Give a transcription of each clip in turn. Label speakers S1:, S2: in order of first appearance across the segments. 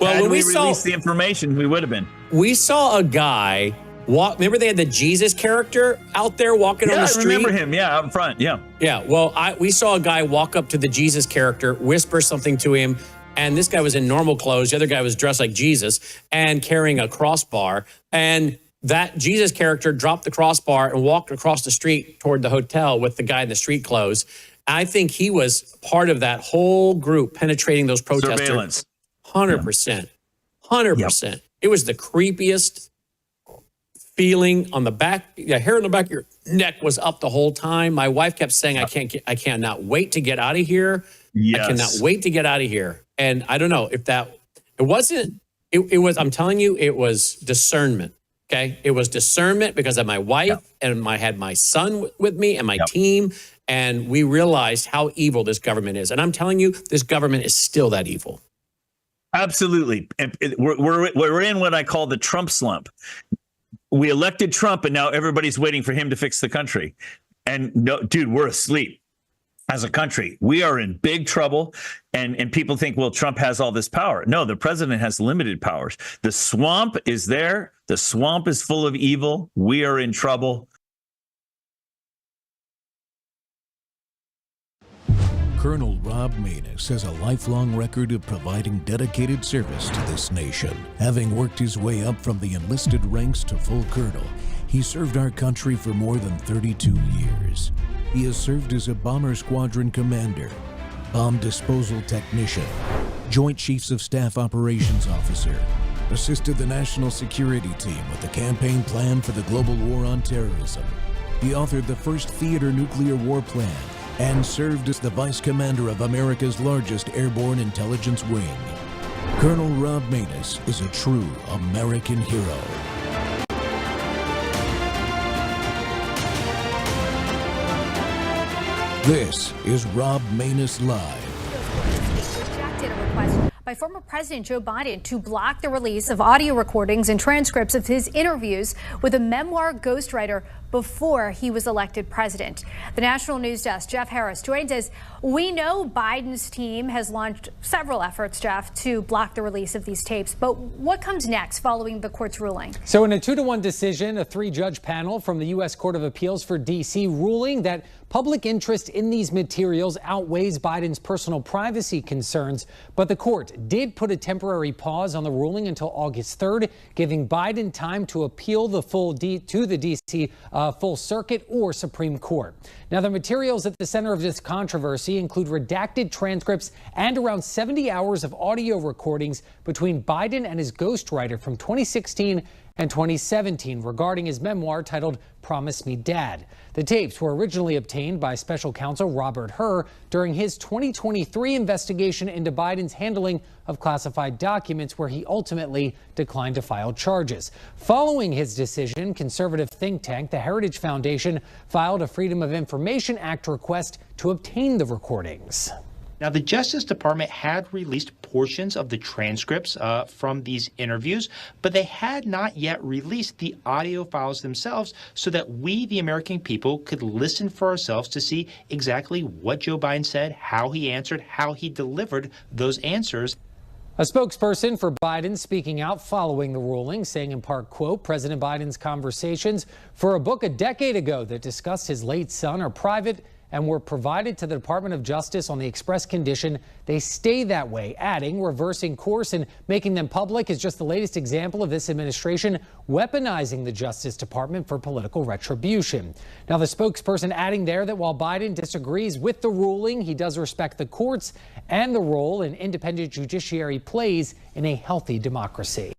S1: Well,
S2: Had
S1: when
S2: we released the information, we would have been.
S1: We saw a guy walk. Remember, they had the Jesus character out there walking on the street.
S2: I remember him. Yeah, out front. Yeah.
S1: Yeah. Well, we saw a guy walk up to the Jesus character, whisper something to him, and this guy was in normal clothes. The other guy was dressed like Jesus and carrying a crossbar. And that Jesus character dropped the crossbar and walked across the street toward the hotel with the guy in the street clothes. I think he was part of that whole group penetrating those protesters.
S2: Surveillance.
S1: 100%. 100%. Yep. It was the creepiest feeling on the back. The hair on the back of your neck was up the whole time. My wife kept saying, I cannot wait to get out of here. Yes. I cannot wait to get out of here. And I don't know if it was, I'm telling you, it was discernment. Okay. It was discernment because of my wife and I had my son with me and my team. And we realized how evil this government is. And I'm telling you, this government is still that evil.
S2: Absolutely. We're in what I call the Trump slump. We elected Trump and now everybody's waiting for him to fix the country. And no, dude, we're asleep as a country. We are in big trouble. And people think, well, Trump has all this power. No, the president has limited powers. The swamp is there. The swamp is full of evil. We are in trouble.
S3: Colonel Rob Maness has a lifelong record of providing dedicated service to this nation. Having worked his way up from the enlisted ranks to full colonel, he served our country for more than 32 years. He has served as a bomber squadron commander, bomb disposal technician, Joint Chiefs of Staff operations officer, assisted the national security team with the campaign plan for the global war on terrorism. He authored the first theater nuclear war plan and served as the vice commander of America's largest airborne intelligence wing. Colonel Rob Maness is a true American hero. This is Rob Maness Live.
S4: Rejected a request by former President Joe Biden to block the release of audio recordings and transcripts of his interviews with a memoir ghostwriter before he was elected president. The National News Desk, Jeff Harris, joins us. We know Biden's team has launched several efforts, Jeff, to block the release of these tapes. But what comes next following the court's ruling?
S5: So in a 2-1 decision, a 3-judge panel from the U.S. Court of Appeals for D.C. ruling that public interest in these materials outweighs Biden's personal privacy concerns. But the court did put a temporary pause on the ruling until August 3rd, giving Biden time to appeal the to the D.C. Full Circuit or Supreme Court. Now, the materials at the center of this controversy include redacted transcripts and around 70 hours of audio recordings between Biden and his ghostwriter from 2016 and 2017 regarding his memoir titled Promise Me Dad. The tapes were originally obtained by special counsel Robert Hur during his 2023 investigation into Biden's handling of classified documents, where he ultimately declined to file charges. Following his decision, conservative think tank the Heritage Foundation filed a Freedom of Information Act request to obtain the recordings.
S6: Now, the Justice Department had released portions of the transcripts from these interviews, but they had not yet released the audio files themselves so that we, the American people, could listen for ourselves to see exactly what Joe Biden said, how he answered, how he delivered those answers.
S5: A spokesperson for Biden speaking out following the ruling, saying in part, quote, President Biden's conversations for a book a decade ago that discussed his late son are private and were provided to the Department of Justice on the express condition they stay that way, adding reversing course and making them public is just the latest example of this administration weaponizing the Justice Department for political retribution. Now, the spokesperson adding there that while Biden disagrees with the ruling, he does respect the courts and the role an independent judiciary plays in a healthy democracy.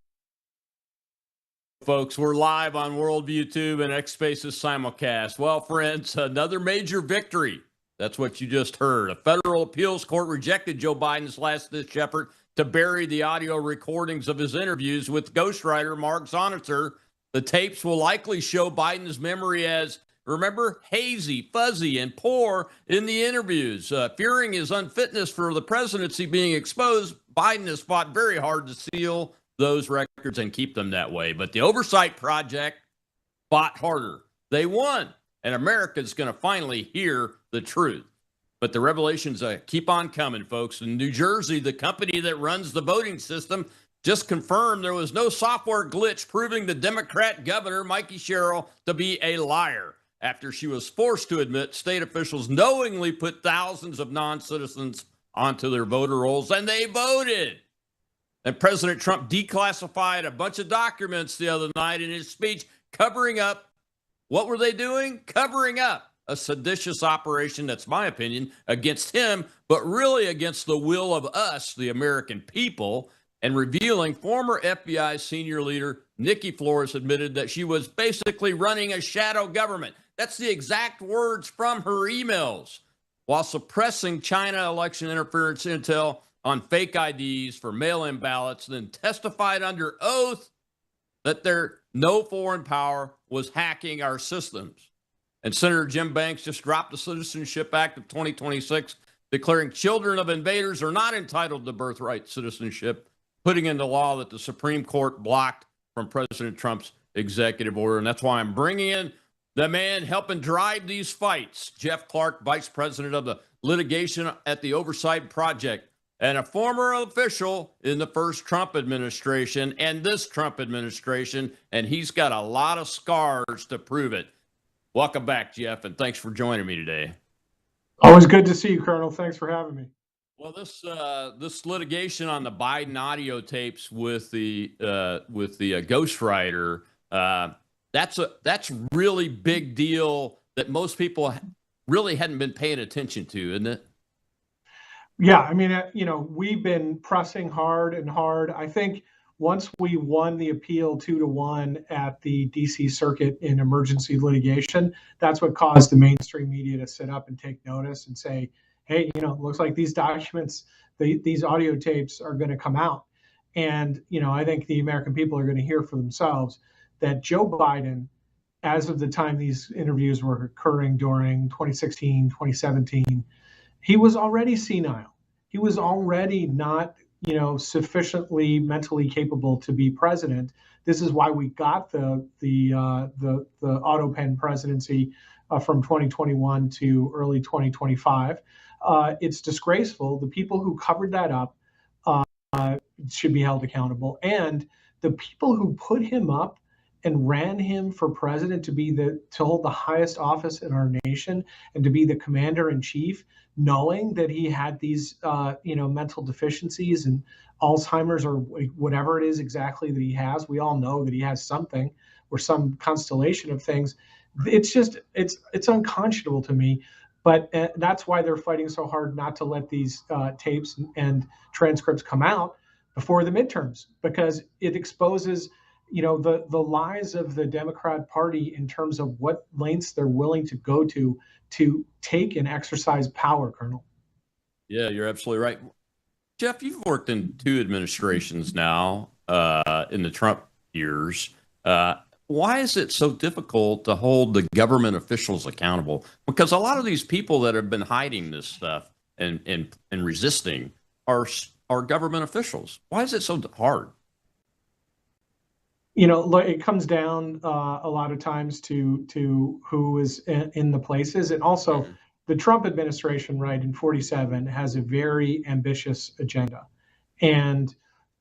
S7: Folks, we're live on Worldview Tube and X Spaces simulcast. Well, friends, another major victory. That's what you just heard. A federal appeals court rejected Joe Biden's last-ditch effort to bury the audio recordings of his interviews with ghostwriter Mark Zonitzer. The tapes will likely show Biden's memory as, remember, hazy, fuzzy, and poor in the interviews. Fearing his unfitness for the presidency being exposed, Biden has fought very hard to seal those records and keep them that way. But the Oversight Project fought harder. They won, and America's going to finally hear the truth. But the revelations keep on coming, folks. In New Jersey, the company that runs the voting system just confirmed there was no software glitch proving the Democrat governor, Mikey Sherrill, to be a liar after she was forced to admit state officials knowingly put thousands of non-citizens onto their voter rolls, and they voted. And President Trump declassified a bunch of documents the other night in his speech, covering up. What were they doing? Covering up a seditious operation, that's my opinion, against him, but really against the will of us, the American people, and revealing former FBI senior leader Nikki Flores admitted that she was basically running a shadow government. That's the exact words from her emails, while suppressing China election interference intel on fake IDs for mail-in ballots, then testified under oath that no foreign power was hacking our systems. And Senator Jim Banks just dropped the Citizenship Act of 2026, declaring children of invaders are not entitled to birthright citizenship, putting into law that the Supreme Court blocked from President Trump's executive order. And that's why I'm bringing in the man helping drive these fights, Jeff Clark, Vice President of the Litigation at the Oversight Project, and a former official in the first Trump administration and this Trump administration, and he's got a lot of scars to prove it. Welcome back, Jeff, and thanks for joining me today.
S8: Always good to see you, Colonel. Thanks for having me.
S7: Well, this litigation on the Biden audio tapes with the ghostwriter, that's really big deal that most people really hadn't been paying attention to, isn't it?
S8: Yeah, I mean, we've been pressing hard and hard. I think once we won the appeal 2-1 at the DC Circuit in emergency litigation, that's what caused the mainstream media to sit up and take notice and say, hey, looks like these documents, these audio tapes are going to come out. And, I think the American people are going to hear for themselves that Joe Biden, as of the time these interviews were occurring during 2016, 2017, he was already senile. He was already not, sufficiently mentally capable to be president. This is why we got the auto pen presidency from 2021 to early 2025. It's disgraceful. The people who covered that up should be held accountable, and the people who put him up and ran him for president to hold the highest office in our nation and to be the commander in chief, knowing that he had these mental deficiencies and Alzheimer's or whatever it is exactly that he has. We all know that he has something or some constellation of things. It's unconscionable to me. But that's why they're fighting so hard not to let these tapes and transcripts come out before the midterms, because it exposes the lies of the Democrat Party in terms of what lengths they're willing to go to take and exercise power, Colonel.
S7: Yeah, you're absolutely right. Jeff, you've worked in 2 administrations now in the Trump years. Why is it so difficult to hold the government officials accountable? Because a lot of these people that have been hiding this stuff and resisting are government officials. Why is it so hard?
S8: It comes down a lot of times to who is in the places. And also the Trump administration, right, in 47 has a very ambitious agenda. And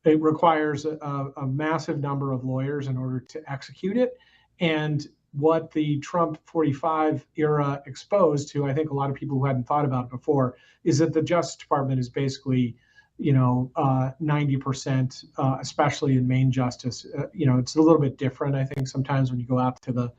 S8: it requires a massive number of lawyers in order to execute it. And what the Trump 45 era exposed to, I think a lot of people who hadn't thought about it before, is that the Justice Department is basically 90%, especially in Main justice. It's a little bit different, I think, sometimes when you go out to the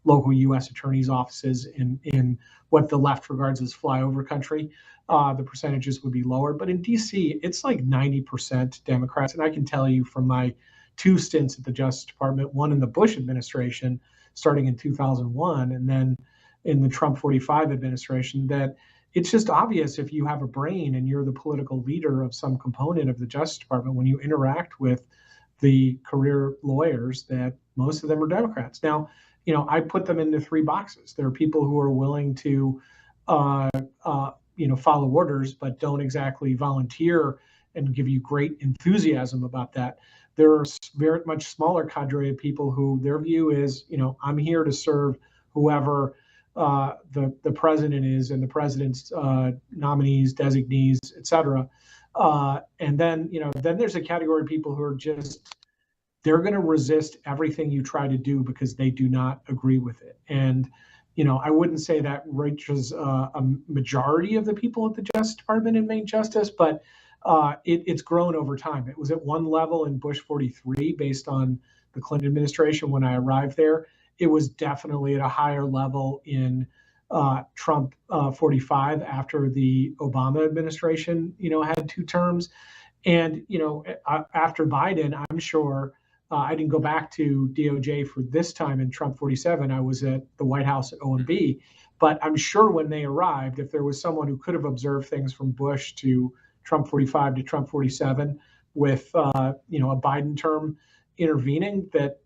S8: local U.S. attorney's offices in what the left regards as flyover country, the percentages would be lower. But in D.C., it's like 90% Democrats. And I can tell you from my 2 stints at the Justice Department, one in the Bush administration, starting in 2001, and then in the Trump 45 administration, that it's just obvious if you have a brain and you're the political leader of some component of the Justice Department, when you interact with the career lawyers, that most of them are Democrats. Now, I put them into 3 boxes. There are people who are willing to, follow orders, but don't exactly volunteer and give you great enthusiasm about that. There are very much smaller cadre of people who their view is, I'm here to serve whoever the president is and the president's nominees, designees, et cetera. And then, then there's a category of people who are just, they're going to resist everything you try to do because they do not agree with it. And, I wouldn't say that reaches a majority of the people at the Justice Department and Main Justice, but it's grown over time. It was at one level in Bush 43 based on the Clinton administration when I arrived there. It was definitely at a higher level in Trump 45 after the Obama administration, had 2 terms. And, after Biden, I'm sure I didn't go back to DOJ for this time in Trump 47. I was at the White House at OMB. But I'm sure when they arrived, if there was someone who could have observed things from Bush to Trump 45 to Trump 47 with, a Biden term intervening, that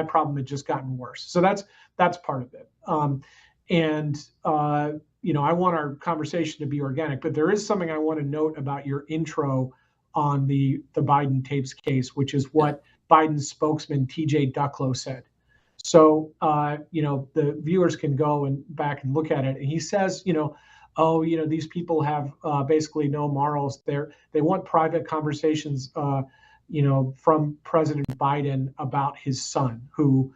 S8: problem had just gotten worse. So that's part of it. I want our conversation to be organic, but there is something I want to note about your intro on the Biden tapes case, which is what Biden's spokesman, TJ Ducklo, said. So, the viewers can go back and look at it. And he says, these people have basically no morals. They want private conversations, from President Biden about his son, who,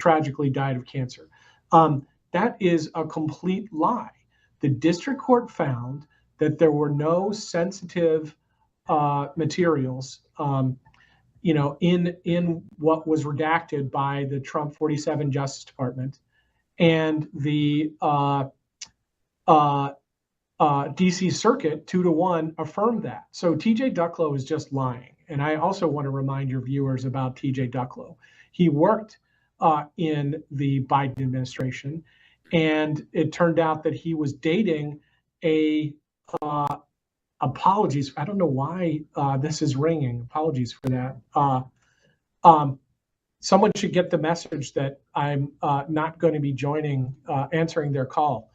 S8: tragically died of cancer. That is a complete lie. The district court found that there were no sensitive materials, in what was redacted by the Trump 47 Justice Department, and the DC Circuit 2-1 affirmed that. So TJ Ducklo is just lying. And I also want to remind your viewers about TJ Ducklo. He worked in the Biden administration, and it turned out that he was dating apologies. I don't know why this is ringing. Apologies for that. Someone should get the message that I'm not going to be answering their call.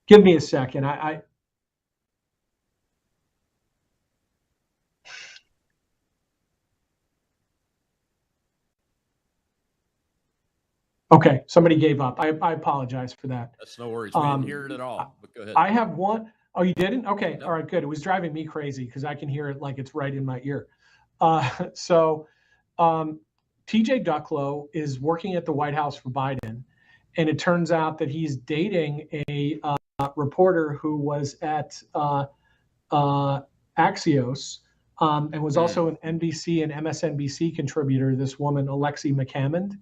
S8: Give me a second. Okay, somebody gave up. I apologize for that.
S7: That's no worries. We didn't hear it at all, but go ahead.
S8: I have one. Oh, you didn't? Okay.
S7: Nope.
S8: All right, good. It was driving me crazy because I can hear it like it's right in my ear. TJ Ducklo is working at the White House for Biden, and it turns out that he's dating a reporter who was at Axios and was also an NBC and MSNBC contributor, this woman, Alexi McCammond.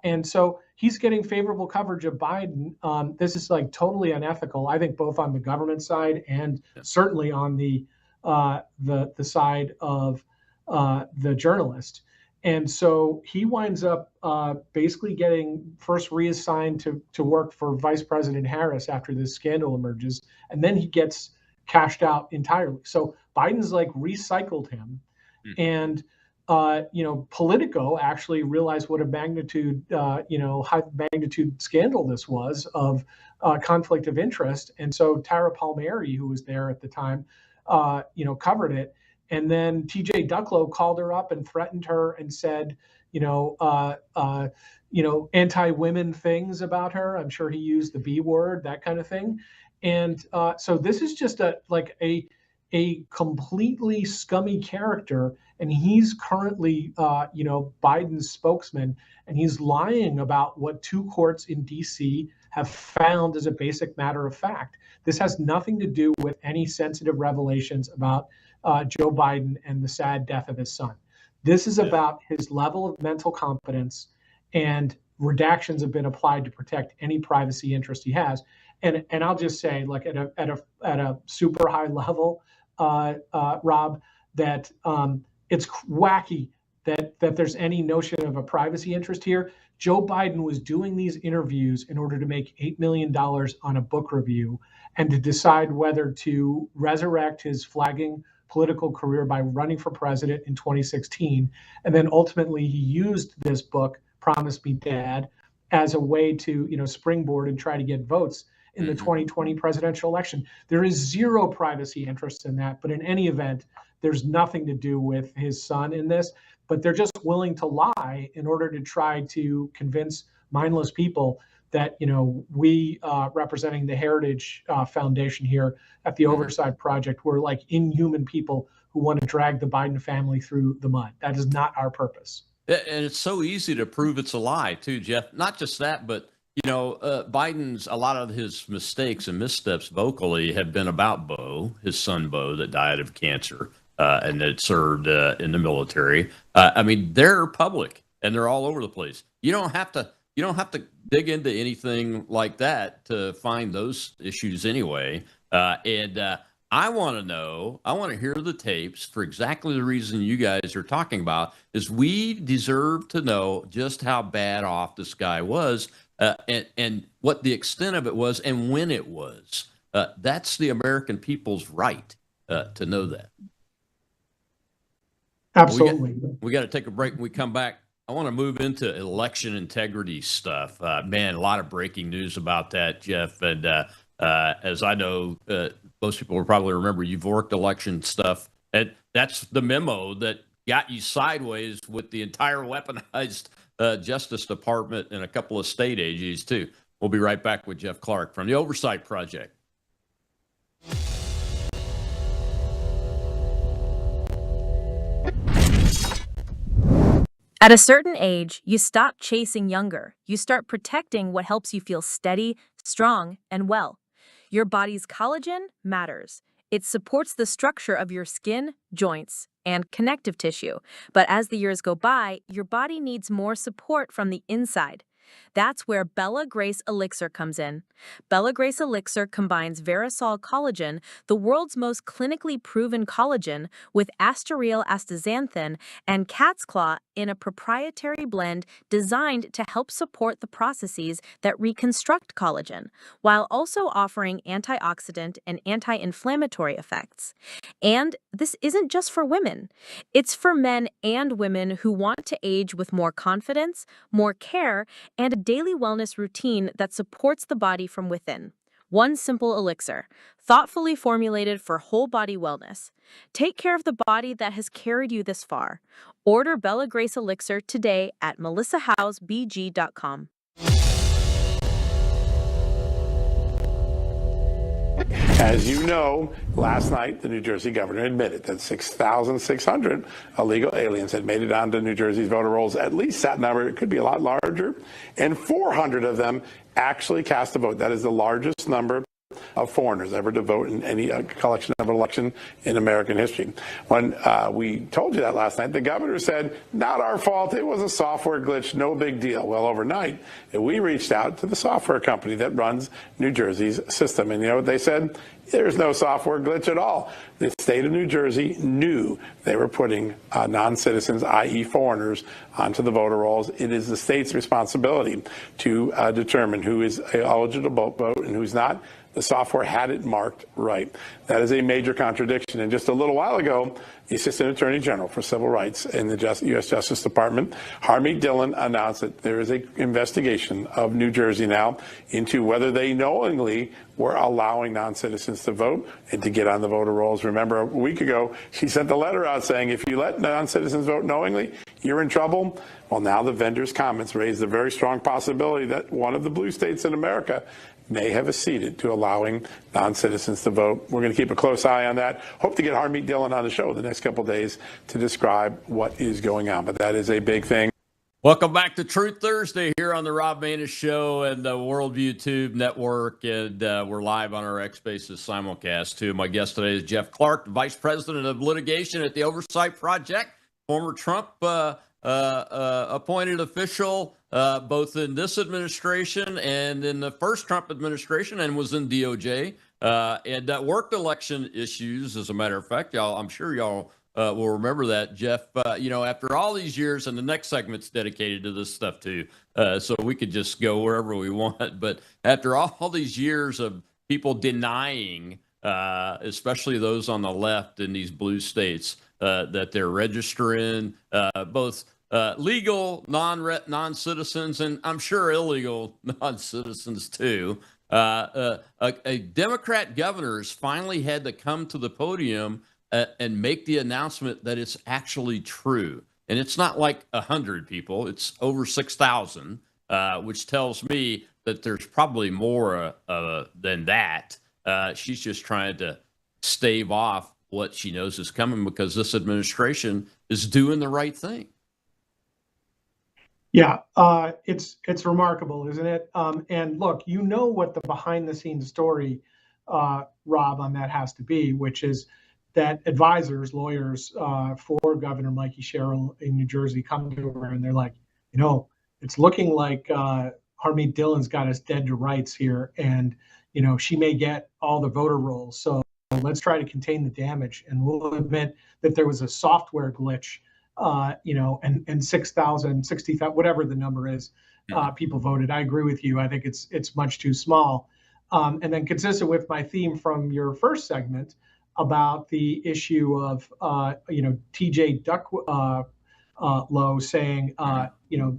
S8: And so he's getting favorable coverage of Biden. This is like totally unethical, I think, both on the government side and certainly on the side of the journalist. And so he winds up basically getting first reassigned to work for Vice President Harris after this scandal emerges, and then he gets cashed out entirely. So Biden's like recycled him, and Politico actually realized what a high magnitude scandal this was of conflict of interest. And so Tara Palmieri, who was there at the time, covered it. And then TJ Ducklo called her up and threatened her and said, anti-women things about her. I'm sure he used the B word, that kind of thing. And so this is just a completely scummy character, and he's currently, Biden's spokesman, and he's lying about what 2 courts in D.C. have found as a basic matter of fact. This has nothing to do with any sensitive revelations about Joe Biden and the sad death of his son. This is about his level of mental competence, and redactions have been applied to protect any privacy interest he has. And I'll just say, like at a super high level, Rob, that it's wacky that there's any notion of a privacy interest here. Joe Biden was doing these interviews in order to make $8 million on a book review and to decide whether to resurrect his flagging political career by running for president in 2016. And then ultimately he used this book, Promise Me Dad, as a way to, springboard and try to get votes in the 2020 presidential election. There is zero privacy interest in that, but in any event, there's nothing to do with his son in this, but they're just willing to lie in order to try to convince mindless people that, we representing the Heritage Foundation here at the Oversight Project, we're like inhuman people who want to drag the Biden family through the mud. That is not our purpose.
S7: And it's so easy to prove it's a lie, too, Jeff. Not just that, but Biden's, a lot of his mistakes and missteps vocally have been about Bo, his son Bo, that died of cancer and that served in the military. I mean, they're public and they're all over the place. You don't have to dig into anything like that to find those issues anyway. I want to hear the tapes for exactly the reason you guys are talking about, is we deserve to know just how bad off this guy was and what the extent of it was and when it was. That's the American people's right to know that.
S8: Absolutely.
S7: We got to take a break. When we come back, I want to move into election integrity stuff. Man, a lot of breaking news about that, Jeff. And as I know, most people will probably remember, you've worked election stuff. And that's the memo that got you sideways with the entire weaponized Justice Department and a couple of state agencies, too. We'll be right back with Jeff Clark from the Oversight Project.
S9: At a certain age, you stop chasing younger. You start protecting what helps you feel steady, strong, and well. Your body's collagen matters. It supports the structure of your skin, joints, and connective tissue. But as the years go by, your body needs more support from the inside. That's where Bella Grace Elixir comes in. Bella Grace Elixir combines Verisol collagen, the world's most clinically proven collagen, with asteryl astaxanthin and cat's claw in a proprietary blend designed to help support the processes that reconstruct collagen, while also offering antioxidant and anti-inflammatory effects. And this isn't just for women. It's for men and women who want to age with more confidence, more care, and a daily wellness routine that supports the body from within. One simple elixir, thoughtfully formulated for whole body wellness. Take care of the body that has carried you this far. Order Bella Grace Elixir today at melissahousebg.com.
S10: As you know, last night the New Jersey governor admitted that 6,600 illegal aliens had made it onto New Jersey's voter rolls. At least that number, it could be a lot larger, and 400 of them actually cast a vote. That is the largest number of foreigners ever to vote in any collection of an election in American history. When we told you that last night, the governor said, not our fault, it was a software glitch, no big deal. Well, overnight, we reached out to the software company that runs New Jersey's system, and you know what they said? There's no software glitch at all. The state of New Jersey knew they were putting non-citizens, i.e. foreigners, onto the voter rolls. It is the state's responsibility to determine who is eligible to vote and who's not. The software had it marked right. That is a major contradiction. And just a little while ago, the Assistant Attorney General for Civil Rights in the U.S. Justice Department, Harmeet Dillon, announced that there is an investigation of New Jersey now into whether they knowingly were allowing non-citizens to vote and to get on the voter rolls. Remember, a week ago, she sent a letter out saying, if you let non-citizens vote knowingly, you're in trouble. Well, now the vendor's comments raise the very strong possibility that one of the blue states in America may have acceded to allowing non-citizens to vote. We're going to keep a close eye on that. Hope to get Harmeet Dillon on the show the next couple of days to describe what is going on. But that is a big thing.
S7: Welcome back to Truth Thursday here on the Rob Maness Show and the Worldview Tube Network. And we're live on our X Spaces simulcast, too. My guest today is Jeff Clark, Vice President of Litigation at the Oversight Project, former Trump appointed official, both in this administration and in the first Trump administration, and was in DOJ, and worked election issues, as a matter of fact. I'm sure y'all will remember that, Jeff. After all these years, and the next segment's dedicated to this stuff, too, so we could just go wherever we want. But after all these years of people denying, especially those on the left in these blue states, that they're registering both legal non-citizens and I'm sure illegal non-citizens too. A Democrat governor's finally had to come to the podium and make the announcement that it's actually true. And it's not like 100 people, it's over 6,000, which tells me that there's probably more than that. She's just trying to stave off what she knows is coming because this administration is doing the right thing.
S8: Yeah, it's remarkable, isn't it? And look, you know what the behind the scenes story, Rob, on that has to be, which is that advisors, lawyers for Governor Mikey Sherrill in New Jersey come to her and they're like, it's looking like Harmeet Dillon's got us dead to rights here, and she may get all the voter rolls. So let's try to contain the damage, and we'll admit that there was a software glitch. And 6,000, 60,000, whatever the number is, people voted. I agree with you. I think it's much too small. And then consistent with my theme from your first segment about the issue of, TJ Lowe saying,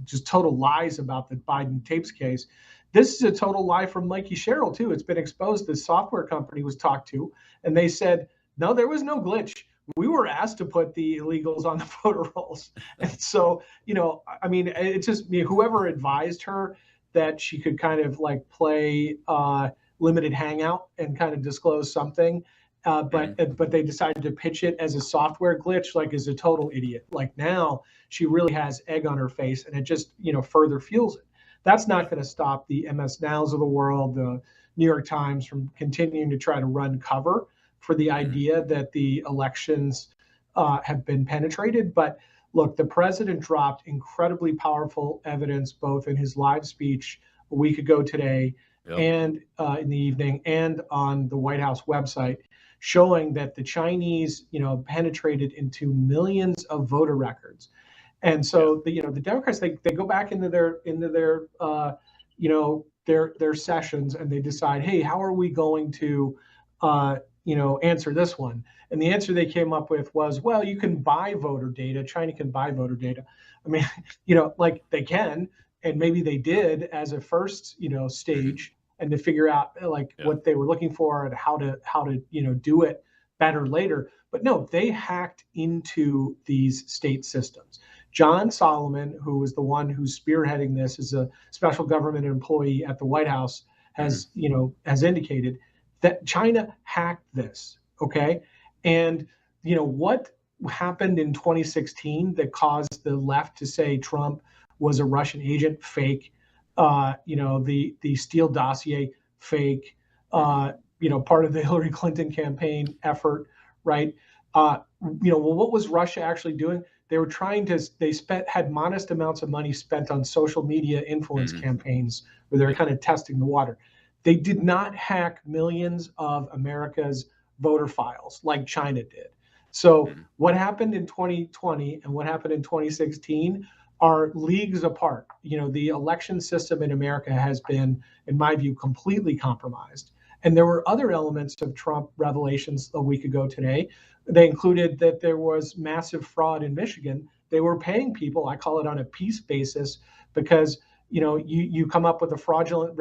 S8: just total lies about the Biden tapes case. This is a total lie from Mikey Sherrill, too. It's been exposed. The software company was talked to, and they said, no, there was no glitch. We were asked to put the illegals on the voter rolls. And so, it's just whoever advised her that she could kind of like play limited hangout and kind of disclose something. But they decided to pitch it as a software glitch, like is a total idiot. Like now she really has egg on her face, and it just, further fuels it. That's not going to stop the MS Nows of the world, the New York Times from continuing to try to run cover for the idea that the elections have been penetrated. But look, the president dropped incredibly powerful evidence, both in his live speech a week ago today and in the evening and on the White House website, showing that the Chinese, penetrated into millions of voter records. And so the Democrats, they go back into their their sessions, and they decide, hey, how are we going to answer this one? And the answer they came up with was, well, you can buy voter data. China can buy voter data. I mean, like they can, and maybe they did as a first, stage, and to figure out what they were looking for and how to do it better later. But no, they hacked into these state systems. John Solomon, who was the one who's spearheading this as a special government employee at the White House, has indicated that China hacked this. Okay. And, what happened in 2016 that caused the left to say Trump was a Russian agent? Fake. The Steele dossier, fake. Part of the Hillary Clinton campaign effort, right? Well, what was Russia actually doing? They were had modest amounts of money spent on social media influence campaigns where they're kind of testing the water. They did not hack millions of America's voter files like China did. So what happened in 2020 and what happened in 2016 are leagues apart. The election system in America has been, in my view, completely compromised. And there were other elements of Trump revelations a week ago today. They included that there was massive fraud in Michigan. They were paying people, I call it on a piece basis, because you come up with a fraudulent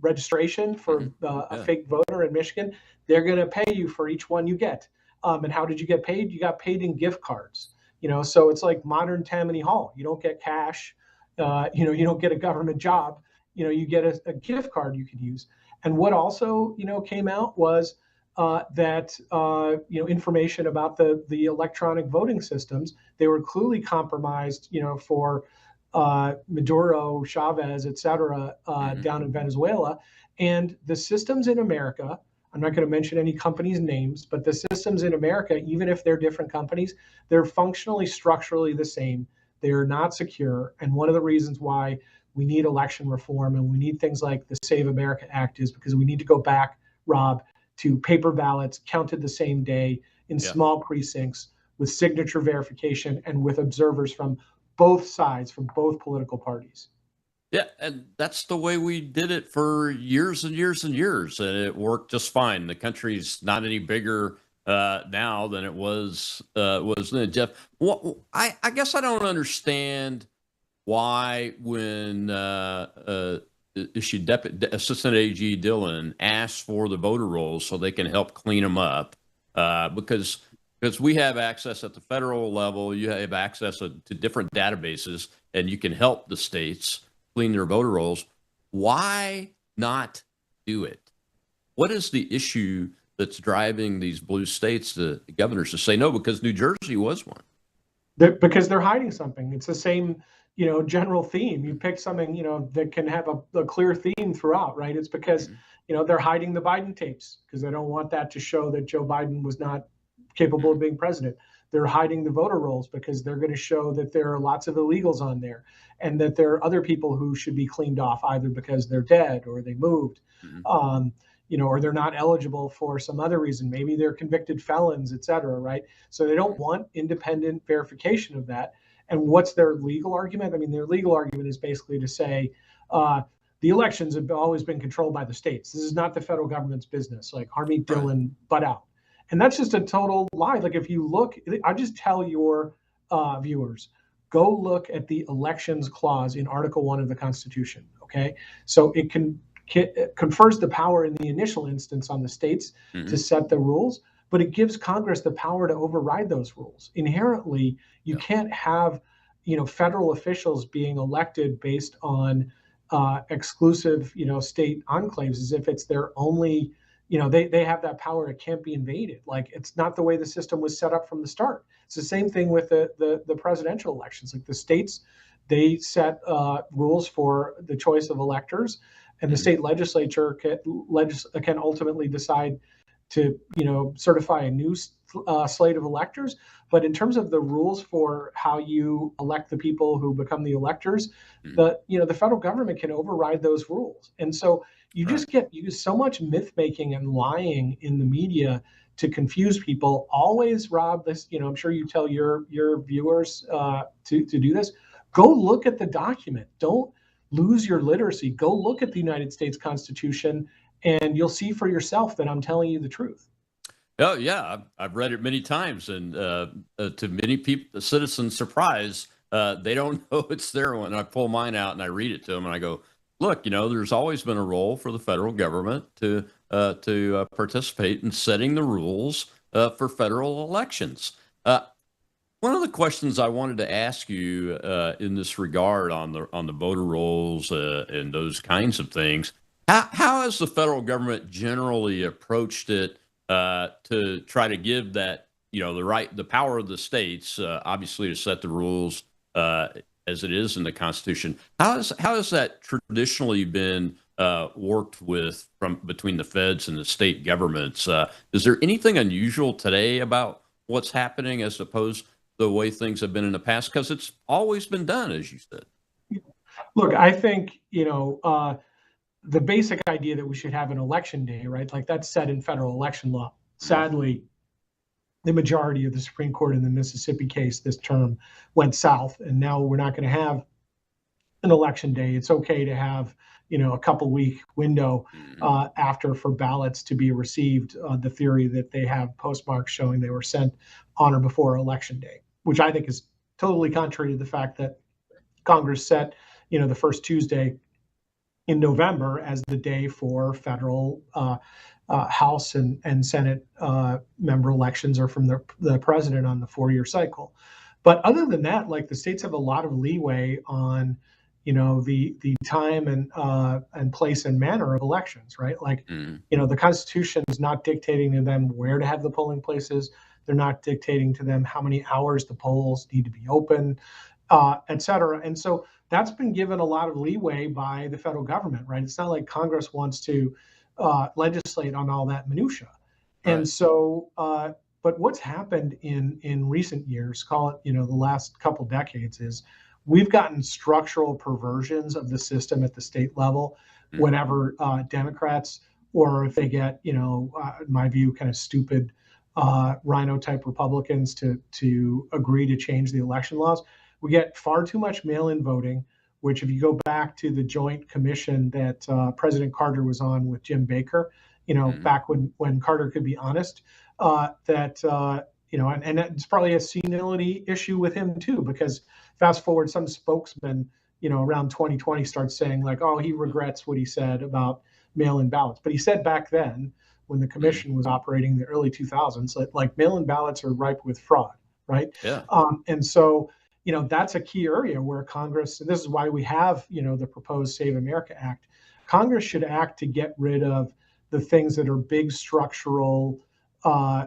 S8: registration for a fake voter in Michigan. They're going to pay you for each one you get. And how did you get paid? You got paid in gift cards. So it's like modern Tammany Hall. You don't get cash. You don't get a government job. You get a gift card you could use. And what also, came out was that information about the electronic voting systems. They were clearly compromised, for Maduro, Chavez, et cetera, down in Venezuela. And the systems in America, I'm not going to mention any companies' names, but the systems in America, even if they're different companies, they're functionally, structurally the same. They are not secure. And one of the reasons why we need election reform and we need things like the Save America Act is because we need to go back, Rob, to paper ballots counted the same day in small precincts with signature verification and with observers from both sides, from both political parties.
S7: Yeah, and that's the way we did it for years and years and years, and it worked just fine. The country's not any bigger now than it was then. Jeff, I guess I don't understand why when Assistant AG Dillon asked for the voter rolls so they can help clean them up, because we have access at the federal level, you have access to different databases, and you can help the states clean their voter rolls. Why not do it? What is the issue that's driving these blue states, the governors, to say no? Because New Jersey was one.
S8: Because they're hiding something. It's the same, general theme. You pick something, that can have a clear theme throughout, right? It's because, they're hiding the Biden tapes because they don't want that to show that Joe Biden was not capable of being president. They're hiding the voter rolls because they're going to show that there are lots of illegals on there and that there are other people who should be cleaned off either because they're dead or they moved. Or they're not eligible for some other reason. Maybe they're convicted felons, et cetera, right? So they don't want independent verification of that. And what's their legal argument? I mean, their legal argument is basically to say the elections have always been controlled by the states. This is not the federal government's business. Like Harmeet Dillon, butt out. And that's just a total lie. Like if you look, I just tell your viewers, go look at the elections clause in Article 1 of the Constitution, okay? So it confers the power in the initial instance on the states to set the rules, but it gives Congress the power to override those rules. Inherently, you can't have, federal officials being elected based on exclusive, state enclaves as if it's their only, they have that power. It can't be invaded. Like it's not the way the system was set up from the start. It's the same thing with the presidential elections. Like the states, they set rules for the choice of electors. And the state legislature can ultimately decide to, certify a new slate of electors. But in terms of the rules for how you elect the people who become the electors, the federal government can override those rules. And so you just use so much myth making and lying in the media to confuse people. Always, Rob, this, I'm sure you tell your viewers to do this. Go look at the document. Don't lose your literacy. Go look at the United States Constitution and you'll see for yourself that I'm telling you the truth.
S7: Oh yeah, I've read it many times, and to many people, the citizens' surprise, they don't know it's there when I pull mine out and I read it to them, and I go, "Look, there's always been a role for the federal government to participate in setting the rules for federal elections." One of the questions I wanted to ask you in this regard on the voter rolls and those kinds of things, how has the federal government generally approached it to try to give that the power of the states obviously to set the rules as it is in the Constitution? How has that traditionally been worked with between the feds and the state governments? Is there anything unusual today about what's happening as opposed the way things have been in the past? Because it's always been done, as you said.
S8: Look, I think, the basic idea that we should have an election day, right? Like that's set in federal election law. Sadly, the majority of the Supreme Court in the Mississippi case this term went south, and now we're not going to have an election day. It's okay to have, a couple week window after for ballots to be received. The theory that they have postmarks showing they were sent on or before election day, which I think is totally contrary to the fact that Congress set, the first Tuesday in November as the day for federal House and Senate member elections or from the president on the 4-year cycle. But other than that, like the states have a lot of leeway on, the time and place and manner of elections, right? Like, the Constitution is not dictating to them where to have the polling places. They're not dictating to them how many hours the polls need to be open, et cetera. And so that's been given a lot of leeway by the federal government, right? It's not like Congress wants to legislate on all that minutia. Right. And so, but what's happened in recent years, call it, the last couple decades, is we've gotten structural perversions of the system at the state level whenever Democrats, or if they get, in my view, kind of stupid rhino type Republicans to agree to change the election laws. We get far too much mail-in voting, which if you go back to the joint commission that President Carter was on with Jim Baker, back when Carter could be honest, and it's probably a senility issue with him too, because fast forward, some spokesman, around 2020 starts saying like, oh, he regrets what he said about mail-in ballots. But he said back then, when the commission was operating in the early 2000s, that like mail-in ballots are ripe with fraud, right?
S7: Yeah.
S8: And so, that's a key area where Congress, and this is why we have, the proposed Save America Act, Congress should act to get rid of the things that are big structural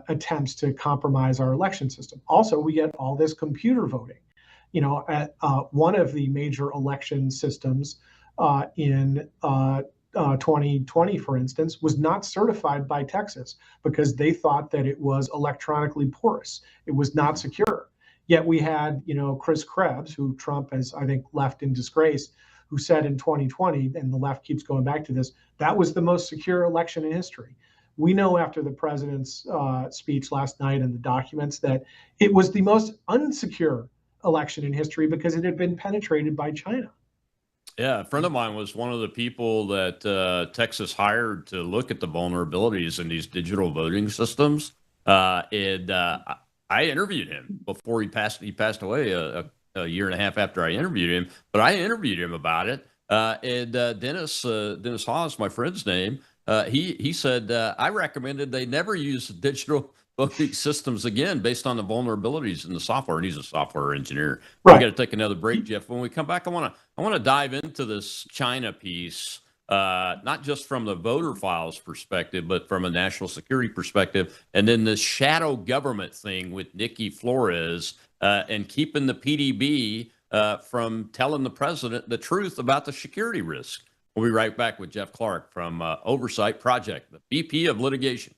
S8: attempts to compromise our election system. Also, we get all this computer voting. At one of the major election systems in 2020, for instance, was not certified by Texas because they thought that it was electronically porous. It was not secure. Yet we had, Chris Krebs, who Trump has, I think, left in disgrace, who said in 2020, and the left keeps going back to this, that was the most secure election in history. We know after the president's speech last night and the documents that it was the most unsecure election in history because it had been penetrated by China.
S7: Yeah, a friend of mine was one of the people that Texas hired to look at the vulnerabilities in these digital voting systems. I interviewed him before he passed. He passed away a year and a half after I interviewed him. But I interviewed him about it. Dennis Hawes, my friend's name, he said I recommended they never use digital voting systems again based on the vulnerabilities in the software. And he's a software engineer.
S8: Right.
S7: We got to take another break, Jeff. When we come back, I want to dive into this China piece. Not just from the voter files perspective, but from a national security perspective. And then the shadow government thing with Nikki Flores and keeping the PDB from telling the president the truth about the security risk. We'll be right back with Jeff Clark from Oversight Project, the VP of Litigation.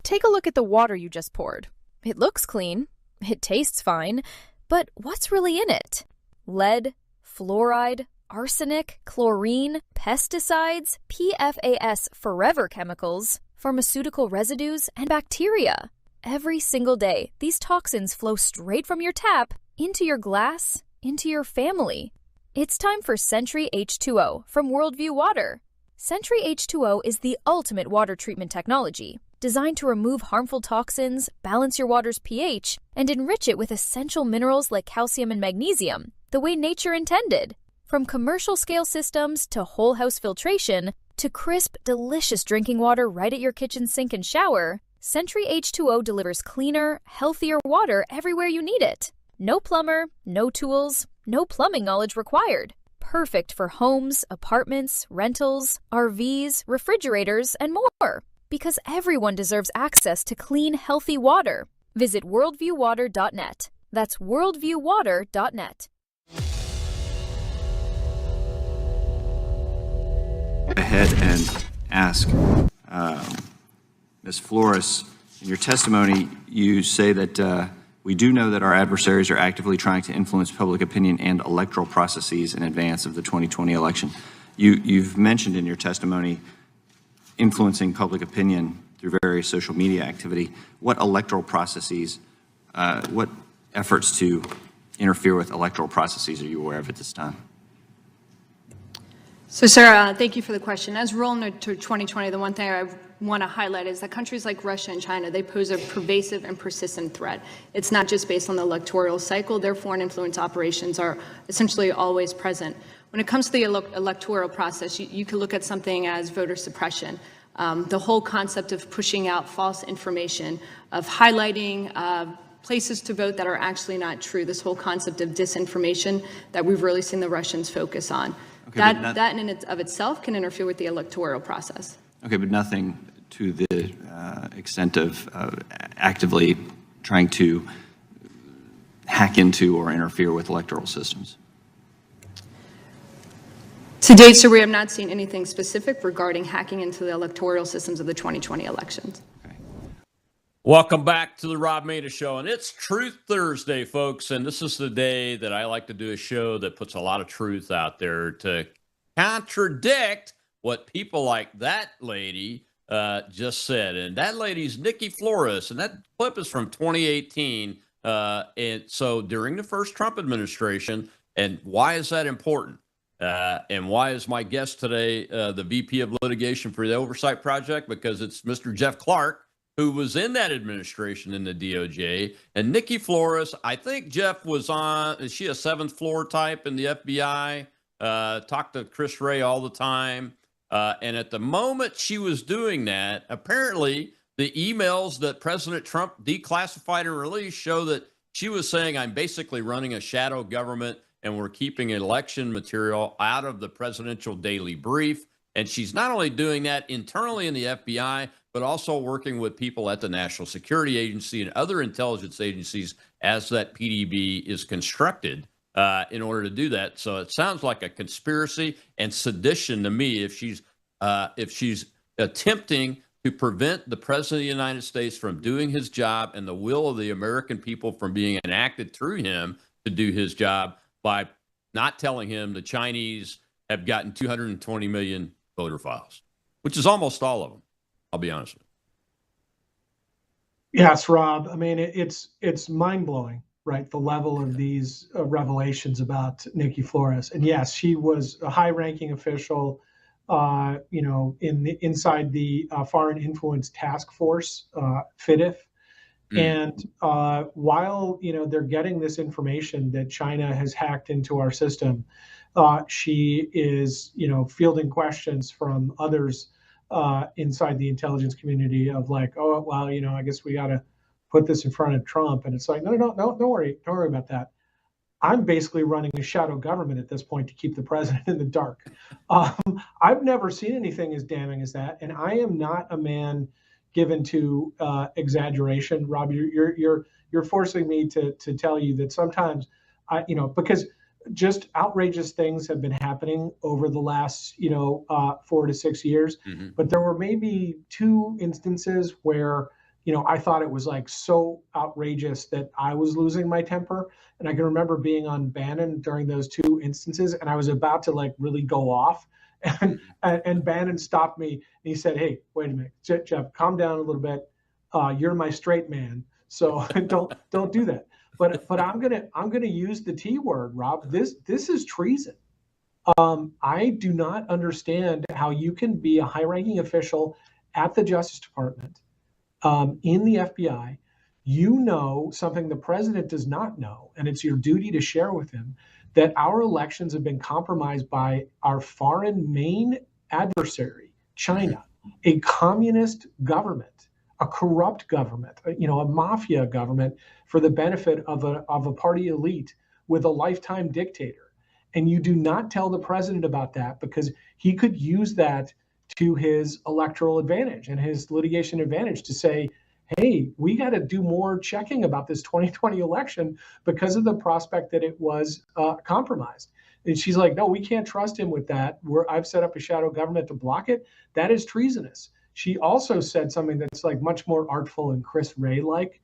S9: Take a look at the water you just poured. It looks clean. It tastes fine. But what's really in it? Lead, fluoride, arsenic, chlorine, pesticides, PFAS forever chemicals, pharmaceutical residues, and bacteria. Every single day, these toxins flow straight from your tap into your glass, into your family. It's time for Sentry H2O from Worldview Water. Sentry H2O is the ultimate water treatment technology, designed to remove harmful toxins, balance your water's pH, and enrich it with essential minerals like calcium and magnesium, the way nature intended. From commercial scale systems to whole house filtration to crisp, delicious drinking water right at your kitchen sink and shower, Sentry H2O delivers cleaner, healthier water everywhere you need it. No plumber, no tools, no plumbing knowledge required. Perfect for homes, apartments, rentals, RVs, refrigerators, and more. Because everyone deserves access to clean, healthy water. Visit worldviewwater.net. That's worldviewwater.net.
S11: Ahead and ask Ms. Flores, in your testimony, you say that we do know that our adversaries are actively trying to influence public opinion and electoral processes in advance of the 2020 election. You've mentioned in your testimony influencing public opinion through various social media activity. What electoral processes, what efforts to interfere with electoral processes are you aware of at this time?
S12: So, Sarah, thank you for the question. As we roll into 2020, the one thing I want to highlight is that countries like Russia and China, they pose a pervasive and persistent threat. It's not just based on the electoral cycle. Their foreign influence operations are essentially always present. When it comes to the electoral process, you can look at something as voter suppression. The whole concept of pushing out false information, of highlighting places to vote that are actually not true, this whole concept of disinformation that we've really seen the Russians focus on.
S11: Okay,
S12: that in and of itself can interfere with the electoral process.
S11: Okay, but nothing to the extent of actively trying to hack into or interfere with electoral systems.
S12: To date, sir, we have not seen anything specific regarding hacking into the electoral systems of the 2020 elections.
S11: Okay.
S7: Welcome back to the Rob Maness Show, and it's Truth Thursday, folks, and this is the day that I like to do a show that puts a lot of truth out there to contradict what people like that lady just said. And that lady's Nikki Flores, and that clip is from 2018, and so during the first Trump administration. And why is that important? And why is my guest today the VP of Litigation for the Oversight Project? Because it's Mr. Jeff Clark, who was in that administration in the DOJ. And Nikki Flores, I think Jeff was on, is she a seventh floor type in the FBI? Talked to Chris Wray all the time. And at the moment she was doing that, apparently the emails that President Trump declassified and released show that She was saying, I'm basically running a shadow government and we're keeping election material out of the presidential daily brief. And she's not only doing that internally in the FBI, but also working with people at the National Security Agency and other intelligence agencies as that PDB is constructed in order to do that. So it sounds like a conspiracy and sedition to me if she's attempting to prevent the president of the United States from doing his job and the will of the American people from being enacted through him to do his job by not telling him the Chinese have gotten 220 million voter files, which is almost all of them. I'll be honest with
S8: you. Yes, Rob. I mean, it's mind blowing, right? The level of these revelations about Nikki Flores. And yes, she was a high ranking official, inside the Foreign Influence Task Force, FIDIF. And while they're getting this information that China has hacked into our system, she is fielding questions from others inside the intelligence community of like, oh well, I guess we got to put this in front of Trump, and it's like, no, don't worry about that. I'm basically running a shadow government at this point to keep the president in the dark. I've never seen anything as damning as that, and I am not a man given to exaggeration. Rob, you're forcing me to tell you that sometimes because just outrageous things have been happening over the last 4 to 6 years.
S7: Mm-hmm.
S8: But there were maybe 2 instances where I thought it was like so outrageous that I was losing my temper. And I can remember being on Bannon during those 2 instances, and I was about to like really go off. And Bannon stopped me and he said, "Hey, wait a minute, Jeff, calm down a little bit. You're my straight man, so don't do that." But I'm gonna use the T word, Rob. This is treason. I do not understand how you can be a high-ranking official at the Justice Department, in the FBI. Something the president does not know, and it's your duty to share with him, that our elections have been compromised by our foreign main adversary, China, a communist government, a corrupt government, a mafia government for the benefit of a party elite with a lifetime dictator. And you do not tell the president about that because he could use that to his electoral advantage and his litigation advantage to say, hey, we got to do more checking about this 2020 election because of the prospect that it was compromised. And she's like, no, we can't trust him with that. I've set up a shadow government to block it. That is treasonous. She also said something that's like much more artful and Chris Wray-like.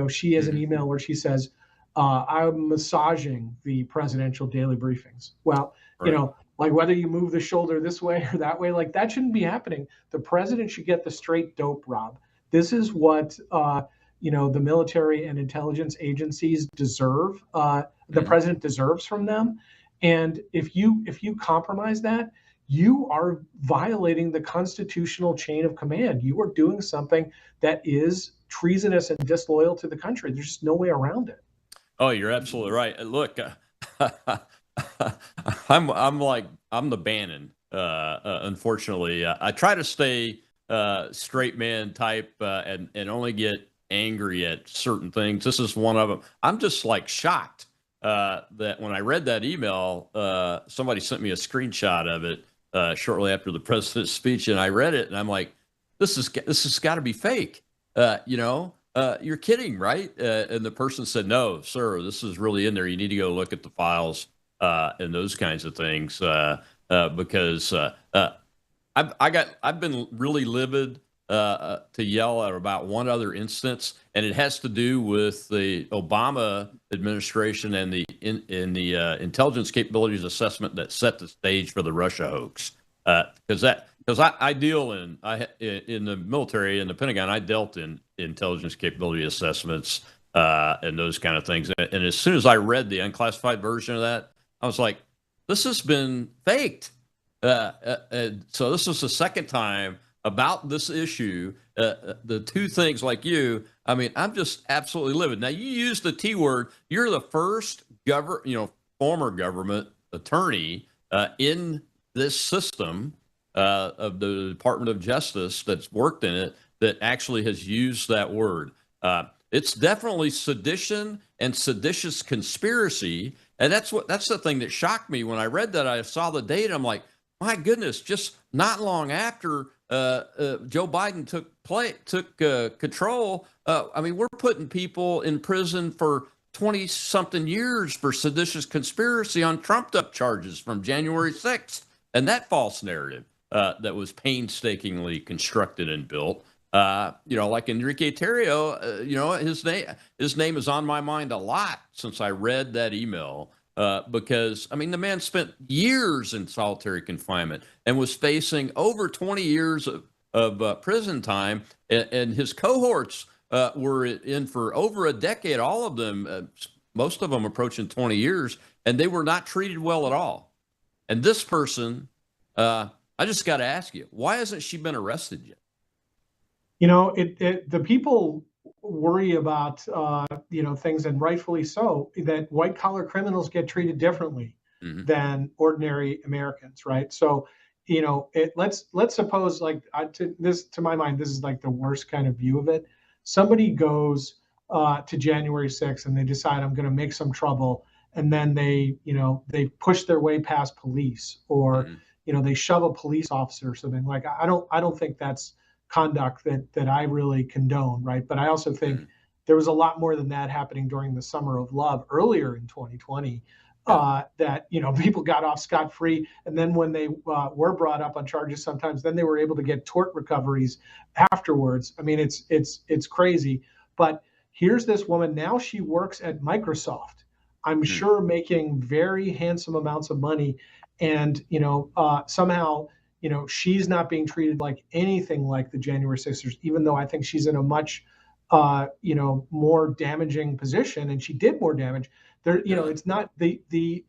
S8: She has an email where she says, I'm massaging the presidential daily briefings. Well,
S7: Right.
S8: Like whether you move the shoulder this way or that way, like that shouldn't be happening. The president should get the straight dope, Rob. This is what the military and intelligence agencies deserve. The president deserves from them. And if you compromise that, you are violating the constitutional chain of command. You are doing something that is treasonous and disloyal to the country. There's just no way around it.
S7: Oh, you're absolutely right. Look, I'm the Bannon. Unfortunately, I try to stay straight man type and only get angry at certain things. This is one of them. I'm just like shocked that when I read that email, somebody sent me a screenshot of it shortly after the president's speech, and I read it, and I'm like, this has got to be fake. You're kidding, right? And the person said, no, sir, this is really in there. You need to go look at the files and those kinds of things because I've been really livid to yell at about one other instance, and it has to do with the Obama administration and the intelligence capabilities assessment that set the stage for the Russia hoax. Because I deal in the military, in the Pentagon, I dealt in intelligence capability assessments and those kind of things. And as soon as I read the unclassified version of that, I was like, this has been faked. So this is the second time about this issue. The 2 things like you, I mean, I'm just absolutely livid. Now, you use the T word. You're the first former government attorney in this system of the Department of Justice that's worked in it that actually has used that word. It's definitely sedition and seditious conspiracy. And that's the thing that shocked me when I read that. I saw the data. I'm like, my goodness, just not long after Joe Biden took control. I mean, we're putting people in prison for 20 something years for seditious conspiracy on trumped up charges from January 6th. And that false narrative that was painstakingly constructed and built. Like Enrique Tarrio, his name is on my mind a lot since I read that email. Because, I mean, the man spent years in solitary confinement and was facing over 20 years of prison time. And his cohorts were in for over a decade, all of them, most of them approaching 20 years, and they were not treated well at all. And this person, I just got to ask you, why hasn't she been arrested yet?
S8: The people worry about, things, and rightfully so, that white collar criminals get treated differently than ordinary Americans, right? So, let's suppose, to my mind, this is like the worst kind of view of it. Somebody goes to January 6th and they decide, I'm going to make some trouble, and then they push their way past police, or they shove a police officer or something. Like, I don't think that's conduct that I really condone, right? But I also think there was a lot more than that happening during the summer of love earlier in 2020, that people got off scot-free, and then when they were brought up on charges, sometimes then they were able to get tort recoveries afterwards. I mean, it's crazy. But here's this woman now. She works at Microsoft, I'm sure, making very handsome amounts of money, and somehow, she's not being treated like anything like the January 6ers, even though I think she's in a much, more damaging position, and she did more damage. It's not the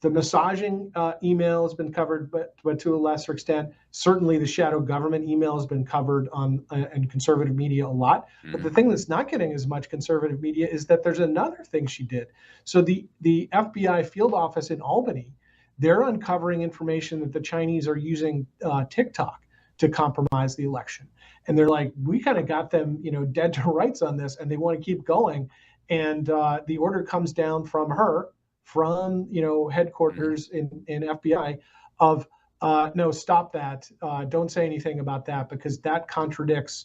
S8: massaging email has been covered, but to a lesser extent. Certainly, the shadow government email has been covered on in conservative media a lot. But the thing that's not getting as much conservative media is that there's another thing she did. So the FBI field office in Albany, they're uncovering information that the Chinese are using TikTok to compromise the election. And they're like, we kind of got them, dead to rights on this, and they want to keep going. And the order comes down from her, from headquarters in FBI, of no, stop that. Don't say anything about that, because that contradicts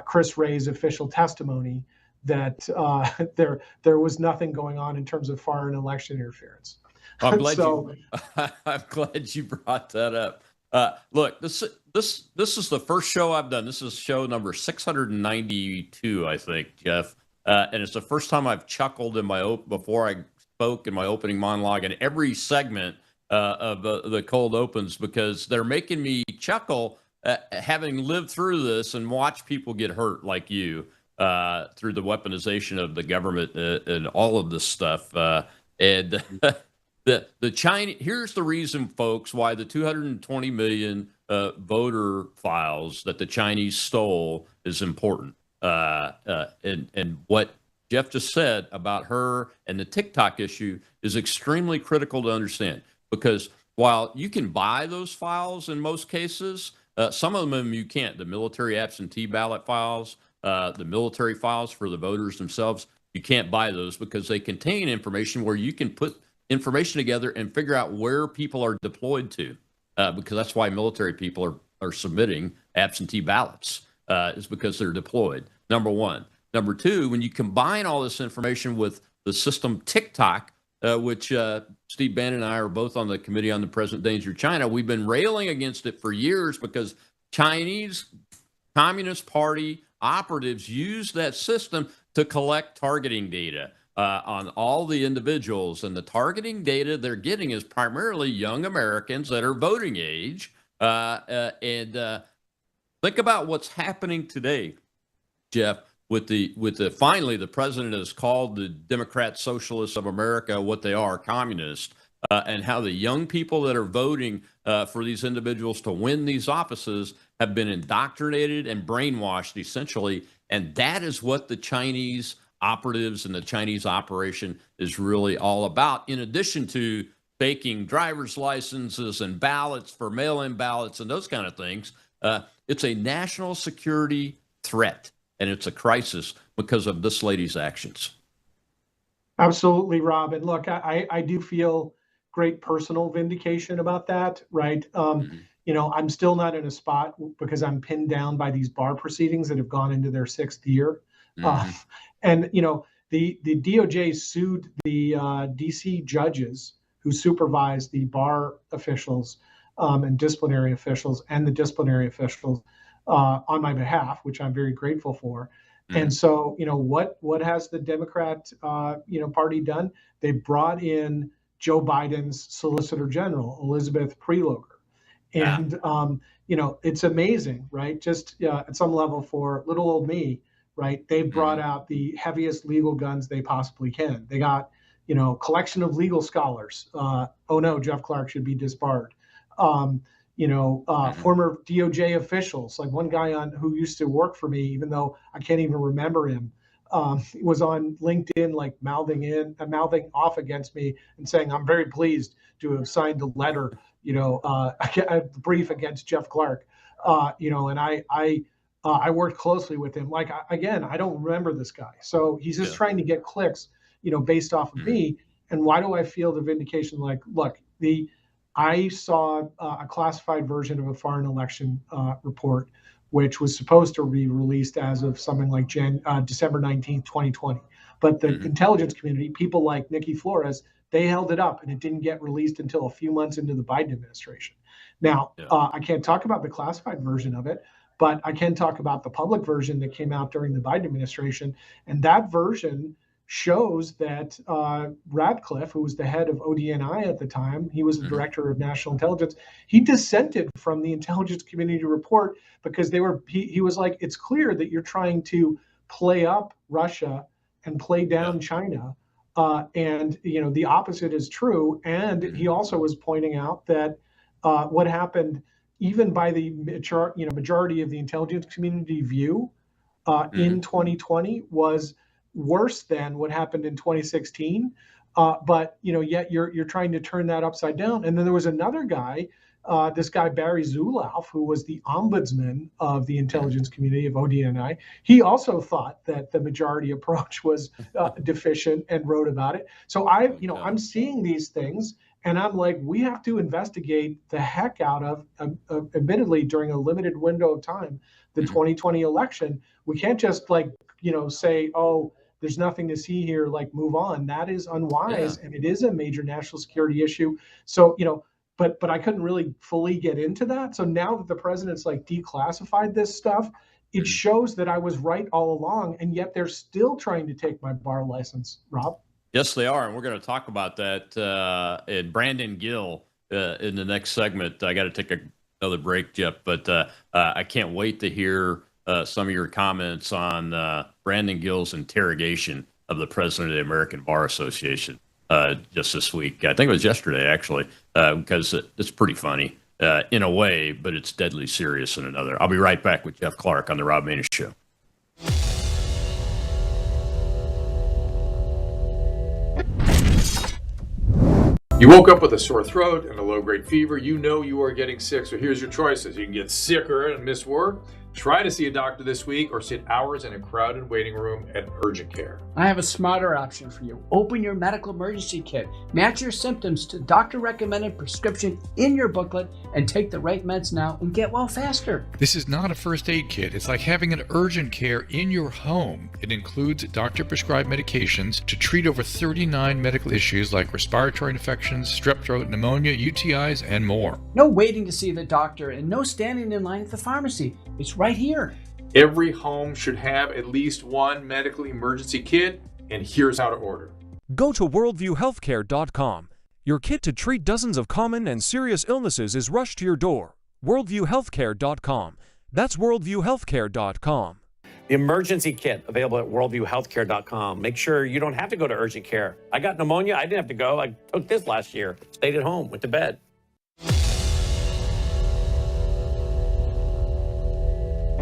S8: Chris Wray's official testimony that there was nothing going on in terms of foreign election interference.
S7: I'm glad I'm glad you brought that up. Look, this is the first show I've done. This is show number 692, I think, Jeff. And it's the first time I've chuckled before I spoke in my opening monologue in every segment of the cold opens, because they're making me chuckle, having lived through this and watched people get hurt like you through the weaponization of the government and all of this stuff. And the China, here's the reason, folks, why the 220 million voter files that the Chinese stole is important. And what Jeff just said about her and the TikTok issue is extremely critical to understand, because while you can buy those files in most cases, some of them you can't. The military absentee ballot files, the military files for the voters themselves, you can't buy those because they contain information where you can put information together and figure out where people are deployed to, because that's why military people are submitting absentee ballots, is because they're deployed, number one. Number two, when you combine all this information with the system TikTok, which Steve Bannon and I are both on the Committee on the Present Danger of China, we've been railing against it for years because Chinese Communist Party operatives use that system to collect targeting data on all the individuals, and the targeting data they're getting is primarily young Americans that are voting age. And think about what's happening today, Jeff, with the finally the president has called the Democrat Socialists of America what they are, communist, and how the young people that are voting for these individuals to win these offices have been indoctrinated and brainwashed, essentially, and that is what the Chinese operatives and the Chinese operation is really all about, in addition to faking driver's licenses and ballots for mail-in ballots and those kind of things. It's a national security threat. and it's a crisis because of this lady's actions.
S8: Absolutely, Rob. And look, I do feel great personal vindication about that, right? You know, I'm still not in a spot because I'm pinned down by these bar proceedings that have gone into their 6th year. And, you know, the DOJ sued the DC judges who supervise the bar officials and disciplinary officials and the disciplinary officials on my behalf, which I'm very grateful for. And so, you know, what has the Democrat, you know, party done? They brought in Joe Biden's Solicitor General, Elizabeth Prelogar. And, you know, it's amazing, right? Just at some level for little old me, right? They've brought out the heaviest legal guns they possibly can. They got, you know, collection of legal scholars. Oh no, Jeff Clark should be disbarred. You know, former DOJ officials, like one guy who used to work for me, even though I can't even remember him, was on LinkedIn, like mouthing off against me and saying, I'm very pleased to have signed a letter, you know, a brief against Jeff Clark, you know, and I worked closely with him. Like, again, I don't remember this guy. So he's just trying to get clicks, you know, based off of me. And why do I feel the vindication? Like, look, I saw a classified version of a foreign election report, which was supposed to be released as of something like December 19th, 2020. But the intelligence community, people like Nikki Flores, they held it up and it didn't get released until a few months into the Biden administration. Now, I can't talk about the classified version of it, but I can talk about the public version that came out during the Biden administration. And that version shows that Radcliffe, who was the head of ODNI at the time, he was the director of national intelligence. He dissented from the intelligence community report because he was like, it's clear that you're trying to play up Russia and play down China. And, you know, the opposite is true. And he also was pointing out that what happened, even by the majority of the intelligence community view in 2020 was worse than what happened in 2016. But, you know, yet you're trying to turn that upside down. And then there was another guy, this guy, Barry Zulauf, who was the ombudsman of the intelligence community of ODNI. He also thought that the majority approach was deficient and wrote about it. So I'm seeing these things and I'm like, we have to investigate the heck out of, admittedly, during a limited window of time, the 2020 election. We can't just say, oh, there's nothing to see here, like move on. That is unwise. And it is a major national security issue. So, but I couldn't really fully get into that. So now that the president's like declassified this stuff, it shows that I was right all along. And yet they're still trying to take my bar license, Rob.
S7: Yes, they are. And we're going to talk about that in Brandon Gill in the next segment. I got to take another break, Jeff, but I can't wait to hear some of your comments on Brandon Gill's interrogation of the president of the American Bar Association just this week. I think it was yesterday, actually, because it's pretty funny in a way, but it's deadly serious in another. I'll be right back with Jeff Clark on The Rob Maness Show.
S13: You woke up with a sore throat and a low-grade fever. You know you are getting sick, so here's your choices. You can get sicker and miss work. Try to see a doctor this week or sit hours in a crowded waiting room at urgent care.
S14: I have a smarter option for you. Open your medical emergency kit. Match your symptoms to doctor-recommended prescription in your booklet and take the right meds now and get well faster.
S15: This is not a first aid kit. It's like having an urgent care in your home. It includes doctor-prescribed medications to treat over 39 medical issues like respiratory infections, strep throat, pneumonia, UTIs, and more.
S14: No waiting to see the doctor and no standing in line at the pharmacy. It's right here.
S13: Every home should have at least one medical emergency kit, and here's how to order.
S16: Go to worldviewhealthcare.com. Your kit to treat dozens of common and serious illnesses is rushed to your door. worldviewhealthcare.com. That's worldviewhealthcare.com.
S1: The emergency kit available at worldviewhealthcare.com. Make sure you don't have to go to urgent care. I got pneumonia. I didn't have to go. I took this last year. Stayed at home, went to bed.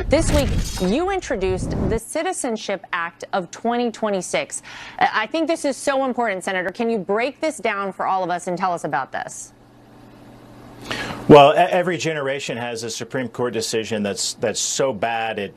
S17: This week, you introduced the Citizenship Act of 2026. I think this is so important, Senator. Can you break this down for all of us and tell us about this?
S18: Well, every generation has a Supreme Court decision that's so bad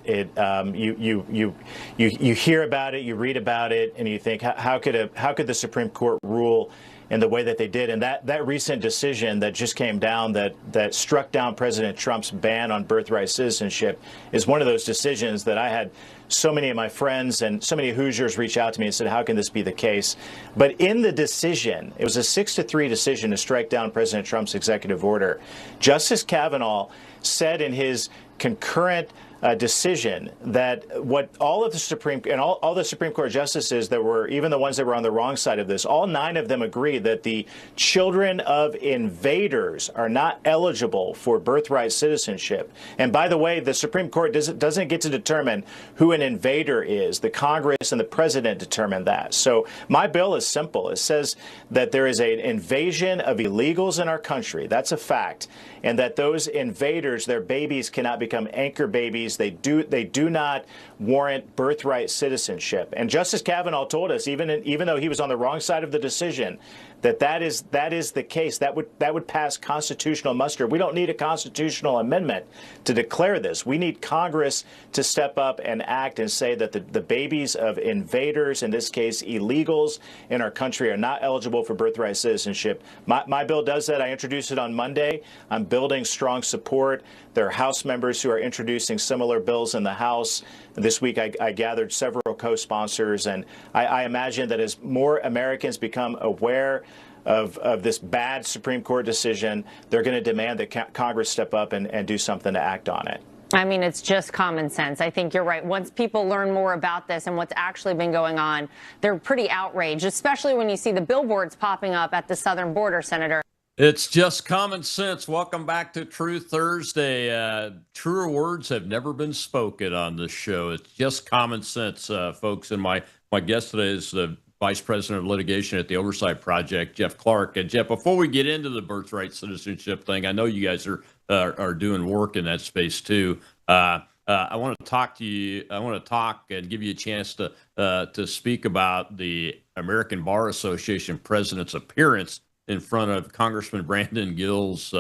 S18: you hear about it, you read about it, and you think how could the Supreme Court rule in the way that they did? And that recent decision that just came down that struck down President Trump's ban on birthright citizenship is one of those decisions that I had so many of my friends and so many Hoosiers reach out to me and said, how can this be the case? But in the decision, it was a 6-3 decision to strike down President Trump's executive order. Justice Kavanaugh said in his concurrent decision that what all of the Supreme and all the Supreme Court justices that were, even the ones that were on the wrong side of this, all 9 of them agreed that the children of invaders are not eligible for birthright citizenship. And by the way, the Supreme Court doesn't get to determine who an invader is. The Congress and the president determine that. So my bill is simple. It says that there is an invasion of illegals in our country. That's a fact. And that those invaders, their babies cannot become anchor babies. They do not warrant birthright citizenship. And Justice Kavanaugh told us, even though he was on the wrong side of the decision, that is the case. That would pass constitutional muster. We don't need a constitutional amendment to declare this. We need Congress to step up and act and say that the babies of invaders, in this case illegals in our country, are not eligible for birthright citizenship. My bill does that. I introduced it on Monday. I'm building strong support. There are House members who are introducing similar bills in the House. This week I gathered several co-sponsors, and I imagine that as more Americans become aware of this bad Supreme Court decision, they're going to demand that Congress step up and do something to act on it.
S17: I mean, it's just common sense. I think you're right. Once people learn more about this and what's actually been going on, they're pretty outraged, especially when you see the billboards popping up at the southern border, Senator.
S7: It's just common sense. Welcome back to True Thursday. Truer words have never been spoken on this show. It's just common sense, folks. And my guest today is the Vice President of Litigation at the Oversight Project, Jeff Clark. And Jeff, before we get into the birthright citizenship thing, I know you guys are doing work in that space too. I want to talk to you. I want to talk and give you a chance to speak about the American Bar Association president's appearance in front of Congressman Brandon Gill's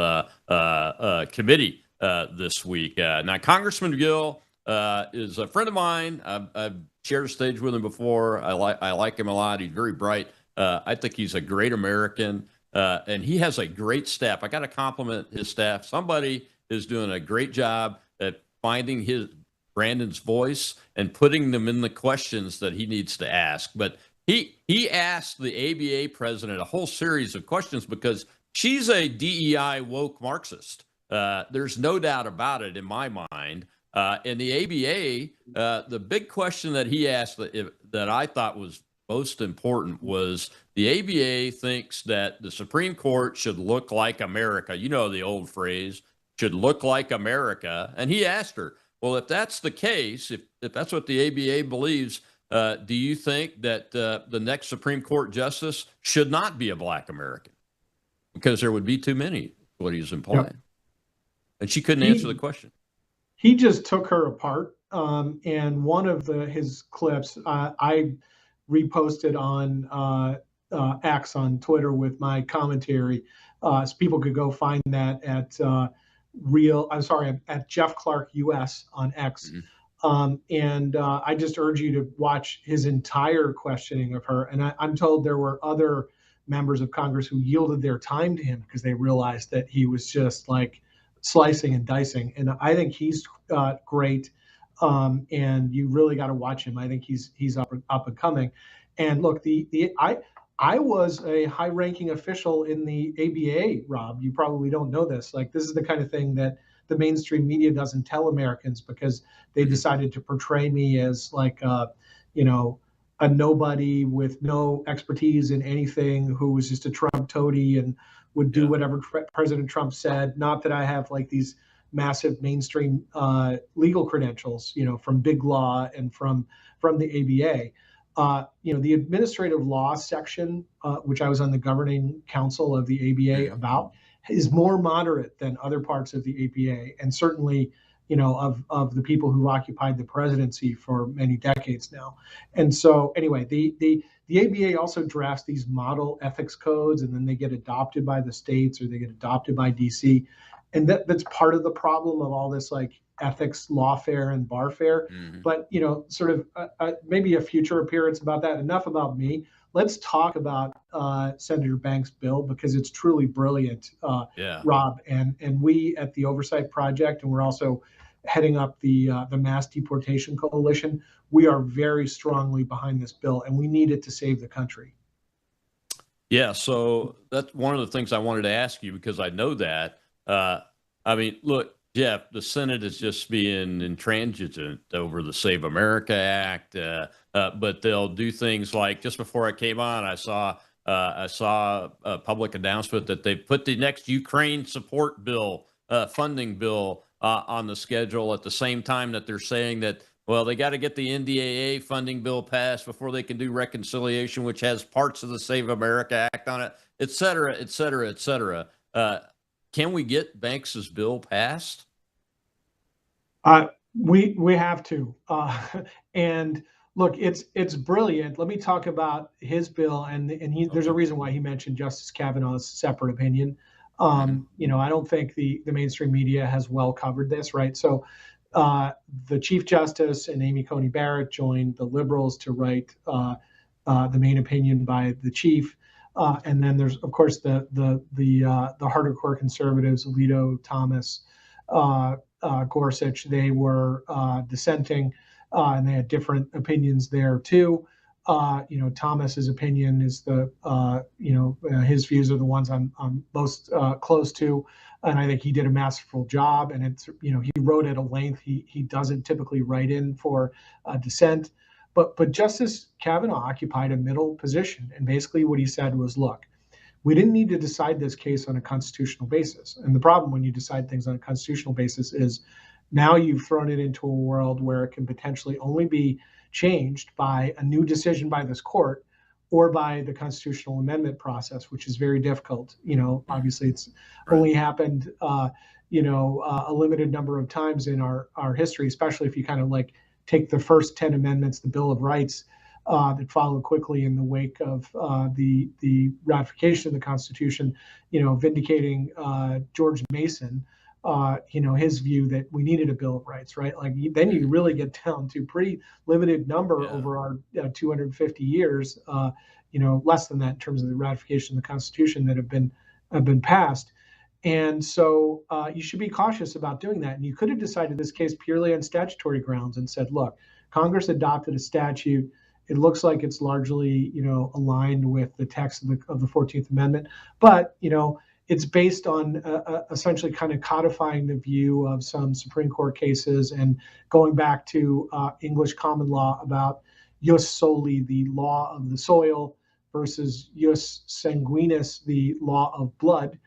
S7: committee this week. Now, Congressman Gill is a friend of mine. I've shared a stage with him before. I like him a lot. He's very bright. I think he's a great American, and he has a great staff. I got to compliment his staff. Somebody is doing a great job at finding Brandon's voice and putting them in the questions that he needs to ask. But he asked the ABA president a whole series of questions because she's a DEI woke Marxist. There's no doubt about it in my mind. And the ABA, the big question that he asked that I thought was most important was the ABA thinks that the Supreme Court should look like America. You know the old phrase, should look like America. And he asked her, well, if that's the case, if that's what the ABA believes, do you think that the next Supreme Court justice should not be a black American? Because there would be too many, what he's implying. Yep. And she couldn't answer the question.
S8: He just took her apart. And one of his clips I reposted on X on Twitter with my commentary. So people could go find that at at Jeff Clark US on X. Mm-hmm. I just urge you to watch his entire questioning of her. And I'm told there were other members of Congress who yielded their time to him because they realized that he was just like slicing and dicing. And I think he's great. And you really got to watch him. I think he's up and coming. And look, I was a high-ranking official in the ABA, Rob. You probably don't know this. Like, this is the kind of thing that the mainstream media doesn't tell Americans because they decided to portray me as like, a nobody with no expertise in anything, who was just a Trump toady and would do whatever President Trump said. Not that I have like these massive mainstream legal credentials, from big law and from the ABA. The administrative law section, which I was on the governing council of the ABA about, is more moderate than other parts of the ABA, and certainly, of the people who occupied the presidency for many decades now. And so, anyway, the ABA also drafts these model ethics codes, and then they get adopted by the states or they get adopted by DC. And that's part of the problem of all this like ethics, lawfare, and barfare. But sort of maybe a future appearance about that. Enough about me. Let's talk about Senator Banks' bill because it's truly brilliant, Rob. And we at the Oversight Project, and we're also heading up the Mass Deportation Coalition. We are very strongly behind this bill, and we need it to save the country.
S7: Yeah, so that's one of the things I wanted to ask you because I know that. I mean, look, Jeff, the Senate is just being intransigent over the Save America Act, but they'll do things like just before I came on, I saw a public announcement that they put the next Ukraine support bill, funding bill, on the schedule at the same time that they're saying that, well, they got to get the NDAA funding bill passed before they can do reconciliation, which has parts of the Save America Act on it, et cetera, et cetera, et cetera. Can we get Banks's bill passed?
S8: We have to. And look, it's brilliant. Let me talk about his bill, and there's a reason why he mentioned Justice Kavanaugh's separate opinion. I don't think the mainstream media has well covered this, right? So the Chief Justice and Amy Coney Barrett joined the liberals to write the main opinion by the chief. And then there's, of course, the harder core conservatives, Alito, Thomas, Gorsuch. They were dissenting, and they had different opinions there too. Thomas's opinion is his views are the ones I'm most close to, and I think he did a masterful job. And it's he wrote at a length he doesn't typically write in for dissent. But Justice Kavanaugh occupied a middle position, and basically what he said was, look, we didn't need to decide this case on a constitutional basis. And the problem when you decide things on a constitutional basis is now you've thrown it into a world where it can potentially only be changed by a new decision by this court or by the constitutional amendment process, which is very difficult. Obviously it's only happened, a limited number of times in our history, especially if you kind of like take the first 10 amendments, the Bill of Rights, that followed quickly in the wake of the ratification of the Constitution, vindicating George Mason, his view that we needed a Bill of Rights, right? Like then you really get down to pretty limited number over our 250 years, less than that in terms of the ratification of the Constitution that have been passed. And so you should be cautious about doing that. And you could have decided this case purely on statutory grounds and said, look, Congress adopted a statute. It looks like it's largely, aligned with the text of the 14th Amendment. But, it's based on essentially kind of codifying the view of some Supreme Court cases and going back to English common law about jus soli, the law of the soil, versus jus sanguinis, the law of blood.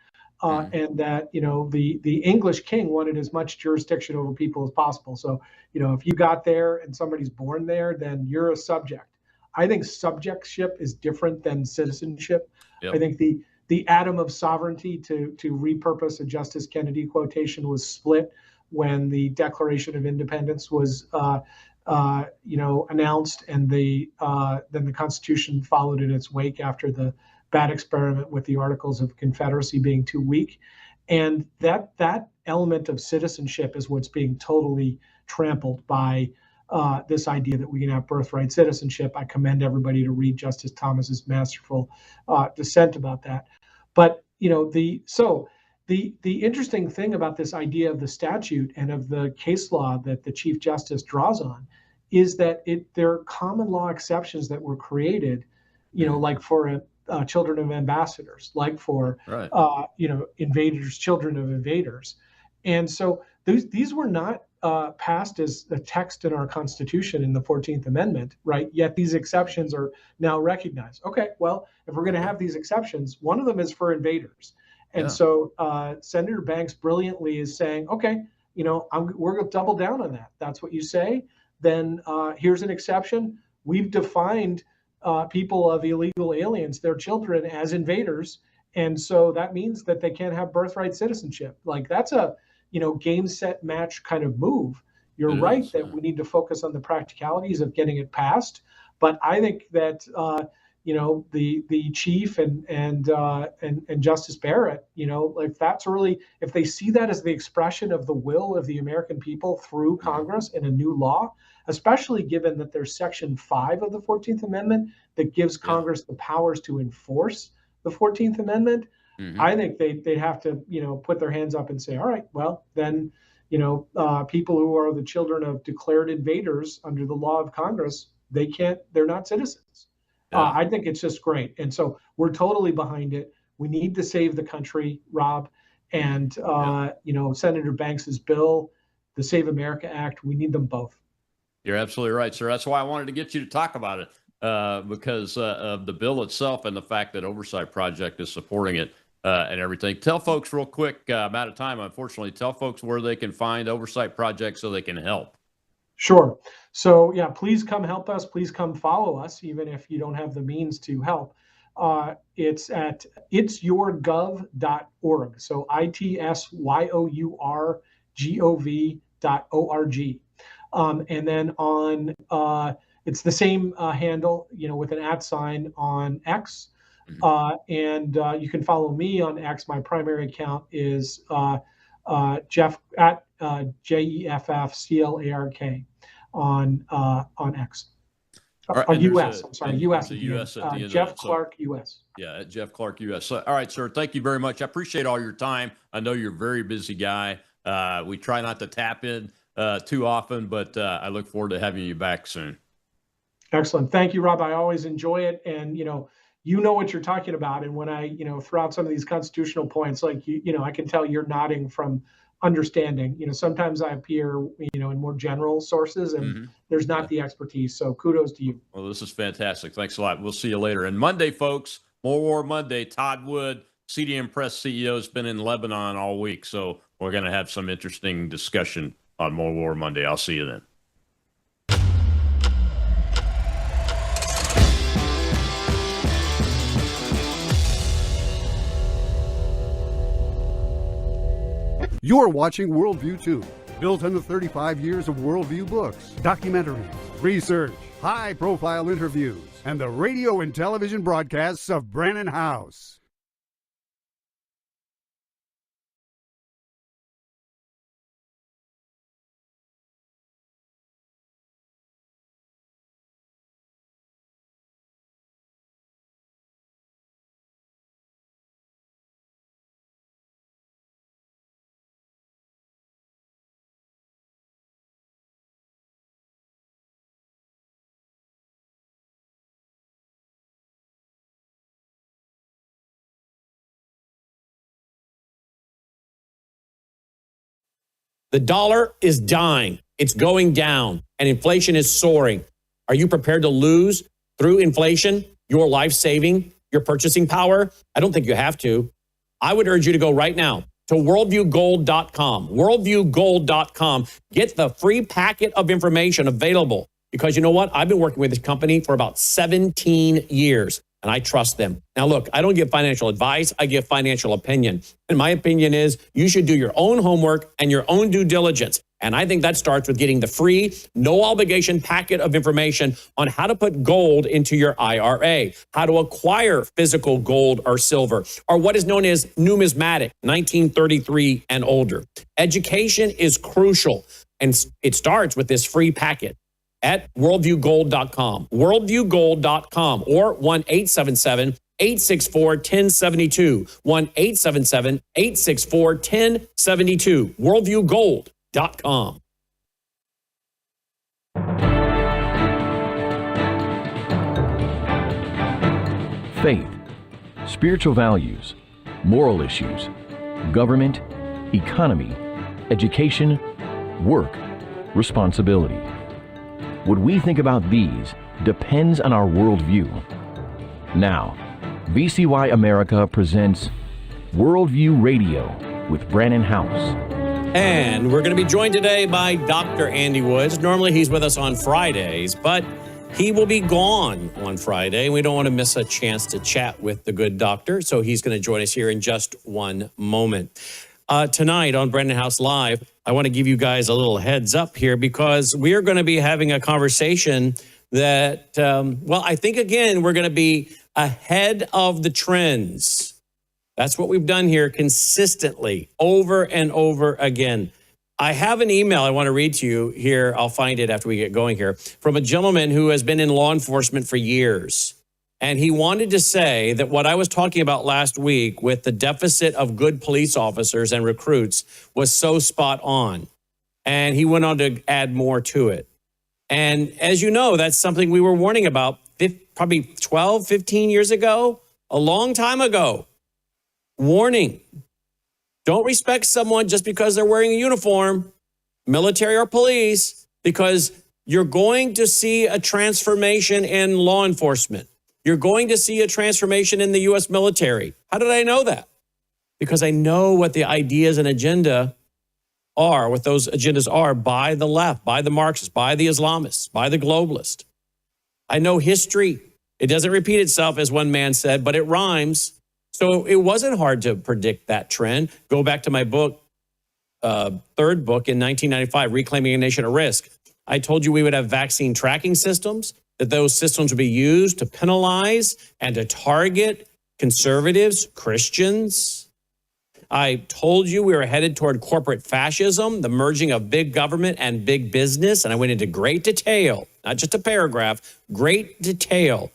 S8: And that, the English king wanted as much jurisdiction over people as possible. So, if you got there and somebody's born there, then you're a subject. I think subjectship is different than citizenship. I think the atom of sovereignty, to repurpose a Justice Kennedy quotation, was split when the Declaration of Independence was announced, and then the Constitution followed in its wake after the bad experiment with the Articles of Confederacy being too weak. And that element of citizenship is what's being totally trampled by this idea that we can have birthright citizenship. I commend everybody to read Justice Thomas's masterful dissent about that. But the interesting thing about this idea of the statute and of the case law that the Chief Justice draws on is that there are common law exceptions that were created, like for children of ambassadors, like for invaders, children of invaders. And so these were not passed as the text in our Constitution in the 14th Amendment, right? Yet these exceptions are now recognized. Okay, well, if we're going to have these exceptions, one of them is for invaders. And so Senator Banks brilliantly is saying, okay, we're going to double down on that. That's what you say. Then here's an exception. We've defined people of illegal aliens, their children, as invaders. And so that means that they can't have birthright citizenship. Like that's a, game, set, match kind of move. You're right that we need to focus on the practicalities of getting it passed. But I think that, the chief and Justice Barrett, like that's really, if they see that as the expression of the will of the American people through Congress in a new law, especially given that there's Section 5 of the 14th Amendment that gives Congress the powers to enforce the 14th Amendment, I think they'd have to, put their hands up and say, all right, well, then, people who are the children of declared invaders under the law of Congress, they're not citizens. I think it's just great. And so we're totally behind it. We need to save the country, Rob. And, Senator Banks's bill, the Save America Act, we need them both.
S7: You're absolutely right, sir. That's why I wanted to get you to talk about it, because of the bill itself and the fact that Oversight Project is supporting it and everything. Tell folks real quick, I'm out of time, unfortunately. Tell folks where they can find Oversight Project so they can help.
S8: Sure. So yeah, please come help us. Please come follow us, even if you don't have the means to help. It's at itsyourgov.org. So itsyourgov.org. And then on, it's the same handle, with an @sign on X. And you can follow me on X. My primary account is Jeff at JEFFCLARK on X. US. I'm sorry, US.
S7: US at the end
S8: Jeff
S7: of it.
S8: Clark US.
S7: Yeah, at Jeff Clark US. So, all right, sir. Thank you very much. I appreciate all your time. I know you're a very busy guy. We try not to tap in too often, but I look forward to having you back soon.
S8: Excellent. Thank you, Rob. I always enjoy it. And, you know what you're talking about. And when I, throw out some of these constitutional points, like, I can tell you're nodding from understanding. Sometimes I appear, in more general sources and there's not the expertise. So kudos to you.
S7: Well, this is fantastic. Thanks a lot. We'll see you later. And Monday, folks, More War Monday. Todd Wood, CDM Press CEO, has been in Lebanon all week. So we're going to have some interesting discussion on More War Monday. I'll see you then.
S19: You're watching Worldview 2, built on the 35 years of Worldview books, documentaries, research, high-profile interviews, and the radio and television broadcasts of Brannon House.
S1: The dollar is dying. It's going down, and inflation is soaring. Are you prepared to lose through inflation your life saving, your purchasing power? I don't think you have to. I would urge you to go right now to worldviewgold.com. Worldviewgold.com. Get the free packet of information available, because you know what? I've been working with this company for about 17 years. And I trust them. Now, look, I don't give financial advice. I give financial opinion. And my opinion is you should do your own homework and your own due diligence. And I think that starts with getting the free, no obligation packet of information on how to put gold into your IRA, how to acquire physical gold or silver, or what is known as numismatic, 1933 and older. Education is crucial. And it starts with this free packet at worldviewgold.com, worldviewgold.com, or 1-877-864-1072, 1-877-864-1072, worldviewgold.com.
S20: Faith, spiritual values, moral issues, government, economy, education, work, responsibility. What we think about these depends on our worldview. Now, VCY America presents Worldview Radio with Brannon House.
S1: And we're going to be joined today by Dr. Andy Woods. Normally he's with us on Fridays, but he will be gone on Friday. We don't want to miss a chance to chat with the good doctor, so he's going to join us here in just one moment. Tonight on Brannon House Live, I want to give you guys a little heads up here, because we are going to be having a conversation that, well, I think, again, we're going to be ahead of the trends. That's what we've done here consistently over and over again. I have an email I want to read to you here. I'll find it after we get going here, from a gentleman who has been in law enforcement for years. And he wanted to say that what I was talking about last week with the deficit of good police officers and recruits was so spot on. And he went on to add more to it. And as you know, that's something we were warning about probably 12, 15 years ago, a long time ago. Warning, don't respect someone just because they're wearing a uniform, military or police, because you're going to see a transformation in law enforcement. You're going to see a transformation in the U.S. military. How did I know that? Because I know what the ideas and agenda are, what those agendas are by the left, by the Marxists, by the Islamists, by the globalists. I know history. It doesn't repeat itself, as one man said, but it rhymes. So it wasn't hard to predict that trend. Go back to my book, third book in 1995, Reclaiming a Nation at Risk. I told you we would have vaccine tracking systems, that those systems would be used to penalize and to target conservatives, Christians. I told you we were headed toward corporate fascism, the merging of big government and big business. And I went into great detail, not just a paragraph, great detail.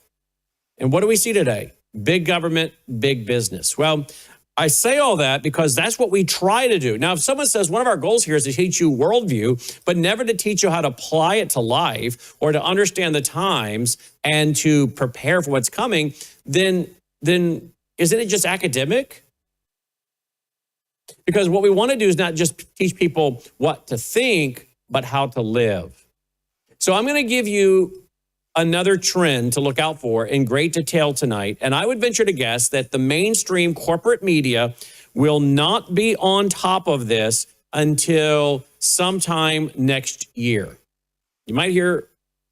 S1: And what do we see today? Big government, big business. Well, I say all that because that's what we try to do. Now, if someone says one of our goals here is to teach you worldview, but never to teach you how to apply it to life or to understand the times and to prepare for what's coming, then isn't it just academic? Because what we want to do is not just teach people what to think, but how to live. So I'm going to give you another trend to look out for in great detail tonight. And I would venture to guess that the mainstream corporate media will not be on top of this until sometime next year. You might hear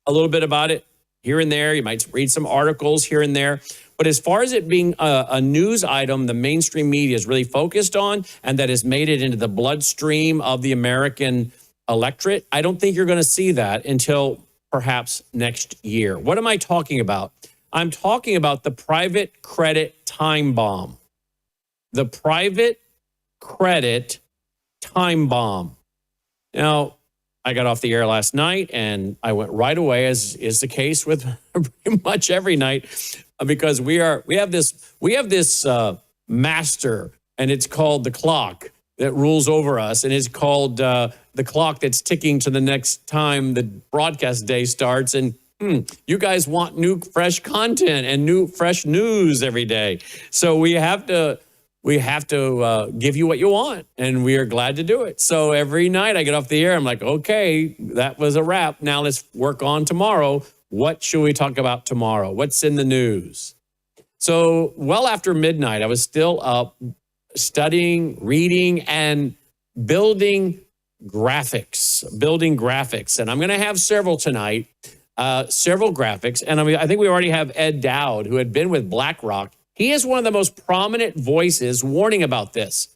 S1: a little bit about it here and there. You might read some articles here and there. But as far as it being a news item, the mainstream media is really focused on, and that has made it into the bloodstream of the American electorate, I don't think you're going to see that until perhaps next year. What am I talking about? I'm talking about the private credit time bomb. The private credit time bomb. Now, I got off the air last night and I went right away, as is the case with pretty much every night, because we have this master, and it's called the clock that rules over us, and it's called the clock that's ticking to the next time the broadcast day starts. And you guys want new, fresh content and new, fresh news every day. So we have to give you what you want, and we are glad to do it. So every night I get off the air, I'm like, okay, that was a wrap. Now let's work on tomorrow. What should we talk about tomorrow? What's in the news? So well after midnight, I was still up studying, reading, and building graphics. And I'm going to have several tonight, several graphics. And I think we already have Ed Dowd, who had been with BlackRock. He is one of the most prominent voices warning about this.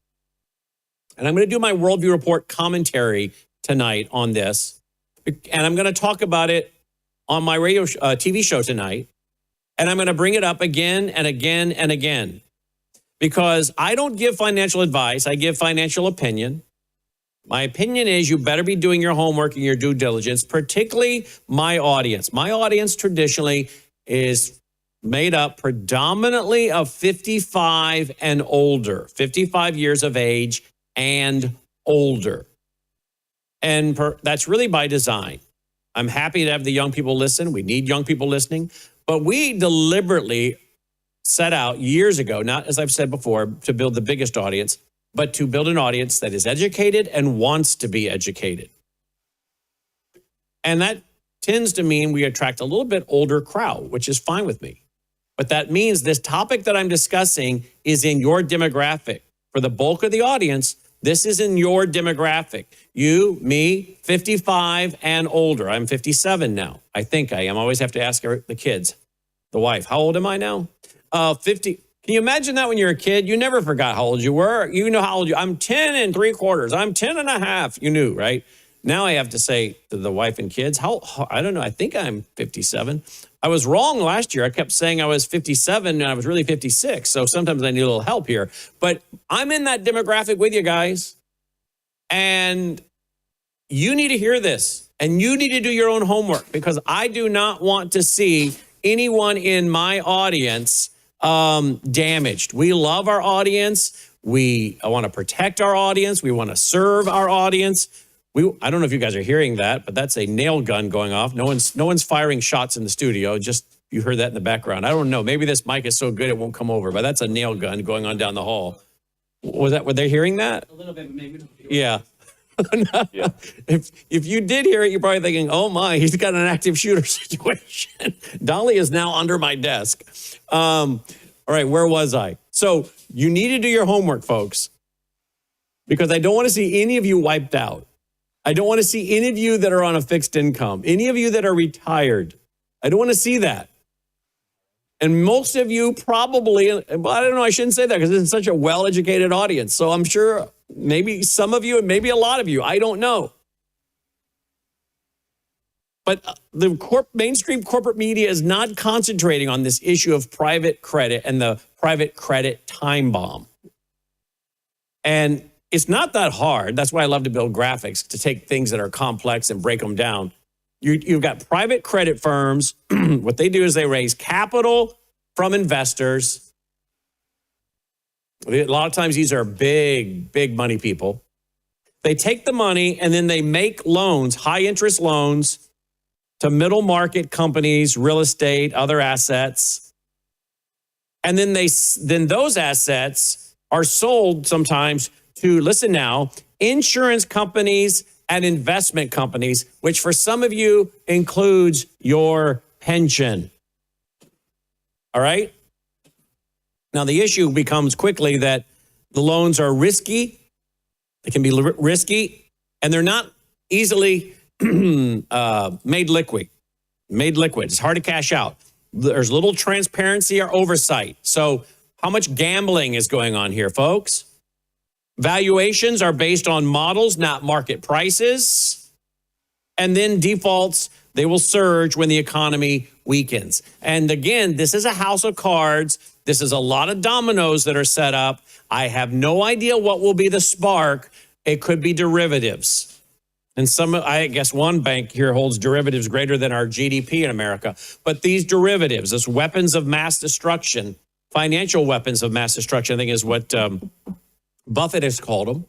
S1: And I'm going to do my Worldview Report commentary tonight on this. And I'm going to talk about it on my radio TV show tonight. And I'm going to bring it up again and again and again. Because I don't give financial advice. I give financial opinion. My opinion is you better be doing your homework and your due diligence, particularly my audience. My audience traditionally is made up predominantly of 55 and older, 55 years of age and older. And that's really by design. I'm happy to have the young people listen. We need young people listening. But we deliberately set out years ago, not as I've said before, to build the biggest audience, but to build an audience that is educated and wants to be educated. And that tends to mean we attract a little bit older crowd, which is fine with me. But that means this topic that I'm discussing is in your demographic. For the bulk of the audience, this is in your demographic. You, me, 55 and older. I'm 57 now. I think I am. I always have to ask the kids, the wife, how old am I now? 50. Can you imagine that when you're a kid? You never forgot how old you were. You know how old you are. I'm 10 3/4. I'm 10 1/2. You knew, right? Now I have to say to the wife and kids, I don't know, I think I'm 57. I was wrong last year. I kept saying I was 57 and I was really 56. So sometimes I need a little help here. But I'm in that demographic with you guys. And you need to hear this. And you need to do your own homework, because I do not want to see anyone in my audience damaged. We love our audience. I want to protect our audience. We want to serve our audience. I don't know if you guys are hearing that, but that's a nail gun going off. No one's firing shots in the studio. Just, you heard that in the background. I don't know. Maybe this mic is so good it won't come over, but that's a nail gun going on down the hall. Were they hearing that?
S14: A little bit, maybe.
S1: Yeah. Yeah. If you did hear it, you're probably thinking, oh my, he's got an active shooter situation. Dolly is now under my desk. All right, where was I? So you need to do your homework, folks, because I don't want to see any of you wiped out. I don't want to see any of you that are on a fixed income, any of you that are retired. I don't want to see that. And most of you probably, well, I don't know, I shouldn't say that because it's such a well-educated audience. So I'm sure maybe some of you and maybe a lot of you, I don't know. But the mainstream corporate media is not concentrating on this issue of private credit and the private credit time bomb. And it's not that hard. That's why I love to build graphics, to take things that are complex and break them down. You've got private credit firms. What they do is they raise capital from investors. A lot of times these are big money people. They take the money and then they make loans, high interest loans, to middle market companies, real estate, other assets. And then those assets are sold sometimes to, listen now, insurance companies and investment companies, which for some of you includes your pension. All right? Now, the issue becomes quickly that the loans are risky. They can be risky, and they're not easily made liquid. It's hard to cash out. There's little transparency or oversight. So how much gambling is going on here, folks? Valuations are based on models, not market prices. And then defaults, they will surge when the economy weakens. And again, this is a house of cards. This is a lot of dominoes that are set up. I have no idea what will be the spark. It could be derivatives. And I guess one bank here holds derivatives greater than our GDP in America. But these derivatives, as weapons of mass destruction, financial weapons of mass destruction, I think is what Buffett has called them.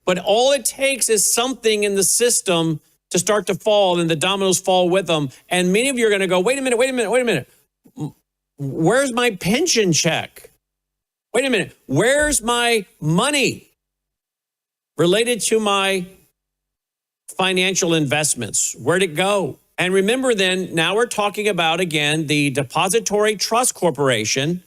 S1: But all it takes is something in the system to start to fall, and the dominoes fall with them. And many of you are going to go, wait a minute. Where's my pension check? Wait a minute. Where's my money related to my financial investments? Where'd it go? And remember then, now we're talking about, again, the Depository Trust Corporation,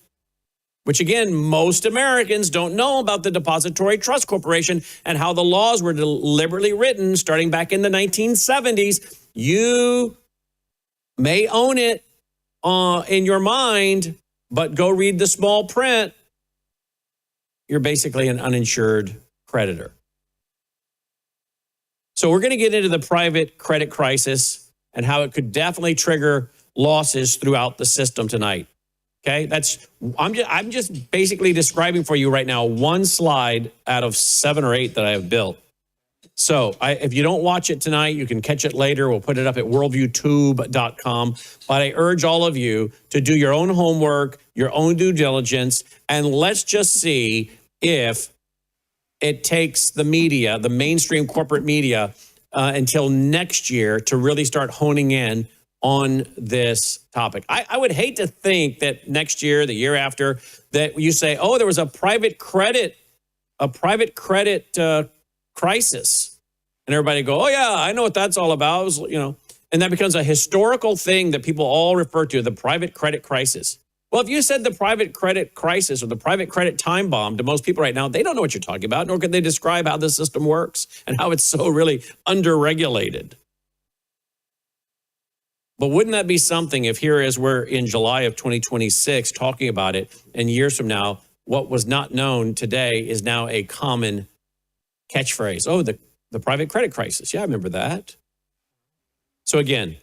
S1: which again, most Americans don't know about the Depository Trust Corporation and how the laws were deliberately written starting back in the 1970s. You may own it in your mind, but go read the small print. You're basically an uninsured creditor. So we're going to get into the private credit crisis and how it could definitely trigger losses throughout the system tonight. Okay, I'm just basically describing for you right now one slide out of 7 or 8 that I have built. So if you don't watch it tonight, you can catch it later. We'll put it up at worldviewtube.com. But I urge all of you to do your own homework, your own due diligence, and let's just see if it takes the media, the mainstream corporate media, until next year to really start honing in on this topic. I would hate to think that next year, the year after, that you say, oh, there was a private credit crisis. And everybody go, oh yeah, I know what that's all about. It was, and that becomes a historical thing that people all refer to, the private credit crisis. Well, if you said the private credit crisis or the private credit time bomb to most people right now, they don't know what you're talking about, nor can they describe how the system works and how it's so really underregulated. But wouldn't that be something if here, as we're in July of 2026 talking about it, and years from now, what was not known today is now a common catchphrase. Oh, the the private credit crisis. Yeah, I remember that. So again,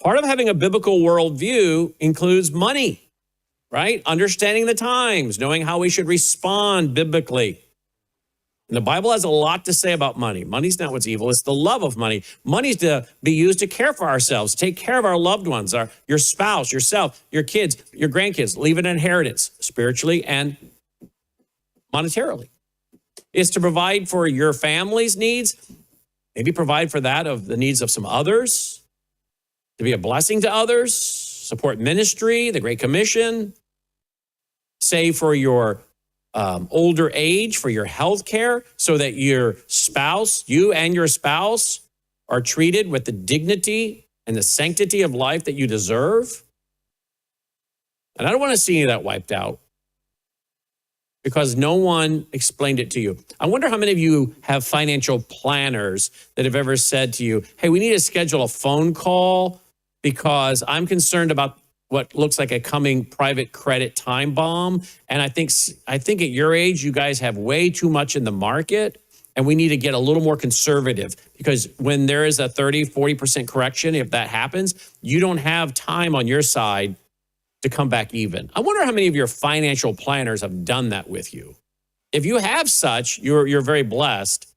S1: part of having a biblical worldview includes money, right? Understanding the times, knowing how we should respond biblically. And the Bible has a lot to say about money. Money's not what's evil. It's the love of money. Money's to be used to care for ourselves, take care of our loved ones, your spouse, yourself, your kids, your grandkids, leave an inheritance spiritually and monetarily. It's to provide for your family's needs, maybe provide for that of the needs of some others, to be a blessing to others, support ministry, the Great Commission, save for your older age, for your health care, so that your spouse, you and your spouse, are treated with the dignity and the sanctity of life that you deserve. And I don't want to see any of that wiped out because no one explained it to you. I wonder how many of you have financial planners that have ever said to you, hey, we need to schedule a phone call because I'm concerned about what looks like a coming private credit time bomb. And I think at your age, you guys have way too much in the market and we need to get a little more conservative because when there is a 30, 40% correction, if that happens, you don't have time on your side to come back even. I wonder how many of your financial planners have done that with you. If you have such, you're very blessed.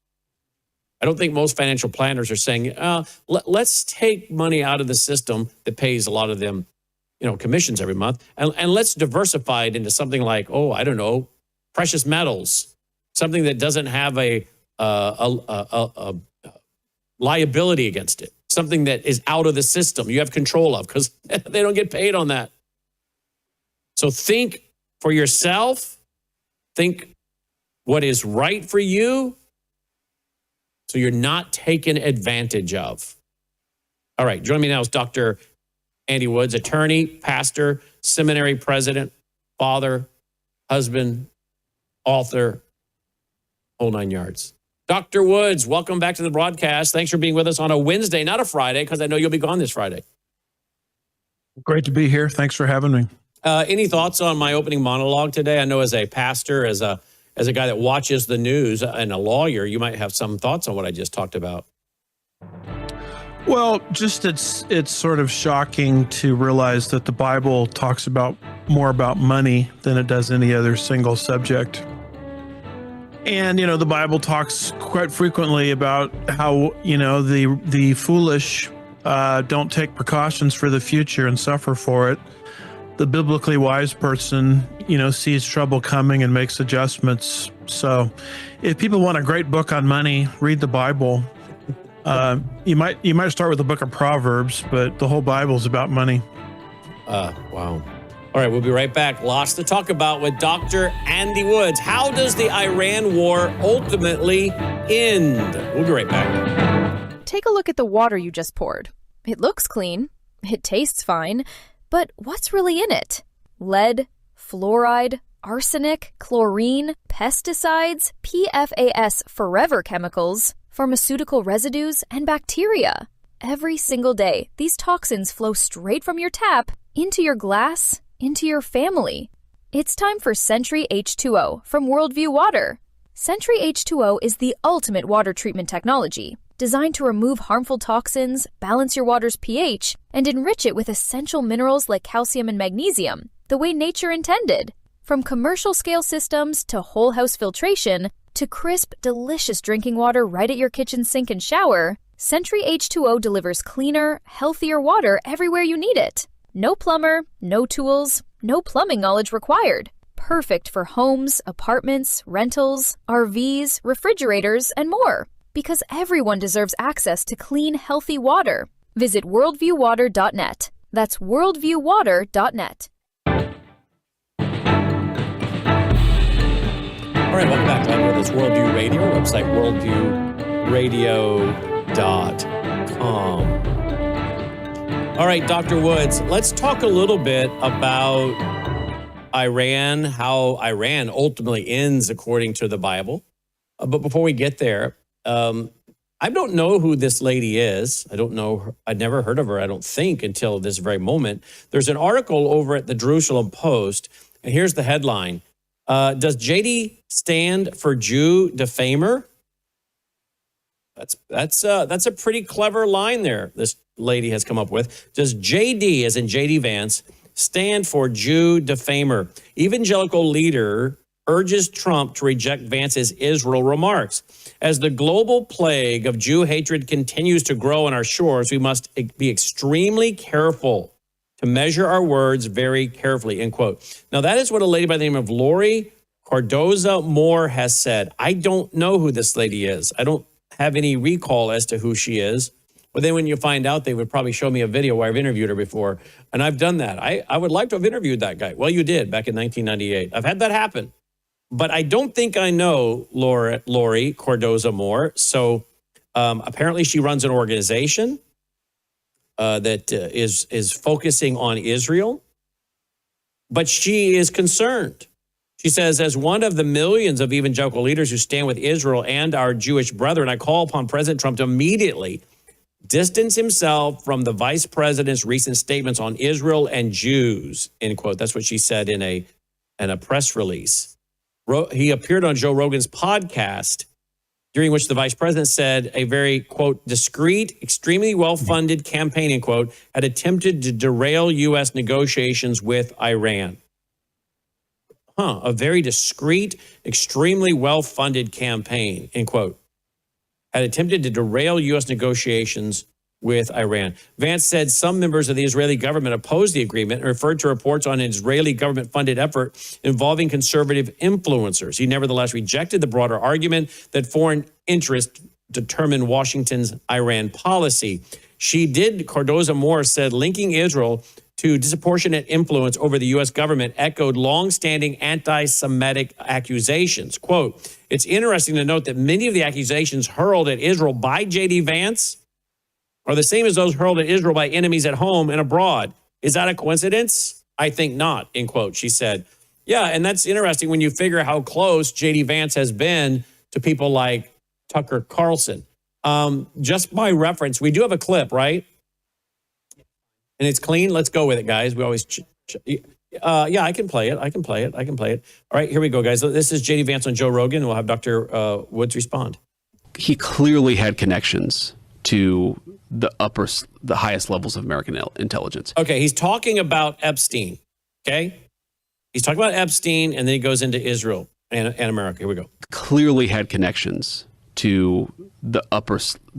S1: I don't think most financial planners are saying, let's take money out of the system that pays a lot of them commissions every month, and let's diversify it into something like, I don't know, precious metals, something that doesn't have a liability against it, something that is out of the system you have control of because they don't get paid on that. So think for yourself, think what is right for you so you're not taken advantage of. All right, joining me now is Dr. Andy Woods, attorney, pastor, seminary president, father, husband, author, whole 9 yards. Dr. Woods, welcome back to the broadcast. Thanks for being with us on a Wednesday, not a Friday, because I know you'll be gone this Friday.
S21: Great to be here. Thanks for having me.
S1: Any thoughts on my opening monologue today? I know as a pastor, as a guy that watches the news and a lawyer, you might have some thoughts on what I just talked about.
S21: Well, just it's sort of shocking to realize that the Bible talks more about money than it does any other single subject. And, the Bible talks quite frequently about how, the foolish don't take precautions for the future and suffer for it. The biblically wise person, sees trouble coming and makes adjustments. So if people want a great book on money, read the Bible. You might start with the book of Proverbs, but the whole Bible is about money.
S1: Wow. All right, we'll be right back. Lots to talk about with Dr. Andy Woods. How does the Iran war ultimately end? We'll be right back.
S22: Take a look at the water you just poured. It looks clean. It tastes fine. But what's really in it? Lead, fluoride, arsenic, chlorine, pesticides, PFAS forever chemicals, pharmaceutical residues, and bacteria. Every single day, these toxins flow straight from your tap into your glass, into your family. It's time for Sentry H2O from Worldview Water. Sentry H2O is the ultimate water treatment technology, designed to remove harmful toxins, balance your water's pH, and enrich it with essential minerals like calcium and magnesium, the way nature intended. From commercial scale systems to whole house filtration to crisp, delicious drinking water right at your kitchen sink and shower, Sentry H2O delivers cleaner, healthier water everywhere you need it. No plumber, no tools, no plumbing knowledge required. Perfect for homes, apartments, rentals, RVs, refrigerators, and more. Because everyone deserves access to clean, healthy water. Visit worldviewwater.net. That's worldviewwater.net.
S1: All right, welcome back. Glad you're with us. Worldview Radio, website worldviewradio.com. All right, Dr. Woods, let's talk a little bit about Iran, how Iran ultimately ends according to the Bible. But before we get there, I don't know who this lady is. I don't know her. I'd never heard of her, I don't think, until this very moment. There's an article over at the Jerusalem Post, and here's the headline. Does JD stand for Jew defamer? That's a pretty clever line there. This lady has come up with. Does JD, as in JD Vance, stand for Jew defamer? Evangelical leader urges Trump to reject Vance's Israel remarks. As the global plague of Jew hatred continues to grow on our shores, we must be extremely careful to measure our words very carefully, end quote. Now, that is what a lady by the name of Lori Cardoza Moore has said. I don't know who this lady is. I don't have any recall as to who she is. But then when you find out, they would probably show me a video where I've interviewed her before. And I've done that. I would like to have interviewed that guy. Well, you did back in 1998. I've had that happen. But I don't think I know Lori Cardoza Moore. So apparently she runs an organization that is focusing on Israel. But she is concerned. She says, as one of the millions of evangelical leaders who stand with Israel and our Jewish brethren, I call upon President Trump to immediately distance himself from the vice president's recent statements on Israel and Jews, end quote. That's what she said in a press release. He appeared on Joe Rogan's podcast, during which the vice president said a very, quote, discreet, extremely well-funded campaign, end quote, had attempted to derail U.S. negotiations with Iran. A very discreet, extremely well-funded campaign, end quote, had attempted to derail U.S. negotiations with Iran. Vance said some members of the Israeli government opposed the agreement and referred to reports on an Israeli government-funded effort involving conservative influencers. He nevertheless rejected the broader argument that foreign interests determine Washington's Iran policy. Cardoza Moore said linking Israel to disproportionate influence over the U.S. government echoed longstanding anti-Semitic accusations. Quote, it's interesting to note that many of the accusations hurled at Israel by J.D. Vance are the same as those hurled at Israel by enemies at home and abroad. Is that a coincidence? I think not, end quote, she said. Yeah, and that's interesting when you figure how close J.D. Vance has been to people like Tucker Carlson. Just by reference, we do have a clip, right? And it's clean. Let's go with it, guys. We always, yeah, I can play it. I can play it. All right, here we go, guys. This is J.D. Vance on Joe Rogan. We'll have Dr. Woods respond.
S2: He clearly had connections to the highest levels of American intelligence.
S1: Okay, he's talking about Epstein, okay? He's talking about Epstein, and then he goes into Israel and America. Here we go.
S2: Clearly had connections to the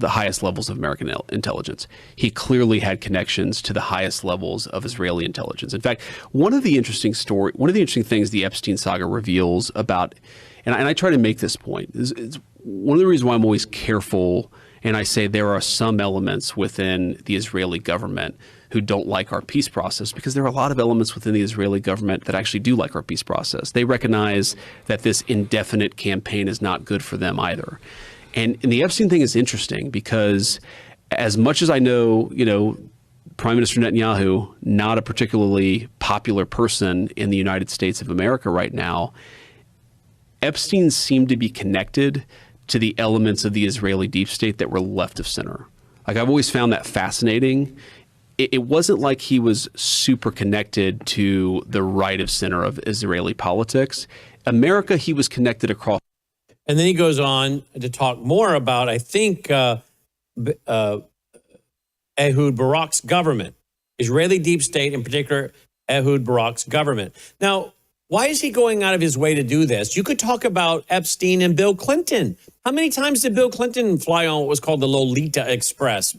S2: highest levels of American intelligence. He clearly had connections to the highest levels of Israeli intelligence. In fact, one of the interesting things the Epstein saga reveals about, and I try to make this point, is one of the reasons why I'm always careful, and I say there are some elements within the Israeli government who don't like our peace process, because there are a lot of elements within the Israeli government that actually do like our peace process. They recognize that this indefinite campaign is not good for them either. And the Epstein thing is interesting because as much as I know, Prime Minister Netanyahu, not a particularly popular person in the United States of America right now, Epstein seemed to be connected to the elements of the Israeli deep state that were left of center. Like, I've always found that fascinating. It wasn't like he was super connected to the right of center of Israeli politics. America, he was connected across.
S1: And then he goes on to talk more about, I think, Ehud Barak's government, Israeli deep state, in particular, Ehud Barak's government. Now, why is he going out of his way to do this? You could talk about Epstein and Bill Clinton. How many times did Bill Clinton fly on what was called the Lolita Express?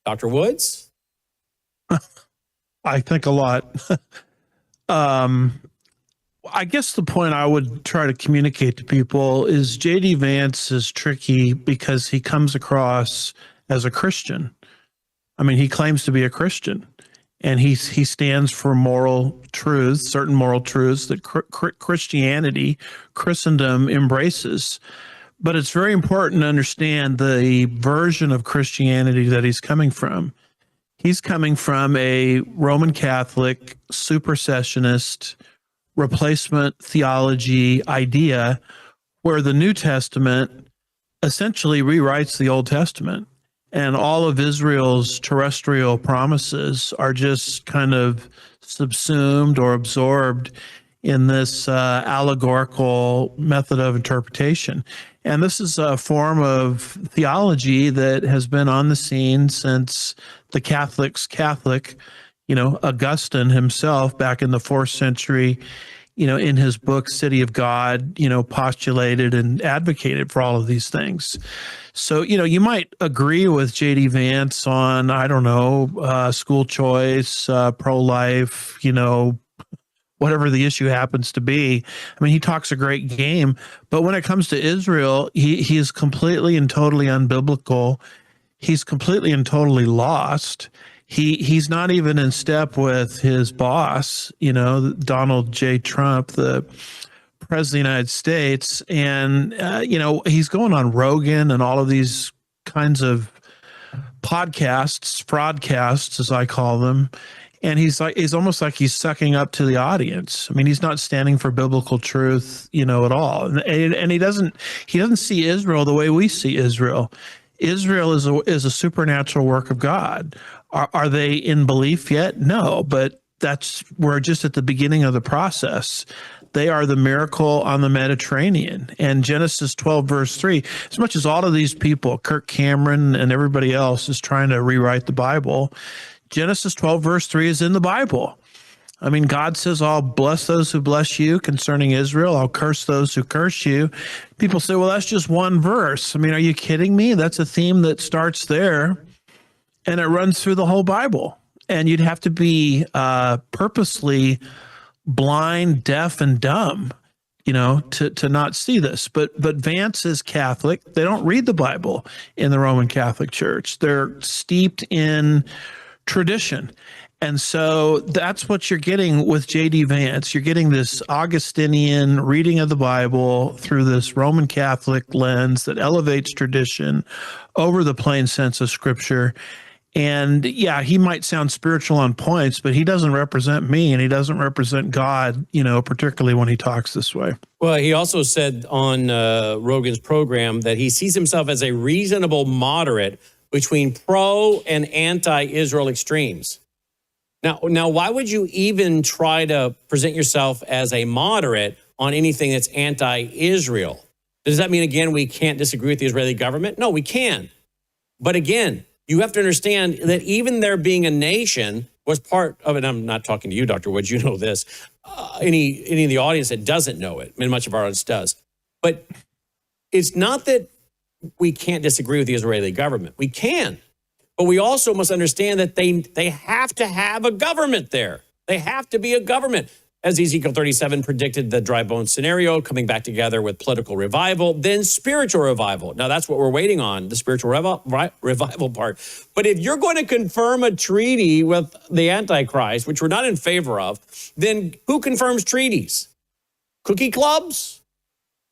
S1: Dr. Woods?
S21: I think a lot. I guess the point I would try to communicate to people is J.D. Vance is tricky because he comes across as a Christian. I mean, he claims to be a Christian, and he stands for moral truths, certain moral truths that Christianity, Christendom embraces. But it's very important to understand the version of Christianity that he's coming from. He's coming from a Roman Catholic, supersessionist, replacement theology idea where the New Testament essentially rewrites the Old Testament, and all of Israel's terrestrial promises are just kind of subsumed or absorbed in this allegorical method of interpretation. And this is a form of theology that has been on the scene since the Catholic, Augustine himself back in the 4th century, in his book, City of God, postulated and advocated for all of these things. So, you might agree with J.D. Vance on, I don't know, school choice, pro-life, whatever the issue happens to be. I mean, he talks a great game, but when it comes to Israel, he is completely and totally unbiblical. He's completely and totally lost. He's not even in step with his boss, Donald J. Trump, the president of the United States. And, he's going on Rogan and all of these kinds of podcasts, fraudcasts, as I call them. And he's almost like he's sucking up to the audience. I mean, he's not standing for biblical truth, at all. And he doesn't see Israel the way we see Israel. Israel is a supernatural work of God. Are they in belief yet? No, but we're just at the beginning of the process. They are the miracle on the Mediterranean. And Genesis 12, verse 3, as much as all of these people, Kirk Cameron and everybody else, is trying to rewrite the Bible, Genesis 12, verse 3 is in the Bible. I mean, God says, I'll bless those who bless you concerning Israel. I'll curse those who curse you. People say, well, that's just one verse. I mean, are you kidding me? That's a theme that starts there and it runs through the whole Bible. And you'd have to be purposely blind, deaf, and dumb, to not see this. But Vance is Catholic. They don't read the Bible in the Roman Catholic Church. They're steeped in tradition. And so that's what you're getting with J.D. Vance. You're getting this Augustinian reading of the Bible through this Roman Catholic lens that elevates tradition over the plain sense of Scripture. And yeah, he might sound spiritual on points, but he doesn't represent me and he doesn't represent God, particularly when he talks this way.
S1: Well, he also said on Rogan's program that he sees himself as a reasonable moderate between pro and anti-Israel extremes. Now, why would you even try to present yourself as a moderate on anything that's anti-Israel? Does that mean, again, we can't disagree with the Israeli government? No, we can. But again, you have to understand that even there being a nation was part of it. I'm not talking to you, Dr. Woods, you know this. Any of the audience that doesn't know it, and much of our audience does. But it's not that we can't disagree with the Israeli government. We can. But we also must understand that they have to have a government there. They have to be a government. As Ezekiel 37 predicted, the dry bone scenario, coming back together with political revival, then spiritual revival. Now, that's what we're waiting on, the spiritual revival part. But if you're going to confirm a treaty with the Antichrist, which we're not in favor of, then who confirms treaties? Cookie clubs?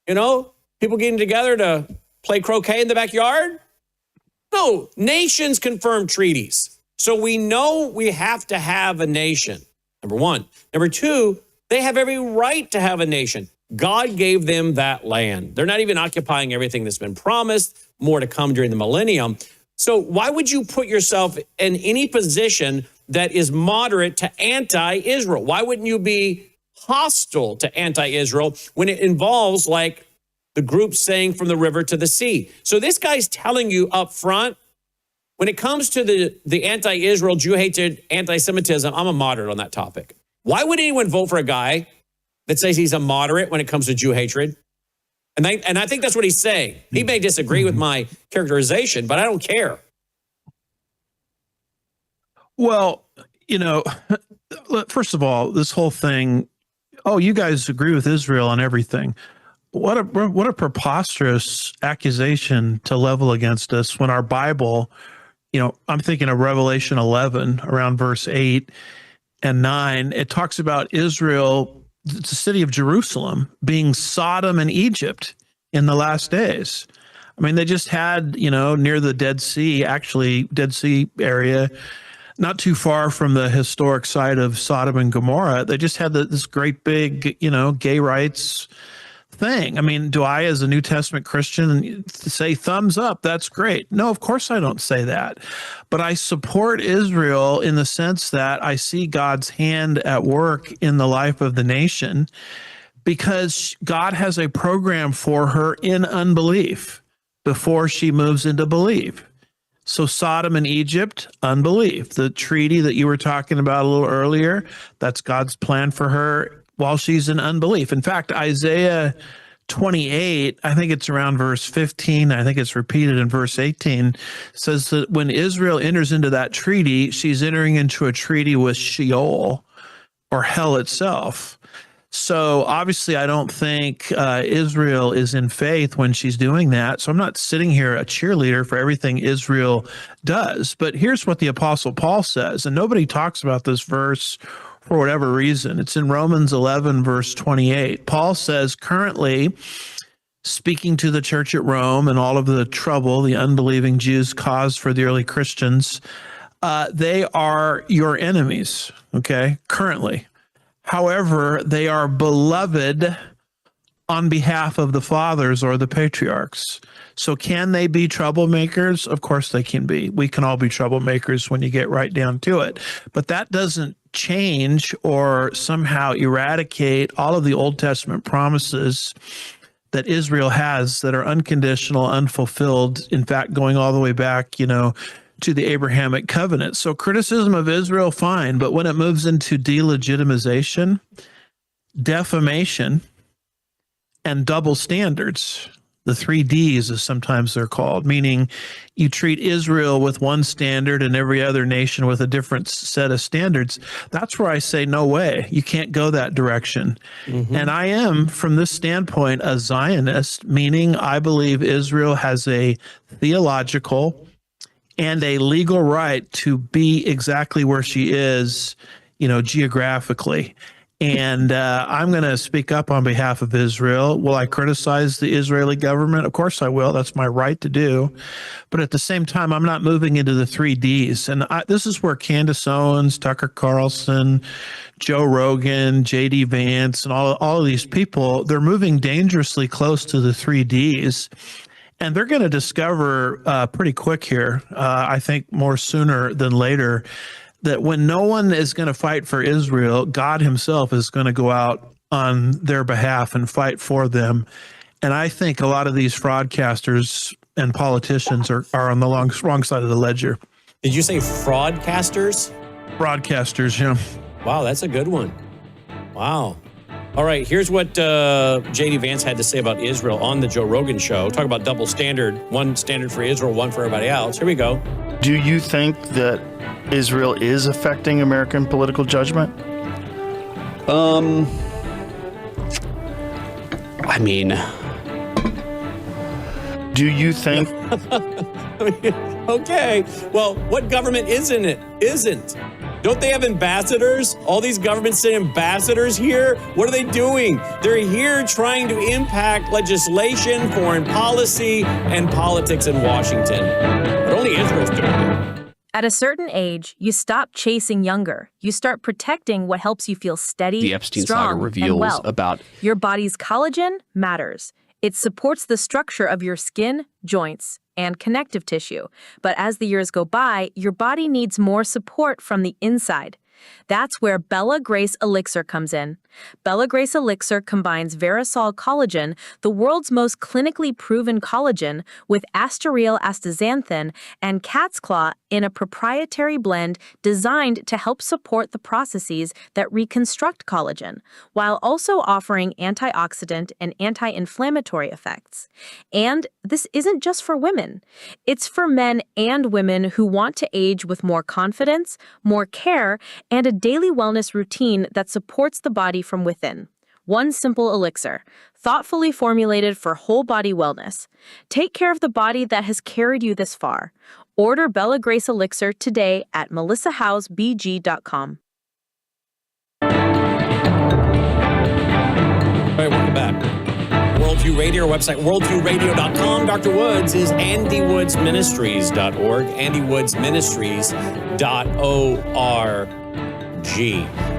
S1: People getting together to play croquet in the backyard? No, nations confirm treaties. So we know we have to have a nation, number one. Number two, they have every right to have a nation. God gave them that land. They're not even occupying everything that's been promised, more to come during the millennium. So why would you put yourself in any position that is moderate to anti-Israel? Why wouldn't you be hostile to anti-Israel when it involves like the group saying from the river to the sea? So this guy's telling you up front, when it comes to the anti-Israel, Jew hatred, anti-Semitism, I'm a moderate on that topic. Why would anyone vote for a guy that says he's a moderate when it comes to Jew hatred? And I think that's what he's saying. He may disagree with my characterization, but I don't care.
S21: Well, first of all, this whole thing, you guys agree with Israel on everything. What a preposterous accusation to level against us when our Bible, I'm thinking of Revelation 11 around verse 8 and 9. It talks about Israel, the city of Jerusalem, being Sodom and Egypt in the last days. I mean, they just had, near the Dead Sea area, not too far from the historic site of Sodom and Gomorrah, they just had this great big, gay rights thing. I mean, do I, as a New Testament Christian, say thumbs up? That's great. No, of course I don't say that. But I support Israel in the sense that I see God's hand at work in the life of the nation because God has a program for her in unbelief before she moves into belief. So Sodom and Egypt, unbelief. The treaty that you were talking about a little earlier, that's God's plan for her while she's in unbelief. In fact, Isaiah 28, I think it's around verse 15, I think it's repeated in verse 18, says that when Israel enters into that treaty, she's entering into a treaty with Sheol, or hell itself. So obviously, I don't think Israel is in faith when she's doing that. So I'm not sitting here a cheerleader for everything Israel does. But here's what the Apostle Paul says, and nobody talks about this verse for whatever reason. It's in Romans 11, verse 28. Paul says, currently, speaking to the church at Rome and all of the trouble the unbelieving Jews caused for the early Christians, they are your enemies, okay, currently. However, they are beloved on behalf of the fathers or the patriarchs. So can they be troublemakers? Of course they can be. We can all be troublemakers when you get right down to it. But that doesn't change or somehow eradicate all of the Old Testament promises that Israel has that are unconditional, unfulfilled, in fact, going all the way back, to the Abrahamic covenant. So criticism of Israel, fine, but when it moves into delegitimization, defamation, and double standards, the 3 Ds as sometimes they're called, meaning you treat Israel with one standard and every other nation with a different set of standards, that's where I say, no way, you can't go that direction. Mm-hmm. And I am, from this standpoint, a Zionist, meaning I believe Israel has a theological and a legal right to be exactly where she is, geographically. And I'm going to speak up on behalf of Israel. Will I criticize the Israeli government? Of course I will. That's my right to do. But at the same time, I'm not moving into the 3 Ds. And this is where Candace Owens, Tucker Carlson, Joe Rogan, J.D. Vance, and all of these people, they're moving dangerously close to the 3 Ds. And they're going to discover pretty quick here, I think more sooner than later, that when no one is going to fight for Israel, God himself is going to go out on their behalf and fight for them. And I think a lot of these fraudcasters and politicians are on the wrong side of the ledger.
S1: Did you say fraudcasters?
S21: Broadcasters, yeah.
S1: Wow, that's a good one. Wow. All right, here's what J.D. Vance had to say about Israel on the Joe Rogan show. Talk about double standard. One standard for Israel, one for everybody else. Here we go.
S3: Do you think that Israel is affecting American political judgment?
S2: I mean,
S3: do you think?
S1: Okay. Well, what government isn't it? Isn't. Don't they have ambassadors? All these governments send ambassadors here. What are they doing? They're here trying to impact legislation, foreign policy, and politics in Washington. But only Israel's doing it.
S9: At a certain age, you stop chasing younger. You start protecting what helps you feel steady,
S2: the Epstein
S9: strong,
S2: saga reveals
S9: and well.
S2: about
S9: Your body's collagen matters. It supports the structure of your skin, joints, and connective tissue. But as the years go by, your body needs more support from the inside. That's where Bella Grace Elixir comes in. Bella Grace Elixir combines Verisol collagen, the world's most clinically proven collagen, with Asteryl astaxanthin and cat's claw in a proprietary blend designed to help support the processes that reconstruct collagen, while also offering antioxidant and anti-inflammatory effects. And this isn't just for women. It's for men and women who want to age with more confidence, more care, and a daily wellness routine that supports the body from within. One simple elixir, thoughtfully formulated for whole body wellness. Take care of the body that has carried you this far. Order Bella Grace Elixir today at melissahousebg.com.
S1: All right, welcome back. Worldview Radio, our website, worldviewradio.com. Dr. Woods is andywoodsministries.org, andywoodsministries.org.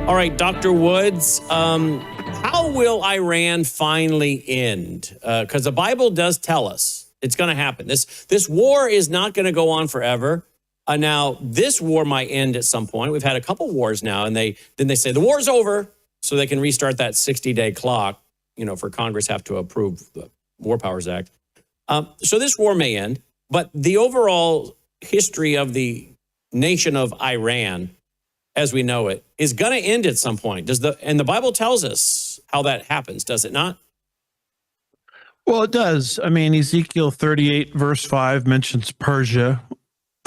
S1: All right, Dr. Woods, how will Iran finally end? Because the Bible does tell us it's going to happen. This war is not going to go on forever. Now, this war might end at some point. We've had a couple wars now, and then they say the war's over, so they can restart that 60-day clock. for Congress have to approve the War Powers Act. So this war may end, but the overall history of the nation of Iran, as we know it, is going to end at some point. And the Bible tells us how that happens, does it not?
S21: Well, it does. I mean, Ezekiel 38, verse 5 mentions Persia,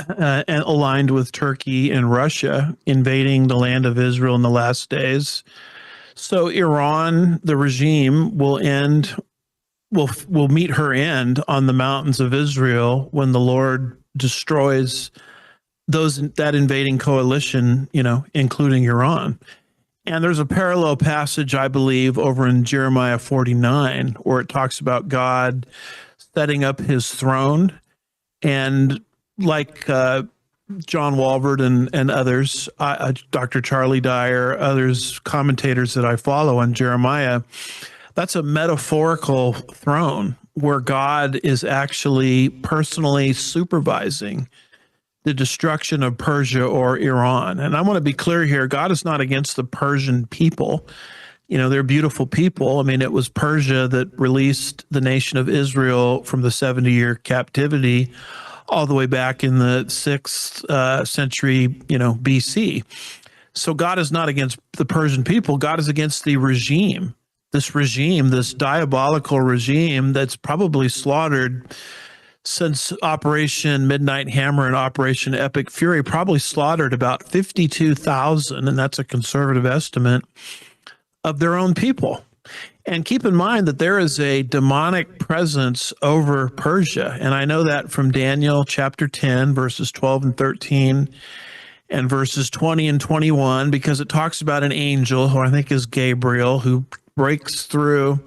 S21: and aligned with Turkey and Russia invading the land of Israel in the last days. So Iran, the regime, will meet her end on the mountains of Israel when the Lord destroys that invading coalition, including Iran. And there's a parallel passage, I believe, over in Jeremiah 49, where it talks about God setting up his throne. And like John Walvard and others, Dr. Charlie Dyer, others, commentators that I follow on Jeremiah, that's a metaphorical throne where God is actually personally supervising the destruction of Persia or Iran. And I want to be clear here, God is not against the Persian people. They're beautiful people. I mean, it was Persia that released the nation of Israel from the 70-year captivity all the way back in the 6th century, BC. So God is not against the Persian people. God is against the regime, this diabolical regime that's probably slaughtered since Operation Midnight Hammer and Operation Epic Fury, probably slaughtered about 52,000, and that's a conservative estimate, of their own people. And keep in mind that there is a demonic presence over Persia. And I know that from Daniel chapter 10, verses 12 and 13, and verses 20 and 21, because it talks about an angel, who I think is Gabriel, who breaks through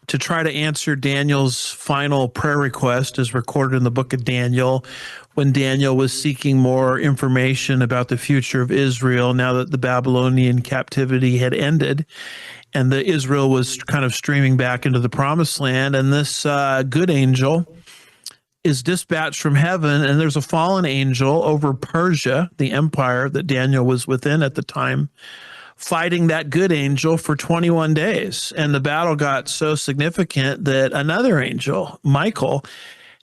S21: to try to answer Daniel's final prayer request, as recorded in the book of Daniel, when Daniel was seeking more information about the future of Israel now that the Babylonian captivity had ended. And Israel was kind of streaming back into the promised land. And this good angel is dispatched from heaven, and there's a fallen angel over Persia, the empire that Daniel was within at the time, fighting that good angel for 21 days. And the battle got so significant that another angel, Michael,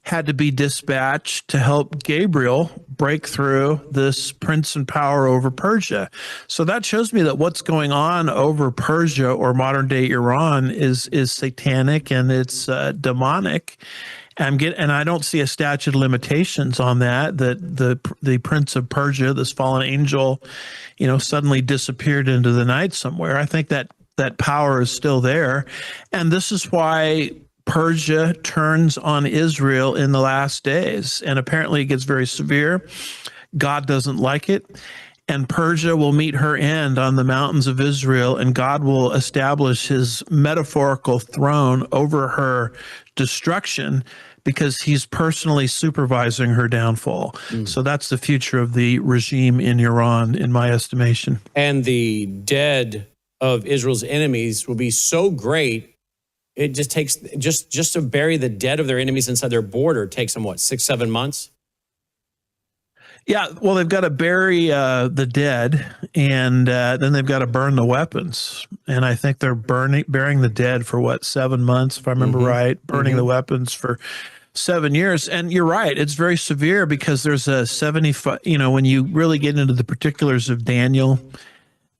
S21: had to be dispatched to help Gabriel break through this prince and power over Persia. So that shows me that what's going on over Persia or modern day Iran is satanic and it's demonic. And I don't see a statute of limitations on that the prince of Persia, this fallen angel, suddenly disappeared into the night somewhere. I think that power is still there. And this is why Persia turns on Israel in the last days. And apparently it gets very severe. God doesn't like it. And Persia will meet her end on the mountains of Israel, and God will establish his metaphorical throne over her destruction because he's personally supervising her downfall. So that's the future of the regime in Iran, in my estimation.
S1: And the dead of Israel's enemies will be so great, it just takes, just to bury the dead of their enemies inside their border takes them, 6-7 months?
S21: Yeah, well, they've got to bury the dead, and then they've got to burn the weapons. And I think they're burying the dead for 7 months, if I remember right, burning the weapons for 7 years. And you're right, it's very severe because there's a 75, when you really get into the particulars of Daniel,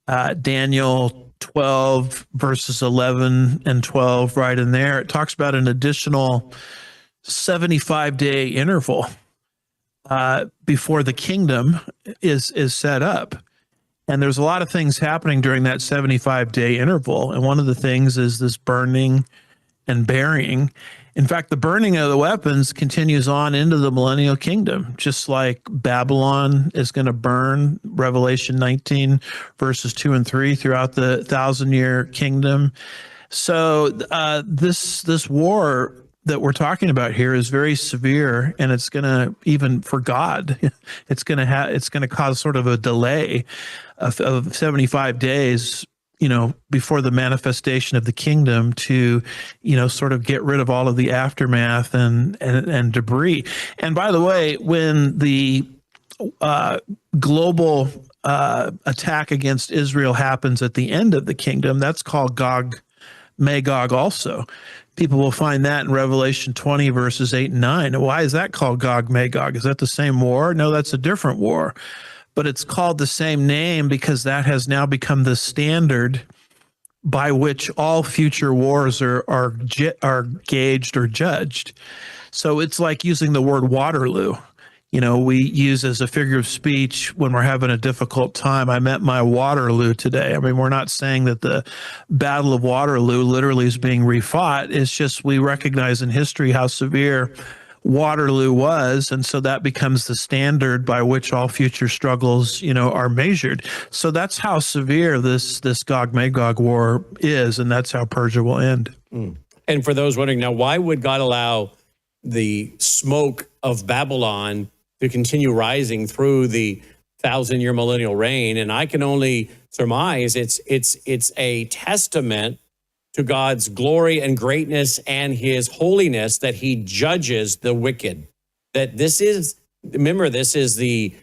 S21: Daniel 12 verses 11 and 12, right in there, it talks about an additional 75-day interval before the kingdom is set up. And there's a lot of things happening during that 75-day interval. And one of the things is this burning and burying. In fact, the burning of the weapons continues on into the millennial kingdom, just like Babylon is going to burn, Revelation 19, verses 2 and 3, throughout the 1,000-year kingdom. So this war that we're talking about here is very severe, and it's going to, even for God, it's going to cause sort of a delay of 75 days, before the manifestation of the kingdom to, sort of get rid of all of the aftermath and debris. And by the way, when the global attack against Israel happens at the end of the kingdom, that's called Gog Magog also. People will find that in Revelation 20, verses 8 and 9. Why is that called Gog Magog? Is that the same war? No, that's a different war. But it's called the same name because that has now become the standard by which all future wars are gauged or judged. So it's like using the word Waterloo. You know, we use as a figure of speech when we're having a difficult time. I met my Waterloo today. I mean, we're not saying that the Battle of Waterloo literally is being refought. It's just we recognize in history how severe Waterloo was, and so that becomes the standard by which all future struggles, you know, are measured. So that's how severe this Gog-Magog war is, and that's how Persia will end.
S1: And for those wondering now, why would God allow the smoke of Babylon to continue rising through the 1,000-year millennial reign? And I can only surmise it's a testament to God's glory and greatness and his holiness that he judges the wicked. That this is, remember, this is the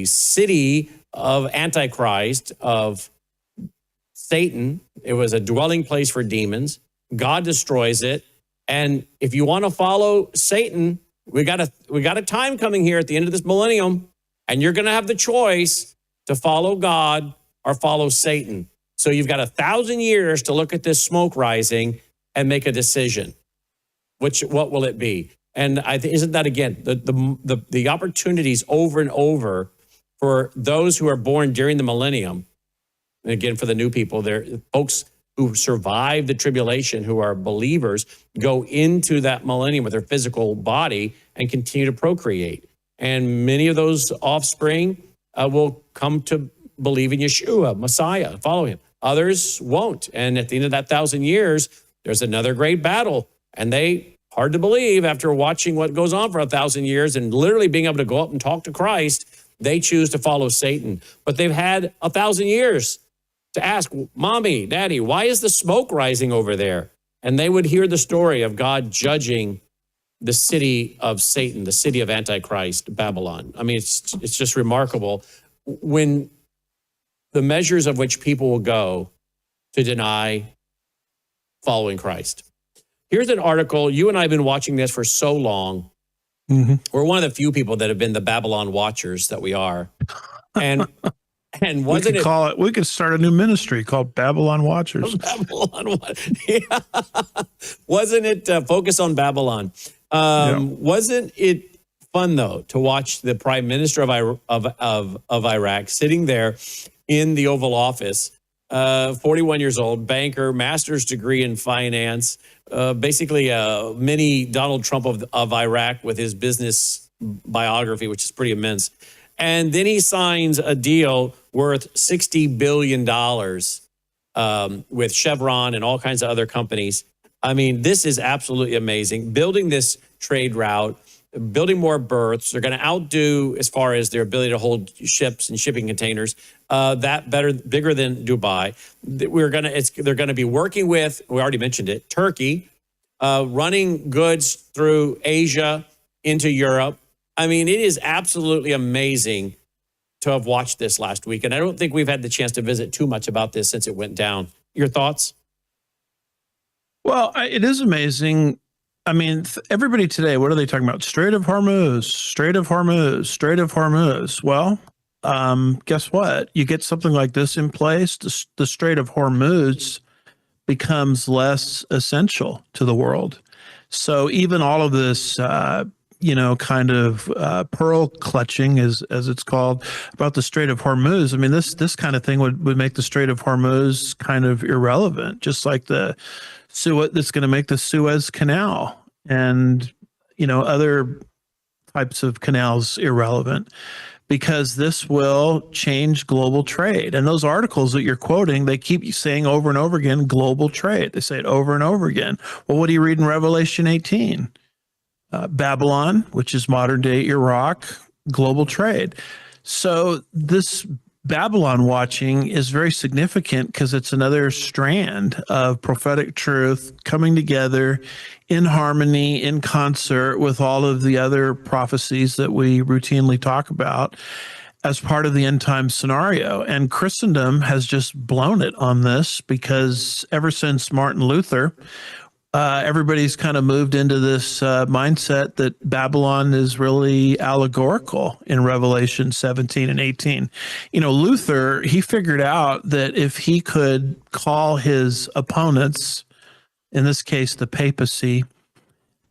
S1: city of Antichrist, of Satan. It was a dwelling place for demons. God destroys it. And if you want to follow Satan, we got a time coming here at the end of this millennium, and you're going to have the choice to follow God or follow Satan. So you've got 1,000 years to look at this smoke rising and make a decision. What will it be? And isn't that, again, the opportunities over and over for those who are born during the millennium, and again, for the new people, there folks who survive the tribulation, who are believers, go into that millennium with their physical body and continue to procreate. And many of those offspring will come to believe in Yeshua, Messiah, follow him. Others won't. And at the end of that 1,000 years, there's another great battle. And hard to believe after watching what goes on for 1,000 years and literally being able to go up and talk to Christ, they choose to follow Satan. But they've had 1,000 years to ask, Mommy, Daddy, why is the smoke rising over there? And they would hear the story of God judging the city of Satan, the city of Antichrist, Babylon. I mean, it's just remarkable when the measures of which people will go to deny following Christ. Here's an article. You and I have been watching this for so long.
S21: Mm-hmm.
S1: We're one of the few people that have been the Babylon watchers that we are. And wasn't
S21: we could start a new ministry called Babylon Watchers.
S1: Babylon, yeah. Wasn't it focus on Babylon? Wasn't it fun though to watch the Prime Minister of Iraq sitting there in the Oval Office, 41 years old, banker, master's degree in finance, basically a mini Donald Trump of Iraq with his business biography, which is pretty immense. And then he signs a deal worth $60 billion with Chevron and all kinds of other companies. I mean, this is absolutely amazing. Building this trade route, building more berths. They're going to outdo, as far as their ability to hold ships and shipping containers, bigger than Dubai. They're going to be working with, we already mentioned it, Turkey, running goods through Asia into Europe. I mean, it is absolutely amazing to have watched this last week. And I don't think we've had the chance to visit too much about this since it went down. Your thoughts?
S21: Well, it is amazing. I mean, everybody today, what are they talking about? Strait of Hormuz, Strait of Hormuz, Strait of Hormuz. Well, guess what? You get something like this in place, the Strait of Hormuz becomes less essential to the world. So even all of this, kind of pearl clutching, as it's called, about the Strait of Hormuz. I mean, this kind of thing would make the Strait of Hormuz kind of irrelevant, just like the Suez that's going to make the Suez Canal and other types of canals irrelevant, because this will change global trade. And those articles that you're quoting, they keep saying over and over again, global trade. They say it over and over again. Well, what do you read in Revelation 18? Babylon, which is modern day Iraq, global trade. So this Babylon watching is very significant because it's another strand of prophetic truth coming together in harmony, in concert with all of the other prophecies that we routinely talk about. as part of the end time scenario. And Christendom has just blown it on this because ever since Martin Luther, everybody's kind of moved into this mindset that Babylon is really allegorical in Revelation 17 and 18. You know, Luther, he figured out that if he could call his opponents, in this case, the papacy,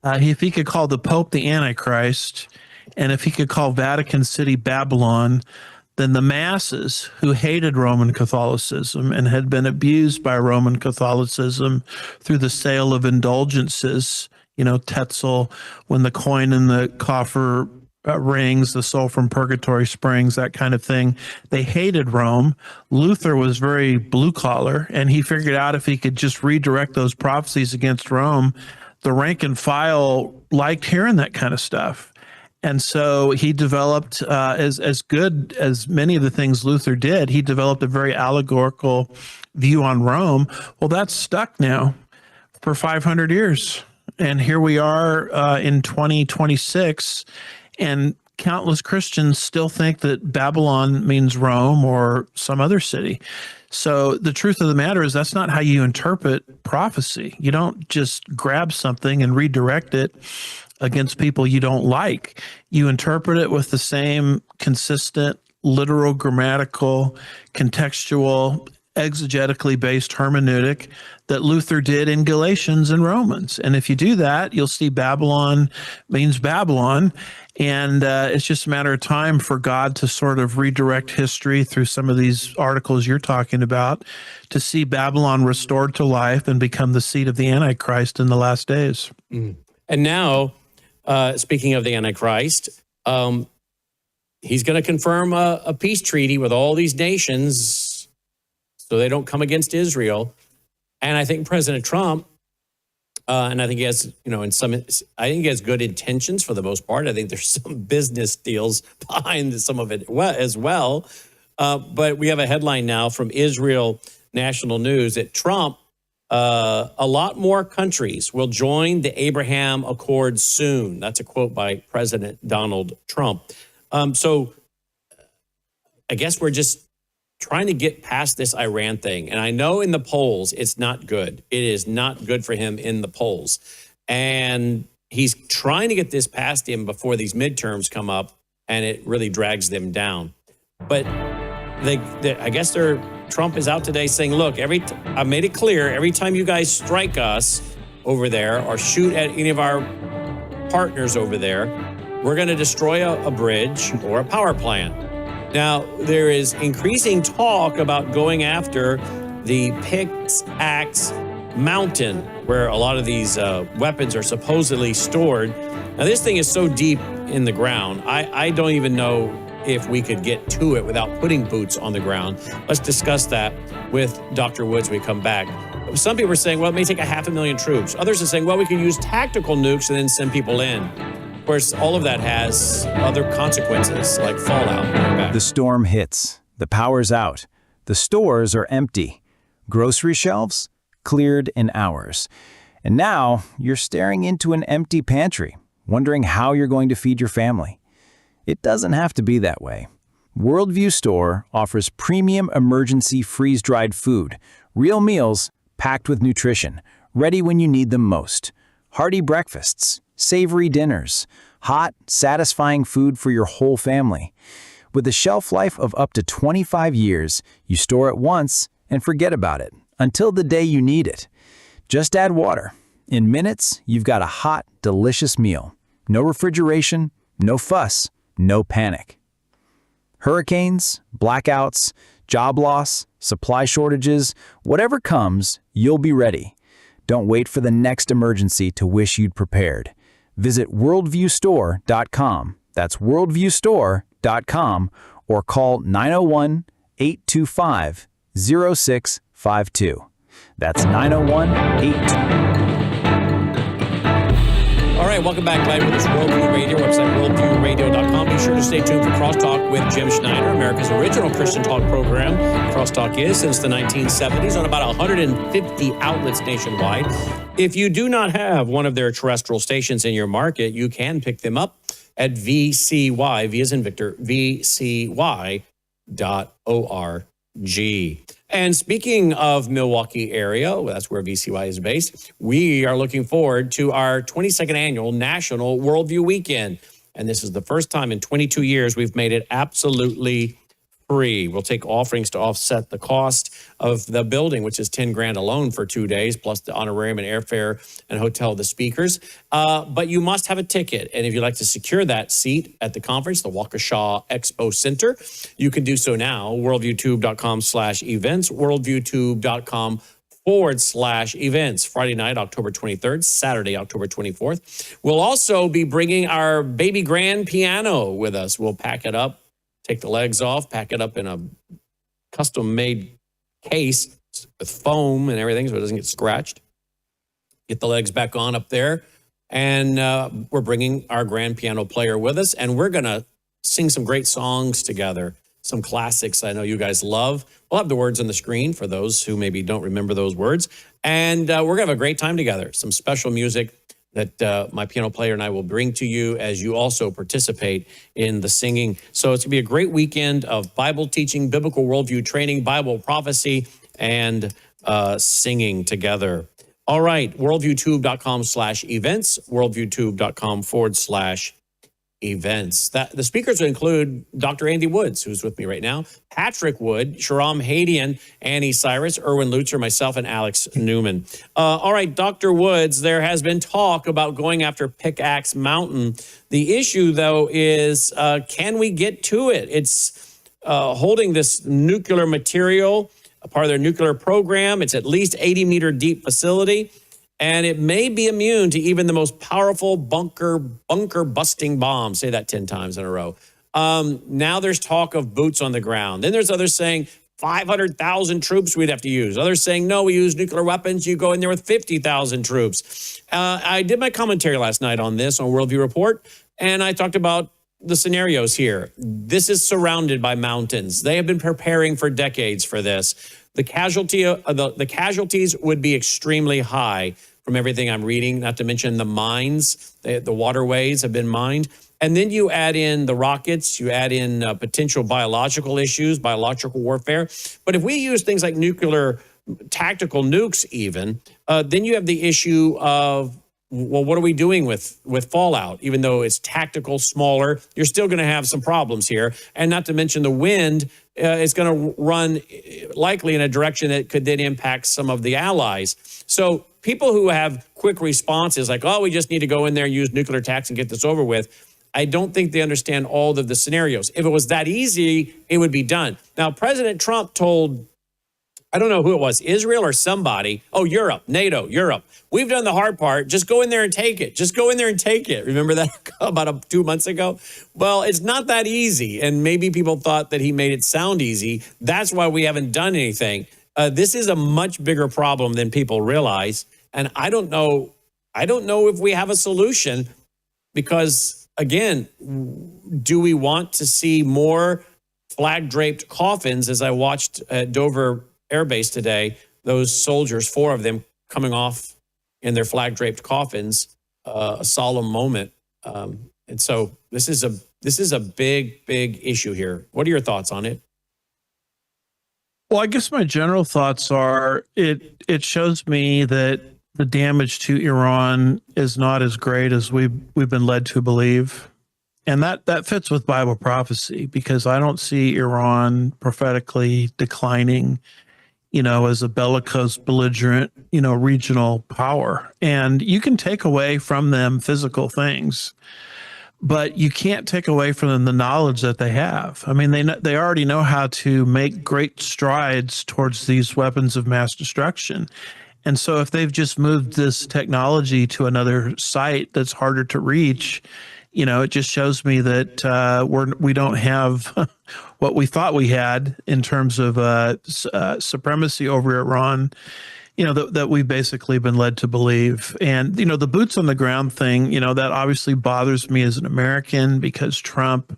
S21: if he could call the Pope the Antichrist, and if he could call Vatican City Babylon, then the masses who hated Roman Catholicism and had been abused by Roman Catholicism through the sale of indulgences, you know, Tetzel, when the coin in the coffer rings, the soul from purgatory springs, that kind of thing. They hated Rome. Luther was very blue collar, and he figured out if he could just redirect those prophecies against Rome, the rank and file liked hearing that kind of stuff. And so he developed, as good as many of the things Luther did, he developed a very allegorical view on Rome. Well, that's stuck now for 500 years. And here we are in 2026, and countless Christians still think that Babylon means Rome or some other city. So the truth of the matter is that's not how you interpret prophecy. You don't just grab something and redirect it against people you don't like. You interpret it with the same consistent, literal, grammatical, contextual, exegetically based hermeneutic that Luther did in Galatians and Romans. And if you do that, you'll see Babylon means Babylon. And it's just a matter of time for God to sort of redirect history through some of these articles you're talking about to see Babylon restored to life and become the seat of the Antichrist in the last days.
S1: Mm. And now, speaking of the Antichrist, he's going to confirm a peace treaty with all these nations so they don't come against Israel. And I think President Trump, and I think he has, you know, I think he has good intentions for the most part. I think there's some business deals behind some of it as well. But we have a headline now from Israel National News that Trump, a lot more countries will join the Abraham Accords soon. That's a quote by President Donald Trump. So I guess we're just trying to get past this Iran thing. And I know in the polls, it's not good. It is not good for him in the polls. And he's trying to get this past him before these midterms come up, and it really drags them down. But I guess Trump is out today saying, look, I made it clear, every time you guys strike us over there or shoot at any of our partners over there, we're going to destroy a bridge or a power plant. Now, there is increasing talk about going after the Pickaxe Mountain, where a lot of these weapons are supposedly stored. Now, this thing is so deep in the ground, I don't even know if we could get to it without putting boots on the ground. Let's discuss that with Dr. Woods when we come back. Some people are saying, well, it may take 500,000 troops. Others are saying, well, we can use tactical nukes and then send people in. Of course, all of that has other consequences, like fallout.
S4: The storm hits. The power's out. The stores are empty. Grocery shelves cleared in hours. And now you're staring into an empty pantry, wondering how you're going to feed your family. It doesn't have to be that way. Worldview Store offers premium emergency freeze-dried food, real meals packed with nutrition, ready when you need them most. Hearty breakfasts, savory dinners, hot, satisfying food for your whole family. With a shelf life of up to 25 years, you store it once and forget about it until the day you need it. Just add water. In minutes, you've got a hot, delicious meal. No refrigeration, no fuss, no panic. Hurricanes, blackouts, job loss, supply shortages, whatever comes, you'll be ready. Don't wait for the next emergency to wish you'd prepared. Visit worldviewstore.com. That's worldviewstore.com or call 901-825-0652. That's 901-825.
S1: All right, welcome back live with this Worldview Radio, website worldviewradio.com. Be sure to stay tuned for Crosstalk with Jim Schneider, America's original Christian talk program. Crosstalk is since the 1970s on about 150 outlets nationwide. If you do not have one of their terrestrial stations in your market, you can pick them up at VCY, V as in Victor, VCY.org. And speaking of Milwaukee area, well, that's where VCY is based, we are looking forward to our 22nd annual National Worldview Weekend. And this is the first time in 22 years we've made it absolutely free. We'll take offerings to offset the cost of the building, which is 10 grand alone for 2 days, plus the honorarium and airfare and hotel of the speakers. But you must have a ticket. And if you'd like to secure that seat at the conference, the Waukesha Expo Center, you can do so now. worldviewtube.com/events, worldviewtube.com/events. Friday night, October 23rd, Saturday, October 24th. We'll also be bringing our baby grand piano with us. We'll pack it up, take the legs off, pack it up in a custom-made case with foam and everything so it doesn't get scratched. Get the legs back on up there. And we're bringing our grand piano player with us, and we're going to sing some great songs together, some classics I know you guys love. We'll have the words on the screen for those who maybe don't remember those words. And we're going to have a great time together, some special music that my piano player and I will bring to you as you also participate in the singing. So it's going to be a great weekend of Bible teaching, biblical worldview training, Bible prophecy, and singing together. All right, worldviewtube.com/events, worldviewtube.com/events. The speakers will include Dr. Andy Woods, who's with me right now, Patrick Wood, Sharam Hadian, Annie Cyrus, Erwin Lutzer, myself, and Alex Newman. All right, Dr. Woods, there has been talk about going after Pickaxe Mountain. The issue, though, is can we get to it? It's holding this nuclear material, a part of their nuclear program. It's at least 80-meter deep facility. And it may be immune to even the most powerful bunker-busting bombs. Say that 10 times in a row. Now there's talk of boots on the ground. Then there's others saying 500,000 troops we'd have to use. Others saying, no, we use nuclear weapons. You go in there with 50,000 troops. I did my commentary last night on this on Worldview Report, and I talked about the scenarios here. This is surrounded by mountains. They have been preparing for decades for this. The casualties would be extremely high from everything I'm reading, not to mention the mines, the waterways have been mined. And then you add in the rockets, you add in potential biological issues, biological warfare. But if we use things like nuclear, tactical nukes even, then you have the issue of, well, what are we doing with fallout? Even though it's tactical, smaller, you're still going to have some problems here. And not to mention the wind is going to run likely in a direction that could then impact some of the allies. So people who have quick responses like, oh, we just need to go in there and use nuclear attacks and get this over with, I don't think they understand all of the scenarios. If it was that easy, it would be done. Now, President Trump told, I don't know who it was, Israel or somebody. Oh, Europe, NATO, Europe. We've done the hard part. Just go in there and take it. Just go in there and take it. Remember that about 2 months ago? Well, it's not that easy. And maybe people thought that he made it sound easy. That's why we haven't done anything. This is a much bigger problem than people realize. And I don't know if we have a solution because, again, do we want to see more flag-draped coffins? As I watched at Dover Air Base today, those soldiers, 4 of them coming off in their flag-draped coffins, a solemn moment. And so this is a big, big issue here. What are your thoughts on it?
S21: Well, I guess my general thoughts are it shows me that the damage to Iran is not as great as we've been led to believe. And that fits with Bible prophecy because I don't see Iran prophetically declining, as a bellicose, belligerent, regional power. And you can take away from them physical things, but you can't take away from them the knowledge that they have. I mean, they already know how to make great strides towards these weapons of mass destruction. And so if they've just moved this technology to another site that's harder to reach, it just shows me that we don't have what we thought we had in terms of supremacy over Iran, that we've basically been led to believe. And, the boots on the ground thing, that obviously bothers me as an American because Trump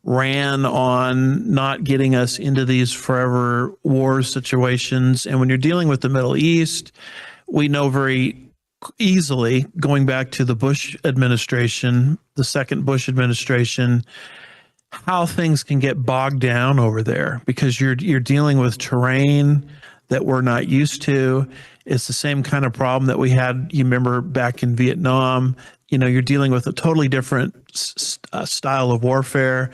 S21: ran on not getting us into these forever war situations. And when you're dealing with the Middle East, we know very easily, going back to the Bush administration, the second Bush administration, how things can get bogged down over there because you're dealing with terrain that we're not used to. It's the same kind of problem that we had, you remember, back in Vietnam. You're dealing with a totally different style of warfare.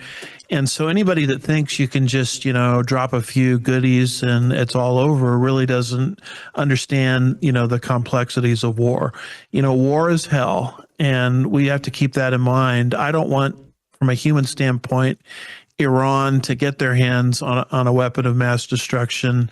S21: And so anybody that thinks you can just, drop a few goodies and it's all over really doesn't understand, the complexities of war. War is hell, and we have to keep that in mind. I don't want, from a human standpoint, Iran to get their hands on a weapon of mass destruction.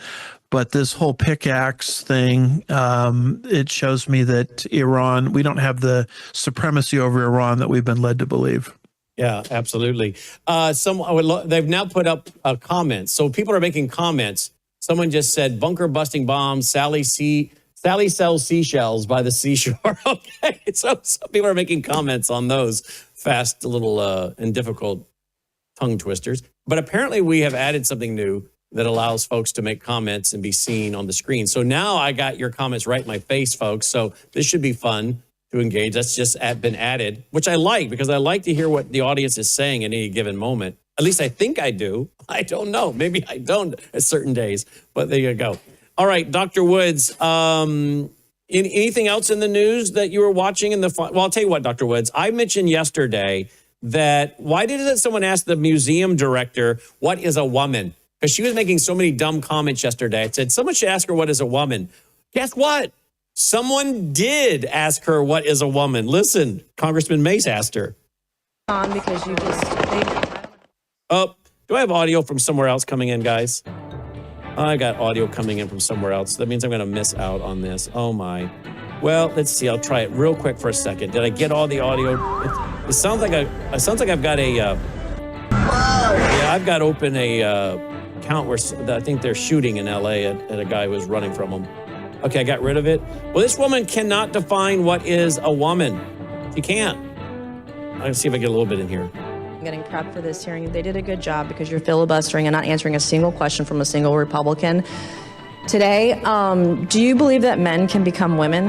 S21: But this whole pickaxe thing, it shows me that Iran, we don't have the supremacy over Iran that we've been led to believe.
S1: Yeah, absolutely. They've now put up comments. So people are making comments. Someone just said, bunker busting bombs, Sally sells seashells by the seashore. Okay, so some people are making comments on those fast, little and difficult tongue twisters. But apparently we have added something new that allows folks to make comments and be seen on the screen. So now I got your comments right in my face, folks. So this should be fun to engage. That's just been added, which I like, because I like to hear what the audience is saying at any given moment. At least I think I do. I don't know. Maybe I don't at certain days, but there you go. All right, Dr. Woods, anything else in the news that you were watching well, I'll tell you what, Dr. Woods, I mentioned yesterday that why didn't someone ask the museum director, what is a woman? Because she was making so many dumb comments yesterday. I said, someone should ask her what is a woman. Guess what? Someone did ask her what is a woman. Listen, Congressman Mace asked her.
S5: Because you just...
S1: Oh, do I have audio from somewhere else coming in, guys? I got audio coming in from somewhere else. That means I'm going to miss out on this. Oh, my. Well, let's see. I'll try it real quick for a second. Did I get all the audio? It sounds like I've got a... I've got open a account where I think they're shooting in L.A. at a guy who was running from them. Okay, I got rid of it. Well, this woman cannot define what is a woman. She can't. Let's see if I get a little bit in here.
S5: Getting prepped for this hearing. They did a good job because you're filibustering and not answering a single question from a single Republican. Today, do you believe that men can become women?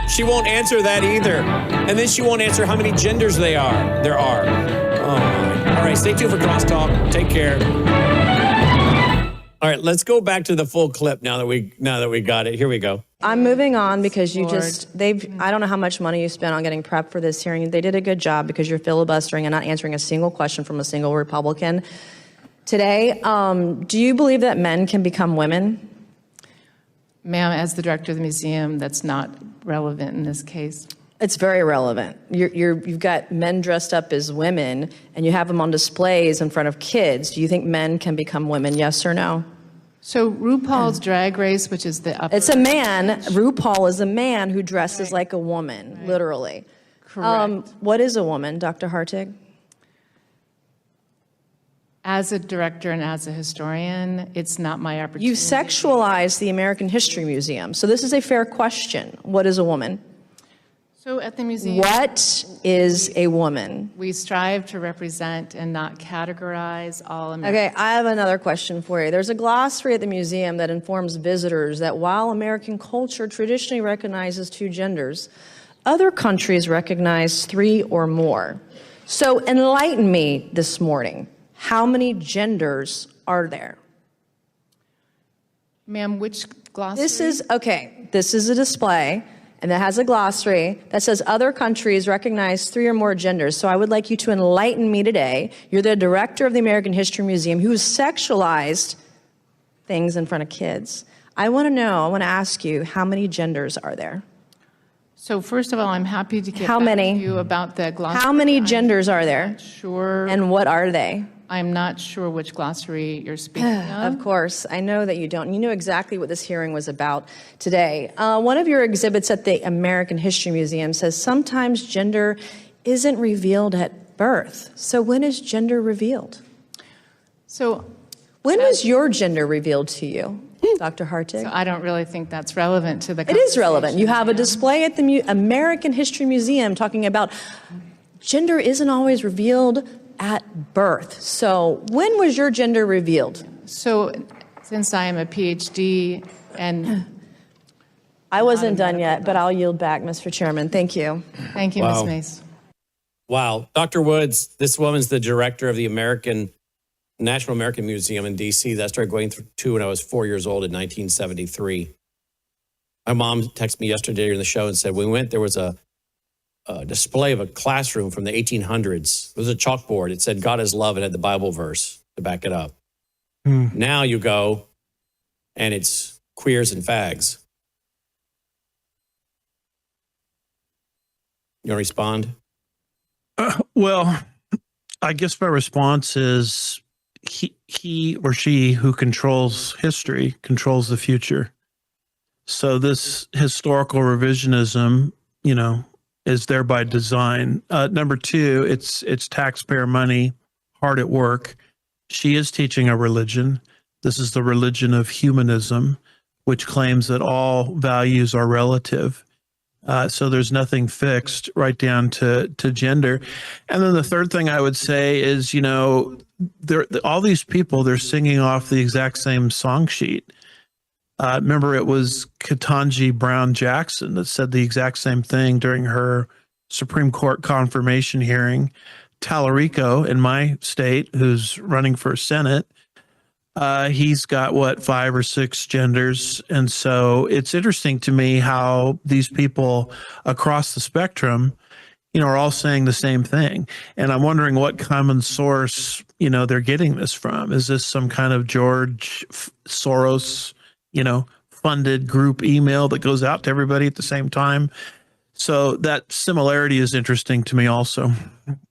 S1: She won't answer that either. And then she won't answer how many genders there are. Oh, my. All right, stay tuned for Crosstalk. Take care. All right, let's go back to the full clip now that we got it. Here we go.
S5: I'm moving on because I don't know how much money you spent on getting prepped for this hearing. They did a good job because you're filibustering and not answering a single question from a single Republican. Today, do you believe that men can become women?
S6: Ma'am, as the director of the museum, that's not relevant in this case.
S5: It's very relevant. You've got men dressed up as women, and you have them on displays in front of kids. Do you think men can become women, yes or no?
S6: So RuPaul's Drag Race, which is the upper...
S5: It's a man. RuPaul is a man who dresses like a woman, literally.
S6: Correct.
S5: What is a woman, Dr. Hartig?
S6: As a director and as a historian, it's not my opportunity.
S5: You sexualize the American History Museum. So this is a fair question. What is a woman?
S6: So at the museum...
S5: What is a woman?
S6: We strive to represent and not categorize all Americans.
S5: Okay, I have another question for you. There's a glossary at the museum that informs visitors that while American culture traditionally recognizes 2 genders, other countries recognize 3 or more. So enlighten me this morning. How many genders are there?
S6: Ma'am, which glossary?
S5: This is a display, and that has a glossary that says other countries recognize 3 or more genders. So I would like you to enlighten me today. You're the director of the American History Museum who's sexualized things in front of kids. I want to ask you, how many genders are there?
S6: So first of all, I'm happy to get
S5: How
S6: back
S5: many?
S6: to you about the glossary.
S5: How many genders are there?
S6: Sure.
S5: And what are they?
S6: I'm not sure which glossary you're speaking of.
S5: Of course, I know that you don't. You know exactly what this hearing was about today. One of your exhibits at the American History Museum says sometimes gender isn't revealed at birth. So when is gender revealed?
S6: So
S5: when was your gender revealed to you, Dr. Hartig?
S6: So I don't really think that's relevant to the
S5: It is relevant. You have a display at the American History Museum talking about gender isn't always revealed at birth. So when was your gender revealed?
S6: So since I am a PhD and
S5: I wasn't done yet, but I'll yield back, Mr. Chairman. Thank you.
S6: Thank you,
S1: Wow.
S6: Ms. Mace.
S1: Wow. Dr. Woods, this woman's the director of the National American Museum in D.C. that I started going to when I was 4 years old in 1973. My mom texted me yesterday during the show and said, when we went, there was a display of a classroom from the 1800s. It was a chalkboard. It said, God is love, and had the Bible verse to back it up. Now you go, and it's queers and fags. You want to respond?
S21: Well, I guess my response is he or she who controls history controls the future. So this historical revisionism, is there by design. Number two, it's taxpayer money, hard at work. She is teaching a religion. This is the religion of humanism, which claims that all values are relative. So there's nothing fixed right down to gender. And then the third thing I would say is, all these people, they're singing off the exact same song sheet. Remember, it was Ketanji Brown Jackson that said the exact same thing during her Supreme Court confirmation hearing. Tallarico in my state, who's running for Senate, he's got 5 or 6 genders. And so it's interesting to me how these people across the spectrum, are all saying the same thing. And I'm wondering what common source, they're getting this from. Is this some kind of George Soros, funded group email that goes out to everybody at the same time? So that similarity is interesting to me also.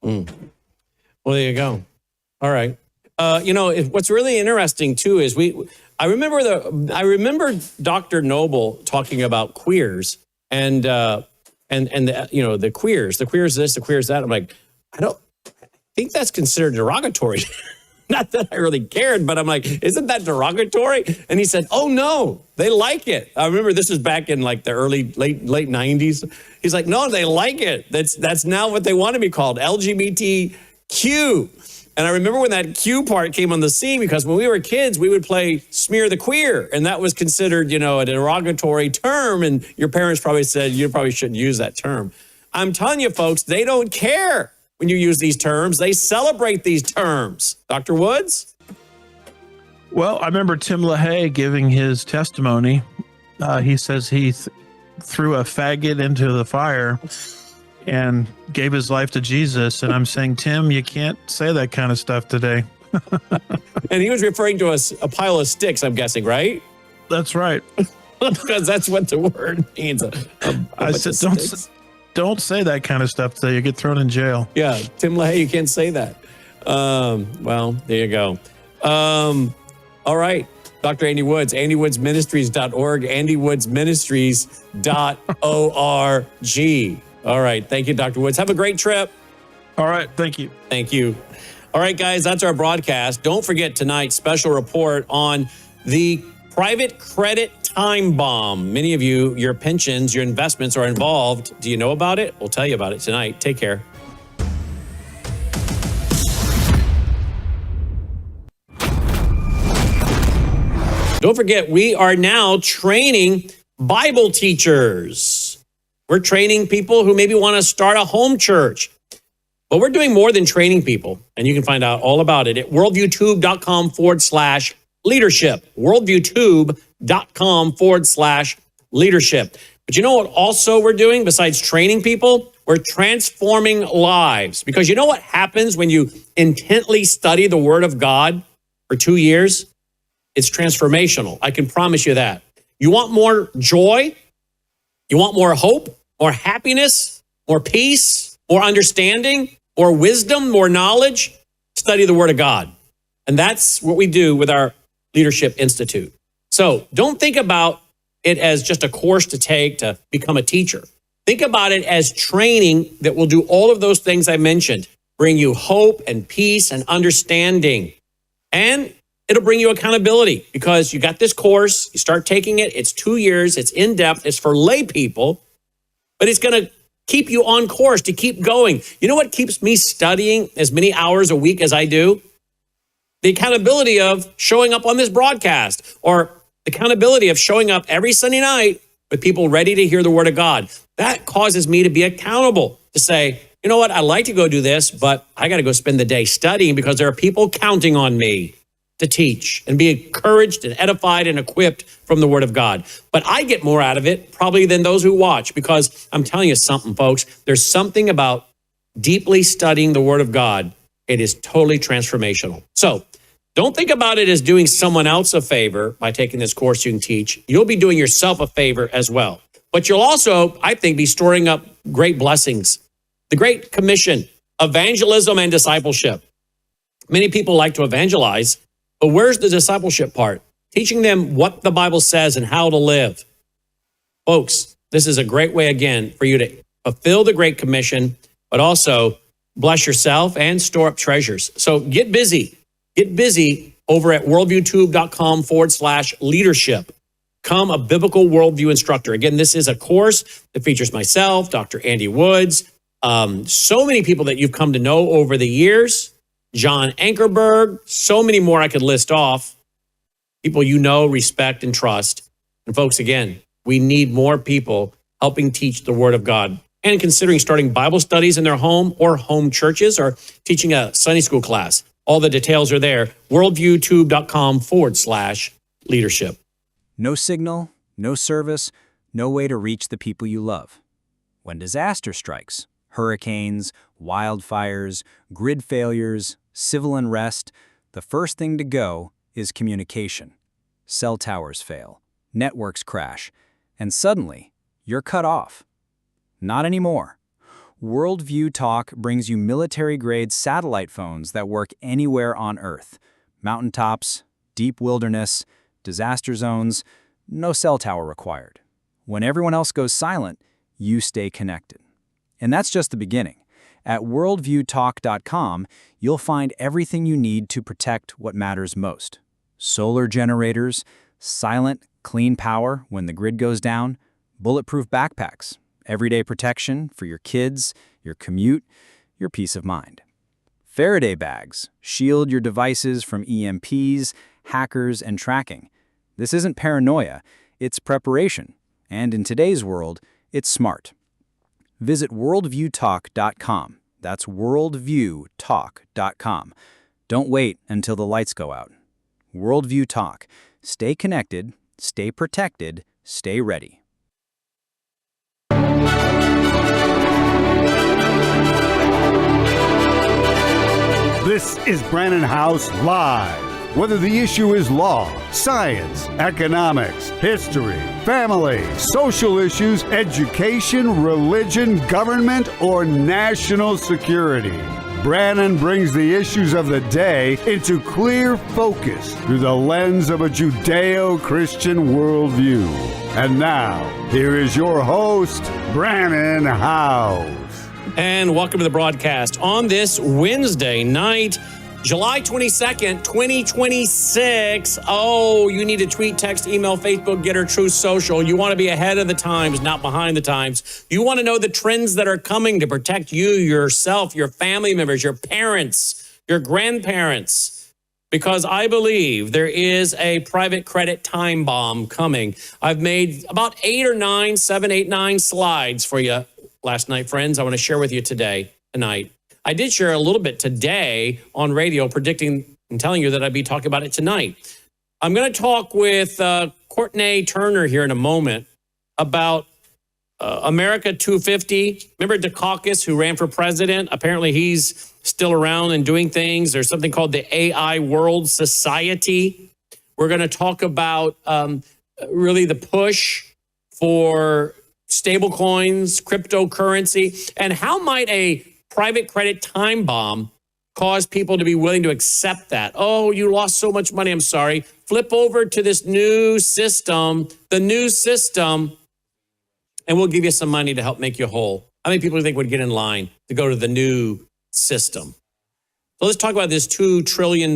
S1: Well, there you go. All right. What's really interesting too is I remember Dr. Noble talking about queers and the queers this, the queers that. I'm like, I think that's considered derogatory. Not that I really cared, but I'm like, isn't that derogatory? And he said, oh no, they like it. I remember this was back in like the late 90s. He's like, no, they like it. That's now what they want to be called, LGBTQ. And I remember when that Q part came on the scene, because when we were kids, we would play Smear the Queer. And that was considered, a derogatory term. And your parents probably said, you probably shouldn't use that term. I'm telling you, folks, they don't care when you use these terms. They celebrate these terms. Dr. Woods?
S21: Well, I remember Tim LaHaye giving his testimony. He says he threw a faggot into the fire and gave his life to Jesus. And I'm saying, Tim, you can't say that kind of stuff today.
S1: And he was referring to a pile of sticks, I'm guessing, right?
S21: That's right.
S1: Because that's what the word means.
S21: I said, don't say that kind of stuff today. You get thrown in jail.
S1: Yeah, Tim LaHaye, you can't say that. Well, there you go. All right. Dr. Andy Woods, andywoodsministries.org, andywoodsministries.org. All right. Thank you, Dr. Woods. Have a great trip.
S21: All right. Thank you.
S1: Thank you. All right, guys, that's our broadcast. Don't forget tonight's special report on the private credit time bomb. Many of you, your pensions, your investments are involved. Do you know about it? We'll tell you about it tonight. Take care. Don't forget, we are now training Bible teachers. We're training people who maybe want to start a home church. But we're doing more than training people. And you can find out all about it at worldviewtube.com/leadership. worldviewtube.com/leadership. But you know what also we're doing besides training people? We're transforming lives. Because you know what happens when you intently study the Word of God for 2 years? It's transformational. I can promise you that. You want more joy? You want more hope, more happiness, more peace, more understanding, more wisdom, more knowledge? Study the Word of God. And that's what we do with our Leadership Institute. So don't think about it as just a course to take to become a teacher. Think about it as training that will do all of those things I mentioned, bring you hope and peace and understanding. And it'll bring you accountability because you got this course, you start taking it, it's 2 years, it's in-depth, it's for lay people, but it's going to keep you on course to keep going. You know what keeps me studying as many hours a week as I do? The accountability of showing up on this broadcast, or the accountability of showing up every Sunday night with people ready to hear the word of God. That causes me to be accountable, to say, you know what, I'd like to go do this, but I got to go spend the day studying because there are people counting on me to teach and be encouraged and edified and equipped from the word of God. But I get more out of it probably than those who watch, because I'm telling you something, folks, there's something about deeply studying the word of God. It is totally transformational. So don't think about it as doing someone else a favor by taking this course you can teach. You'll be doing yourself a favor as well. But you'll also, I think, be storing up great blessings. The Great Commission, evangelism and discipleship. Many people like to evangelize, but where's the discipleship part? Teaching them what the Bible says and how to live. Folks, this is a great way, again, for you to fulfill the Great Commission, but also bless yourself and store up treasures. So get busy. Get busy over at worldviewtube.com/leadership. Become a biblical worldview instructor. Again, this is a course that features myself, Dr. Andy Woods, so many people that you've come to know over the years, John Ankerberg, so many more I could list off, people you know, respect, and trust. And folks, again, we need more people helping teach the Word of God and considering starting Bible studies in their home or home churches or teaching a Sunday school class. All the details are there, worldviewtube.com/leadership.
S4: No signal, no service, no way to reach the people you love. When disaster strikes, hurricanes, wildfires, grid failures, civil unrest, the first thing to go is communication. Cell towers fail, networks crash, and suddenly you're cut off. Not anymore. Worldview Talk brings you military-grade satellite phones that work anywhere on Earth. Mountaintops, deep wilderness, disaster zones, no cell tower required. When everyone else goes silent, you stay connected. And that's just the beginning. At worldviewtalk.com, you'll find everything you need to protect what matters most. Solar generators, silent, clean power when the grid goes down, bulletproof backpacks, everyday protection for your kids, your commute, your peace of mind. Faraday bags shield your devices from EMPs, hackers, and tracking. This isn't paranoia, it's preparation. And in today's world, it's smart. Visit worldviewtalk.com. That's worldviewtalk.com. Don't wait until the lights go out. Worldview Talk. Stay connected, stay protected, stay ready.
S19: This is Brannon House Live. Whether the issue is law, science, economics, history, family, social issues, education, religion, government, or national security, Brannon brings the issues of the day into clear focus through the lens of a Judeo-Christian worldview. And now, here is your host, Brannon House.
S1: And welcome to the broadcast on this Wednesday night, July 22nd, 2026. Oh, you need to tweet, text, email, Facebook, Getter, Truth Social. You want to be ahead of the times, not behind the times. You want to know the trends that are coming to protect you, yourself, your family members, your parents, your grandparents. Because I believe there is a private credit time bomb coming. I've made about 8 or 9 slides for you last night, friends. I want to share with you tonight. I did share a little bit today on radio, predicting and telling you that I'd be talking about it tonight. I'm going to talk with Courtney Turner here in a moment about America 250. Remember Dukakis, who ran for president? Apparently he's still around and doing things. There's something called the AI World Society. We're going to talk about really the push for stable coins, cryptocurrency, and how might a private credit time bomb cause people to be willing to accept that. Oh, you lost so much money. I'm sorry. Flip over to this new system, and we'll give you some money to help make you whole. How many people do you think would get in line to go to the new system? So let's talk about this $2 trillion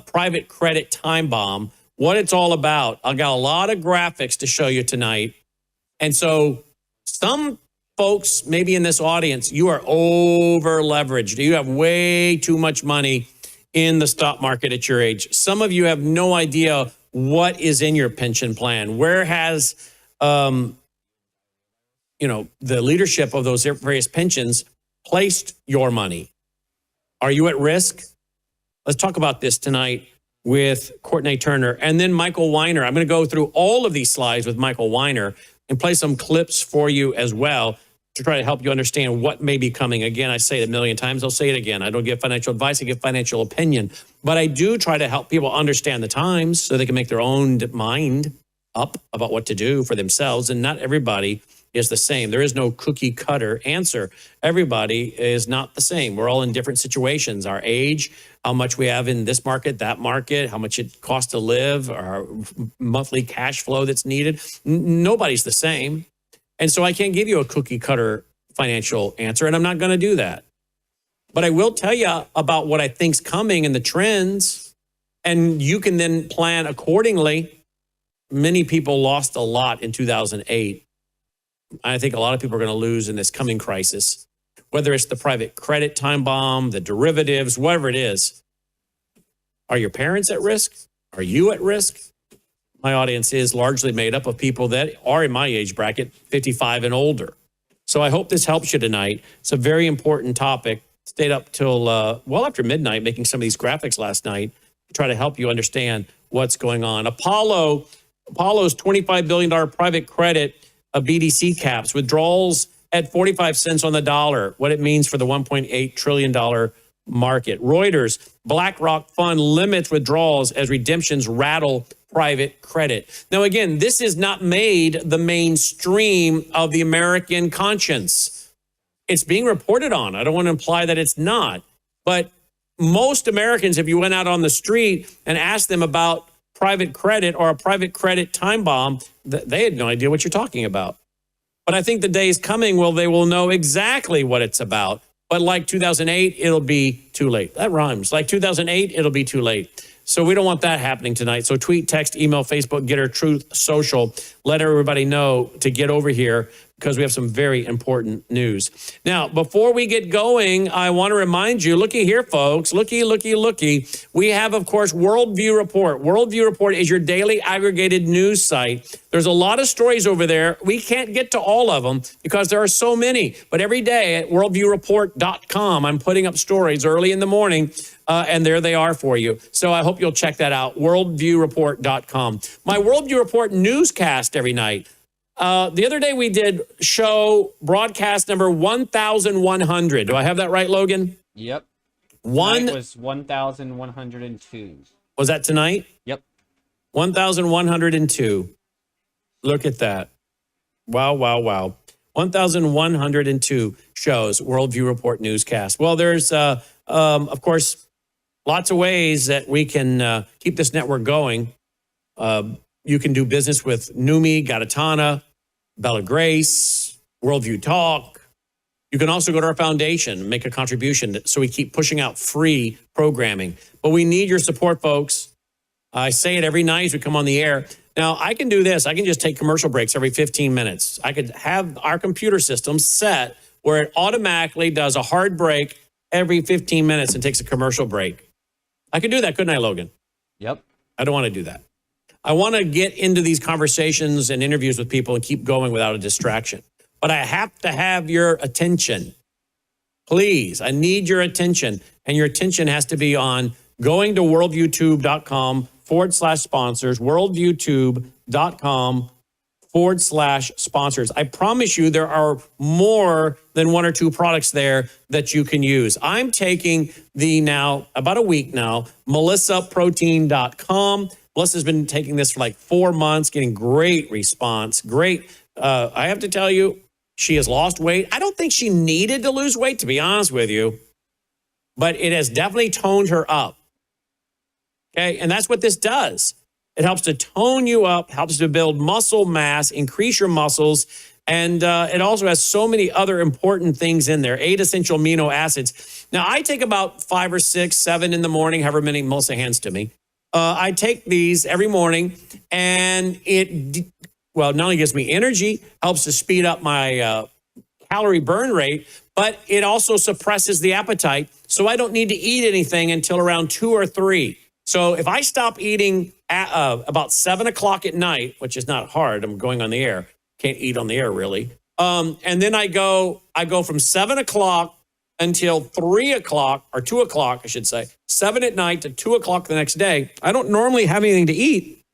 S1: private credit time bomb, what it's all about. I've got a lot of graphics to show you tonight. And so some folks, maybe in this audience, you are over leveraged. You have way too much money in the stock market at your age. Some of you have no idea what is in your pension plan. Where has the leadership of those various pensions placed your money. Are you at risk? Let's talk about this tonight with Courtney Turner and then Michael Weiner. I'm going to go through all of these slides with Michael Weiner and play some clips for you as well to try to help you understand what may be coming. Again, I say it a million times. I'll say it again. I don't give financial advice. I give financial opinion. But I do try to help people understand the times so they can make their own mind up about what to do for themselves. And not everybody is the same. There is no cookie cutter answer. Everybody is not the same. We're all in different situations. Our age, how much we have in this market, that market, how much it costs to live, our monthly cash flow that's needed. Nobody's the same. And so I can't give you a cookie cutter financial answer, and I'm not going to do that. But I will tell you about what I think's coming and the trends, and you can then plan accordingly. Many people lost a lot in 2008. I think a lot of people are going to lose in this coming crisis, whether it's the private credit time bomb, the derivatives, whatever it is. Are your parents at risk? Are you at risk? My audience is largely made up of people that are in my age bracket, 55 and older. So I hope this helps you tonight. It's a very important topic. Stayed up till well after midnight making some of these graphics last night to try to help you understand what's going on. Apollo's $25 billion private credit BDC caps, withdrawals at 45 cents on the dollar, what it means for the $1.8 trillion market. Reuters, BlackRock fund limits withdrawals as redemptions rattle private credit. Now, again, this is not made the mainstream of the American conscience. It's being reported on. I don't want to imply that it's not. But most Americans, if you went out on the street and asked them about private credit or a private credit time bomb, they had no idea what you're talking about. But I think the day is coming where they will know exactly what it's about. But like 2008, it'll be too late. That rhymes. Like 2008, it'll be too late. So we don't want that happening tonight. So tweet, text, email, Facebook, Getter, Truth Social. Let everybody know to get over here because we have some very important news. Now, before we get going, I want to remind you, looky here, folks. Looky. We have, of course, Worldview Report. Worldview Report is your daily aggregated news site. There's a lot of stories over there. We can't get to all of them because there are so many. But every day at worldviewreport.com, I'm putting up stories early in the morning, and there they are for you. So I hope you'll check that out, worldviewreport.com. My Worldview Report newscast every night. The other day we did show broadcast number 1,100. Do I have that right, Logan?
S10: Yep.
S1: Tonight
S10: was 1,102.
S1: Was that tonight?
S10: Yep.
S1: 1,102. Look at that. Wow. 1,102 shows, Worldview Report newscast. Well, there's, of course, lots of ways that we can keep this network going. You can do business with Numi, Gatatana, Bella Grace, Worldview Talk. You can also go to our foundation and make a contribution so we keep pushing out free programming. But we need your support, folks. I say it every night as we come on the air. Now, I can do this. I can just take commercial breaks every 15 minutes. I could have our computer system set where it automatically does a hard break every 15 minutes and takes a commercial break. I could do that, couldn't I, Logan?
S10: Yep.
S1: I don't want to do that. I want to get into these conversations and interviews with people and keep going without a distraction. But I have to have your attention. Please, I need your attention. And your attention has to be on going to worldviewtube.com/sponsors, worldviewtube.com/sponsors. I promise you there are more than one or two products there that you can use. I'm taking about a week now, melissaprotein.com. Melissa's been taking this for like 4 months, getting great response. Great. I have to tell you, she has lost weight. I don't think she needed to lose weight, to be honest with you, but it has definitely toned her up. Okay. And that's what this does. It helps to tone you up, helps to build muscle mass, increase your muscles. And it also has so many other important things in there, 8 essential amino acids. Now, I take about 5 or 6, 7 in the morning, however many Melissa hands to me. I take these every morning, and it, not only gives me energy, helps to speed up my calorie burn rate, but it also suppresses the appetite. So I don't need to eat anything until around 2 or 3. So if I stop eating at about 7 o'clock at night, which is not hard, I'm going on the air, can't eat on the air really. And then I go from 7 o'clock until 3 o'clock or 2 o'clock, I should say, 7 at night to 2 o'clock the next day. I don't normally have anything to eat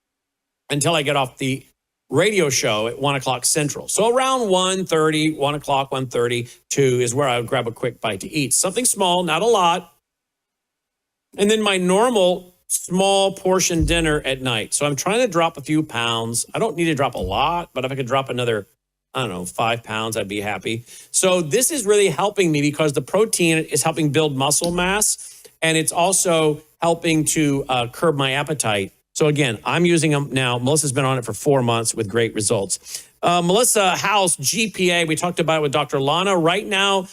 S1: until I get off the radio show at 1 o'clock Central. So around 1:30, 1 o'clock, 1:30, 2 is where I would grab a quick bite to eat. Something small, not a lot. And then my normal small portion dinner at night. So I'm trying to drop a few pounds. I don't need to drop a lot, but if I could drop another, 5 pounds, I'd be happy. So this is really helping me because the protein is helping build muscle mass, and it's also helping to curb my appetite. So again, I'm using them now. Melissa's been on it for 4 months with great results. Melissa House, GPA, we talked about it with Dr. Lana. Right now,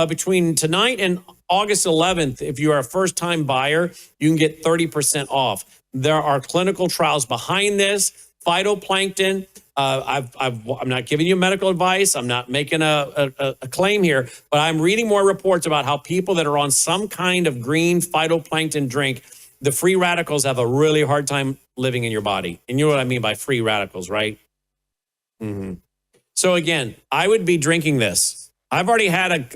S1: between tonight and August 11th, if you are a first-time buyer, you can get 30% off. There are clinical trials behind this. Phytoplankton. I'm not giving you medical advice. I'm not making a claim here, but I'm reading more reports about how people that are on some kind of green phytoplankton drink, the free radicals have a really hard time living in your body. And you know what I mean by free radicals, right? Mm-hmm. So again, I would be drinking this. I've already had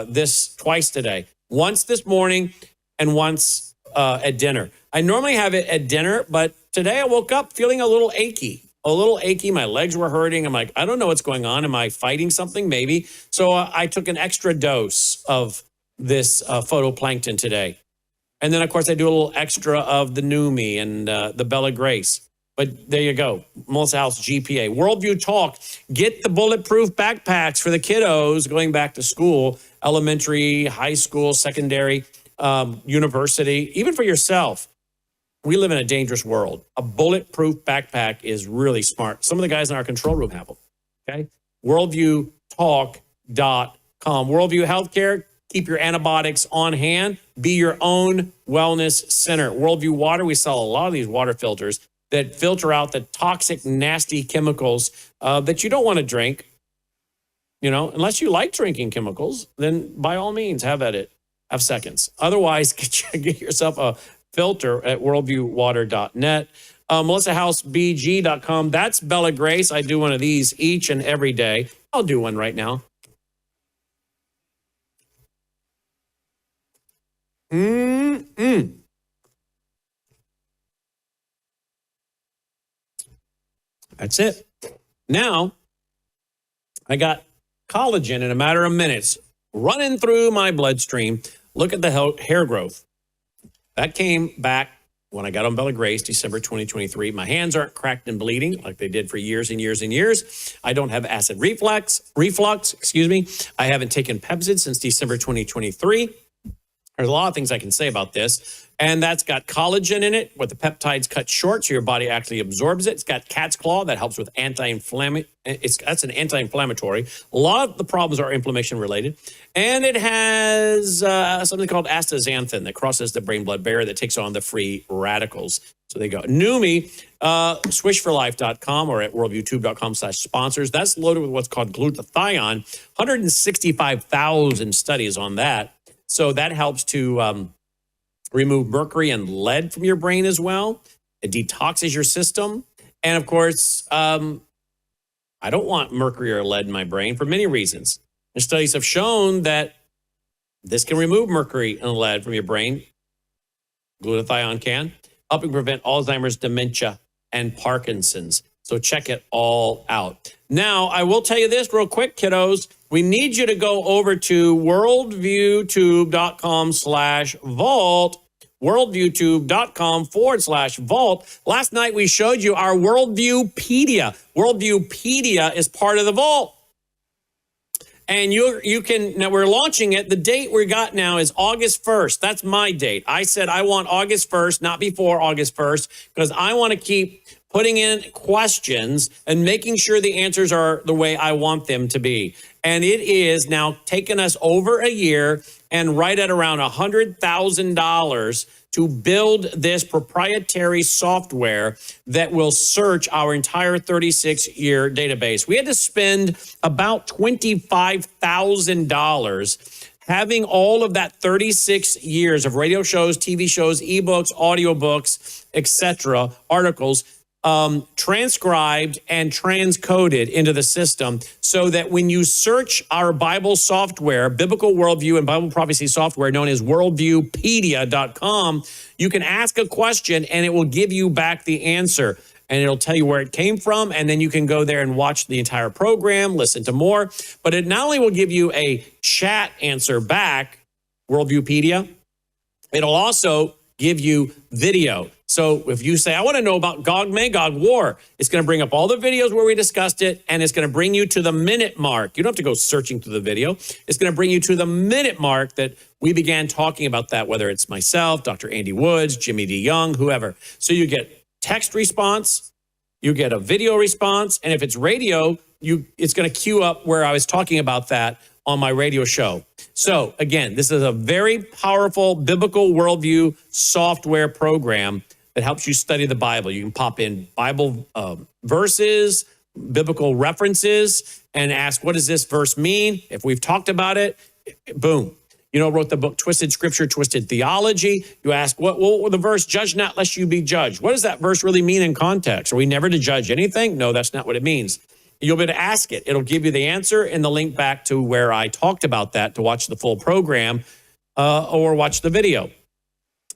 S1: this twice today. Once this morning and once at dinner. I normally have it at dinner, but today I woke up feeling a little achy. My legs were hurting. I'm like, I don't know what's going on. Am I fighting something? Maybe. So I took an extra dose of this phytoplankton today. And then, of course, I do a little extra of the Numi and the Bella Grace. But there you go. Melissa House, GPA. Worldview Talk. Get the bulletproof backpacks for the kiddos going back to school, elementary, high school, secondary, university, even for yourself. We live in a dangerous world. A bulletproof backpack is really smart. Some of the guys in our control room have them. Okay. WorldviewTalk.com. Worldview Healthcare. Keep your antibiotics on hand. Be your own wellness center. Worldview Water. We sell a lot of these water filters that filter out the toxic, nasty chemicals that you don't want to drink. Unless you like drinking chemicals, then by all means, have at it. Have seconds. Otherwise, get yourself a filter at worldviewwater.net. MelissaHouseBG.com. That's Bella Grace. I do one of these each and every day. I'll do one right now. That's it. Now, I got collagen in a matter of minutes running through my bloodstream. Look at the hair growth. That came back when I got on Bella Grace, December 2023. My hands aren't cracked and bleeding like they did for years and years and years. I don't have acid reflux, I haven't taken Pepsid since December 2023. There's a lot of things I can say about this. And that's got collagen in it, where the peptides cut short, so your body actually absorbs it. It's got cat's claw that helps with anti-inflammatory. That's an anti-inflammatory. A lot of the problems are inflammation related. And it has something called astaxanthin that crosses the brain-blood barrier that takes on the free radicals. So there you go. Numi, swishforlife.com or at worldviewtube.com/sponsors. That's loaded with what's called glutathione. 165,000 studies on that. So that helps to remove mercury and lead from your brain as well. It detoxes your system. And of course, I don't want mercury or lead in my brain for many reasons. And studies have shown that this can remove mercury and lead from your brain. Glutathione can, helping prevent Alzheimer's, dementia, and Parkinson's. So check it all out. Now, I will tell you this real quick, kiddos. We need you to go over to worldviewtube.com/vault, worldviewtube.com/vault. Last night, we showed you our Worldviewpedia. Worldviewpedia is part of the vault. And you can, now we're launching it. The date we got now is August 1st. That's my date. I said I want August 1st, not before August 1st, because I want to keep putting in questions and making sure the answers are the way I want them to be. And it is now taken us over a year and right at around $100,000 to build this proprietary software that will search our entire 36-year database. We had to spend about $25,000 having all of that 36 years of radio shows, TV shows, ebooks, audiobooks, etc., articles, transcribed and transcoded into the system so that when you search our Bible software, biblical worldview and Bible prophecy software known as worldviewpedia.com, you can ask a question and it will give you back the answer. And it'll tell you where it came from, and then you can go there and watch the entire program, listen to more. But it not only will give you a chat answer back, Worldviewpedia, it'll also give you video. So if you say, I want to know about Gog-Magog war, it's going to bring up all the videos where we discussed it, and it's going to bring you to the minute mark. You don't have to go searching through the video. It's going to bring you to the minute mark that we began talking about that, whether it's myself, Dr. Andy Woods, Jimmy D. Young, whoever. So you get text response, you get a video response, and if it's radio, it's going to queue up where I was talking about that on my radio show. So again, this is a very powerful biblical worldview software program that helps you study the Bible. You can pop in Bible verses, biblical references, and ask, what does this verse mean? If we've talked about it, boom. Wrote the book Twisted Scripture, Twisted Theology. You ask, what the verse, judge not lest you be judged. What does that verse really mean in context? Are we never to judge anything? No, that's not what it means. You'll be able to ask it. It'll give you the answer and the link back to where I talked about that to watch the full program or watch the video.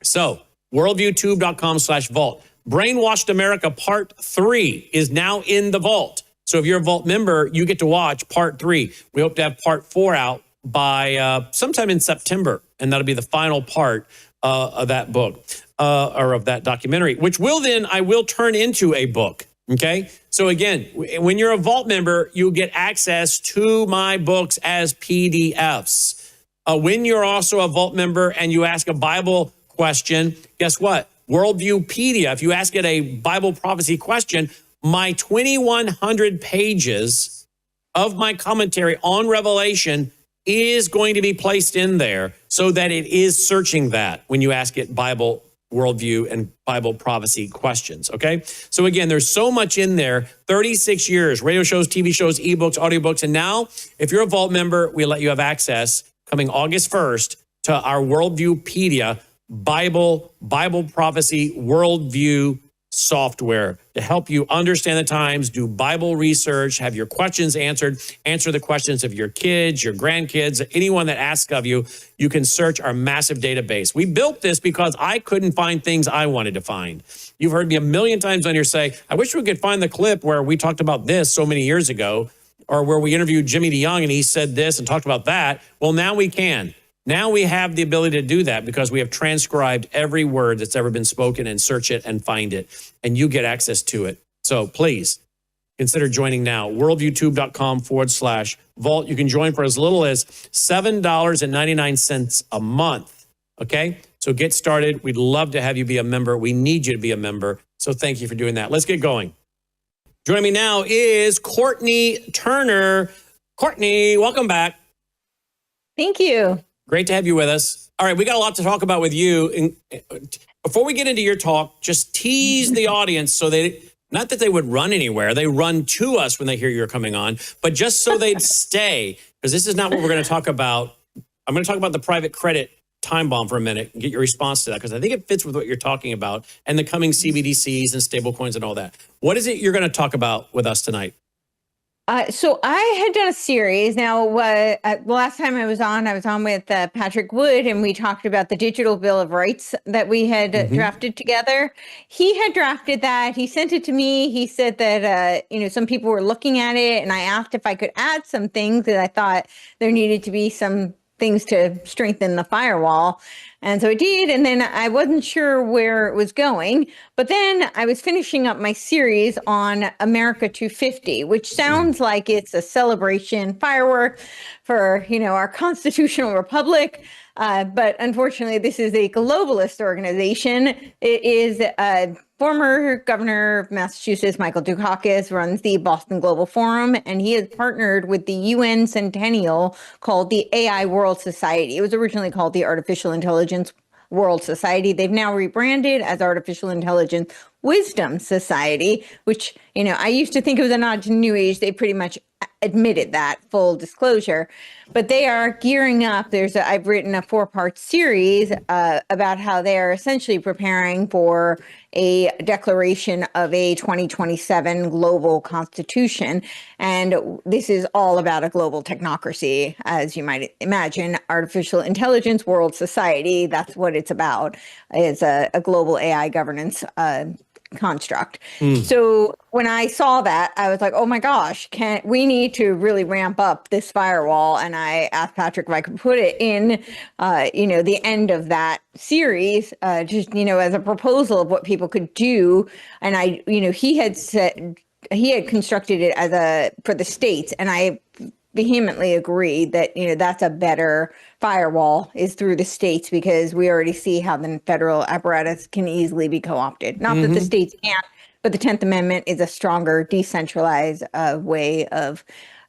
S1: So, worldviewtube.com/vault. Brainwashed America Part 3 is now in the vault. So if you're a vault member, you get to watch Part 3. We hope to have Part 4 out by sometime in September, and that'll be the final part of that book or of that documentary, which I will turn into a book, okay? So again, when you're a Vault member, you get access to my books as PDFs. When you're also a Vault member and you ask a Bible question, guess what? Worldviewpedia, if you ask it a Bible prophecy question, my 2,100 pages of my commentary on Revelation is going to be placed in there so that it is searching that when you ask it Bible worldview and Bible prophecy questions, okay? So again, there's so much in there, 36 years, radio shows, TV shows, ebooks, audiobooks, and now if you're a Vault member, we let you have access coming August 1st to our Worldviewpedia Bible prophecy worldview software to help you understand the times, do Bible research, have your questions answered, answer the questions of your kids, your grandkids, anyone that asks of you. You can search our massive database. We built this because I couldn't find things I wanted to find. You've heard me a million times on here say, I wish we could find the clip where we talked about this so many years ago, or where we interviewed Jimmy D. Young and he said this and talked about that. Well, now we can. Now we have the ability to do that because we have transcribed every word that's ever been spoken and search it and find it, and you get access to it. So please consider joining now. Worldviewtube.com/vault. You can join for as little as $7.99 a month. Okay? So get started. We'd love to have you be a member. We need you to be a member. So thank you for doing that. Let's get going. Joining me now is Courtney Turner. Courtney, welcome back.
S11: Thank you.
S1: Great to have you with us. All right, we got a lot to talk about with you. And before we get into your talk, just tease the audience so not that they would run anywhere, they run to us when they hear you're coming on, but just so they'd stay, because this is not what we're going to talk about. I'm going to talk about the private credit time bomb for a minute and get your response to that, because I think it fits with what you're talking about and the coming CBDCs and stablecoins and all that. What is it you're going to talk about with us tonight?
S11: So I had done a series. Now, the last time I was on with Patrick Wood, and we talked about the Digital Bill of Rights that we had drafted together. He had drafted that. He sent it to me. He said that, some people were looking at it, and I asked if I could add some things that I thought there needed to be some things to strengthen the firewall. And so I did, and then I wasn't sure where it was going. But then I was finishing up my series on America 250, which sounds like it's a celebration firework for, our constitutional republic. But unfortunately, this is a globalist organization. It is former governor of Massachusetts, Michael Dukakis, runs the Boston Global Forum, and he has partnered with the UN Centennial called the AI World Society. It was originally called the Artificial Intelligence World Society. They've now rebranded as Artificial Intelligence Wisdom Society, which, I used to think it was a nod to New Age. They pretty much admitted that, full disclosure. But they are gearing up. I've written a 4-part series about how they are essentially preparing for a declaration of a 2027 global constitution. And this is all about a global technocracy, as you might imagine, artificial intelligence, world society. That's what it's about, is a global AI governance construct. So when I saw that, I was like, oh my gosh, we need to really ramp up this firewall. And I asked Patrick if I could put it in, the end of that series, just, as a proposal of what people could do. And he had said, he had constructed it for the states. And I vehemently agree that, that's a better firewall is through the states, because we already see how the federal apparatus can easily be co-opted. Not that the states can't, but the 10th Amendment is a stronger decentralized way of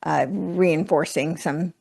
S11: reinforcing some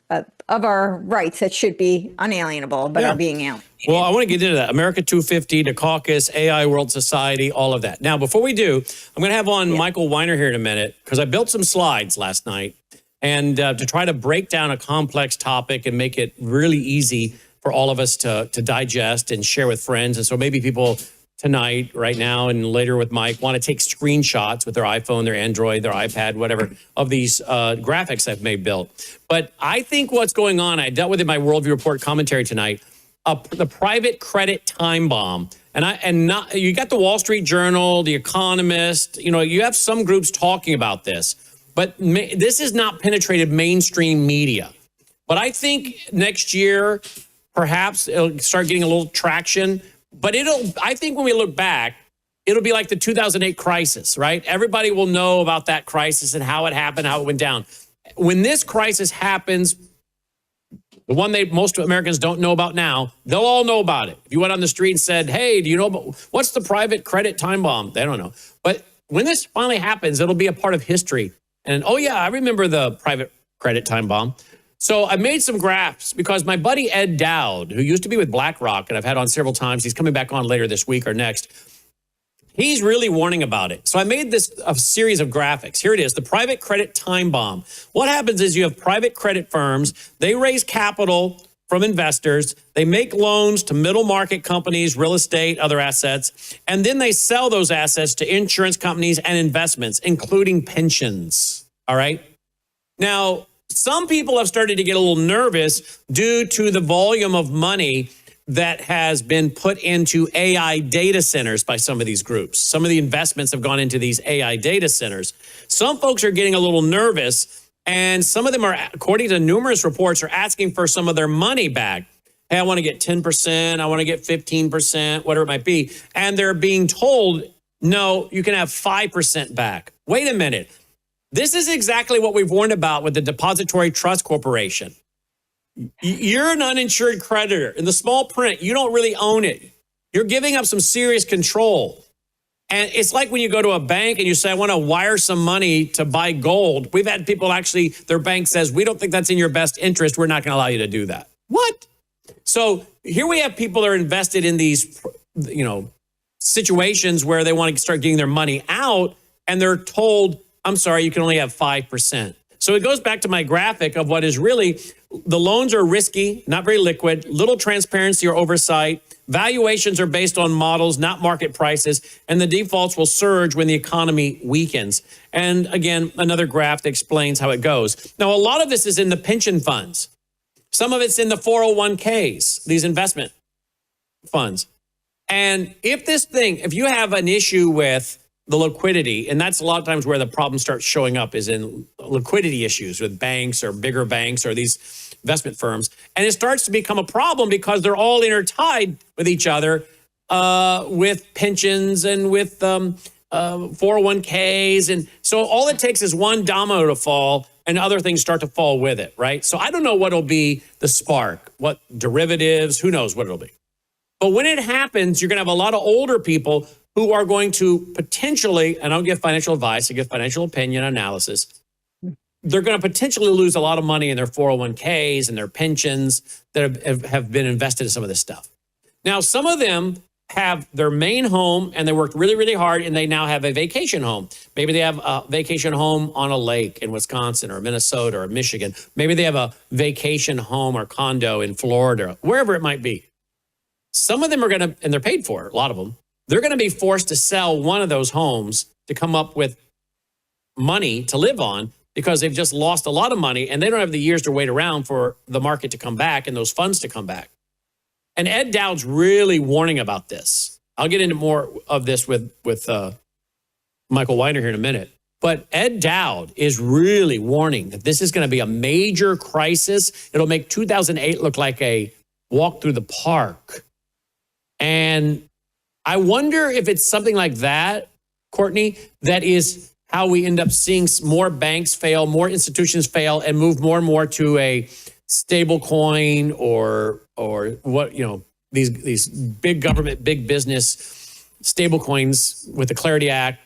S11: of our rights that should be unalienable, but are being alienated.
S1: Well, I want to get into that. America 250, the caucus, AI World Society, all of that. Now, before we do, I'm going to have on Michael Weiner here in a minute, because I built some slides last night. And to try to break down a complex topic and make it really easy for all of us to digest and share with friends. And so maybe people tonight, right now, and later with Mike, want to take screenshots with their iPhone, their Android, their iPad, whatever, of these graphics I've made built. But I think what's going on, I dealt with it in my Worldview Report commentary tonight, the private credit time bomb. You got the Wall Street Journal, the Economist, you have some groups talking about this. But this has not penetrated mainstream media. But I think next year, perhaps it'll start getting a little traction. But I think when we look back, it'll be like the 2008 crisis, right? Everybody will know about that crisis and how it happened, how it went down. When this crisis happens, the one most Americans don't know about now, they'll all know about it. If you went on the street and said, hey, do you know what's the private credit time bomb? They don't know. But when this finally happens, it'll be a part of history. And, oh, yeah, I remember the private credit time bomb. So I made some graphs because my buddy Ed Dowd, who used to be with BlackRock and I've had on several times, he's coming back on later this week or next. He's really warning about it. So I made a series of graphics. Here it is, the private credit time bomb. What happens is you have private credit firms. They raise capital from investors. They make loans to middle market companies, real estate, other assets, and then they sell those assets to insurance companies and investments, including pensions. All right. Now, some people have started to get a little nervous due to the volume of money that has been put into AI data centers by some of these groups. Some of the investments have gone into these AI data centers. Some folks are getting a little nervous. And some of them are, according to numerous reports, are asking for some of their money back. Hey, I want to get 10%, I want to get 15%, whatever it might be. And they're being told, no, you can have 5% back. Wait a minute. This is exactly what we've warned about with the Depository Trust Corporation. You're an uninsured creditor. In the small print, you don't really own it. You're giving up some serious control. And it's like when you go to a bank and you say, I want to wire some money to buy gold. We've had people actually, their bank says, we don't think that's in your best interest. We're not going to allow you to do that. What? So here we have people that are invested in these, situations where they want to start getting their money out and they're told, I'm sorry, you can only have 5%. So it goes back to my graphic of what is really, the loans are risky, not very liquid, little transparency or oversight. Valuations are based on models, not market prices, and the defaults will surge when the economy weakens. And again, another graph that explains how it goes. Now, a lot of this is in the pension funds. Some of it's in the 401ks, these investment funds. And if you have an issue with the liquidity, and that's a lot of times where the problem starts showing up is in liquidity issues with banks or bigger banks or these investment firms. And it starts to become a problem because they're all intertied with each other with pensions and with 401ks. And so all it takes is one domino to fall and other things start to fall with it, right? So I don't know what will be the spark, what derivatives, who knows what it'll be. But when it happens, you're going to have a lot of older people who are going to potentially, and I don't give financial advice, I give financial opinion analysis, they're going to potentially lose a lot of money in their 401ks and their pensions that have been invested in some of this stuff. Now, some of them have their main home and they worked really, really hard and they now have a vacation home. Maybe they have a vacation home on a lake in Wisconsin or Minnesota or Michigan. Maybe they have a vacation home or condo in Florida, wherever it might be. Some of them are going to, and they're paid for, a lot of them, they're going to be forced to sell one of those homes to come up with money to live on because they've just lost a lot of money and they don't have the years to wait around for the market to come back and those funds to come back. And Ed Dowd's really warning about this. I'll get into more of this with Michael Weiner here in a minute. But Ed Dowd is really warning that this is going to be a major crisis. It'll make 2008 look like a walk through the park. And I wonder if it's something like that, Courtney, that is how we end up seeing more banks fail, more institutions fail, and move more and more to a stable coin or what, you know, these big government, big business stable coins with the Clarity Act,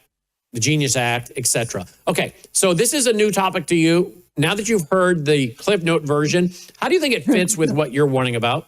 S1: the Genius Act, etc. Okay, so this is a new topic to you. Now that you've heard the Cliff Note version, how do you think it fits with what you're warning about?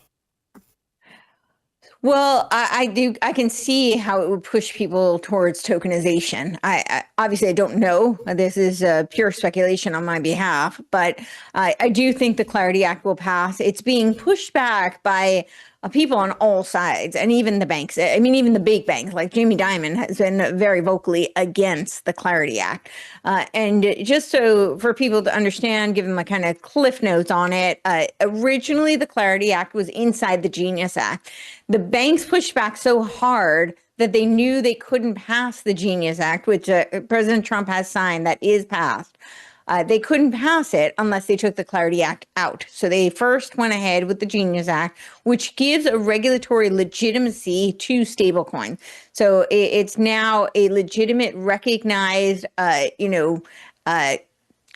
S11: Well, I can see how it would push people towards tokenization. I obviously I don't know. This is pure speculation on my behalf, but I do think the Clarity Act will pass. It's being pushed back by people on all sides, and even the banks. I mean, even the big banks, like Jamie Dimon, has been very vocally against the Clarity Act. And just so for people to understand, give them a kind of cliff notes on it, originally the Clarity Act was inside the Genius Act. The banks pushed back so hard that they knew they couldn't pass the Genius Act, which President Trump has signed, that is passed. They couldn't pass it unless they took the Clarity Act out. So they first went ahead with the Genius Act, which gives a regulatory legitimacy to stablecoin. So it's now a legitimate, recognized,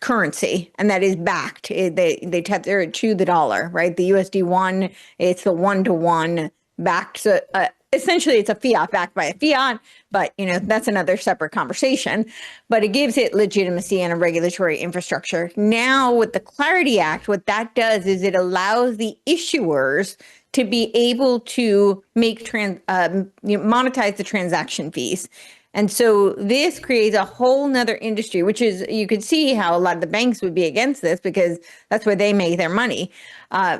S11: currency, and that is backed. They tether it to the dollar, right? The USD1, it's the 1-to-1 backed. So essentially, it's a fiat backed by a fiat, but that's another separate conversation. But it gives it legitimacy and a regulatory infrastructure. Now, with the Clarity Act, what that does is it allows the issuers to be able to make monetize the transaction fees. And so this creates a whole nother industry, which is, you could see how a lot of the banks would be against this because that's where they make their money.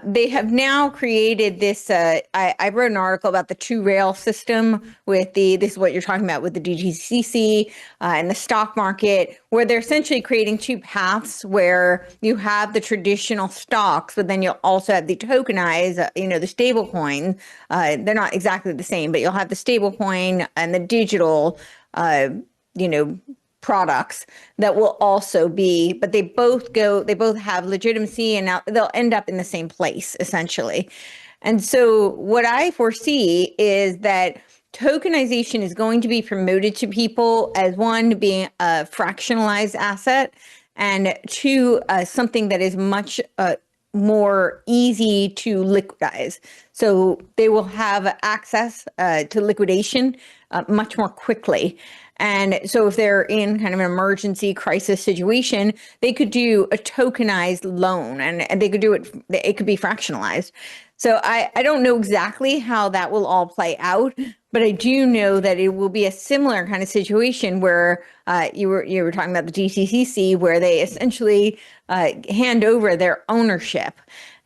S11: They have now created this, I wrote an article about the two-rail system with this is what you're talking about with the DTCC and the stock market, where they're essentially creating two paths where you have the traditional stocks, but then you'll also have the tokenized, the stable coin. They're not exactly the same, but you'll have the stable coin and the digital products that will also be, but they both have legitimacy, and now they'll end up in the same place essentially. And so what I foresee is that tokenization is going to be promoted to people as one, being a fractionalized asset, and two, something that is much more easy to liquidize. So they will have access to liquidation much more quickly. And so if they're in kind of an emergency crisis situation, they could do a tokenized loan, and they could do it could be fractionalized. So I don't know exactly how that will all play out, but I do know that it will be a similar kind of situation where you were talking about the DTCC, where they essentially hand over their ownership.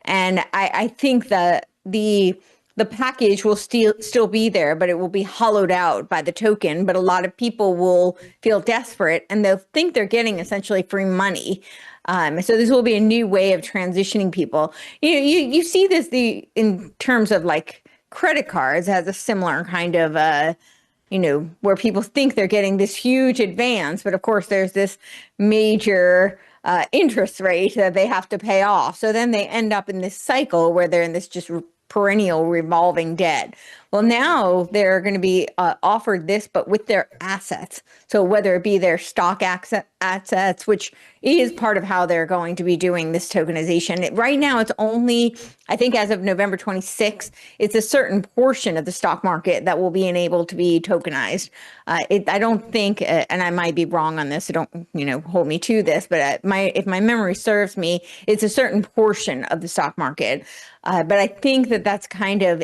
S11: And I think that the package will still be there, but it will be hollowed out by the token. But a lot of people will feel desperate, and they'll think they're getting essentially free money. So this will be a new way of transitioning people. You see this in terms of like credit cards has a similar kind of where people think they're getting this huge advance, but of course there's this major interest rate that they have to pay off. So then they end up in this cycle where they're in this just perennial revolving debt. Well, now they're going to be offered this, but with their assets. So whether it be their stock assets, which is part of how they're going to be doing this tokenization. Right now, it's only, I think as of November 26th, it's a certain portion of the stock market that will be enabled to be tokenized. I don't think, and I might be wrong on this, so don't hold me to this, but if my memory serves me, it's a certain portion of the stock market. But I think that that's kind of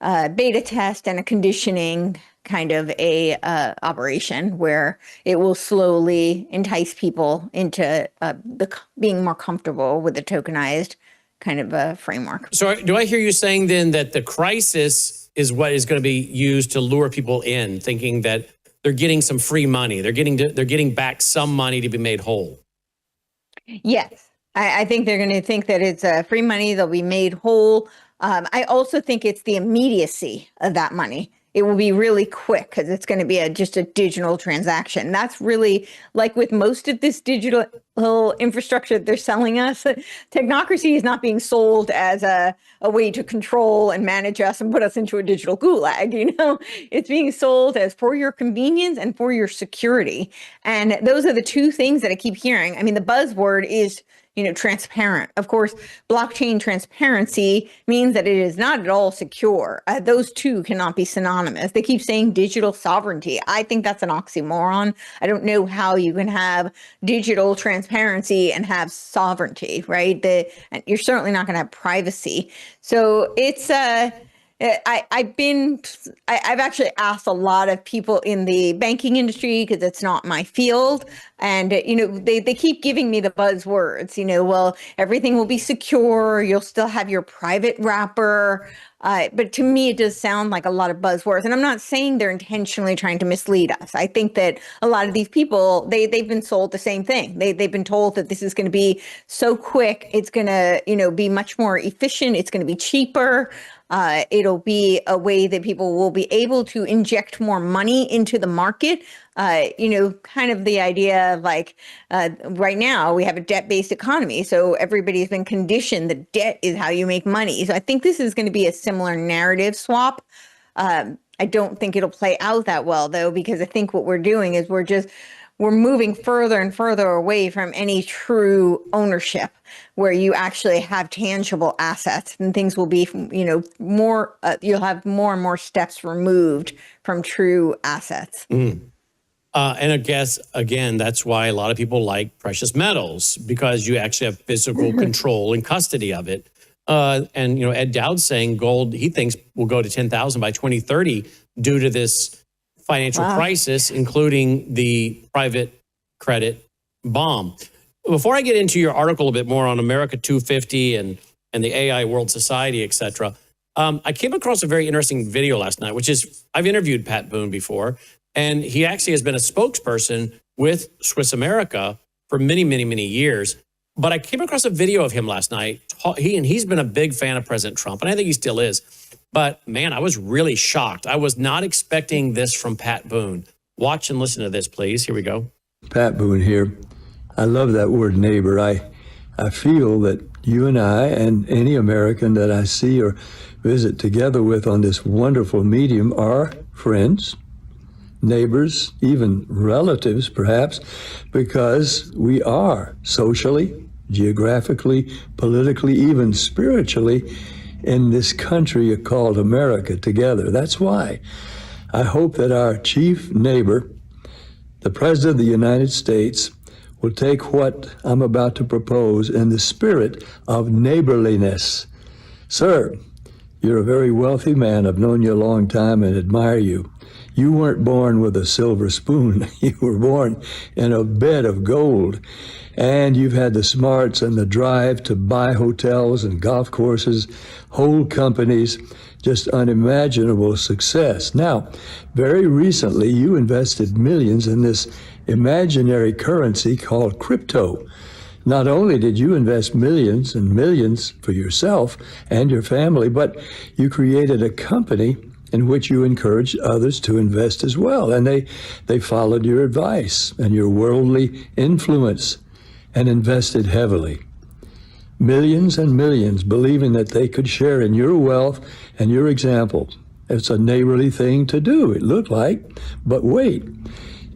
S11: beta test and a conditioning kind of a operation where it will slowly entice people into being more comfortable with the tokenized kind of a framework.
S1: So do I hear you saying then that the crisis is what is going to be used to lure people in, thinking that they're getting some free money, they're getting back some money to be made whole?
S11: Yes, I think they're going to think that it's free money. They'll be made whole. I also think it's the immediacy of that money. It will be really quick because it's going to be just a digital transaction. That's really like with most of this digital infrastructure that they're selling us. Technocracy is not being sold as a way to control and manage us and put us into a digital gulag. It's being sold as for your convenience and for your security. And those are the two things that I keep hearing. I mean, the buzzword is transparent. Of course, blockchain transparency means that it is not at all secure. Those two cannot be synonymous. They keep saying digital sovereignty. I think that's an oxymoron. I don't know how you can have digital transparency and have sovereignty, right? You're certainly not going to have privacy. So it's I've actually asked a lot of people in the banking industry because it's not my field. And, they keep giving me the buzzwords, well, everything will be secure. You'll still have your private wrapper. But to me, it does sound like a lot of buzzwords. And I'm not saying they're intentionally trying to mislead us. I think that a lot of these people, they've been sold the same thing. They've been told that this is going to be so quick. It's going to, be much more efficient. It's going to be cheaper. It'll be a way that people will be able to inject more money into the market. Kind of the idea of like right now we have a debt-based economy. So everybody's been conditioned that debt is how you make money. So I think this is going to be a similar narrative swap. I don't think it'll play out that well, though, because I think what we're doing is we're moving further and further away from any true ownership where you actually have tangible assets, and things will be, more, you'll have more and more steps removed from true assets.
S1: And I guess, again, that's why a lot of people like precious metals, because you actually have physical control and custody of it. And, Ed Dowd's saying gold, he thinks, will go to 10,000 by 2030 due to this financial crisis, including the private credit bomb. Before I get into your article a bit more on America 250 and the AI World Society, et cetera, I came across a very interesting video last night, which is, I've interviewed Pat Boone before, and he actually has been a spokesperson with Swiss America for many, many, many years. But I came across a video of him last night. He's been a big fan of President Trump, and I think he still is. But man, I was really shocked. I was not expecting this from Pat Boone. Watch and listen to this, please. Here we go.
S12: Pat Boone here. I love that word neighbor. I feel that you and I and any American that I see or visit together with on this wonderful medium are friends, neighbors, even relatives perhaps, because we are socially, geographically, politically, even spiritually in this country called America together. That's why I hope that our chief neighbor, the President of the United States, will take what I'm about to propose in the spirit of neighborliness. Sir, you're a very wealthy man. I've known you a long time and admire you. You weren't born with a silver spoon. You were born in a bed of gold. And you've had the smarts and the drive to buy hotels and golf courses, whole companies, just unimaginable success. Now, very recently, you invested millions in this imaginary currency called crypto. Not only did you invest millions and millions for yourself and your family, but you created a company in which you encouraged others to invest as well. And they followed your advice and your worldly influence and invested heavily. Millions and millions, believing that they could share in your wealth and your example. It's a neighborly thing to do, it looked like. But wait,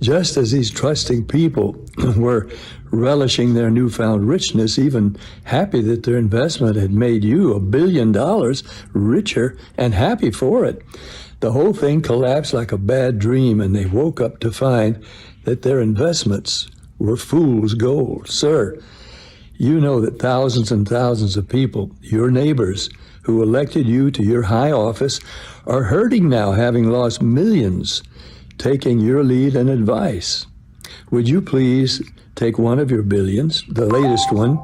S12: just as these trusting people were relishing their newfound richness, even happy that their investment had made you $1 billion richer and happy for it, the whole thing collapsed like a bad dream, and they woke up to find that their investments were fool's gold. Sir, you know that thousands and thousands of people, your neighbors, who elected you to your high office are hurting now, having lost millions, taking your lead and advice. Would you please take one of your billions, the latest one,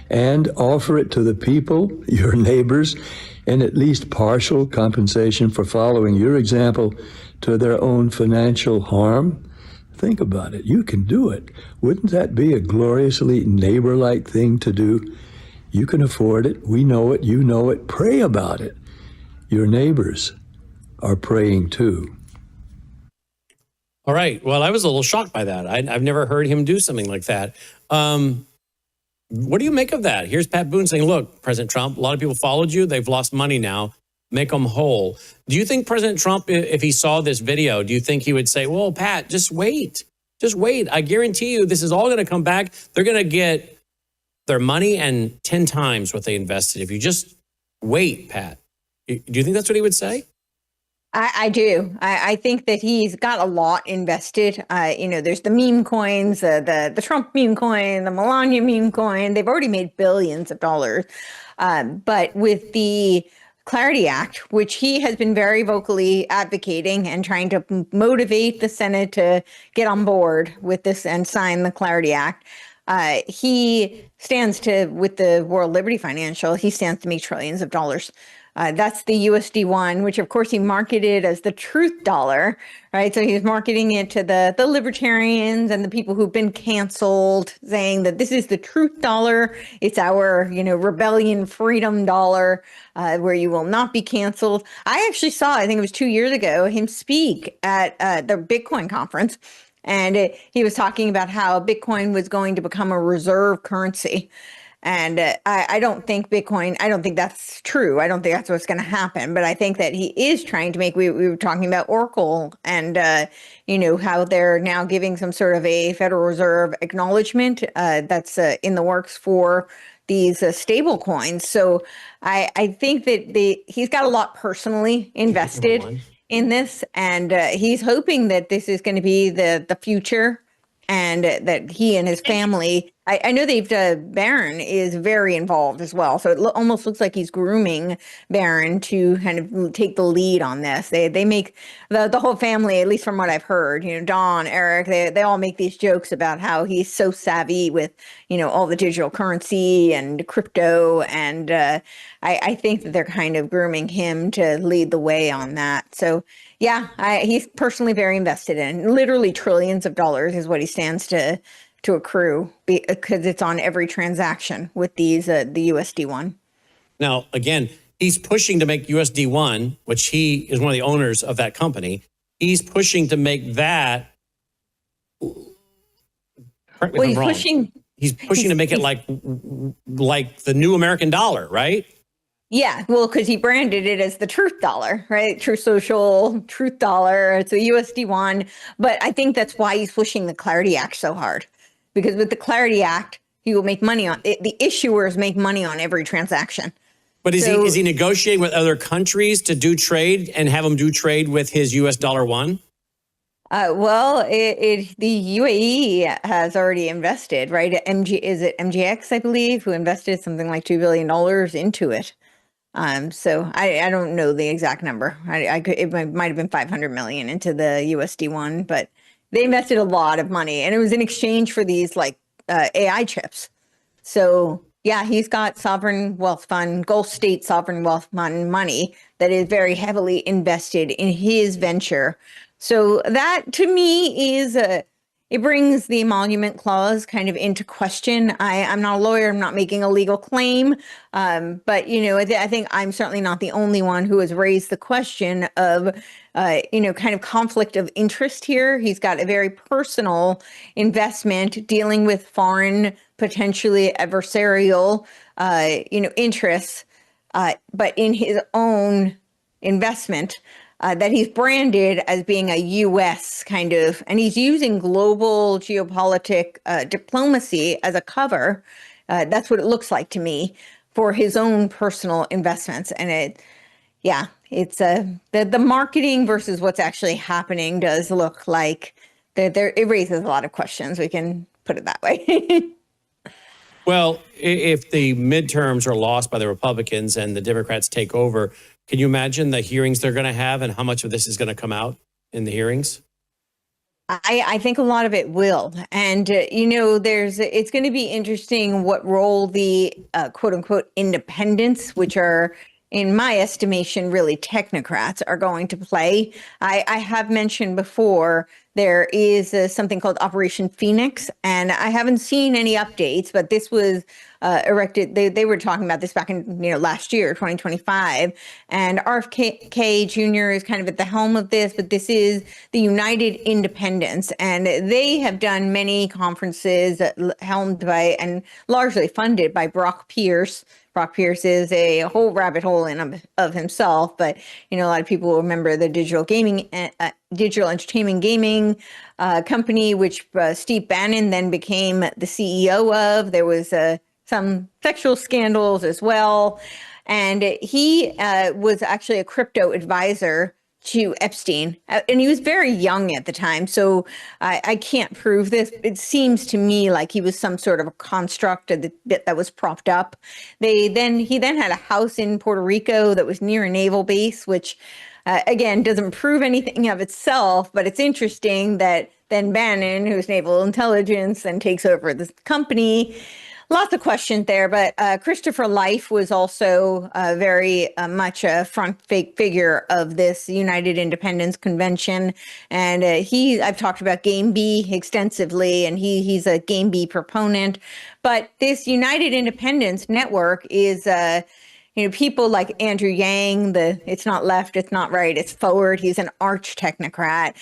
S12: and offer it to the people, your neighbors, in at least partial compensation for following your example to their own financial harm? Think about it. You can do it. Wouldn't that be a gloriously neighbor-like thing to do? You can afford it. We know it. You know it. Pray about it. Your neighbors are praying too.
S1: All right. Well, I was a little shocked by that. I've never heard him do something like that. What do you make of that? Here's Pat Boone saying, look, President Trump, a lot of people followed you. They've lost money now. Make them whole. Do you think President Trump, if he saw this video, do you think he would say, well, Pat, just wait. Just wait. I guarantee you this is all going to come back. They're going to get their money and 10 times what they invested. If you just wait, Pat. Do you think that's what he would say?
S11: I do. I think that he's got a lot invested. There's the meme coins, the Trump meme coin, the Melania meme coin. They've already made billions of dollars. But with the Clarity Act, which he has been very vocally advocating and trying to motivate the Senate to get on board with this and sign the Clarity Act, he stands to, with the World Liberty Financial, he stands to make trillions of dollars. That's the USD1, which of course he marketed as the truth dollar, right? So he's marketing it to the libertarians and the people who've been canceled, saying that this is the truth dollar. It's our, rebellion freedom dollar, where you will not be canceled. I actually saw, I think it was 2 years ago, him speak at the Bitcoin conference. And he was talking about how Bitcoin was going to become a reserve currency. And I don't think Bitcoin, I don't think that's true. I don't think that's what's going to happen. But I think that he is trying to make, we were talking about Oracle and, how they're now giving some sort of a Federal Reserve acknowledgement that's in the works for these stable coins. So I think that he's got a lot personally invested in this. And he's hoping that this is going to be the future and that he and his family, I know Barron is very involved as well. So it almost looks like he's grooming Barron to kind of take the lead on this. They make the whole family, at least from what I've heard, Don, Eric, they all make these jokes about how he's so savvy with, all the digital currency and crypto. And I think that they're kind of grooming him to lead the way on that. So yeah, he's personally very invested in. Literally trillions of dollars is what he stands to accrue because it's on every transaction with these the USD1.
S1: Now, again, he's pushing to make USD1, which he is one of the owners of that company. He's pushing to make that. Correct me if I'm wrong. He's pushing to make it like the new American dollar, right?
S11: Yeah, well, because he branded it as the truth dollar, right? True Social, truth dollar. It's a USD1. But I think that's why he's pushing the Clarity Act so hard. Because with the Clarity Act, he will make money on it. The issuers make money on every transaction.
S1: But is he negotiating with other countries to do trade and have them do trade with his US dollar one?
S11: Well, the UAE has already invested, right? Is it MGX, I believe, who invested something like $2 billion into it. So I don't know the exact number. It might have been 500 million into the USD1, but they invested a lot of money, and it was in exchange for these AI chips. So yeah, he's got sovereign wealth fund, Gulf State sovereign wealth fund money that is very heavily invested in his venture. So that to me is it brings the emolument clause kind of into question. I'm not a lawyer. I'm not making a legal claim. But, I think I'm certainly not the only one who has raised the question of, kind of conflict of interest here. He's got a very personal investment dealing with foreign, potentially adversarial, interests, but in his own investment. That he's branded as being a U.S. kind of, and he's using global geopolitic diplomacy as a cover. That's what it looks like to me for his own personal investments. And it's the marketing versus what's actually happening does look like it raises a lot of questions. We can put it that way.
S1: Well, if the midterms are lost by the Republicans and the Democrats take over, can you imagine the hearings they're going to have and how much of this is going to come out in the hearings?
S11: I think a lot of it will. And, it's going to be interesting what role the quote unquote independents, which are, in my estimation, really technocrats, are going to play. I have mentioned before there is something called Operation Phoenix, and I haven't seen any updates, but this was erected. They were talking about this back in last year, 2025, and RFK Jr. is kind of at the helm of this, but this is the United Independents, and they have done many conferences helmed by and largely funded by Brock Pierce. Brock Pierce is a whole rabbit hole in of himself, but a lot of people remember the digital entertainment gaming company, which Steve Bannon then became the CEO of. There was some sexual scandals as well, and he was actually a crypto advisor to Epstein, and he was very young at the time, so I can't prove this. It seems to me like he was some sort of a construct that was propped up. He then had a house in Puerto Rico that was near a naval base, which again doesn't prove anything of itself, but it's interesting that then Bannon, who's naval intelligence, then takes over this company. Lots of questions there, but Christopher Life was also very much a front figure of this United Independents Convention, and I've talked about Game B extensively, and he's a Game B proponent. But this United Independents Network is people like Andrew Yang, it's not left, it's not right, it's forward. He's an arch technocrat.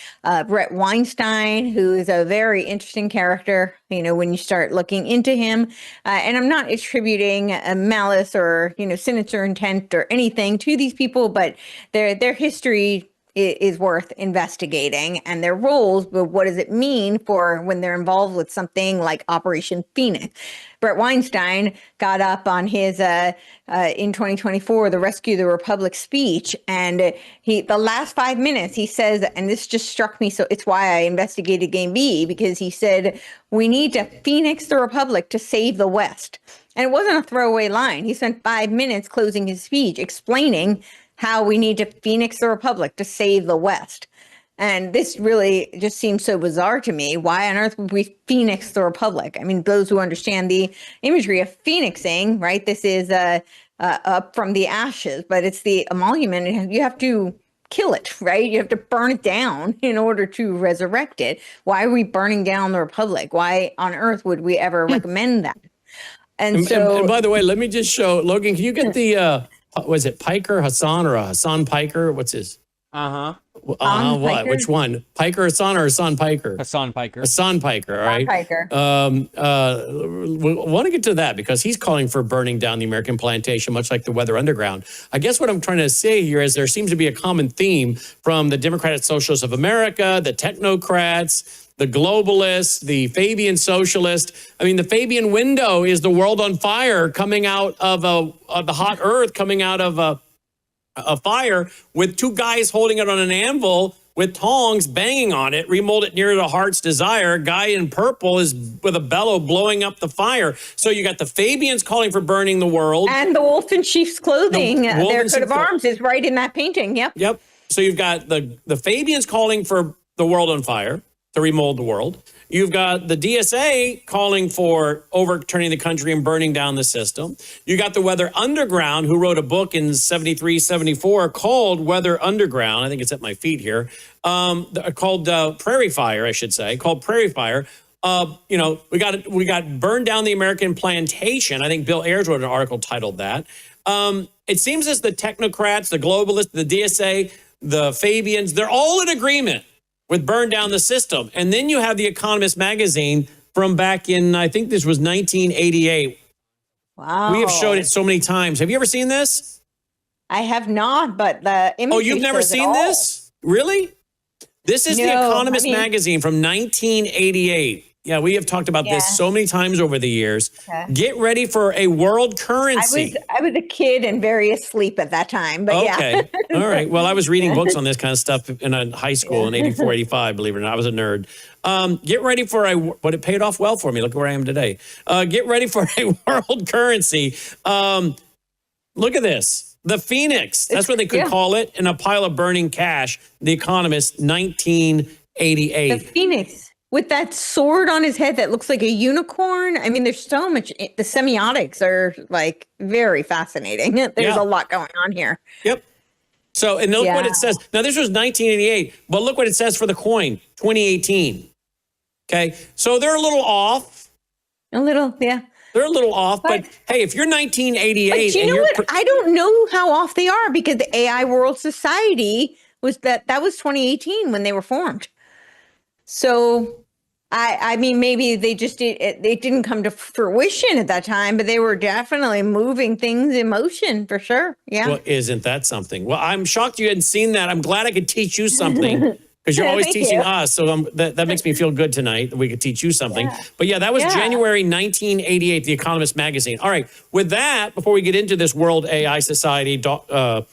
S11: Brett Weinstein, who is a very interesting character, when you start looking into him. And I'm not attributing malice or, sinister intent or anything to these people, but their history is worth investigating, and their roles, but what does it mean for when they're involved with something like Operation Phoenix? Brett Weinstein got up on his in 2024 the Rescue the Republic speech, and the last 5 minutes he says, and this just struck me, so it's why I investigated Game B, because he said we need to Phoenix the Republic to save the West. And it wasn't a throwaway line. He spent 5 minutes closing his speech explaining how we need to Phoenix the Republic to save the West. And this really just seems so bizarre to me. Why on earth would we Phoenix the Republic? I mean, those who understand the imagery of phoenixing, right? This is up from the ashes, but it's the emolument. You have to kill it, right? You have to burn it down in order to resurrect it. Why are we burning down the Republic? Why on earth would we ever recommend that? And
S1: by the way, let me just show, Logan, can you get the... was it Piker Hassan or Hassan Piker? What's his?
S10: Uh-huh.
S1: What? Which one? Piker Hassan or Hassan Piker?
S10: Hassan Piker.
S1: Hassan Piker, all right.
S11: Piker.
S1: We want to get to that because he's calling for burning down the American plantation, much like the Weather Underground. I guess what I'm trying to say here is there seems to be a common theme from the Democratic Socialists of America, the technocrats, the globalists, the Fabian socialist. I mean, the Fabian window is the world on fire coming out of the hot earth, coming out of a fire with two guys holding it on an anvil with tongs banging on it, remold it near the heart's desire. Guy in purple is with a bellow blowing up the fire. So you got the Fabians calling for burning the world.
S11: And the wolf in sheep's clothing, their coat of arms is right in that painting. Yep.
S1: Yep. So you've got the Fabians calling for the world on fire, to remold the world. You've got the DSA calling for overturning the country and burning down the system. You got the Weather Underground, who wrote a book in 73, 74 called Weather Underground. I think it's at my feet here. Called Prairie Fire, I should say, called Prairie Fire. We got burned down the American plantation. I think Bill Ayers wrote an article titled that. It seems as the technocrats, the globalists, the DSA, the Fabians, they're all in agreement with burn down the system. And then you have the Economist magazine from back in, I think this was 1988.
S11: Wow.
S1: We have showed it so many times. Have you ever seen this?
S11: I have not, but the imagery.
S1: Oh, you've never seen this? Really? This is the Economist magazine from 1988. Yeah, we have talked about this so many times over the years.
S11: Okay.
S1: Get ready for a world currency.
S11: I was a kid and very asleep at that time, but
S1: Okay.
S11: yeah.
S1: All right. Well, I was reading books on this kind of stuff in high school in 84, 85, believe it or not. I was a nerd. Get ready for but it paid off well for me. Look where I am today. Get ready for a world currency. Look at this. The Phoenix. That's what they could call it. In a pile of burning cash. The Economist, 1988.
S11: The Phoenix. With that sword on his head that looks like a unicorn. I mean, there's so much. The semiotics are like very fascinating. There's a lot going on here.
S1: Yep. So, and look what it says. Now, this was 1988, but look what it says for the coin, 2018. Okay. So they're a little off.
S11: A little, yeah.
S1: They're a little off, but hey, if you're 1988,
S11: but you know what? I don't know how off they are because the AI World Society was that was 2018 when they were formed. So. I mean, maybe they just it didn't come to fruition at that time, but they were definitely moving things in motion for sure. Yeah.
S1: Well, isn't that something? Well, I'm shocked you hadn't seen that. I'm glad I could teach you something because you're always teaching us. So that makes me feel good tonight that we could teach you something. Yeah. But yeah, that was January 1988, The Economist magazine. All right. With that, before we get into this World AI Society, America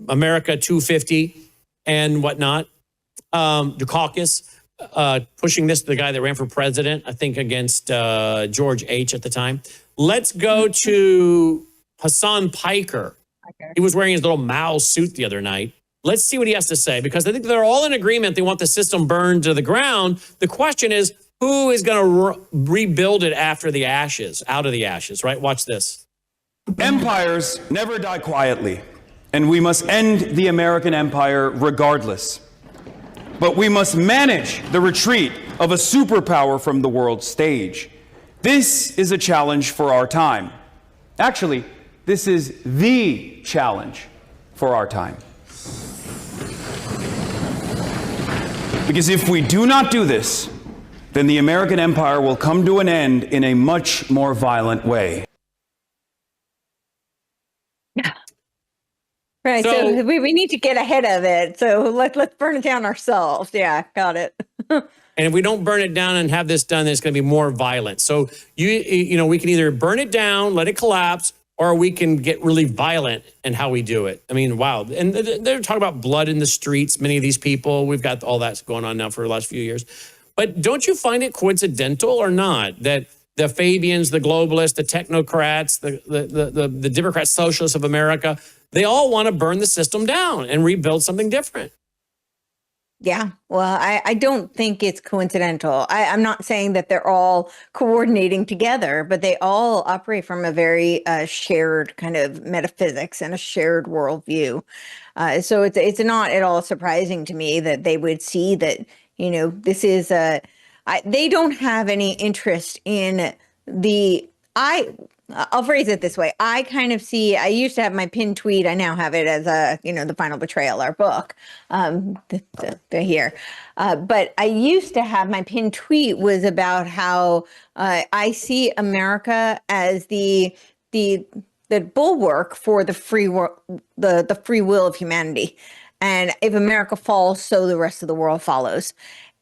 S1: 250 and whatnot, Dukakis, pushing this to the guy that ran for president, I think against George H. at the time. Let's go to Hassan Piker. He was wearing his little Mao suit the other night. Let's see what he has to say, because I think they're all in agreement. They want the system burned to the ground. The question is, who is going to rebuild it after the ashes, out of the ashes, right? Watch this.
S13: Empires never die quietly, and we must end the American empire regardless. But we must manage the retreat of a superpower from the world stage. This is a challenge for our time. Actually, this is the challenge for our time. Because if we do not do this, then the American empire will come to an end in a much more violent way.
S11: Right, so we need to get ahead of it. So let's burn it down ourselves. Yeah, got it.
S1: And if we don't burn it down and have this done, then it's going to be more violent. So you know, we can either burn it down, let it collapse, or we can get really violent in how we do it. I mean, wow. And they're talking about blood in the streets. Many of these people, we've got all that going on now for the last few years. But don't you find it coincidental or not that the Fabians, the globalists, the technocrats, the Democrat socialists of America, they all want to burn the system down and rebuild something different?
S11: Yeah, well, I don't think it's coincidental. I'm not saying that they're all coordinating together, but they all operate from a very shared kind of metaphysics and a shared worldview. So it's not at all surprising to me that they would see that, you know, this is they don't have any interest in I'll phrase it this way. I kind of see, I used to have my pinned tweet. I now have it as The Final Betrayal, our book. They're here. But I used to have my pinned tweet was about how I see America as the bulwark for the free will of humanity. And if America falls, so the rest of the world follows.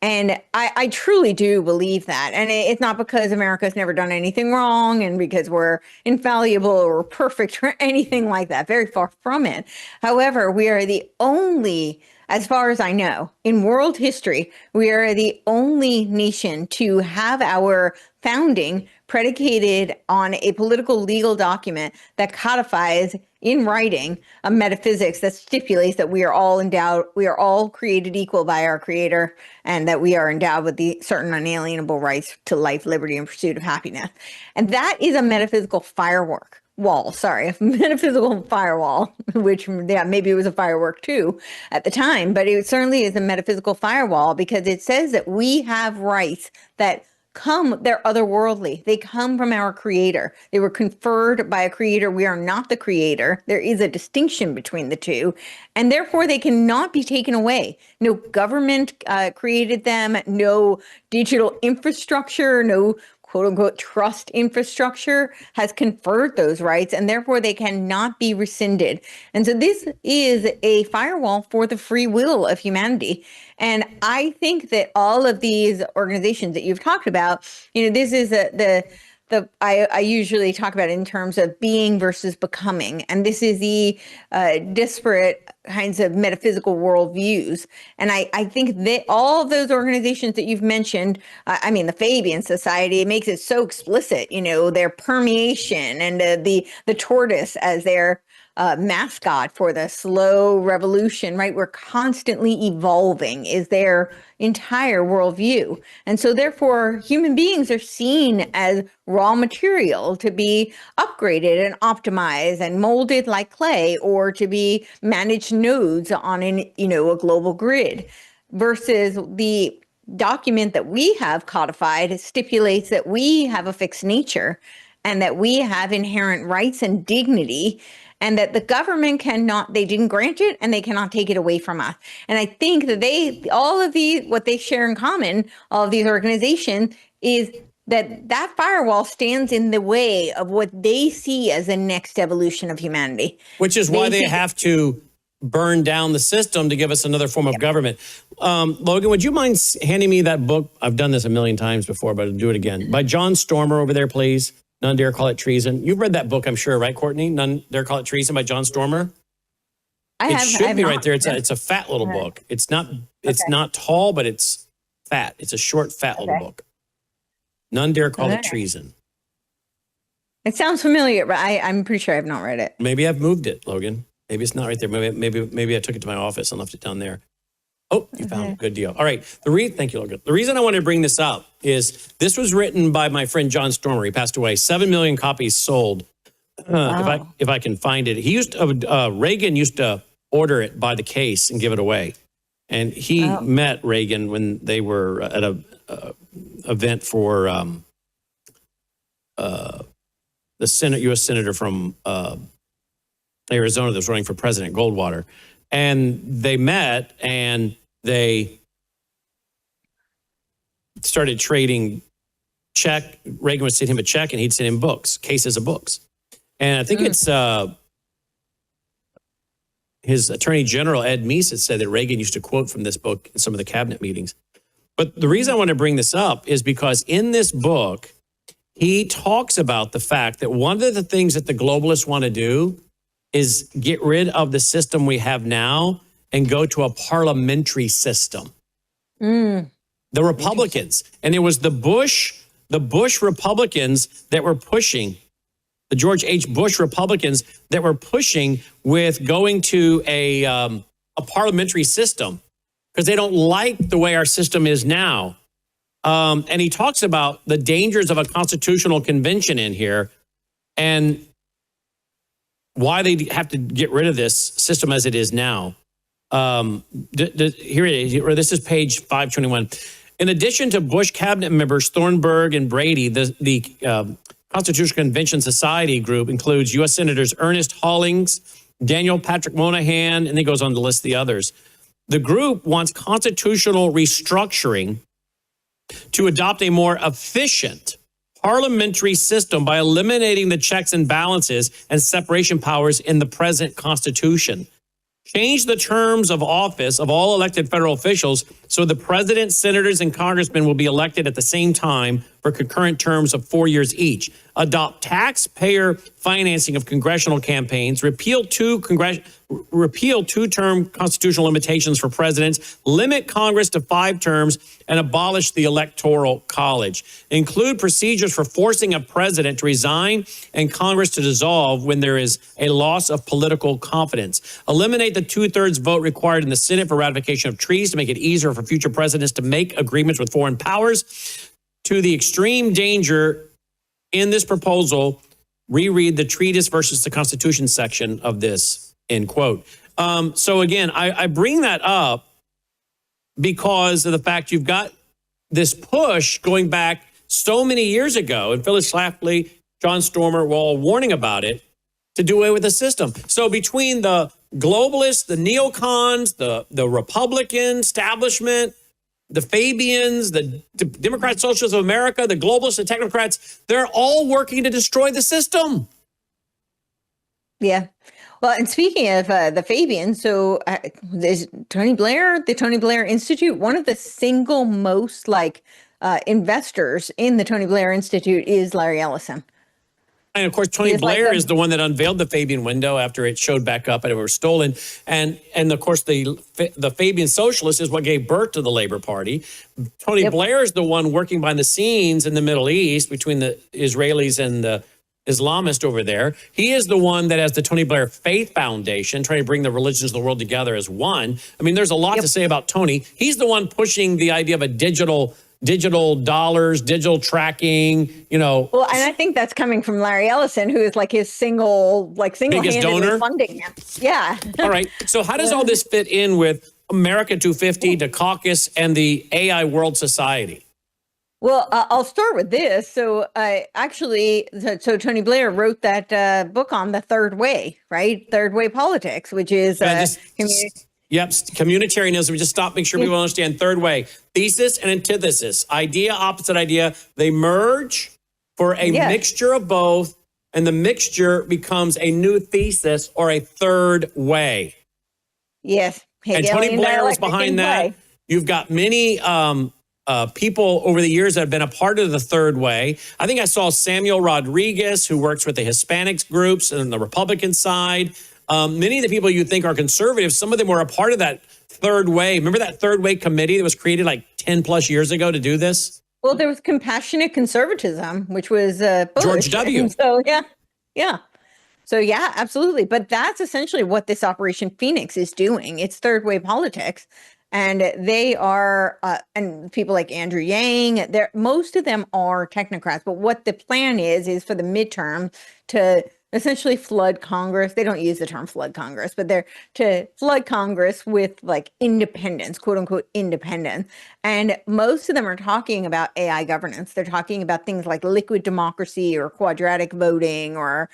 S11: And I truly do believe that. And it's not because America's never done anything wrong and because we're infallible or perfect or anything like that. Very far from it. However, we are the only, as far as I know, in world history, we are the only nation to have our founding predicated on a political legal document that codifies in writing a metaphysics that stipulates that we are all endowed, we are all created equal by our creator, and that we are endowed with the certain unalienable rights to life, liberty, and pursuit of happiness. And that is a metaphysical a metaphysical firewall, which, yeah, maybe it was a firework too at the time, but it certainly is a metaphysical firewall because it says that we have rights that they're otherworldly. They come from our creator. They were conferred by a creator. We are not the creator. There is a distinction between the two, and therefore they cannot be taken away. No government created them, no digital infrastructure, no quote unquote trust infrastructure has conferred those rights, and therefore they cannot be rescinded. And so this is a firewall for the free will of humanity. And I think that all of these organizations that you've talked about, this is I usually talk about it in terms of being versus becoming. And this is the disparate kinds of metaphysical worldviews. And I think that all of those organizations that you've mentioned, the Fabian Society, it makes it so explicit, their permeation and the tortoise as their mascot for the slow revolution, right? We're constantly evolving is their entire worldview. And so therefore, human beings are seen as raw material to be upgraded and optimized and molded like clay, or to be managed nodes on a global grid, versus the document that we have codified stipulates that we have a fixed nature and that we have inherent rights and dignity, and that the government they didn't grant it and they cannot take it away from us. And I think that what they share in common, all of these organizations, is that firewall stands in the way of what they see as the next evolution of humanity.
S1: Which is why they have to burn down the system to give us another form of government. Logan, would you mind handing me that book? I've done this a million times before, but I'll do it again. By John Stormer over there, please. None Dare Call It Treason. You've read that book, I'm sure, right, Courtney? None Dare Call It Treason by John Stormer? It should be right there. It's a fat little book. It's not tall, but it's fat. It's a short, fat little book. None Dare Call It Treason.
S11: It sounds familiar, but I'm pretty sure I've not read it.
S1: Maybe I've moved it, Logan. Maybe it's not right there. Maybe I took it to my office and left it down there. Oh, you found it. Good deal. All right. Thank you, Logan. The reason I wanted to bring this up is this was written by my friend John Stormer. He passed away. 7 million copies sold. If I can find it. Reagan used to order it by the case and give it away. And he met Reagan when they were at a event for the U.S. Senator from Arizona that was running for president, Goldwater. And they met and they started trading Reagan would send him a check and he'd send him books, cases of books. And I think it's his attorney general, Ed Meese, had said that Reagan used to quote from this book in some of the cabinet meetings. But the reason I want to bring this up is because in this book, he talks about the fact that one of the things that the globalists want to do is get rid of the system we have now and go to a parliamentary system. The Republicans. And it was the Bush Republicans that were pushing, the George H. Bush Republicans that were pushing with going to a parliamentary system because they don't like the way our system is now. And he talks about the dangers of a constitutional convention in here and why they have to get rid of this system as it is now. Here it is. This is page 521. In addition to Bush cabinet members Thornburg and Brady, the Constitutional Convention Society group includes U.S. Senators Ernest Hollings, Daniel Patrick Moynihan, and he goes on to list the others. The group wants constitutional restructuring to adopt a more efficient parliamentary system by eliminating the checks and balances and separation powers in the present Constitution. Change the terms of office of all elected federal officials so the president, senators, and congressmen will be elected at the same time for concurrent terms of 4 years each. Adopt taxpayer financing of congressional campaigns. Repeal two-term constitutional limitations for presidents. Limit Congress to 5 terms and abolish the Electoral College. Include procedures for forcing a president to resign and Congress to dissolve when there is a loss of political confidence. Eliminate the 2/3 vote required in the Senate for ratification of treaties to make it easier for future presidents to make agreements with foreign powers. To the extreme danger in this proposal, reread the treatise versus the Constitution section of this, end quote. So again, I bring that up because of the fact you've got this push going back so many years ago, and Phyllis Schlafly, John Stormer were all warning about it, to do away with the system. So between the globalists, the neocons, the Republican establishment, the Fabians, the Democrat Socialists of America, the globalists, the technocrats, they're all working to destroy the system.
S11: Yeah. Well, and speaking of the Fabians, so there's Tony Blair, the Tony Blair Institute, one of the single most investors in the Tony Blair Institute is Larry Ellison.
S1: And of course, Tony Blair is the one that unveiled the Fabian window after it showed back up and it was stolen. And of course, the Fabian Socialist is what gave birth to the Labor Party. Tony Blair is the one working behind the scenes in the Middle East between the Israelis and the Islamist over there. He is the one that has the Tony Blair Faith Foundation, trying to bring the religions of the world together as one. I mean, there's a lot to say about Tony. He's the one pushing the idea of a digital dollars, digital tracking, Well,
S11: and I think that's coming from Larry Ellison, who is like his single-handedly
S1: donor?
S11: funding him. Yeah.
S1: All right. So how does all this fit in with America 250, the caucus, and the AI World Society?
S11: Well, I'll start with this. So so Tony Blair wrote that book on the third way, right? Third way politics, which is
S1: communitarianism. Just stop, make sure people understand third way. Thesis and antithesis, idea, opposite idea. They merge for a mixture of both, and the mixture becomes a new thesis or a third way.
S11: Yes.
S1: And Tony Blair was behind that. You've got many people over the years that have been a part of the third way. I think I saw Samuel Rodriguez, who works with the Hispanics groups and the Republican side. Many of the people you think are conservative, some of them were a part of that third way. Remember that third way committee that was created like 10 plus years ago to do this?
S11: Well, there was compassionate conservatism, which was Bush.
S1: George W.
S11: So, yeah. So, yeah, absolutely. But that's essentially what this Operation Phoenix is doing. It's third way politics. And they are, and people like Andrew Yang, most of them are technocrats. But what the plan is for the midterm to essentially flood Congress. They don't use the term flood Congress, but they're to flood Congress with independence, quote unquote, independence. And most of them are talking about AI governance. They're talking about things like liquid democracy or quadratic voting or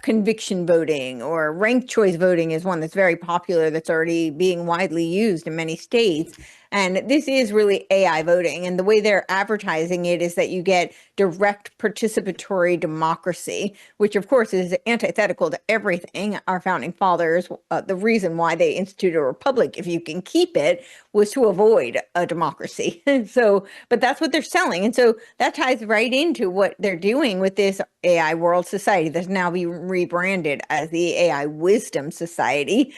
S11: conviction voting, or ranked choice voting is one that's very popular, that's already being widely used in many states. And this is really AI voting. And the way they're advertising it is that you get direct participatory democracy, which of course is antithetical to everything our founding fathers. The reason why they instituted a republic, if you can keep it, was to avoid a democracy. But that's what they're selling. And so that ties right into what they're doing with this AI World Society that's now being rebranded as the AI Wisdom Society.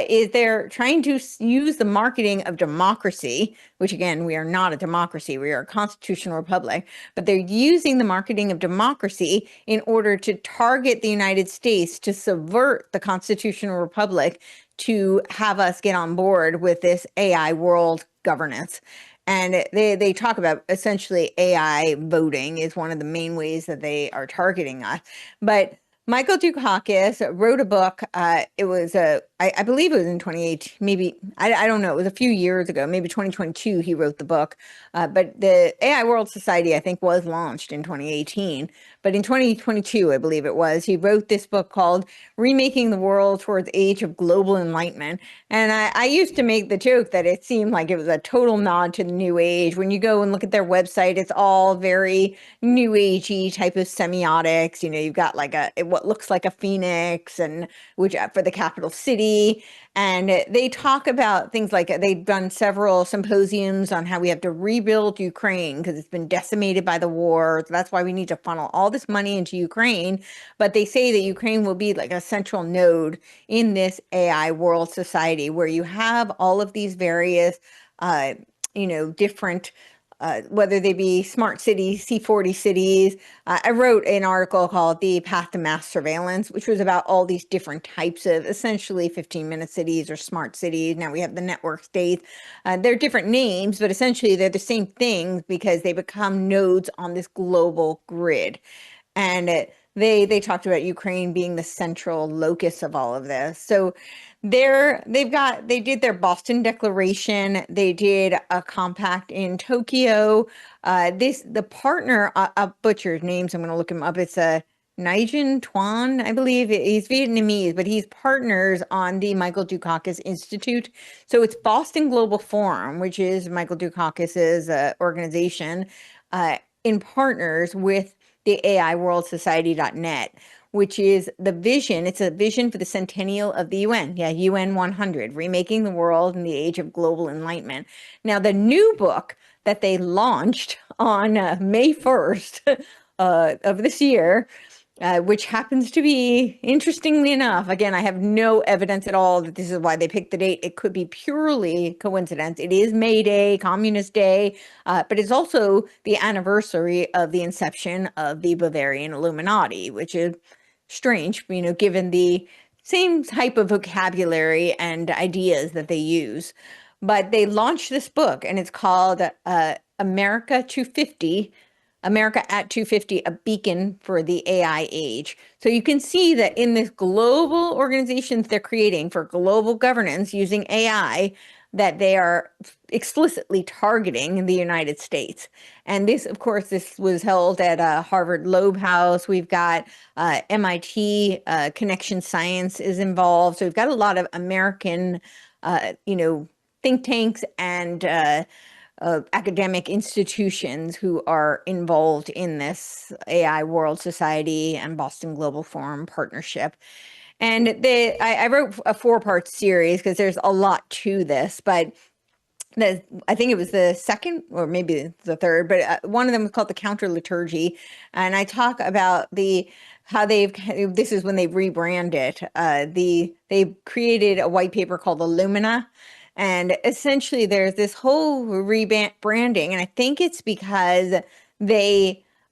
S11: Is they're trying to use the marketing of democracy, which again, we are not a democracy, we are a constitutional republic, but they're using the marketing of democracy in order to target the United States to subvert the constitutional republic, to have us get on board with this AI world governance. And they talk about essentially AI voting is one of the main ways that they are targeting us. But Michael Dukakis wrote a book. It was I believe it was in 2018, maybe, I don't know. It was a few years ago, maybe 2022, he wrote the book. But the AI World Society, I think, was launched in 2018. But in 2022, I believe it was, he wrote this book called Remaking the World Towards the Age of Global Enlightenment. And I used to make the joke that it seemed like it was a total nod to the New Age. When you go and look at their website, it's all very New Agey type of semiotics. You've got what looks like a phoenix, and which for the capital city. And they talk about things like they've done several symposiums on how we have to rebuild Ukraine because it's been decimated by the war. So that's why we need to funnel all this money into Ukraine. But they say that Ukraine will be like a central node in this AI world society where you have all of these various, different whether they be smart cities, C40 cities. I wrote an article called The Path to Mass Surveillance, which was about all these different types of essentially 15-minute cities or smart cities. Now we have the network states. They're different names, but essentially they're the same thing because they become nodes on this global grid. And they talked about Ukraine being the central locus of all of this. So they did their Boston Declaration. They did a compact in Tokyo. The partner, I'll butcher names. I'm going to look him up. It's Nigel Tuan, I believe. He's Vietnamese, but he's partners on the Michael Dukakis Institute. So it's Boston Global Forum, which is Michael Dukakis's organization, in partners with the AI World Society.net, which is the vision. It's a vision for the centennial of the UN. Yeah, UN 100, Remaking the World in the Age of Global Enlightenment. Now, the new book that they launched on May 1st of this year, which happens to be, interestingly enough, again, I have no evidence at all that this is why they picked the date. It could be purely coincidence. It is May Day, Communist Day, but it's also the anniversary of the inception of the Bavarian Illuminati, which is strange, given the same type of vocabulary and ideas that they use. But they launched this book, and it's called America 250, America at 250, a beacon for the AI age. So you can see that in this global organizations they're creating for global governance using AI, that they are explicitly targeting the United States. And this, of course, this was held at Harvard Loeb House. We've got MIT Connection Science is involved. So we've got a lot of American, think tanks and academic institutions who are involved in this AI World Society and Boston Global Forum partnership. And I wrote a 4-part series because there's a lot to this, but I think it was the second or maybe the third, but one of them was called the Counter Liturgy. And I talk about how this is when they rebrand it. They created a white paper called Illumina. And essentially there's this whole rebranding. And I think it's because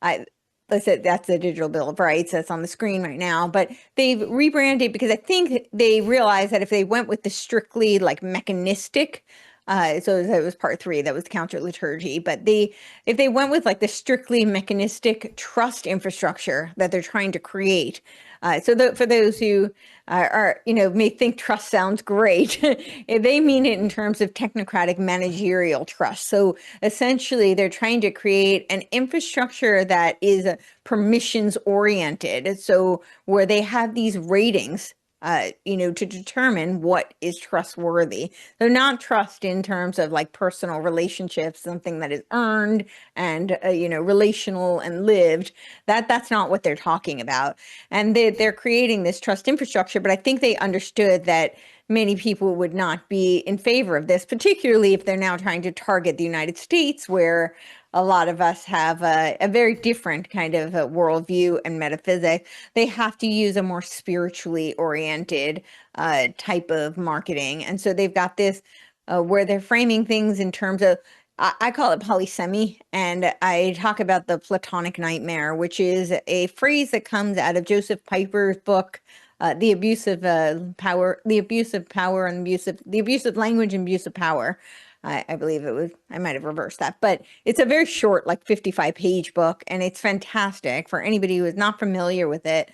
S11: I said that's the Digital Bill of Rights that's on the screen right now, but they've rebranded because I think they realized that if they went with the strictly like mechanistic, so that was part 3, that was counter liturgy, but if they went with like the strictly mechanistic trust infrastructure that they're trying to create, for those who may think trust sounds great, they mean it in terms of technocratic managerial trust. So essentially, they're trying to create an infrastructure that is permissions oriented. So where they have these ratings, to determine what is trustworthy. They're not trust in terms of like personal relationships, something that is earned and, relational and lived. That's not what they're talking about. And they're creating this trust infrastructure, but I think they understood that many people would not be in favor of this, particularly if they're now trying to target the United States, where a lot of us have a very different kind of worldview and metaphysics. They have to use a more spiritually oriented type of marketing. And so they've got this where they're framing things in terms of, I call it polysemy, and I talk about the Platonic nightmare, which is a phrase that comes out of Joseph Piper's book, the abuse of power, the abuse of power, and the abuse of language and abuse of power. I believe it was, I might have reversed that, but it's a very short, like 55-page book, and it's fantastic for anybody who is not familiar with it.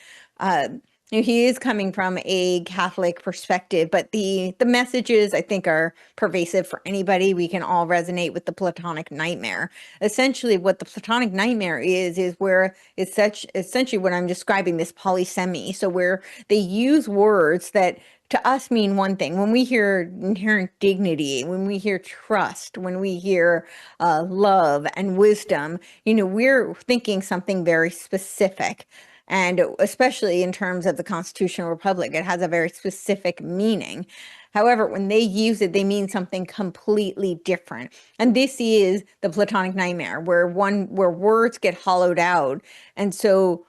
S11: He is coming from a Catholic perspective, but the messages I think are pervasive for anybody. We can all resonate with the Platonic nightmare. Essentially, what the Platonic nightmare is where it's essentially what I'm describing, this polysemy. So where they use words that to us mean one thing. When we hear inherent dignity, when we hear trust, when we hear love and wisdom, we're thinking something very specific. And especially in terms of the constitutional republic, it has a very specific meaning. However, when they use it, they mean something completely different. And this is the Platonic nightmare, where words get hollowed out. And so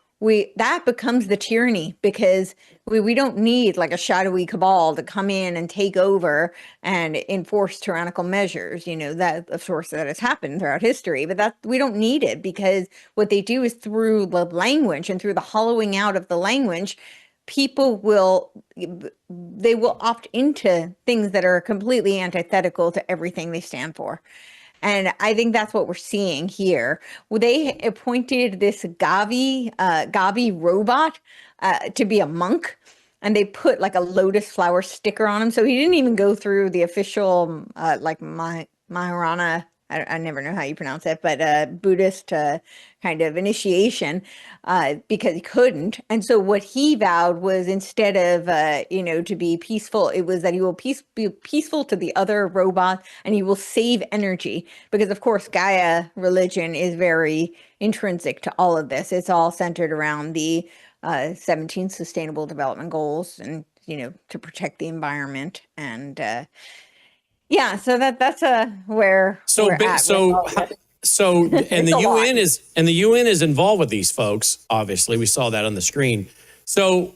S11: that becomes the tyranny, because we don't need like a shadowy cabal to come in and take over and enforce tyrannical measures. That of course that has happened throughout history, but that we don't need it, because what they do is through the language and through the hollowing out of the language, people will opt into things that are completely antithetical to everything they stand for. And I think that's what we're seeing here. They appointed this Gavi robot to be a monk, and they put like a lotus flower sticker on him. So he didn't even go through the official Mahayana I never know how you pronounce it, but Buddhist kind of initiation because he couldn't. And so what he vowed was instead of, to be peaceful, it was that he will be peaceful to the other robots and he will save energy. Because, of course, Gaia religion is very intrinsic to all of this. It's all centered around the 17 Sustainable Development Goals and, to protect the environment. And so that's where we're at.
S1: And the UN is involved with these folks. Obviously, we saw that on the screen. So,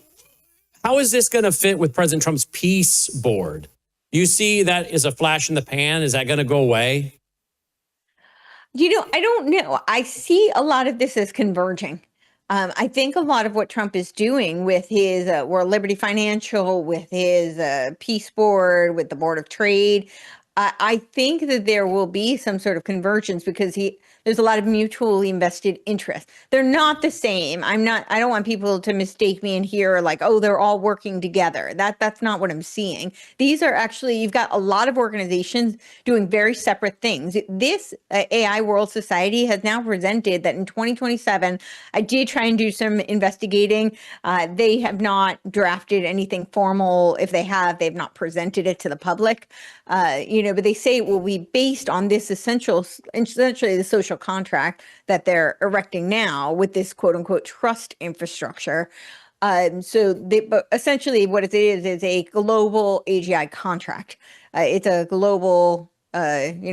S1: how is this going to fit with President Trump's peace board? You see that as a flash in the pan? Is that going to go away?
S11: I don't know. I see a lot of this as converging. I think a lot of what Trump is doing with his World Liberty Financial, with his peace board, with the Board of Trade, I think that there will be some sort of convergence because there's a lot of mutually invested interest. They're not the same. I don't want people to mistake me and hear like, oh, they're all working together. That's not what I'm seeing. These are actually, you've got a lot of organizations doing very separate things. This AI World Society has now presented that in 2027, I did try and do some investigating. They have not drafted anything formal. If they have, they've not presented it to the public. But they say it will be based on this essentially the social contract that they're erecting now with this quote unquote trust infrastructure. But essentially what it is a global AGI contract. It's a global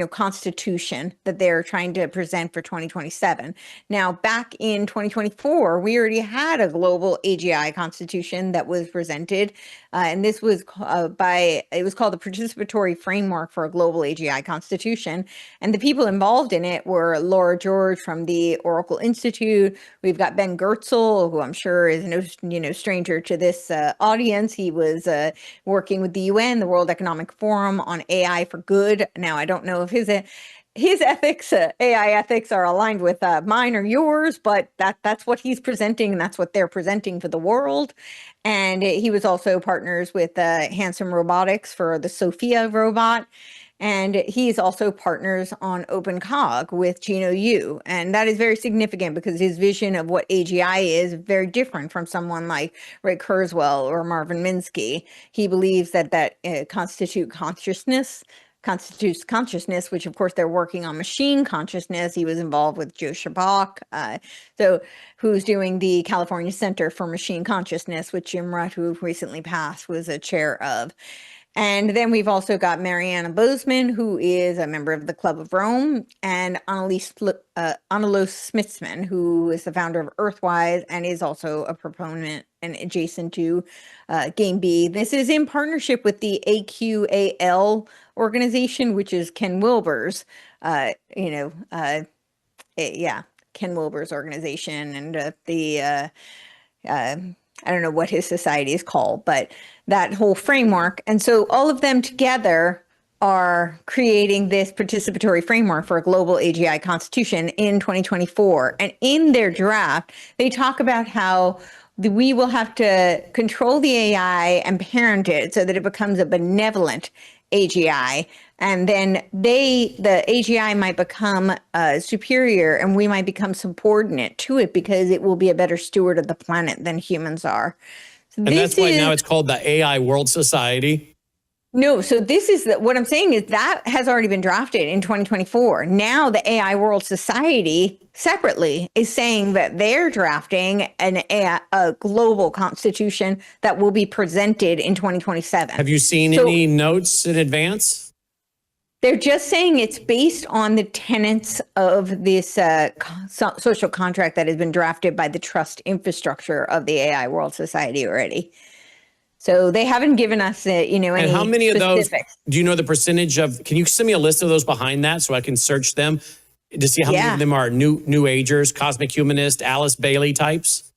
S11: constitution that they're trying to present for 2027. Now, back in 2024, we already had a global AGI constitution that was presented, and this was it was called the Participatory Framework for a Global AGI Constitution. And the people involved in it were Laura George from the Oracle Institute. We've got Ben Goertzel, who I'm sure is no stranger to this audience. He was working with the UN, the World Economic Forum, on AI for Good. Now, I don't know if his ethics, AI ethics, are aligned with mine or yours, but that's what he's presenting, and that's what they're presenting for the world. And he was also partners with Handsome Robotics for the Sophia robot. And he's also partners on OpenCog with Gino Yu. And that is very significant because his vision of what AGI is very different from someone like Ray Kurzweil or Marvin Minsky. He believes that constitutes consciousness, which of course they're working on machine consciousness. He was involved with Joe Shabak, who's doing the California Center for Machine Consciousness, which Jim Rutt, who recently passed, was a chair of. And then we've also got Mariana Bozeman, who is a member of the Club of Rome, and Annalise Smithsman, who is the founder of Earthwise and is also a proponent and adjacent to Game B. This is in partnership with the AQAL organization, which is Ken Wilber's, Ken Wilber's organization, and I don't know what his society is called, but that whole framework. And so all of them together are creating this participatory framework for a global AGI constitution in 2024. And in their draft, they talk about how we will have to control the AI and parent it so that it becomes a benevolent AGI. And then the AGI might become superior and we might become subordinate to it because it will be a better steward of the planet than humans are. So
S1: and that's why now it's called the AI World Society.
S11: No, so this is what I'm saying is that has already been drafted in 2024. Now the AI World Society separately is saying that they're drafting a global constitution that will be presented in 2027.
S1: Have you seen any notes in advance?
S11: They're just saying it's based on the tenets of this social contract that has been drafted by the trust infrastructure of the AI World Society already. So they haven't given us, any
S1: And how many
S11: specifics.
S1: of those, do you know the percentage of, can you send me a list of those behind that so I can search them to see how many of them are new agers, cosmic humanist, Alice Bailey types?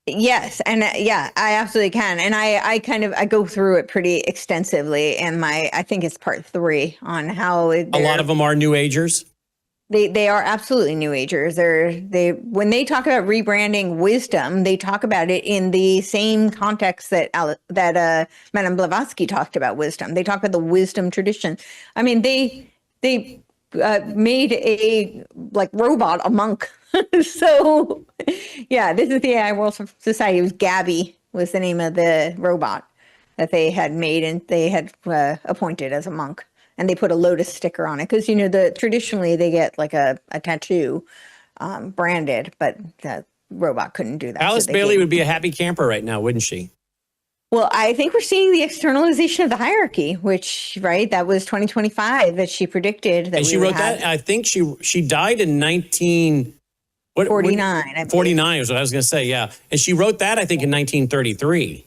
S11: Yes. And I absolutely can. And I go through it pretty extensively in I think it's part 3 on how
S1: a lot of them are new agers.
S11: They are absolutely new agers. When they talk about rebranding wisdom, they talk about it in the same context that Madame Blavatsky talked about wisdom. They talk about the wisdom tradition. I mean, they made a robot, a monk. So yeah, this is the AI World Society. It was Gabby was the name of the robot that they had made, and they had appointed as a monk, and they put a lotus sticker on it because traditionally they get like a tattoo branded, but the robot couldn't do that.
S1: Alice Bailey would be a happy camper right now, wouldn't she?
S11: Well, I think we're seeing the externalization of the hierarchy, which, right, that was 2025 that she predicted. That
S1: and she wrote that. I think she died in
S11: 49.
S1: 49 is what I was going to say, yeah. And she wrote that, I think, in 1933.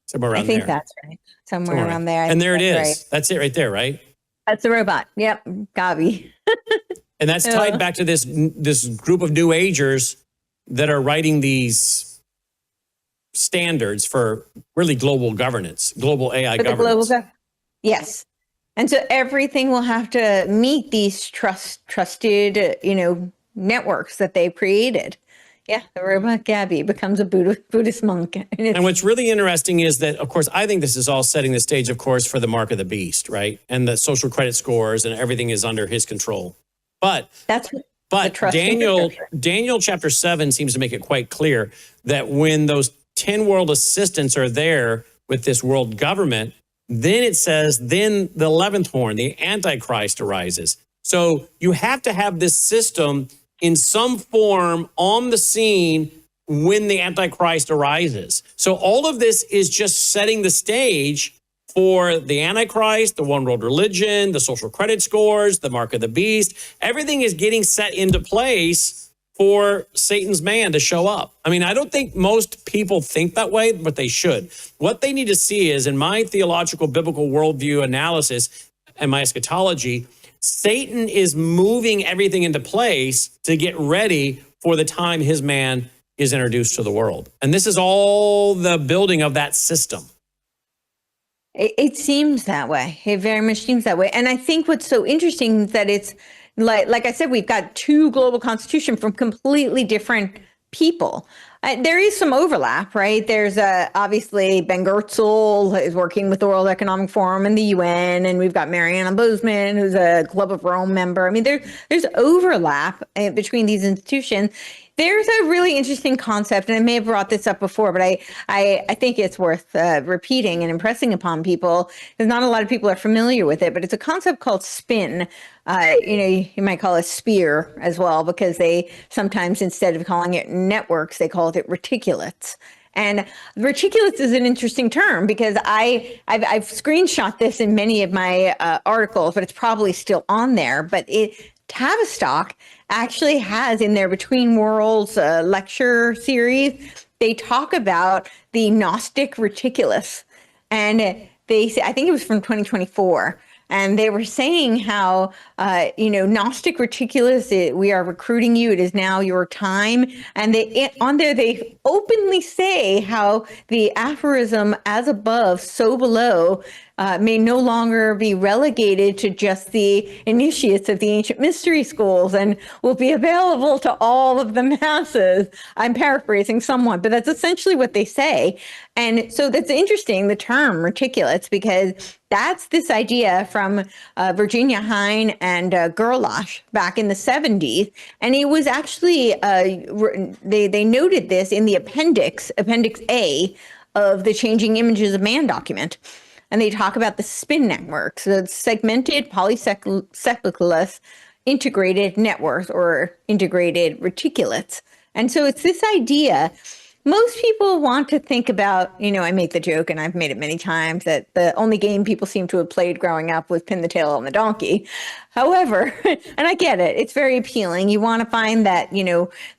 S1: Somewhere around there.
S11: I think that's right. Somewhere around there.
S1: And there it is.
S11: Right.
S1: That's it right there, right?
S11: That's the robot. Yep, Gabi.
S1: And that's tied back to this group of New Agers that are writing these standards for really global governance, global AI governance.
S11: Yes. And so everything will have to meet these trusted, networks that they've created. Yeah, the robot Gabby becomes a Buddhist monk.
S1: And what's really interesting is that, of course, I think this is all setting the stage, of course, for the mark of the beast, right? And the social credit scores and everything is under his control. But Daniel chapter 7 seems to make it quite clear that when those 10 world assistants are there with this world government, then it says, then the 11th horn, the Antichrist arises. So you have to have this system in some form on the scene when the Antichrist arises. So all of this is just setting the stage for the Antichrist, the one world religion, the social credit scores, the mark of the beast. Everything is getting set into place for Satan's man to show up. I mean, I don't think most people think that way, but they should. What they need to see is, in my theological biblical worldview analysis and my eschatology, Satan is moving everything into place to get ready for the time his man is introduced to the world. And this is all the building of that system.
S11: It seems that way. It very much seems that way. And I think what's so interesting is that it's like I said, we've got two global constitutions from completely different people. There is some overlap, right? There's obviously Ben Goertzel is working with the World Economic Forum and the UN, and we've got Mariana Bozeman, who's a Club of Rome member. I mean, there's overlap between these institutions. There's a really interesting concept, and I may have brought this up before, but I think it's worth repeating and impressing upon people, because not a lot of people are familiar with it, but it's a concept called spin. You might call it spear as well, because they sometimes, instead of calling it networks, they call it reticulates. And reticulates is an interesting term because I've screenshot this in many of my articles, but it's probably still on there. But Tavistock actually has in their Between Worlds lecture series, they talk about the Gnostic reticulus. And they say, I think it was from 2024. And they were saying how, Gnostic reticulus, we are recruiting you. It is now your time. And they openly say how the aphorism, as above, so below, may no longer be relegated to just the initiates of the ancient mystery schools and will be available to all of the masses. I'm paraphrasing somewhat, but that's essentially what they say. And so that's interesting, the term reticulates, because that's this idea from Virginia Hine and Gerlach back in the 70s. And it was actually, they noted this in the Appendix A of the Changing Images of Man document. And they talk about the spin network, so it's segmented polycyclicless integrated networks or integrated reticulates. And so it's this idea. Most people want to think about, I make the joke, and I've made it many times, that the only game people seem to have played growing up was Pin the Tail on the Donkey. However, and I get it, it's very appealing. You want to find that,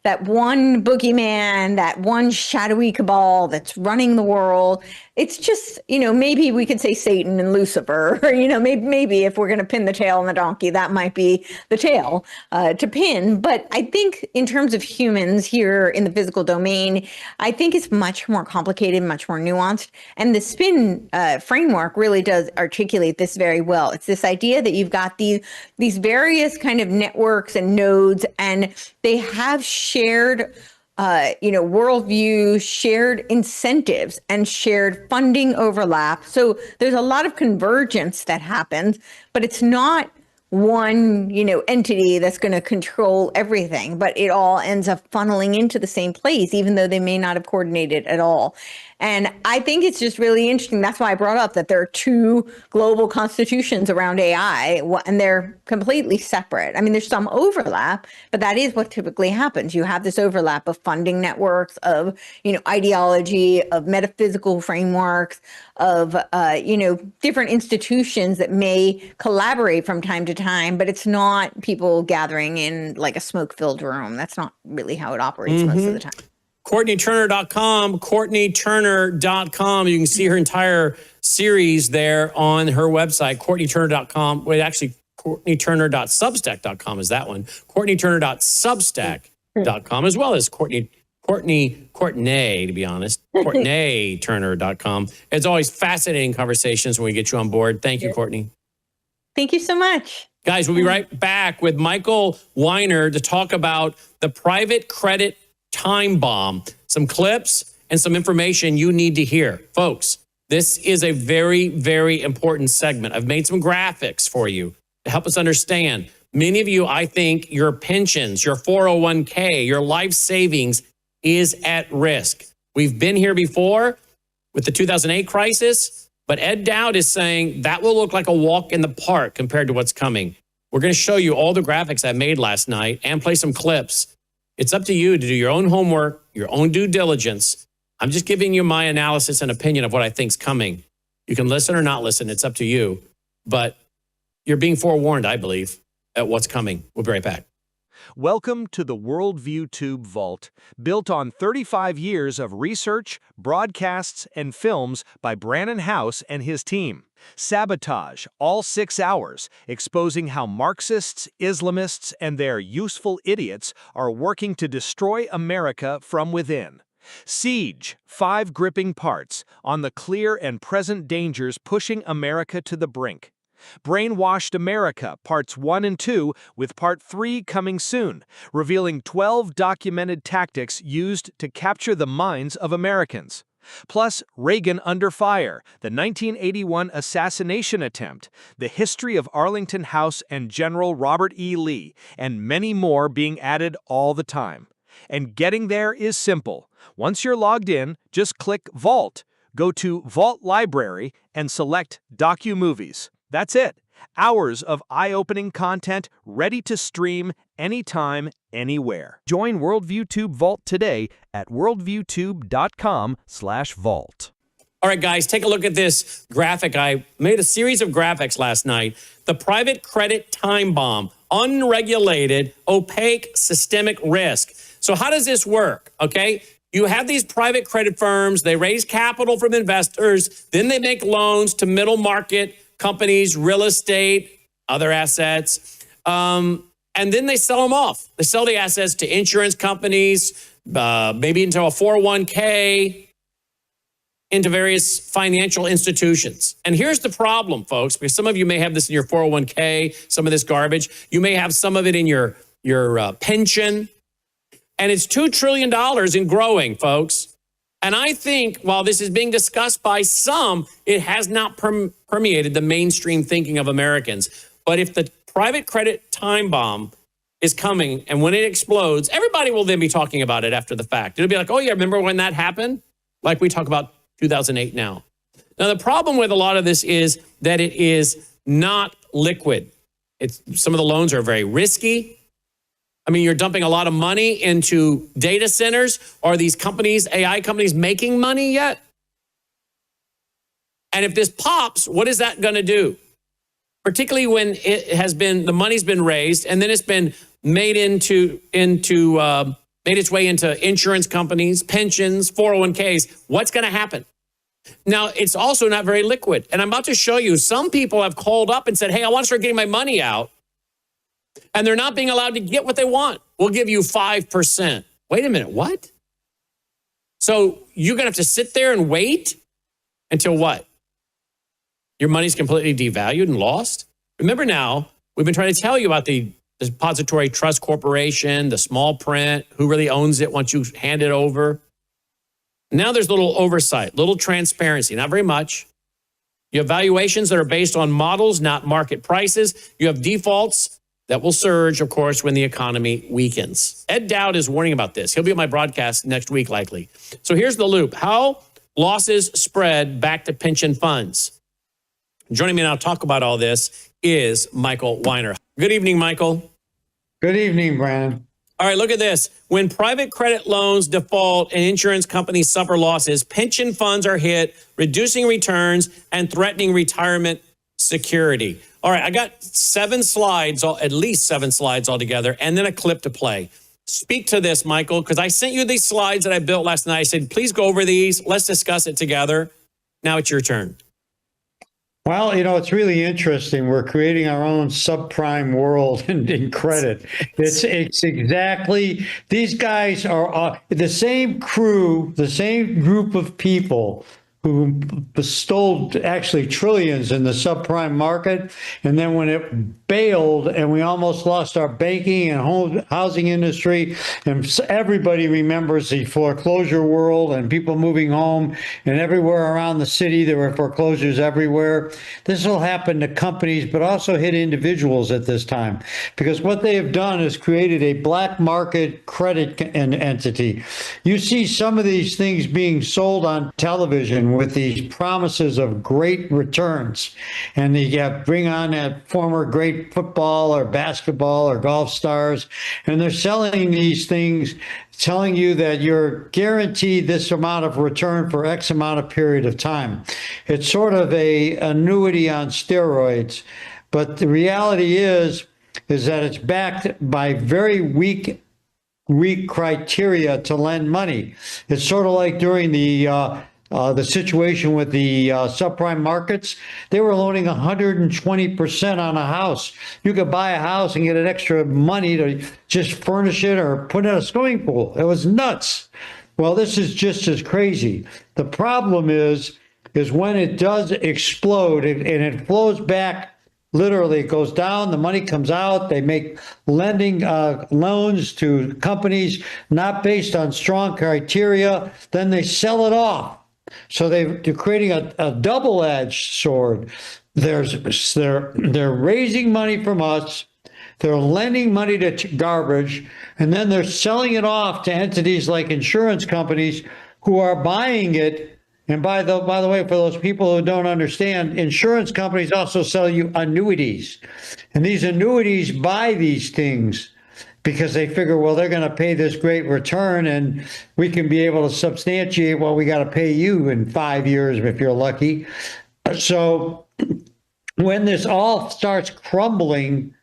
S11: that one boogeyman, that one shadowy cabal that's running the world. It's just, maybe we could say Satan and Lucifer, or, maybe if we're going to pin the tail on the donkey, that might be the tail to pin. But I think in terms of humans here in the physical domain, I think it's much more complicated, much more nuanced. And the spin framework really does articulate this very well. It's this idea that you've got these various kind of networks and nodes, and they have shared worldview, shared incentives, and shared funding overlap. So there's a lot of convergence that happens, but it's not one, entity that's going to control everything, but it all ends up funneling into the same place, even though they may not have coordinated at all. And I think it's just really interesting. That's why I brought up that there are two global constitutions around AI, and they're completely separate. I mean, there's some overlap, but that is what typically happens. You have this overlap of funding networks, of, ideology, of metaphysical frameworks, of, different institutions that may collaborate from time to time, but it's not people gathering in like a smoke-filled room. That's not really how it operates most of the time.
S1: CourtneyTurner.com, CourtneyTurner.com. You can see her entire series there on her website, CourtneyTurner.com. Wait, actually, CourtneyTurner.substack.com is that one. CourtneyTurner.substack.com, as well as Courtney, to be honest, CourtneyTurner.com. It's always fascinating conversations when we get you on board. Thank you, Courtney.
S11: Thank you so much.
S1: Guys, we'll be right back with Michael Weiner to talk about the private credit time bomb, some clips and some information you need to hear. Folks, this is a very, very important segment. I've made some graphics for you to help us understand. Many of you, I think your pensions, your 401k, your life savings is at risk. We've been here before with the 2008 crisis, but Ed Dowd is saying that will look like a walk in the park compared to what's coming. We're going to show you all the graphics I made last night and play some clips. It's up to you to do your own homework, your own due diligence. I'm just giving you my analysis and opinion of what I think's coming. You can listen or not listen. It's up to you. But you're being forewarned, I believe, at what's coming. We'll be right back.
S15: Welcome to the Worldview Tube Vault, built on 35 years of research, broadcasts, and films by Brannon House and his team. Sabotage, all 6 hours, exposing how Marxists, Islamists, and their useful idiots are working to destroy America from within. Siege, 5 gripping parts on the clear and present dangers pushing America to the brink. Brainwashed America, Parts 1 and 2, with Part 3 coming soon, revealing 12 documented tactics used to capture the minds of Americans. Plus, Reagan Under Fire, the 1981 assassination attempt, the history of Arlington House and General Robert E. Lee, and many more being added all the time. And getting there is simple. Once you're logged in, just click Vault, go to Vault Library, and select Docu-Movies. That's it. Hours of eye-opening content ready to stream anytime, anywhere. Join Worldview Tube Vault today at worldviewtube.com/vault.
S1: All right, guys, take a look at this graphic. I made a series of graphics last night. The private credit time bomb, unregulated, opaque, systemic risk. So how does this work? Okay, you have these private credit firms. They raise capital from investors. Then they make loans to middle market companies, real estate, other assets, and then they sell them off. They sell the assets to insurance companies, maybe into a 401k, into various financial institutions. And here's the problem, folks, because some of you may have this in your 401k, some of this garbage. You may have some of it in your pension, and it's $2 trillion and growing, folks. And I think while this is being discussed by some, it has not permeated the mainstream thinking of Americans. But if the private credit time bomb is coming and when it explodes, everybody will then be talking about it after the fact. It'll be like, oh yeah, remember when that happened? Like we talk about 2008 now. Now, the problem with a lot of this is that it is not liquid. Some of the loans are very risky. I mean, you're dumping a lot of money into data centers. Are these companies, AI companies, making money yet? And if this pops, what is that going to do? Particularly when it has been, the money's been raised and then it's been made made its way into insurance companies, pensions, 401ks. What's going to happen? Now, it's also not very liquid. And I'm about to show you, some people have called up and said, hey, I want to start getting my money out. And they're not being allowed to get what they want. We'll give you 5%. Wait a minute, what? So you're going to have to sit there and wait until what? Your money's completely devalued and lost? Remember now, we've been trying to tell you about the Depository Trust Corporation, the small print, who really owns it once you hand it over. Now there's little oversight, little transparency, not very much. You have valuations that are based on models, not market prices. You have defaults that will surge, of course, when the economy weakens. Ed Dowd is warning about this. He'll be at my broadcast next week, likely. So here's the loop. How losses spread back to pension funds. Joining me now to talk about all this is Michael Weiner. Good evening, Michael.
S16: Good evening, Brandon.
S1: All right, look at this. When private credit loans default and insurance companies suffer losses, pension funds are hit, reducing returns and threatening retirement security. All right, I got 7 slides, at least 7 slides altogether, and then a clip to play. Speak to this, Michael, because I sent you these slides that I built last night. I said, please go over these. Let's discuss it together. Now it's your turn.
S16: Well, it's really interesting. We're creating our own subprime world in credit. It's exactly, these guys are the same crew, the same group of people who bestowed actually trillions in the subprime market. And then when it bailed and we almost lost our banking and housing industry, and everybody remembers the foreclosure world and people moving home, and everywhere around the city, there were foreclosures everywhere. This will happen to companies, but also hit individuals at this time, because what they have done is created a black market credit entity. You see some of these things being sold on television with these promises of great returns, and they bring on that former great football or basketball or golf stars, and they're selling these things, telling you that you're guaranteed this amount of return for X amount of period of time. It's sort of a annuity on steroids, but the reality is that it's backed by very weak criteria to lend money. It's sort of like during the situation with the subprime markets. They were loaning 120% on a house. You could buy a house and get an extra money to just furnish it or put in a swimming pool. It was nuts. Well, this is just as crazy. The problem is when it does explode and it flows back. Literally, it goes down, the money comes out, they make lending loans to companies not based on strong criteria, then they sell it off. So they're creating a double-edged sword. They're raising money from us, they're lending money to garbage, and then they're selling it off to entities like insurance companies who are buying it. And by the way, for those people who don't understand, insurance companies also sell you annuities. And these annuities buy these things because they figure, well, they're going to pay this great return and we can be able to substantiate what we got to pay you in 5 years if you're lucky. So when this all starts crumbling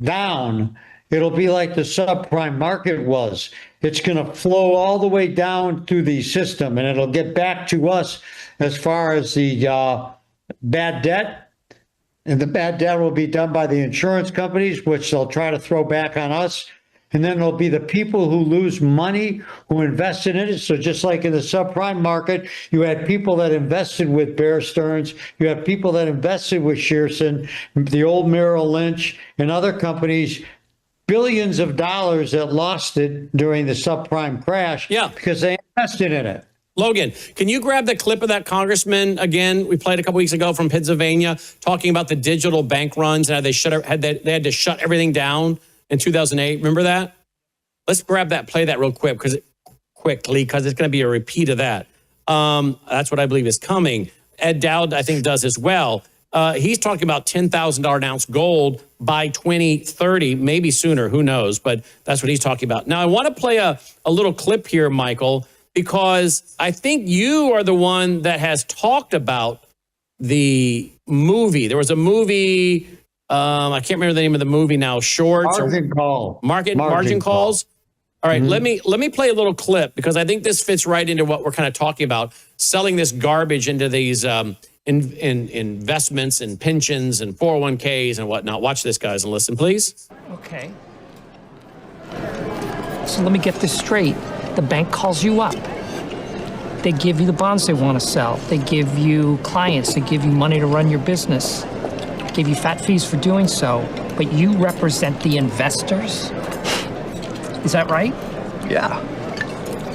S16: down, it'll be like the subprime market was. It's going to flow all the way down through the system, and it'll get back to us as far as the bad debt. And the bad debt will be done by the insurance companies, which they'll try to throw back on us. And then there'll be the people who lose money, who invested in it. So just like in the subprime market, you had people that invested with Bear Stearns. You have people that invested with Shearson, the old Merrill Lynch, and other companies, billions of dollars that lost it during the subprime crash because they invested in it.
S1: Logan, can you grab the clip of that congressman again? We played a couple weeks ago from Pennsylvania talking about the digital bank runs and how they had to shut everything down in 2008. Remember that? Let's grab that, play that real quick because it's going to be a repeat of that. That's what I believe is coming. Ed Dowd, I think, does as well. He's talking about $10,000 an ounce gold by 2030, maybe sooner, who knows, but that's what he's talking about. Now, I want to play a little clip here, Michael, because I think you are the one that has talked about the movie. There was a movie, I can't remember the name of the movie now, Shorts.
S16: Margin Call.
S1: Margin Calls. All right, let me play a little clip because I think this fits right into what we're kind of talking about, selling this garbage into these in investments and pensions and 401ks and whatnot. Watch this, guys, and listen, please.
S18: Okay. So let me get this straight. The bank calls you up. They give you the bonds they want to sell. They give you clients. They give you money to run your business. Give you fat fees for doing so. But you represent the investors? Is that right?
S23: Yeah.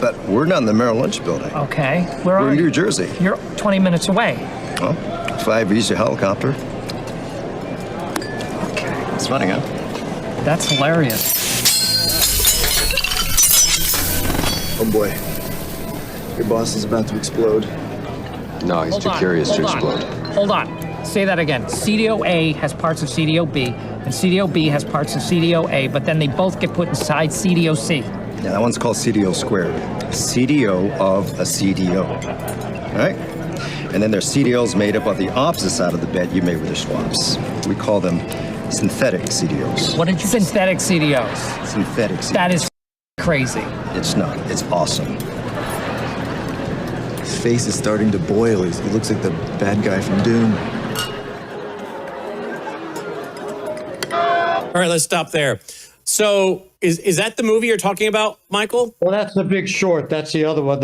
S23: But we're not in the Merrill Lynch building.
S18: Okay.
S23: We're in New Jersey.
S18: You're 20 minutes away.
S23: Oh, X-5 Visa helicopter. Okay, it's funny, huh?
S18: That's hilarious.
S23: Oh boy, your boss is about to explode.
S7: No, he's too curious to explode.
S18: Hold on. Say that again. CDO A has parts of CDO B, and CDO B has parts of CDO A, but then they both get put inside CDO C.
S23: Yeah, that one's called CDO squared. CDO of a CDO. All right? And then there's CDOs made up of the opposite side of the bet you made with your swaps. We call them synthetic CDOs.
S18: What did you synthetic CDOs?
S23: Synthetic CDOs.
S18: That is crazy.
S23: It's not. It's awesome. His face is starting to boil. He looks like the bad guy from Doom.
S1: All right, let's stop there. So is that the movie you're talking about, Michael?
S16: Well, that's The Big Short. That's the other one.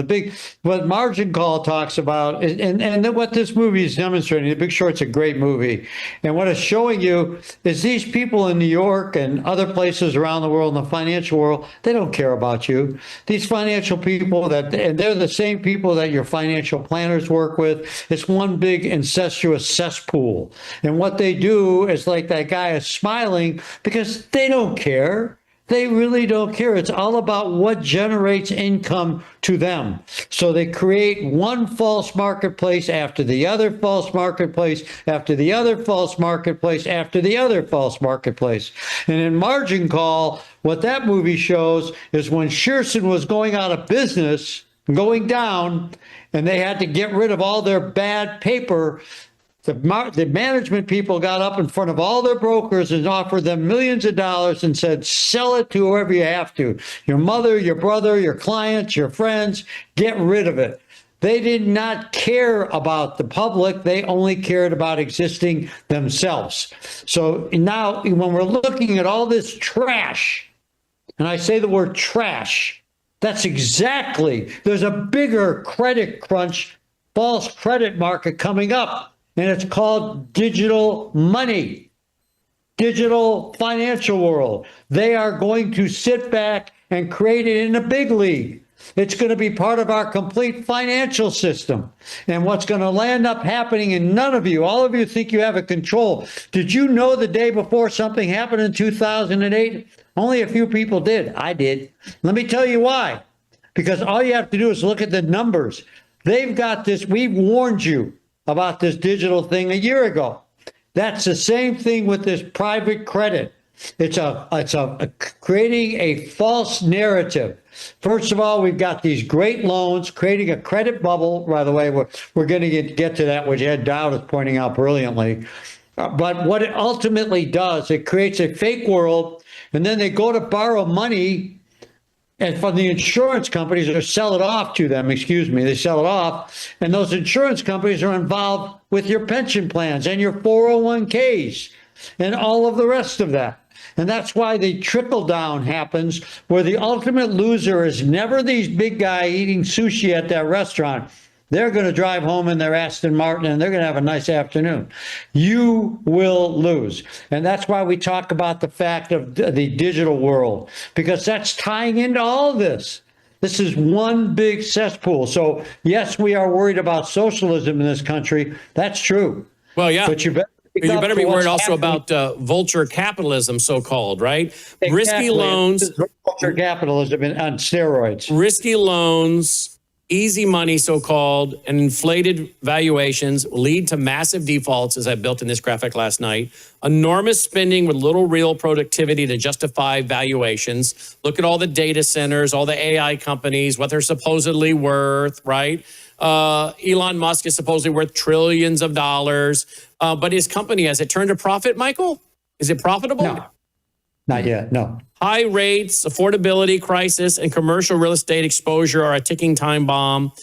S16: What Margin Call talks about, and what this movie is demonstrating, The Big Short's a great movie. And what it's showing you is these people in New York and other places around the world, in the financial world, they don't care about you. These financial people, and they're the same people that your financial planners work with. It's one big incestuous cesspool. And what they do is, like that guy is smiling because they don't care. They really don't care. It's all about what generates income to them. So they create one false marketplace after the other false marketplace, after the other false marketplace, after the other false marketplace. And in Margin Call, what that movie shows is when Shearson was going out of business, going down, and they had to get rid of all their bad paper, the management people got up in front of all their brokers and offered them millions of dollars and said, sell it to whoever you have to. Your mother, your brother, your clients, your friends, get rid of it. They did not care about the public. They only cared about existing themselves. So now when we're looking at all this trash, and I say the word trash, that's exactly, there's a bigger credit crunch, false credit market coming up. And it's called digital money, digital financial world. They are going to sit back and create it in a big league. It's going to be part of our complete financial system. And what's going to land up happening, and none of you, all of you think you have a control. Did you know the day before something happened in 2008? Only a few people did. I did. Let me tell you why. Because all you have to do is look at the numbers. They've got this. We've warned you about this digital thing a year ago. That's the same thing with this private credit. It's creating a false narrative. First of all, we've got these great loans, creating a credit bubble. By the way, we're going to get to that, which Ed Dowd is pointing out brilliantly. But what it ultimately does, it creates a fake world, and then they go to borrow money, and from the insurance companies, or sell it off to them, they sell it off. And those insurance companies are involved with your pension plans and your 401ks and all of the rest of that. And that's why the trickle down happens, where the ultimate loser is never these big guys eating sushi at that restaurant. They're going to drive home in their Aston Martin and they're going to have a nice afternoon. You will lose. And that's why we talk about the fact of the digital world, because that's tying into all this. This is one big cesspool. So, yes, we are worried about socialism in this country. That's true.
S1: Well, yeah.
S16: But you
S1: better be worried also about vulture capitalism, so-called, right? Exactly. Risky loans.
S16: Vulture capitalism on steroids.
S1: Risky loans, easy money, so-called, and inflated valuations lead to massive defaults, as I built in this graphic last night. Enormous spending with little real productivity to justify valuations. Look at all the data centers, all the AI companies, what they're supposedly worth, right? Elon Musk is supposedly worth trillions of dollars. But his company, has it turned a profit, Michael? Is it profitable?
S16: No, not yet, no.
S1: High rates, affordability crisis, and commercial real estate exposure are a ticking time bomb.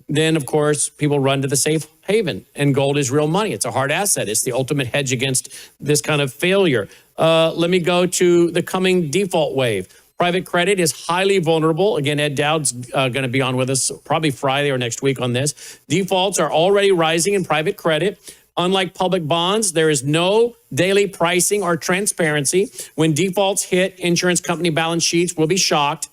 S1: Then, of course, people run to the safe haven, and gold is real money. It's a hard asset. It's the ultimate hedge against this kind of failure. Let me go to the coming default wave. Private credit is highly vulnerable. Again, Ed Dowd's going to be on with us probably Friday or next week on this. Defaults are already rising in private credit. Unlike public bonds, there is no daily pricing or transparency. When defaults hit, insurance company balance sheets will be shocked.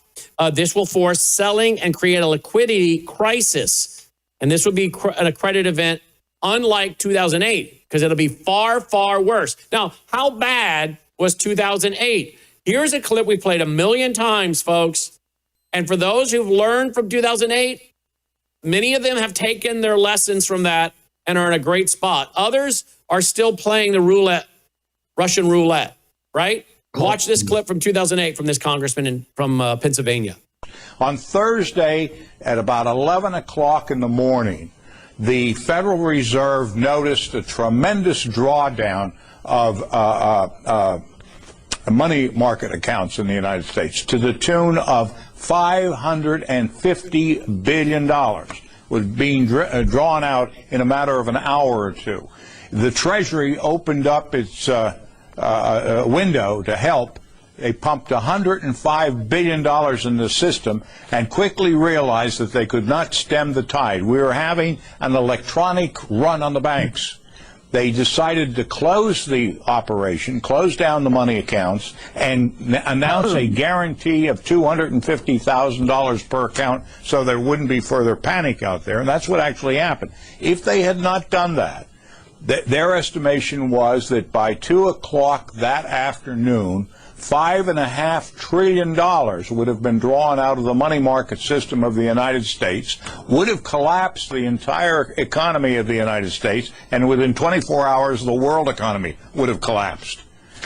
S1: This will force selling and create a liquidity crisis. And this will be a credit event unlike 2008, because it'll be far, far worse. Now, how bad was 2008? Here's a clip we played 1 million times, folks. And for those who've learned from 2008, many of them have taken their lessons from that and are in a great spot. Others are still playing the roulette, Russian roulette, right? Watch this clip from 2008 from this congressman from Pennsylvania.
S8: On Thursday at about 11 o'clock in the morning, the Federal Reserve noticed a tremendous drawdown of money market accounts in the United States to the tune of $550 billion was being drawn out in a matter of an hour or two. The Treasury opened up its window to help. They pumped $105 billion in the system and quickly realized that they could not stem the tide. We were having an electronic run on the banks. They decided to close the operation, close down the money accounts, and announce a guarantee of $250,000 per account so there wouldn't be further panic out there. And that's what actually happened. If they had not done that, their estimation was that by 2 o'clock that afternoon, $5.5 trillion would have been drawn out of the money market system of the United States, would have collapsed the entire economy of the United States, and within 24 hours, the world economy would have collapsed.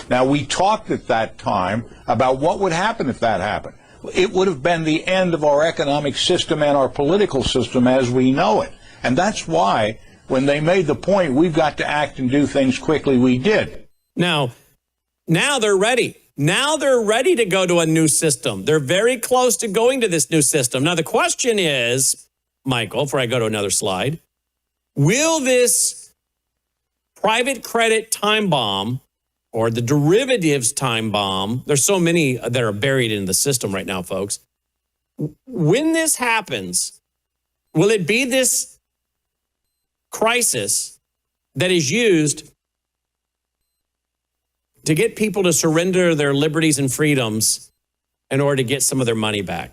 S8: Now, we talked at that time about what would happen if that happened. It would have been the end of our economic system and our political system as we know it. And that's why, when they made the point, we've got to act and do things quickly, we did.
S1: Now they're ready. Now they're ready to go to a new system. They're very close to going to this new system. Now, the question is, Michael, before I go to another slide, will this private credit time bomb or the derivatives time bomb, there's so many that are buried in the system right now, folks. When this happens, will it be this crisis that is used to get people to surrender their liberties and freedoms in order to get some of their money back?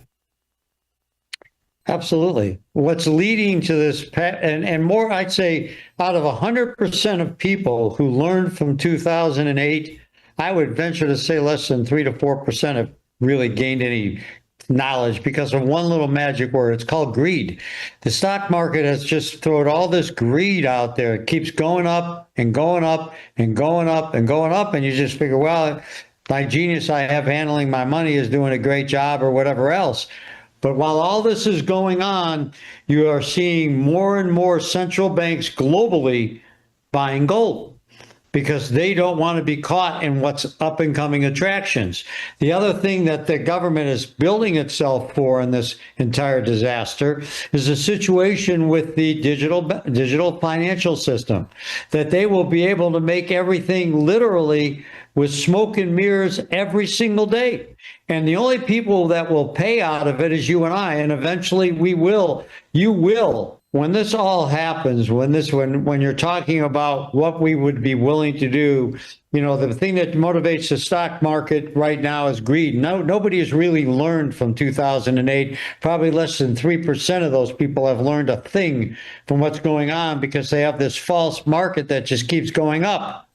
S16: Absolutely. What's leading to this, and more, I'd say, out of 100% of people who learned from 2008, I would venture to say less than 3 to 4% have really gained any knowledge because of one little magic word. It's called greed. The stock market has just thrown all this greed out there. It keeps going up and going up and going up and going up. And you just figure, well, my genius I have handling my money is doing a great job or whatever else. But while all this is going on, you are seeing more and more central banks globally buying gold, because they don't want to be caught in what's up and coming attractions. The other thing that the government is building itself for in this entire disaster is a situation with the digital financial system, that they will be able to make everything literally with smoke and mirrors every single day. And the only people that will pay out of it is you and I, and eventually you will. When this all happens, when you're talking about what we would be willing to do, the thing that motivates the stock market right now is greed. Nobody has really learned from 2008. Probably less than 3% of those people have learned a thing from what's going on, because they have this false market that just keeps going up.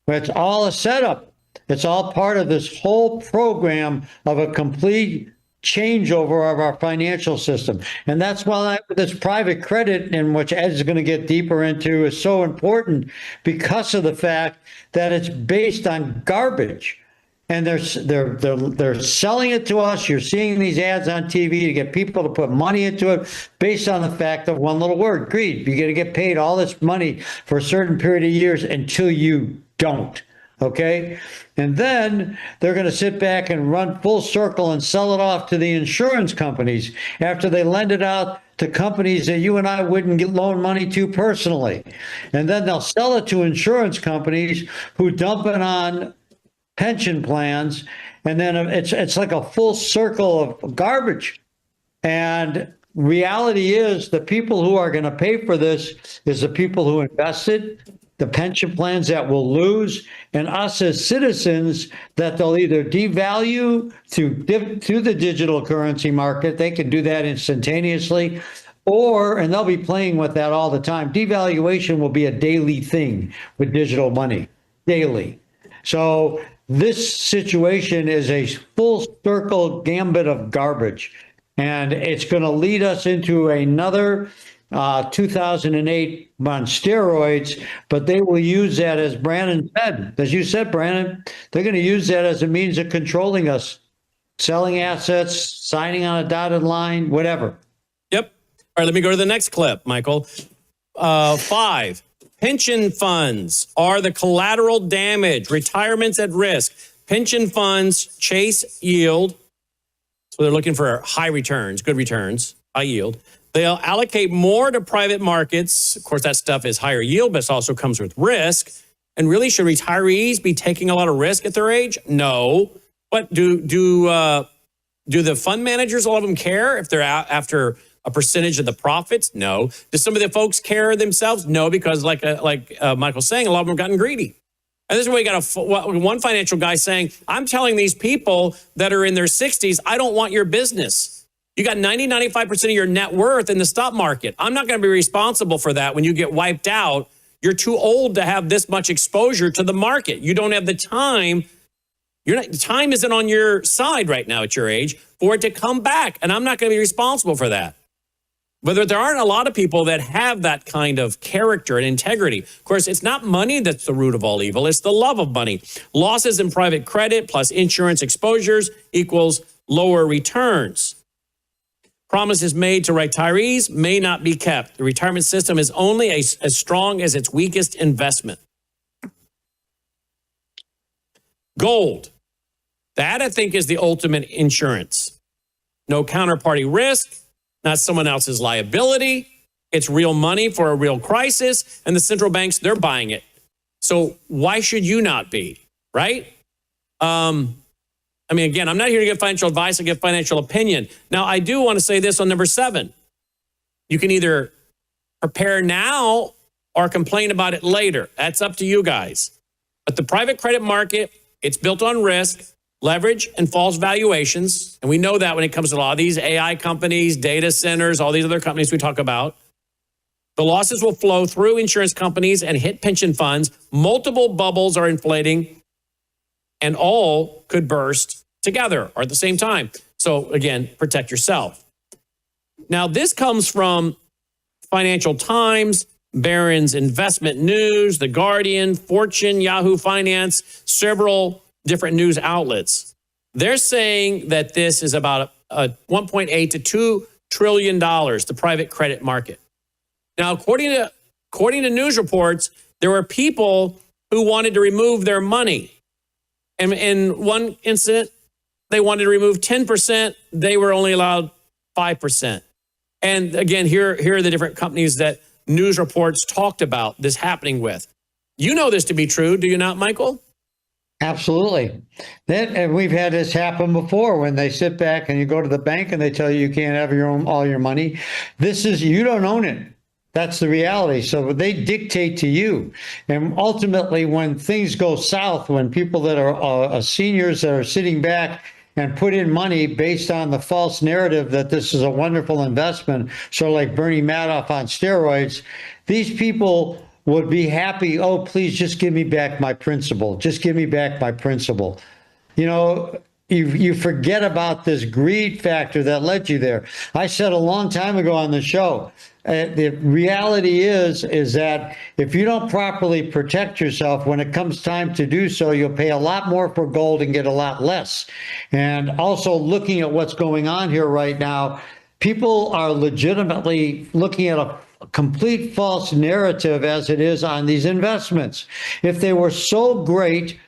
S16: But it's all a setup. It's all part of this whole program of a complete changeover of our financial system. And that's why this private credit, and which Ed's going to get deeper into, is so important, because of the fact that it's based on garbage. And they're selling it to us. You're seeing these ads on TV to get people to put money into it based on the fact of one little word, greed. You're going to get paid all this money for a certain period of years until you don't. Okay. And then they're going to sit back and run full circle and sell it off to the insurance companies after they lend it out to companies that you and I wouldn't loan money to personally. And then they'll sell it to insurance companies who dump it on pension plans. And then it's like a full circle of garbage. And reality is, the people who are going to pay for this is the people who invested, the pension plans that will lose, and us as citizens that they'll either devalue through the digital currency market. They can do that instantaneously, and they'll be playing with that all the time. Devaluation will be a daily thing with digital money, daily. So this situation is a full circle gambit of garbage, and it's going to lead us into another 2008 on steroids, but they will use that, as Brandon said, as you said, Brandon, they're going to use that as a means of controlling us, selling assets, signing on a dotted line, whatever.
S1: Yep. All right, let me go to the next clip, Michael. 5, pension funds are the collateral damage, retirements at risk. Pension funds chase yield, so they're looking for high returns, good returns, high yield. They'll allocate more to private markets. Of course, that stuff is higher yield, but it also comes with risk. And really, should retirees be taking a lot of risk at their age? No. But do the fund managers, a lot of them, care if they're out after a percentage of the profits? No. Do some of the folks care themselves? No, because like Michael's saying, a lot of them have gotten greedy. And this is where you got one financial guy saying, I'm telling these people that are in their 60s, I don't want your business. You got 95% of your net worth in the stock market. I'm not going to be responsible for that when you get wiped out. You're too old to have this much exposure to the market. You don't have the time. Time isn't on your side right now at your age for it to come back. And I'm not going to be responsible for that. But there aren't a lot of people that have that kind of character and integrity. Of course, it's not money that's the root of all evil. It's the love of money. Losses in private credit plus insurance exposures equals lower returns. Promises made to retirees may not be kept. The retirement system is only as strong as its weakest investment. Gold. That, I think, is the ultimate insurance. No counterparty risk, not someone else's liability. It's real money for a real crisis, and the central banks, they're buying it. So why should you not be, right? I mean, again, I'm not here to give financial advice. I give financial opinion. Now, I do want to say this on number 7. You can either prepare now or complain about it later. That's up to you guys. But the private credit market, it's built on risk, leverage, and false valuations. And we know that when it comes to a lot of these AI companies, data centers, all these other companies we talk about. The losses will flow through insurance companies and hit pension funds. Multiple bubbles are inflating, and all could burst together or at the same time. So again, protect yourself. Now, this comes from Financial Times, Barron's Investment News, The Guardian, Fortune, Yahoo Finance, several different news outlets. They're saying that this is about a $1.8 to $2 trillion, the private credit market. Now, according to news reports, there were people who wanted to remove their money. And in one incident, they wanted to remove 10%. They were only allowed 5%. And again, here are the different companies that news reports talked about this happening with. You know this to be true, do you not, Michael?
S16: Absolutely. And we've had this happen before when they sit back and you go to the bank and they tell you can't have all your money. You don't own it. That's the reality. So they dictate to you. And ultimately, when things go south, when people that are seniors that are sitting back and put in money based on the false narrative that this is a wonderful investment, sort of like Bernie Madoff on steroids, these people would be happy, oh, please just give me back my principal. Just give me back my principal. You know, you forget about this greed factor that led you there. I said a long time ago on the show, the reality is that if you don't properly protect yourself, when it comes time to do so, you'll pay a lot more for gold and get a lot less. And also looking at what's going on here right now, people are legitimately looking at a complete false narrative as it is on these investments. If they were so great,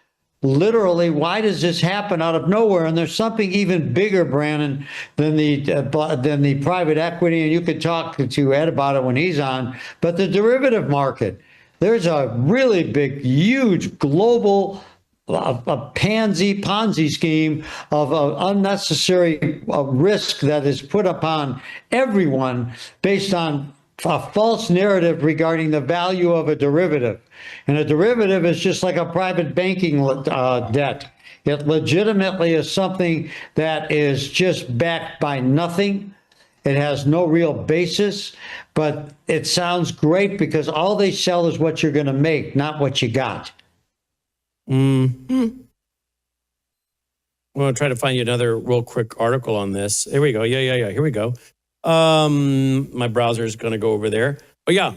S16: literally, why does this happen out of nowhere? And there's something even bigger, Brandon, than the private equity. And you could talk to Ed about it when he's on. But the derivative market, there's a really big, huge global Ponzi scheme of unnecessary risk that is put upon everyone based on a false narrative regarding the value of a derivative. And a derivative is just like a private banking debt. It legitimately is something that is just backed by nothing. It has no real basis, but it sounds great because all they sell is what you're going to make, not what you got.
S1: Mm-hmm. I'm going to try to find you another real quick article on this. Here we go. Yeah. Here we go. My browser is going to go over there. But yeah,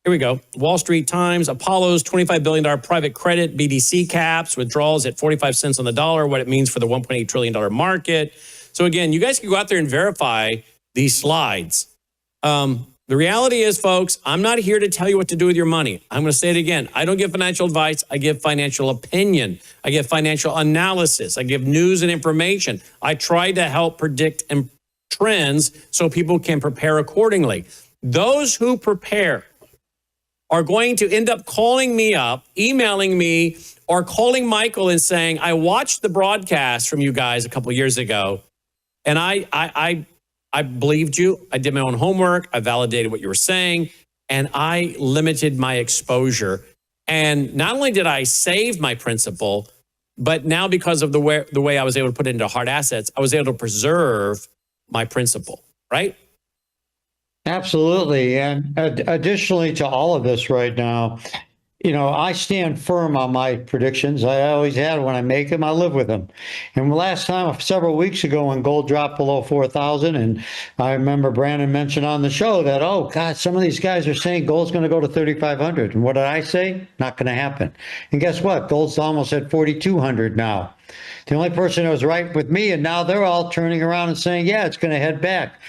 S1: here we go. Wall Street Times, Apollo's $25 billion private credit BDC caps, withdrawals at 45 cents on the dollar, what it means for the $1.8 trillion market. So again, you guys can go out there and verify these slides. The reality is, folks, I'm not here to tell you what to do with your money. I'm going to say it again. I don't give financial advice. I give financial opinion. I give financial analysis. I give news and information. I try to help predict trends so people can prepare accordingly. Those who prepare are going to end up calling me up, emailing me, or calling Michael and saying, I watched the broadcast from you guys a couple years ago, and I believed you. I did my own homework. I validated what you were saying, and I limited my exposure. And not only did I save my principal, but now because of the way I was able to put it into hard assets, I was able to preserve my principal, right?
S16: Absolutely. And additionally to all of this right now, I stand firm on my predictions. I always had. When I make them, I live with them. And last time, several weeks ago, when gold dropped below 4,000, and I remember Brandon mentioned on the show that, oh, God, some of these guys are saying gold's going to go to 3,500. And what did I say? Not going to happen. And guess what? Gold's almost at 4,200 now. The only person that was right with me, and now they're all turning around and saying, yeah, it's going to head back.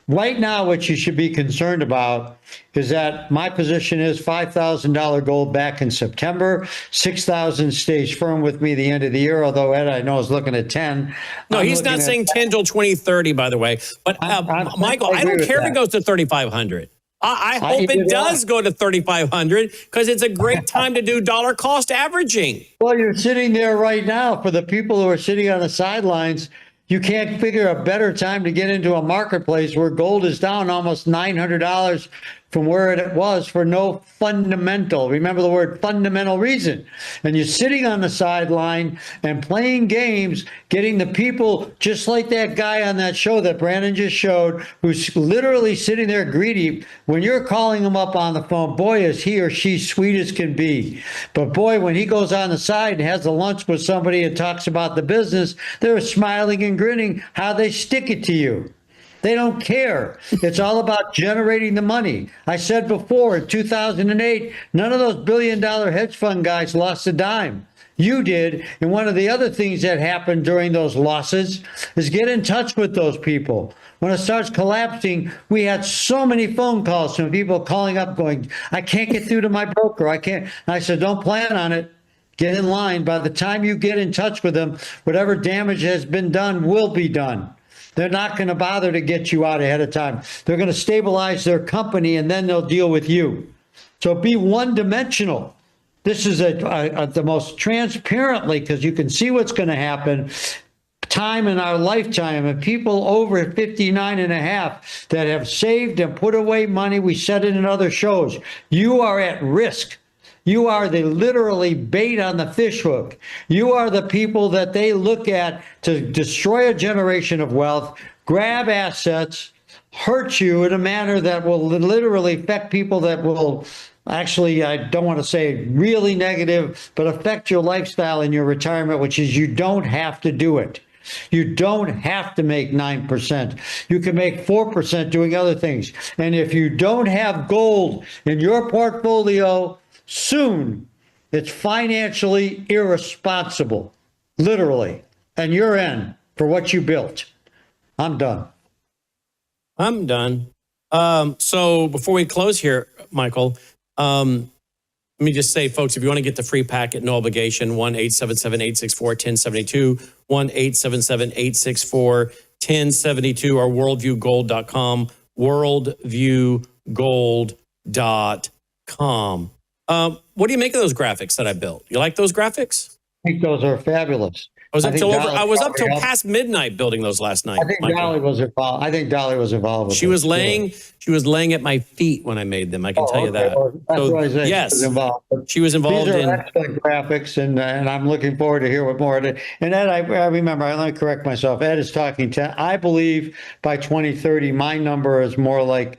S16: Right now, what you should be concerned about is that my position is $5,000 gold back in September. 6,000 stays firm with me the end of the year, although Ed, I know, is looking at 10.
S1: No, he's not saying 10 till 2030, by the way. But Michael, I don't care if it goes to 3,500. I hope it does go to 3,500 because it's a great time to do dollar cost averaging.
S16: Well, you're sitting there right now. For the people who are sitting on the sidelines, you can't figure a better time to get into a marketplace where gold is down almost $900 from where it was for no fundamental, remember the word fundamental reason. And you're sitting on the sideline and playing games, getting the people just like that guy on that show that Brandon just showed, who's literally sitting there greedy. When you're calling him up on the phone, boy, is he or she sweet as can be. But boy, when he goes on the side and has a lunch with somebody and talks about the business, they're smiling and grinning how they stick it to you. They don't care. It's all about generating the money. I said before, in 2008, none of those billion-dollar hedge fund guys lost a dime. You did. And one of the other things that happened during those losses is get in touch with those people. When it starts collapsing, we had so many phone calls from people calling up going, I can't get through to my broker. I can't. And I said, don't plan on it. Get in line. By the time you get in touch with them, whatever damage has been done will be done. They're not going to bother to get you out ahead of time. They're going to stabilize their company, and then they'll deal with you. So be one-dimensional. This is the most transparently, because you can see what's going to happen, time in our lifetime. And people over 59 and a half that have saved and put away money, we said it in other shows, you are at risk. You are the literally bait on the fish hook. You are the people that they look at to destroy a generation of wealth, grab assets, hurt you in a manner that will literally affect people that will actually, I don't want to say really negative, but affect your lifestyle in your retirement, which is you don't have to do it. You don't have to make 9%. You can make 4% doing other things. And if you don't have gold in your portfolio, soon, it's financially irresponsible, literally, and you're in for what you built. I'm done.
S1: I'm done. So before we close here, Michael, let me just say, folks, if you want to get the free packet, no obligation, 1-877-864-1072, 1-877-864-1072, or worldviewgold.com, worldviewgold.com. What do you make of those graphics that I built? You like those graphics?
S16: I think those are fabulous.
S1: I was up till
S16: Dolly probably
S1: past midnight building those last night.
S16: I think
S1: Michael.
S16: Dolly was involved. I think Dolly was involved. With
S1: She was laying at my feet when I made them. I can tell you that.
S16: Well, that's
S1: So,
S16: what I said.
S1: yes,
S16: She was involved. But
S1: she was involved
S16: these are
S1: in.
S16: excellent graphics, and I'm looking forward to hear what more. And Ed, I remember. Let me correct myself. Ed is talking 10. I believe by 2030, my number is more like.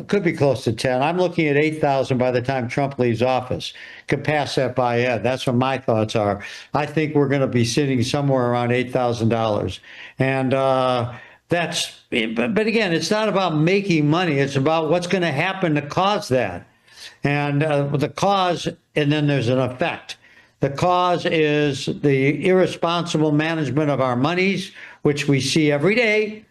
S16: Could be close to 10. I'm looking at 8,000 by the time Trump leaves office. Could pass that by Ed. That's what my thoughts are. I think we're going to be sitting somewhere around $8,000. And but again, it's not about making money. It's about what's going to happen to cause that. And the cause, and then there's an effect. The cause is the irresponsible management of our monies, which we see every day,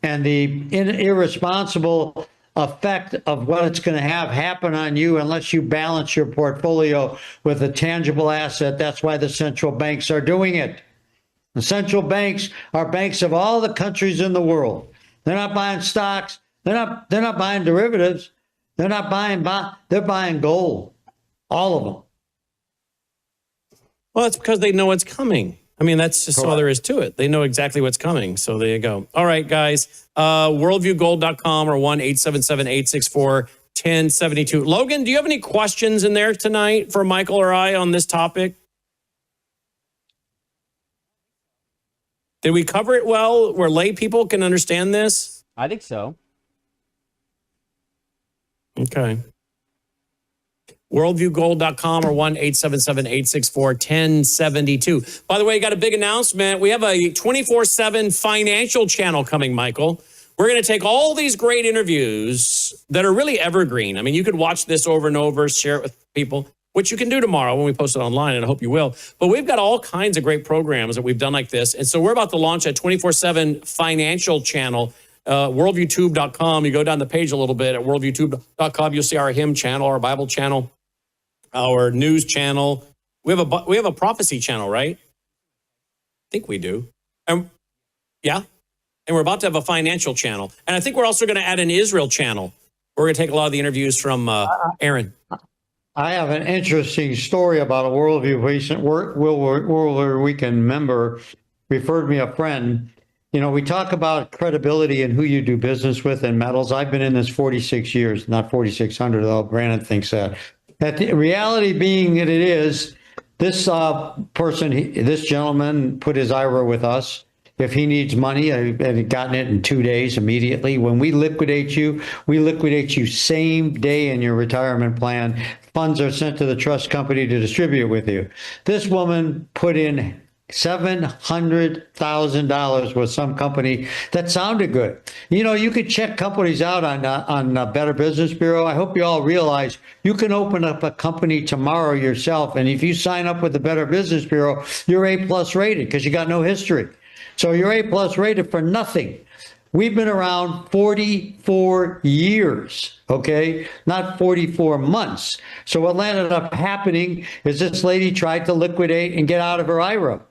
S16: and the irresponsible effect of what it's going to have happen on you unless you balance your portfolio with a tangible asset. That's why the central banks are doing it. The central banks are banks of all the countries in the world. They're not buying stocks. They're not buying derivatives. They're not buying they're buying gold. All of them.
S1: Well, that's because they know it's coming. I mean, that's just all there is to it. They know exactly what's coming. So there you go. All right, guys. Worldviewgold.com or 1-877-864-1072. Logan, do you have any questions in there tonight for Michael or I on this topic? Did we cover it well where lay people can understand this?
S10: I think so.
S1: Okay. Worldviewgold.com or 1-877-864-1072. By the way, got a big announcement. We have a 24/7 financial channel coming, Michael. We're going to take all these great interviews that are really evergreen. I mean, you could watch this over and over, share it with people, which you can do tomorrow when we post it online, and I hope you will. But we've got all kinds of great programs that we've done like this. And so we're about to launch a 24/7 financial channel. Worldviewtube.com. You go down the page a little bit at worldviewtube.com. You'll see our hymn channel, our Bible channel, our news channel. We have a prophecy channel, right? I think we do. Yeah. And we're about to have a financial channel. And I think we're also going to add an Israel channel. We're going to take a lot of the interviews from Aaron.
S16: I have an interesting story about a Worldview World Weekend member referred me a friend. You know, we talk about credibility and who you do business with and metals. I've been in this 46 years, not 4,600, though Brandon thinks that. The reality being that it is, this this gentleman put his IRA with us. If he needs money, I've gotten it in 2 days immediately. When we liquidate you same day in your retirement plan. Funds are sent to the trust company to distribute with you. This woman put in $700,000 with some company that sounded good. You know, you could check companies out on Better Business Bureau. I hope you all realize you can open up a company tomorrow yourself, and if you sign up with the Better Business Bureau, you're A+ rated because you got no history. So you're A+ rated for nothing. We've been around 44 years, okay? Not 44 months. So what ended up happening is this lady tried to liquidate and get out of her IRA.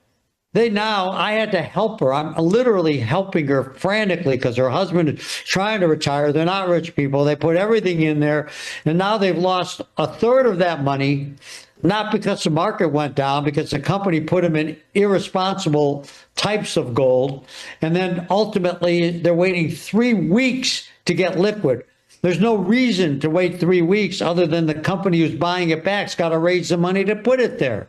S16: I had to help her. I'm literally helping her frantically because her husband is trying to retire. They're not rich people. They put everything in there. And now they've lost a third of that money, not because the market went down, because the company put them in irresponsible types of gold. And then ultimately they're waiting 3 weeks to get liquid. There's no reason to wait 3 weeks other than the company who's buying it back's got to raise the money to put it there.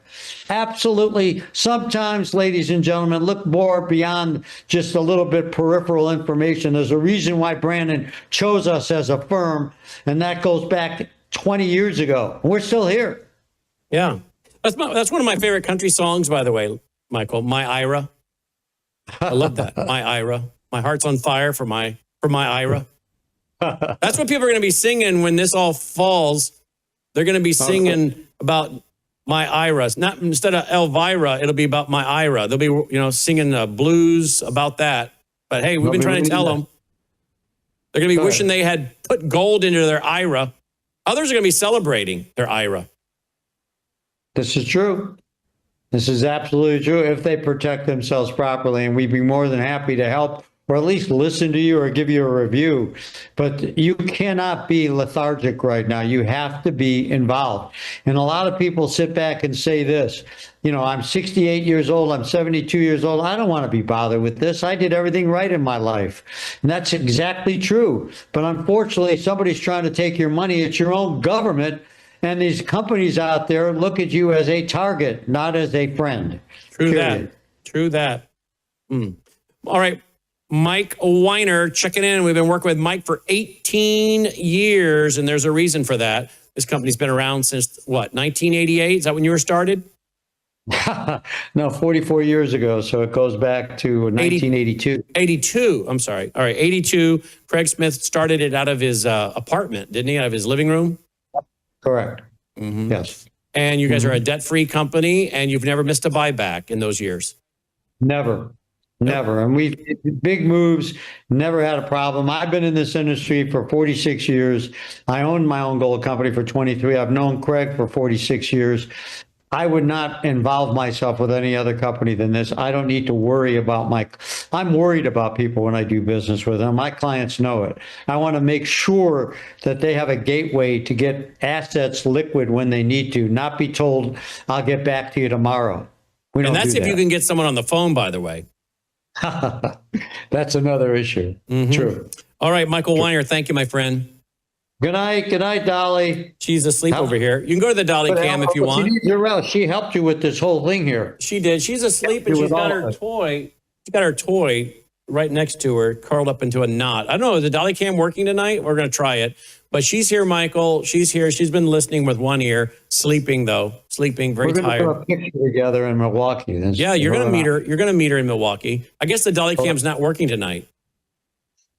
S16: Absolutely. Sometimes, ladies and gentlemen, look more beyond just a little bit peripheral information. There's a reason why Brandon chose us as a firm, and that goes back 20 years ago. We're still here.
S1: Yeah. That's one of my favorite country songs, by the way, Michael. My IRA. I love that. My IRA. My heart's on fire for my IRA. That's what people are going to be singing when this all falls. They're going to be singing about my IRAs. Not instead of Elvira, it'll be about my IRA. They'll be, singing blues about that. But hey, we've been trying to tell them. They're going to be wishing they had put gold into their IRA. Others are going to be celebrating their IRA.
S16: This is true. This is absolutely true if they protect themselves properly, and we'd be more than happy to help or at least listen to you or give you a review. But you cannot be lethargic right now. You have to be involved. And a lot of people sit back and say this, I'm 68 years old, I'm 72 years old. I don't want to be bothered with this. I did everything right in my life. And that's exactly true. But unfortunately, somebody's trying to take your money. It's your own government. And these companies out there look at you as a target, not as a friend.
S1: True
S16: Period.
S1: that. True that. All right. Mike Weiner checking in. We've been working with Mike for 18 years, and there's a reason for that. This company's been around since, 1988? Is that when you were started?
S16: No, 44 years ago. So it goes back to 1982.
S1: 82. I'm sorry. All right. 82. Craig Smith started it out of his apartment, didn't he? Out of his living room?
S16: Correct. Yes.
S1: And you guys are a debt-free company, and you've never missed a buyback in those years.
S16: Never. And we've made big moves, never had a problem. I've been in this industry for 46 years. I owned my own gold company for 23. I've known Craig for 46 years. I would not involve myself with any other company than this. I don't need to worry about I'm worried about people when I do business with them. My clients know it. I want to make sure that they have a gateway to get assets liquid when they need to, not be told, I'll get back to you tomorrow.
S1: And that's if you can get someone on the phone, by the way.
S16: That's another issue. True.
S1: All right, Michael Weiner, thank you, my friend.
S16: Good night, Dolly.
S1: She's asleep over here. You can go to the Dolly cam if you want.
S16: She helped you with this whole thing here.
S1: She did. She's asleep and she's got her toy. She's got her toy right next to her, curled up into a knot. I don't know, is the Dolly cam working tonight? We're going to try it. But she's here, Michael. She's here. She's been listening with one ear, sleeping, very tired.
S16: We're going to put a picture together in Milwaukee.
S1: Yeah, you're going to meet her. You're going to meet her in Milwaukee. I guess the Dolly cam's not working tonight.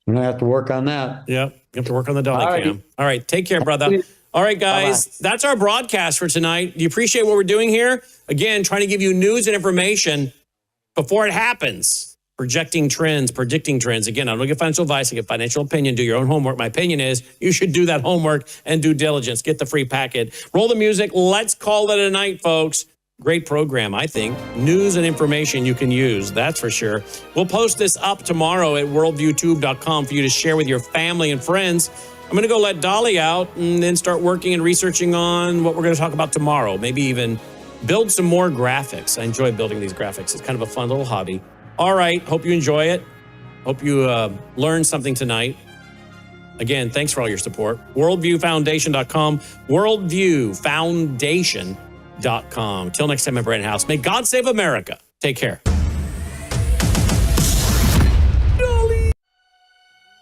S16: I'm going to have to work on that.
S1: Yep. You have to work on the Dolly cam. All right. Take care, brother. All right, guys.
S16: Bye-bye.
S1: That's our broadcast for tonight. Do you appreciate what we're doing here? Again, trying to give you news and information before it happens. Predicting trends. Again, I don't give financial advice. I give financial opinion. Do your own homework. My opinion is you should do that homework and due diligence. Get the free packet. Roll the music. Let's call it a night, folks. Great program, I think. News and information you can use, that's for sure. We'll post this up tomorrow at worldviewtube.com for you to share with your family and friends. I'm going to go let Dolly out and then start working and researching on what we're going to talk about tomorrow. Maybe even build some more graphics. I enjoy building these graphics. It's kind of a fun little hobby. All right. Hope you enjoy it. Hope you learned something tonight. Again, thanks for all your support. Worldviewfoundation.com. Worldviewfoundation.com. Till next time, I'm Brandon House. May God save America. Take care.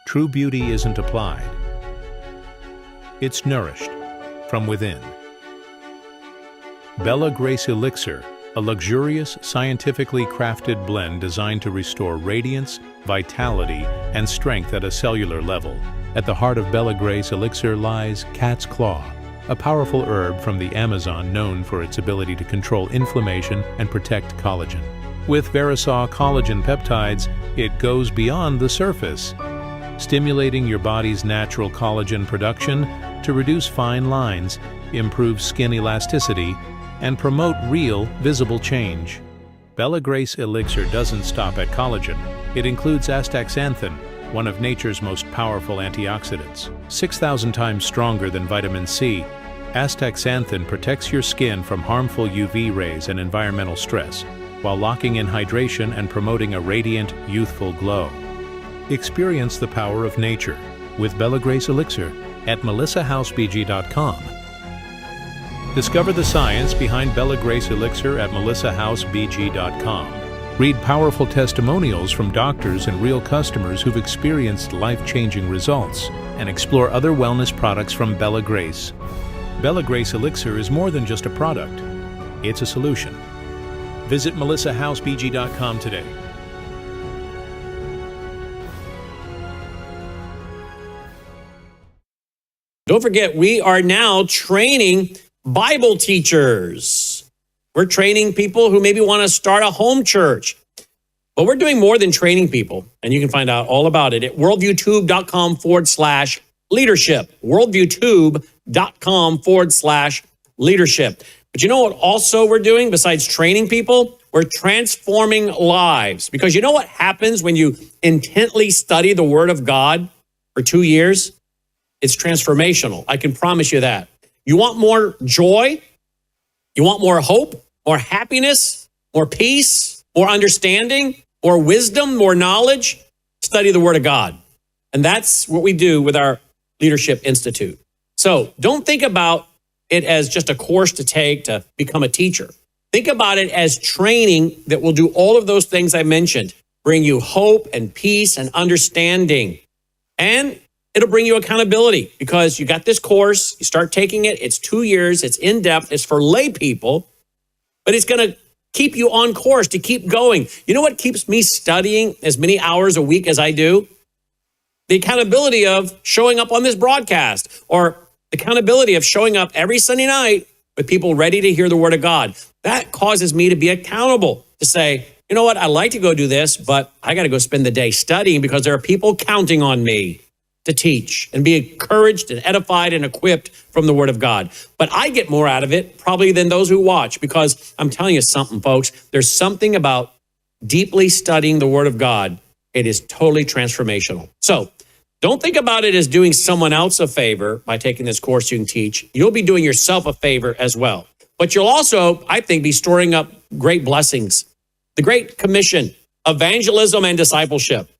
S14: True beauty isn't applied. It's nourished from within. Bella Grace Elixir, a luxurious, scientifically crafted blend designed to restore radiance, vitality, and strength at a cellular level. At the heart of Bella Grace Elixir lies cat's claw, a powerful herb from the Amazon known for its ability to control inflammation and protect collagen. With Verisaw collagen peptides, it goes beyond the surface, stimulating your body's natural collagen production to reduce fine lines, improve skin elasticity, and promote real, visible change. Bella Grace Elixir doesn't stop at collagen. It includes astaxanthin, one of nature's most powerful antioxidants. 6,000 times stronger than vitamin C, astaxanthin protects your skin from harmful UV rays and environmental stress, while locking in hydration and promoting a radiant, youthful glow. Experience the power of nature with Bella Grace Elixir at melissahousebg.com. Discover the science behind Bella Grace Elixir at melissahousebg.com. Read powerful testimonials from doctors and real customers who've experienced life-changing results, and explore other wellness products from Bella Grace. Bella Grace Elixir is more than just a product. It's a solution. Visit melissahousebg.com today.
S1: Don't forget, we are now training Bible teachers. We're training people who maybe want to start a home church. But we're doing more than training people. And you can find out all about it at worldviewtube.com/leadership. Worldviewtube.com/leadership. But you know what also we're doing besides training people? We're transforming lives. Because you know what happens when you intently study the Word of God for 2 years? It's transformational. I can promise you that. You want more joy? You want more hope, more happiness, more peace, more understanding, more wisdom, more knowledge? Study the Word of God. And that's what we do with our Leadership Institute. So don't think about it as just a course to take to become a teacher. Think about it as training that will do all of those things I mentioned, bring you hope and peace and understanding. And it'll bring you accountability because you got this course, you start taking it, it's 2 years, it's in-depth, it's for lay people, but it's going to keep you on course to keep going. You know what keeps me studying as many hours a week as I do? The accountability of showing up on this broadcast, or the accountability of showing up every Sunday night with people ready to hear the Word of God. That causes me to be accountable, to say, you know what, I like to go do this, but I got to go spend the day studying because there are people counting on me to teach and be encouraged and edified and equipped from the Word of God. But I get more out of it probably than those who watch, because I'm telling you something, folks, there's something about deeply studying the Word of God. It is totally transformational. So don't think about it as doing someone else a favor by taking this course you can teach. You'll be doing yourself a favor as well. But you'll also, I think, be storing up great blessings. The Great Commission, evangelism and discipleship.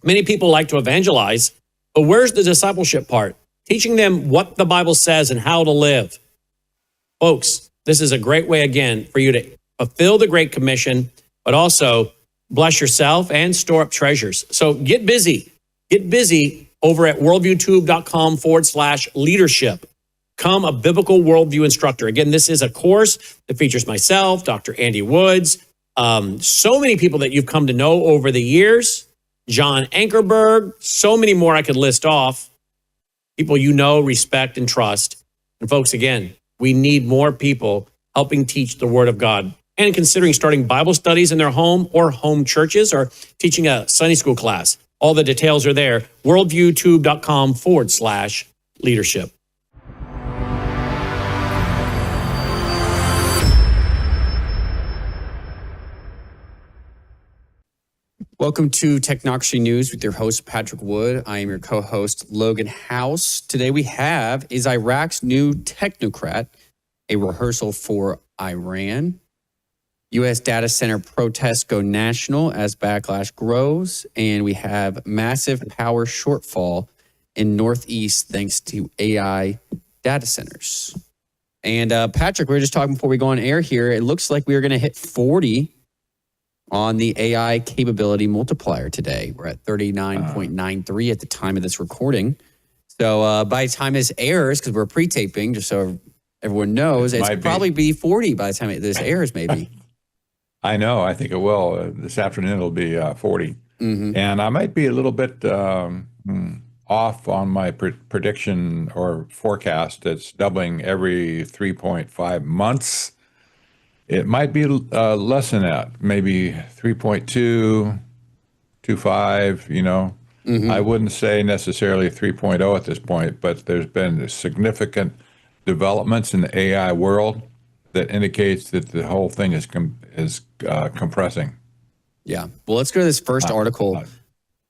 S1: Many people like to evangelize, but where's the discipleship part? Teaching them what the Bible says and how to live. Folks, this is a great way, again, for you to fulfill the Great Commission, but also bless yourself and store up treasures. So get busy. Get busy over at worldview2.com/leadership. Become a biblical worldview instructor. Again, this is a course that features myself, Dr. Andy Woods, so many people that you've come to know over the years, John Ankerberg, so many more I could list off, people you know, respect, and trust. And folks, again, we need more people helping teach the Word of God and considering starting Bible studies in their home or home churches or teaching a Sunday school class. All the details are there, worldviewtube.com/leadership.
S17: Welcome to Technocracy News with your host, Patrick Wood. I am your co-host, Logan House. Today we have, is Iraq's new technocrat, a rehearsal for Iran? U.S. data center protests go national as backlash grows, and we have massive power shortfall in Northeast thanks to AI data centers. And Patrick, we were just talking before we go on air here. It looks like we are going to hit 40 on the AI capability multiplier today. We're at 39.93 at the time of this recording. So by the time this airs, because we're pre-taping, just so everyone knows, it's probably be 40 by the time this airs, maybe.
S20: I know. I think it will. This afternoon it'll be 40. Mm-hmm. And I might be a little bit off on my prediction or forecast. It's doubling every 3.5 months. It might be less than that, maybe 3.2, 2.5, you know. Mm-hmm. I wouldn't say necessarily 3.0 at this point, but there's been significant developments in the AI world that indicates that the whole thing is compressing.
S17: Yeah. Well, let's go to this first article.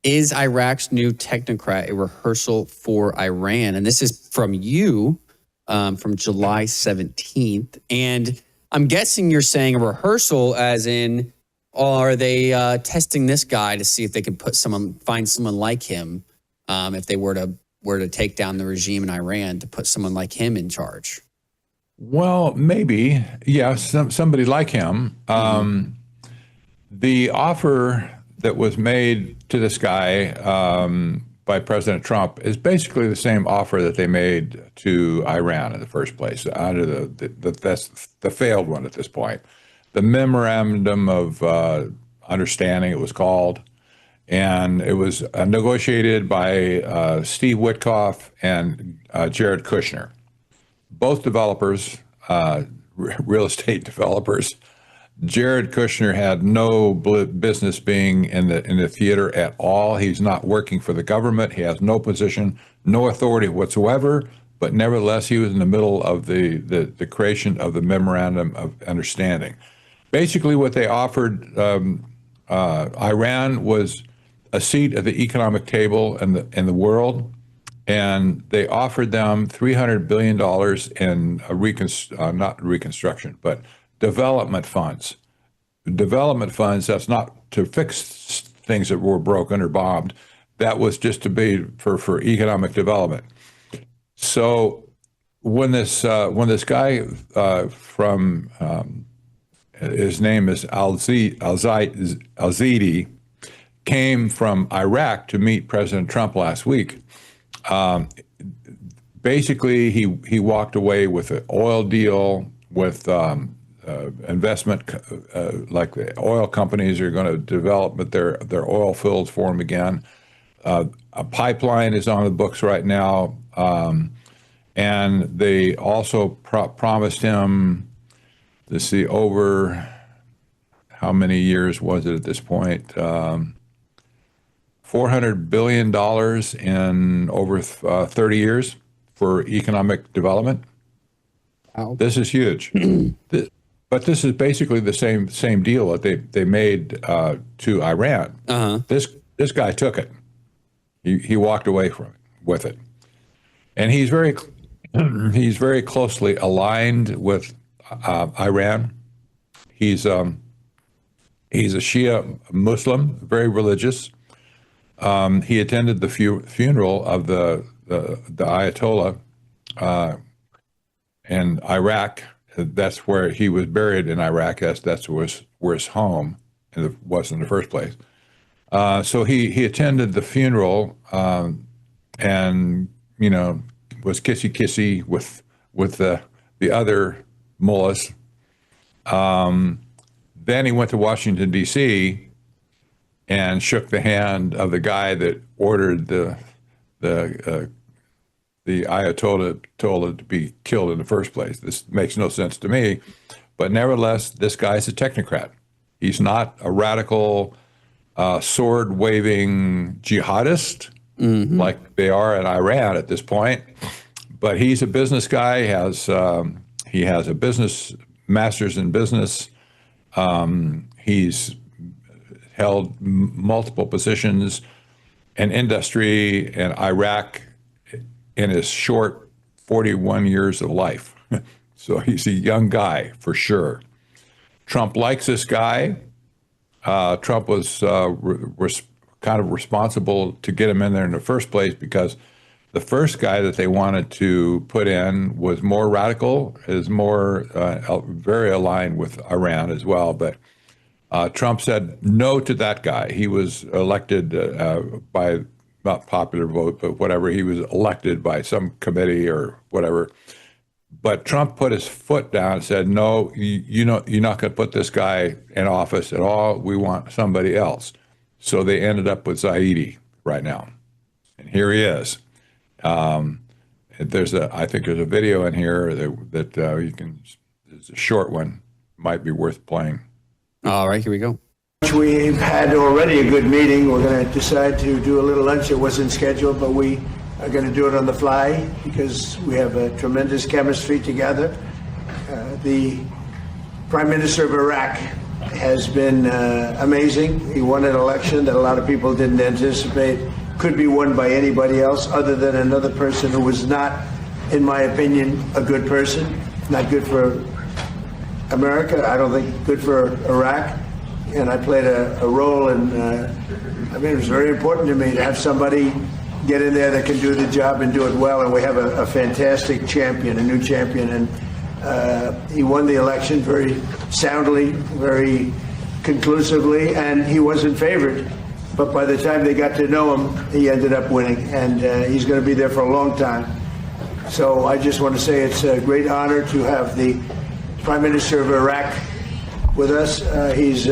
S17: Is Iraq's new technocrat a rehearsal for Iran? And this is from you from July 17th. And I'm guessing you're saying a rehearsal as in, are they testing this guy to see if they can find someone like him if they were to take down the regime in Iran, to put someone like him in charge?
S20: Well, maybe, yeah, somebody like him. The offer that was made to this guy by President Trump is basically the same offer that they made to Iran in the first place, under the failed one at this point. The Memorandum of Understanding, it was called, and it was negotiated by Steve Witkoff and Jared Kushner. Both developers, real estate developers. Jared Kushner had no business being in the theater at all. He's not working for the government. He has no position, no authority whatsoever. But nevertheless, he was in the middle of the creation of the Memorandum of Understanding. Basically, what they offered Iran was a seat at the economic table in the world, and they offered them $300 billion in not reconstruction, but development funds. Development funds, that's not to fix things that were broken or bombed. That was just to be for economic development. So when this guy from his name is Al-Zaidi, came from Iraq to meet President Trump last week, basically he walked away with an oil deal with investment, like the oil companies are going to develop their oil fields for him again. A pipeline is on the books right now, and they also promised him, let's see, over how many years was it at this point? $400 billion in over 30 years for economic development. Wow. This is huge. But this is basically the same deal that they made to Iran. This guy took it. He walked away with it, and he's very closely aligned with Iran. He's a Shia Muslim, very religious. He attended the funeral of the Ayatollah in Iraq. That's where he was buried in Iraq. That's where his home was in the first place. So he attended the funeral and was kissy with the other mullahs. Then he went to Washington D.C. and shook the hand of the guy that ordered the Ayatollah to be killed in the first place. This makes no sense to me, but nevertheless, this guy's a technocrat. He's not a radical, sword-waving jihadist like they are in Iran at this point, but he's a business guy. He has a master's in business. He's held multiple positions in industry in Iraq in his short 41 years of life. So he's a young guy for sure. Trump likes this guy. Trump was kind of responsible to get him in there in the first place because the first guy that they wanted to put in was more radical, is more very aligned with Iran as well. But Trump said no to that guy. He was elected by not popular vote, but whatever. He was elected by some committee or whatever. But Trump put his foot down and said, no, you're not going to put this guy in office at all. We want somebody else. So they ended up with Zaidi right now. And here he is. I think there's a video in here that you can, it's a short one, might be worth playing.
S17: All right, here we go.
S2: We've had already a good meeting. We're going to decide to do a little lunch. It wasn't scheduled, but we are going to do it on the fly because we have a tremendous chemistry together. The Prime Minister of Iraq has been amazing. He won an election that a lot of people didn't anticipate could be won by anybody else other than another person who was not, in my opinion, a good person. Not good for America. I don't think good for Iraq. And I played a role in, it was very important to me to have somebody get in there that can do the job and do it well. And we have a fantastic champion, a new champion. And he won the election very soundly, very conclusively, and he wasn't favored. But by the time they got to know him, he ended up winning. And he's going to be there for a long time. So I just want to say it's a great honor to have the Prime Minister of Iraq with us. He's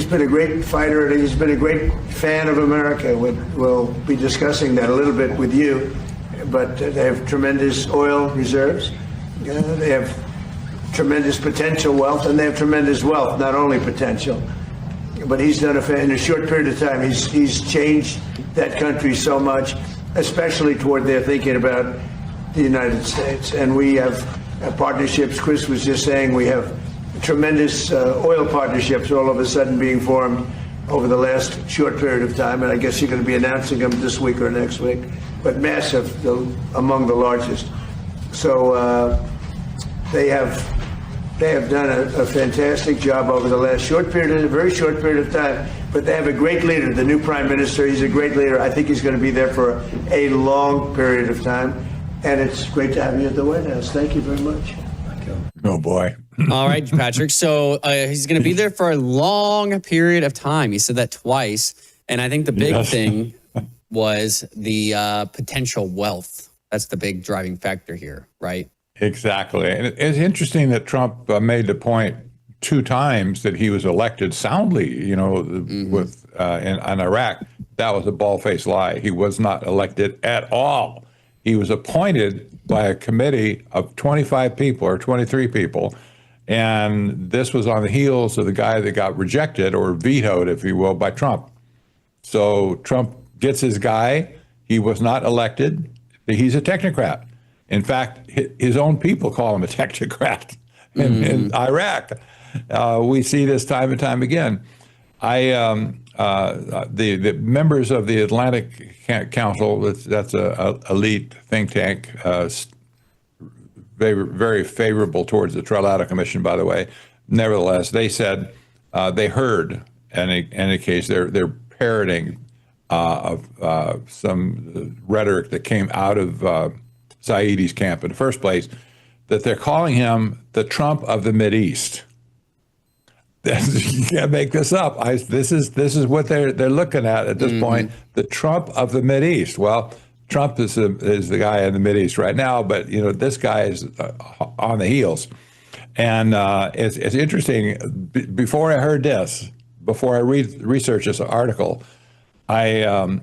S2: been a great fighter, and he's been a great fan of America. We'll be discussing that a little bit with you, but they have tremendous oil reserves. They have tremendous potential wealth, and they have tremendous wealth, not only potential. But he's done in a short period of time, he's changed that country so much, especially toward their thinking about the United States. And we have partnerships. Chris was just saying we have tremendous oil partnerships all of a sudden being formed over the last short period of time, and I guess you're going to be announcing them this week or next week, but massive, among the largest. So they have done a fantastic job over the last very short period of time, but they have a great leader, the new prime minister. He's a great leader. I think he's going to be there for a long period of time, and it's great to have you at the White House. Thank you very much.
S20: Oh, boy.
S17: All right, Patrick. So he's going to be there for a long period of time. He said that twice. And I think the big thing was the potential wealth. That's the big driving factor here, right?
S20: Exactly. And it's interesting that Trump made the point 2 times that he was elected soundly, with in Iraq. That was a bald-faced lie. He was not elected at all. He was appointed by a committee of 25 people or 23 people. And this was on the heels of the guy that got rejected or vetoed, if you will, by Trump. So Trump gets his guy. He was not elected. He's a technocrat. In fact, his own people call him a technocrat in Iraq. We see this time and time again. The members of the Atlantic Council, that's a elite think tank, very, very favorable towards the Trilateral Commission, by the way. Nevertheless, they said they heard, in any case, they're parroting of some rhetoric that came out of Zaidi camp in the first place, that they're calling him the Trump of the Mideast. You can't make this up. This is what they're looking at this point. The Trump of the Mideast. Well, Trump is the guy in the Mideast right now, but this guy is on the heels. And it's interesting. Before I heard this, before I researched this article, I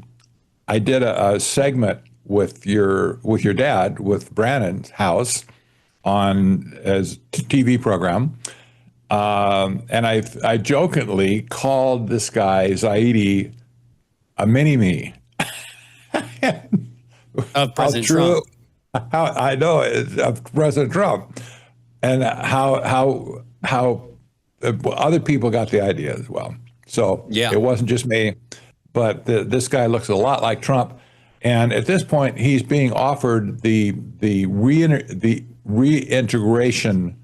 S20: did a segment with your dad, with Brannon's house, on as TV program. And I jokingly called this guy, Zaidi, a mini-me.
S17: Of President Trump.
S20: I know, of President Trump. And how other people got the idea as well. So it wasn't just me, but this guy looks a lot like Trump. And at this point, he's being offered the reintegration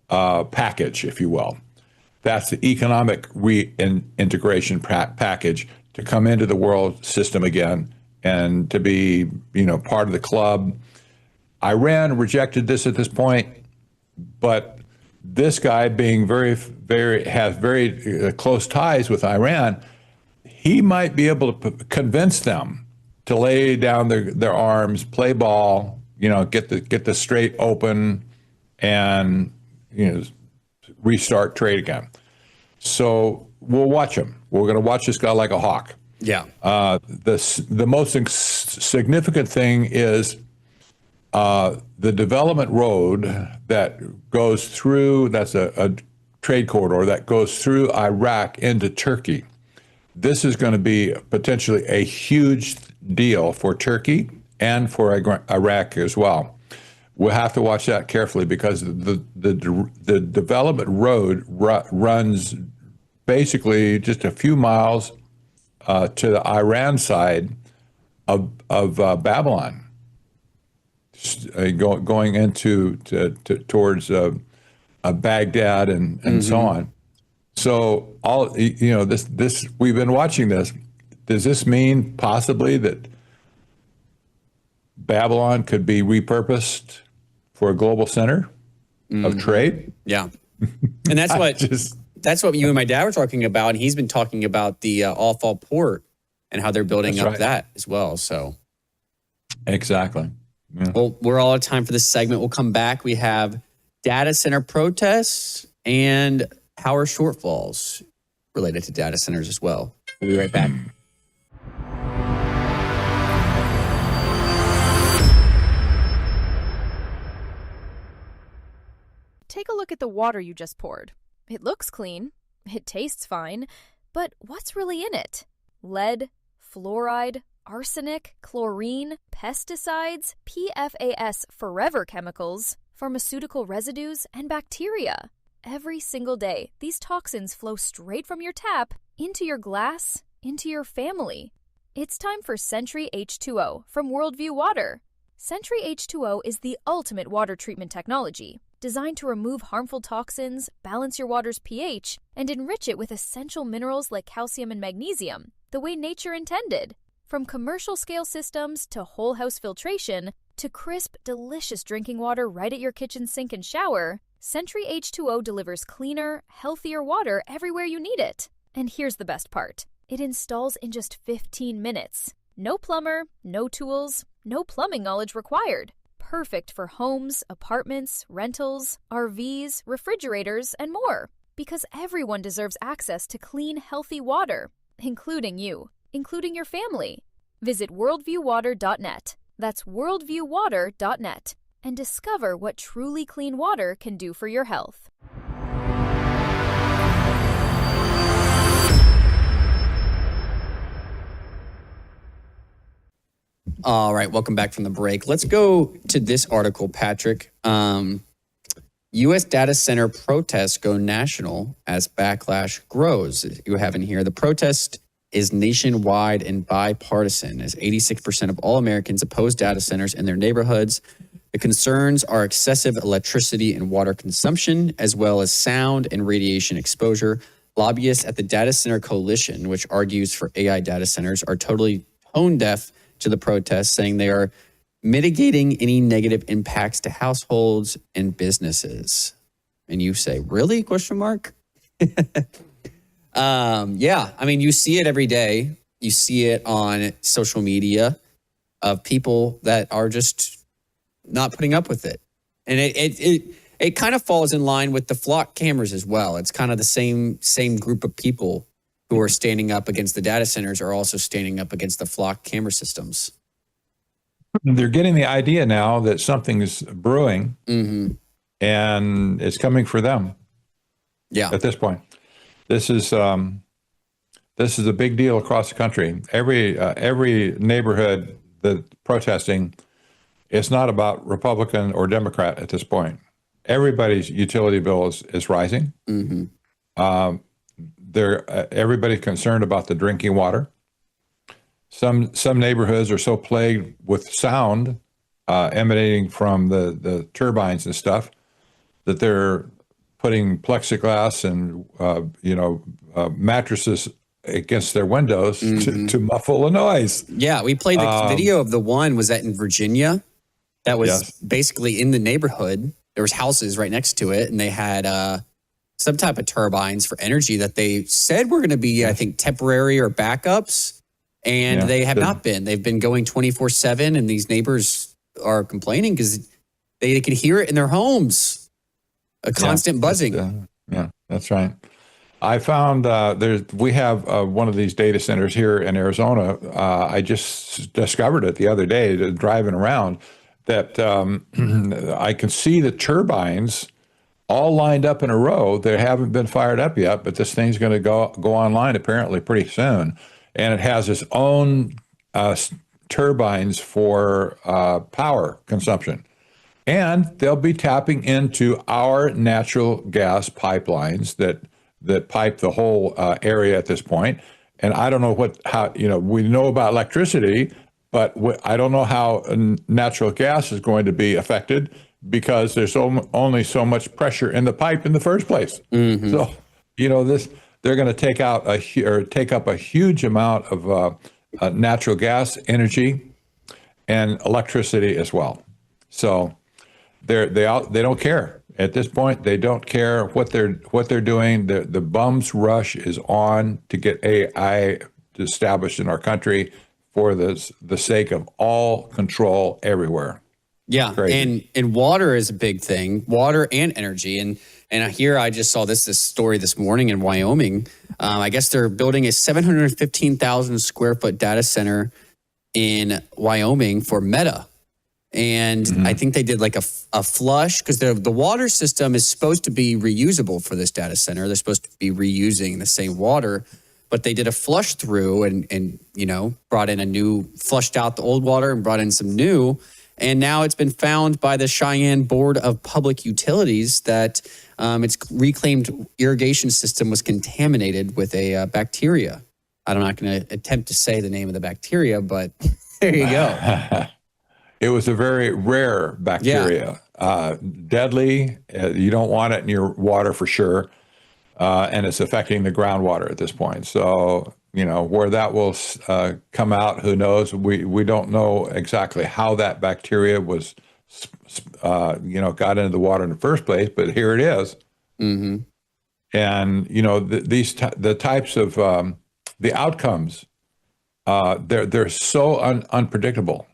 S20: package, if you will. That's the economic reintegration package to come into the world system again and to be, part of the club. Iran rejected this at this point, but this guy being has very close ties with Iran, he might be able to convince them to lay down their arms, play ball, get the strait open, and restart trade again. So we'll watch him. We're going to watch this guy like a hawk.
S17: Yeah.
S20: The most significant thing is the development road that goes through. That's a trade corridor that goes through Iraq into Turkey. This is going to be potentially a huge deal for Turkey and for Iraq as well. We'll have to watch that carefully because the development road runs basically just a few miles to the Iran side of Babylon, going into towards Baghdad and so on. So this we've been watching this. Does this mean possibly that Babylon could be repurposed for a global center of trade?
S17: Yeah, and that's what you and my dad were talking about. And he's been talking about the Al-Fal port and how they're building up that as well. So
S20: exactly. Yeah.
S17: Well, we're all out of time for this segment. We'll come back. We have data center protests and power shortfalls related to data centers as well. We'll be right back.
S3: Take a look at the water you just poured. It looks clean. It tastes fine. But what's really in it? Lead, fluoride, arsenic, chlorine, pesticides, PFAS forever chemicals, pharmaceutical residues, and bacteria. Every single day, these toxins flow straight from your tap into your glass, into your family. It's time for Sentry H2O from Worldview Water. Sentry H2O is the ultimate water treatment technology, designed to remove harmful toxins, balance your water's pH, and enrich it with essential minerals like calcium and magnesium, the way nature intended. From commercial scale systems to whole house filtration to crisp, delicious drinking water right at your kitchen sink and shower, Sentry H2O delivers cleaner, healthier water everywhere you need it. And here's the best part. It installs in just 15 minutes. No plumber, no tools, no plumbing knowledge required. Perfect for homes, apartments, rentals, RVs, refrigerators, and more. Because everyone deserves access to clean, healthy water, including you, including your family. Visit worldviewwater.net. That's worldviewwater.net. And discover what truly clean water can do for your health.
S17: All right, welcome back from the break. Let's go to this article, Patrick. U.S. data center protests go national as backlash grows. You have in here, the protest is nationwide and bipartisan, as 86% of all Americans oppose data centers in their neighborhoods. The concerns are excessive electricity and water consumption, as well as sound and radiation exposure. Lobbyists at the Data Center Coalition, which argues for AI data centers, are totally tone deaf to the protests, saying they are mitigating any negative impacts to households and businesses. And you say, really? Question mark. Yeah, I mean, you see it every day. You see it on social media of people that are just not putting up with it. And it kind of falls in line with the flock cameras as well. It's kind of the same group of people who are standing up against the data centers are also standing up against the flock camera systems.
S20: They're getting the idea now that something is brewing, and it's coming for them.
S17: Yeah.
S20: At this point, this is a big deal across the country. Every neighborhood that protesting, it's not about Republican or Democrat at this point. Everybody's utility bill is rising. Everybody's concerned about the drinking water. Some neighborhoods are so plagued with sound emanating from the turbines and stuff that they're putting plexiglass and mattresses against their windows to muffle the noise.
S17: Yeah, we played the video of the one. Was that in Virginia? That was basically in the neighborhood. There was houses right next to it, and they had some type of turbines for energy that they said were going to be, I think, temporary or backups, and they have not been. They've been going 24/7, and these neighbors are complaining because they can hear it in their homes, a constant buzzing.
S20: That's right. I found we have one of these data centers here in Arizona. I just discovered it the other day driving around, that I can see the turbines all lined up in a row. They haven't been fired up yet, but this thing's going to go online apparently pretty soon. And it has its own turbines for power consumption. And they'll be tapping into our natural gas pipelines that pipe the whole area at this point. And I don't know we know about electricity, but I don't know how natural gas is going to be affected, because there's only so much pressure in the pipe in the first place. So, they're going to take up a huge amount of natural gas energy and electricity as well. So they don't care at this point. They don't care what they're doing. The bum's rush is on to get AI established in our country for the sake of all control everywhere.
S17: Yeah, and water is a big thing, water and energy. And here I just saw this story this morning in Wyoming. I guess they're building a 715,000 square foot data center in Wyoming for Meta. And I think they did like a flush, because the water system is supposed to be reusable for this data center. They're supposed to be reusing the same water, but they did a flush through and brought in flushed out the old water and brought in some new. And now it's been found by the Cheyenne Board of Public Utilities that its reclaimed irrigation system was contaminated with a bacteria. I'm not going to attempt to say the name of the bacteria, but there you go.
S20: It was a very rare bacteria, deadly. You don't want it in your water for sure. And it's affecting the groundwater at this point. So, where that will come out, who knows? We don't know exactly how that bacteria was, got into the water in the first place, but here it is.
S17: Mm-hmm.
S20: And, the types of, the outcomes, they're so unpredictable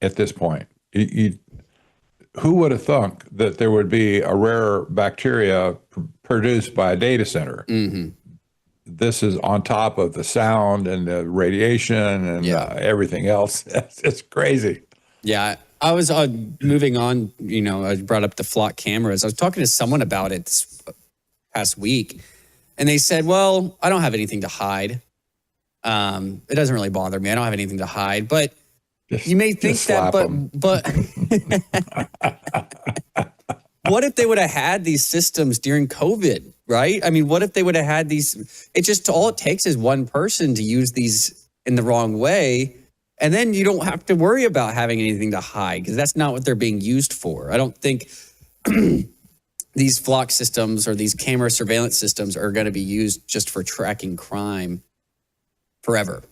S20: at this point. Who would have thunk that there would be a rare bacteria produced by a data center?
S17: Mm-hmm.
S20: This is on top of the sound and the radiation and everything else. It's crazy.
S17: Yeah. I was moving on, I brought up the flock cameras. I was talking to someone about it this past week, and they said, well, I don't have anything to hide. It doesn't really bother me. I don't have anything to hide, but you may think that, but what if they would have had these systems during COVID, right? I mean, what if they would have had these? All it takes is one person to use these in the wrong way. And then you don't have to worry about having anything to hide, because that's not what they're being used for. I don't think these flock systems or these camera surveillance systems are going to be used just for tracking crime forever.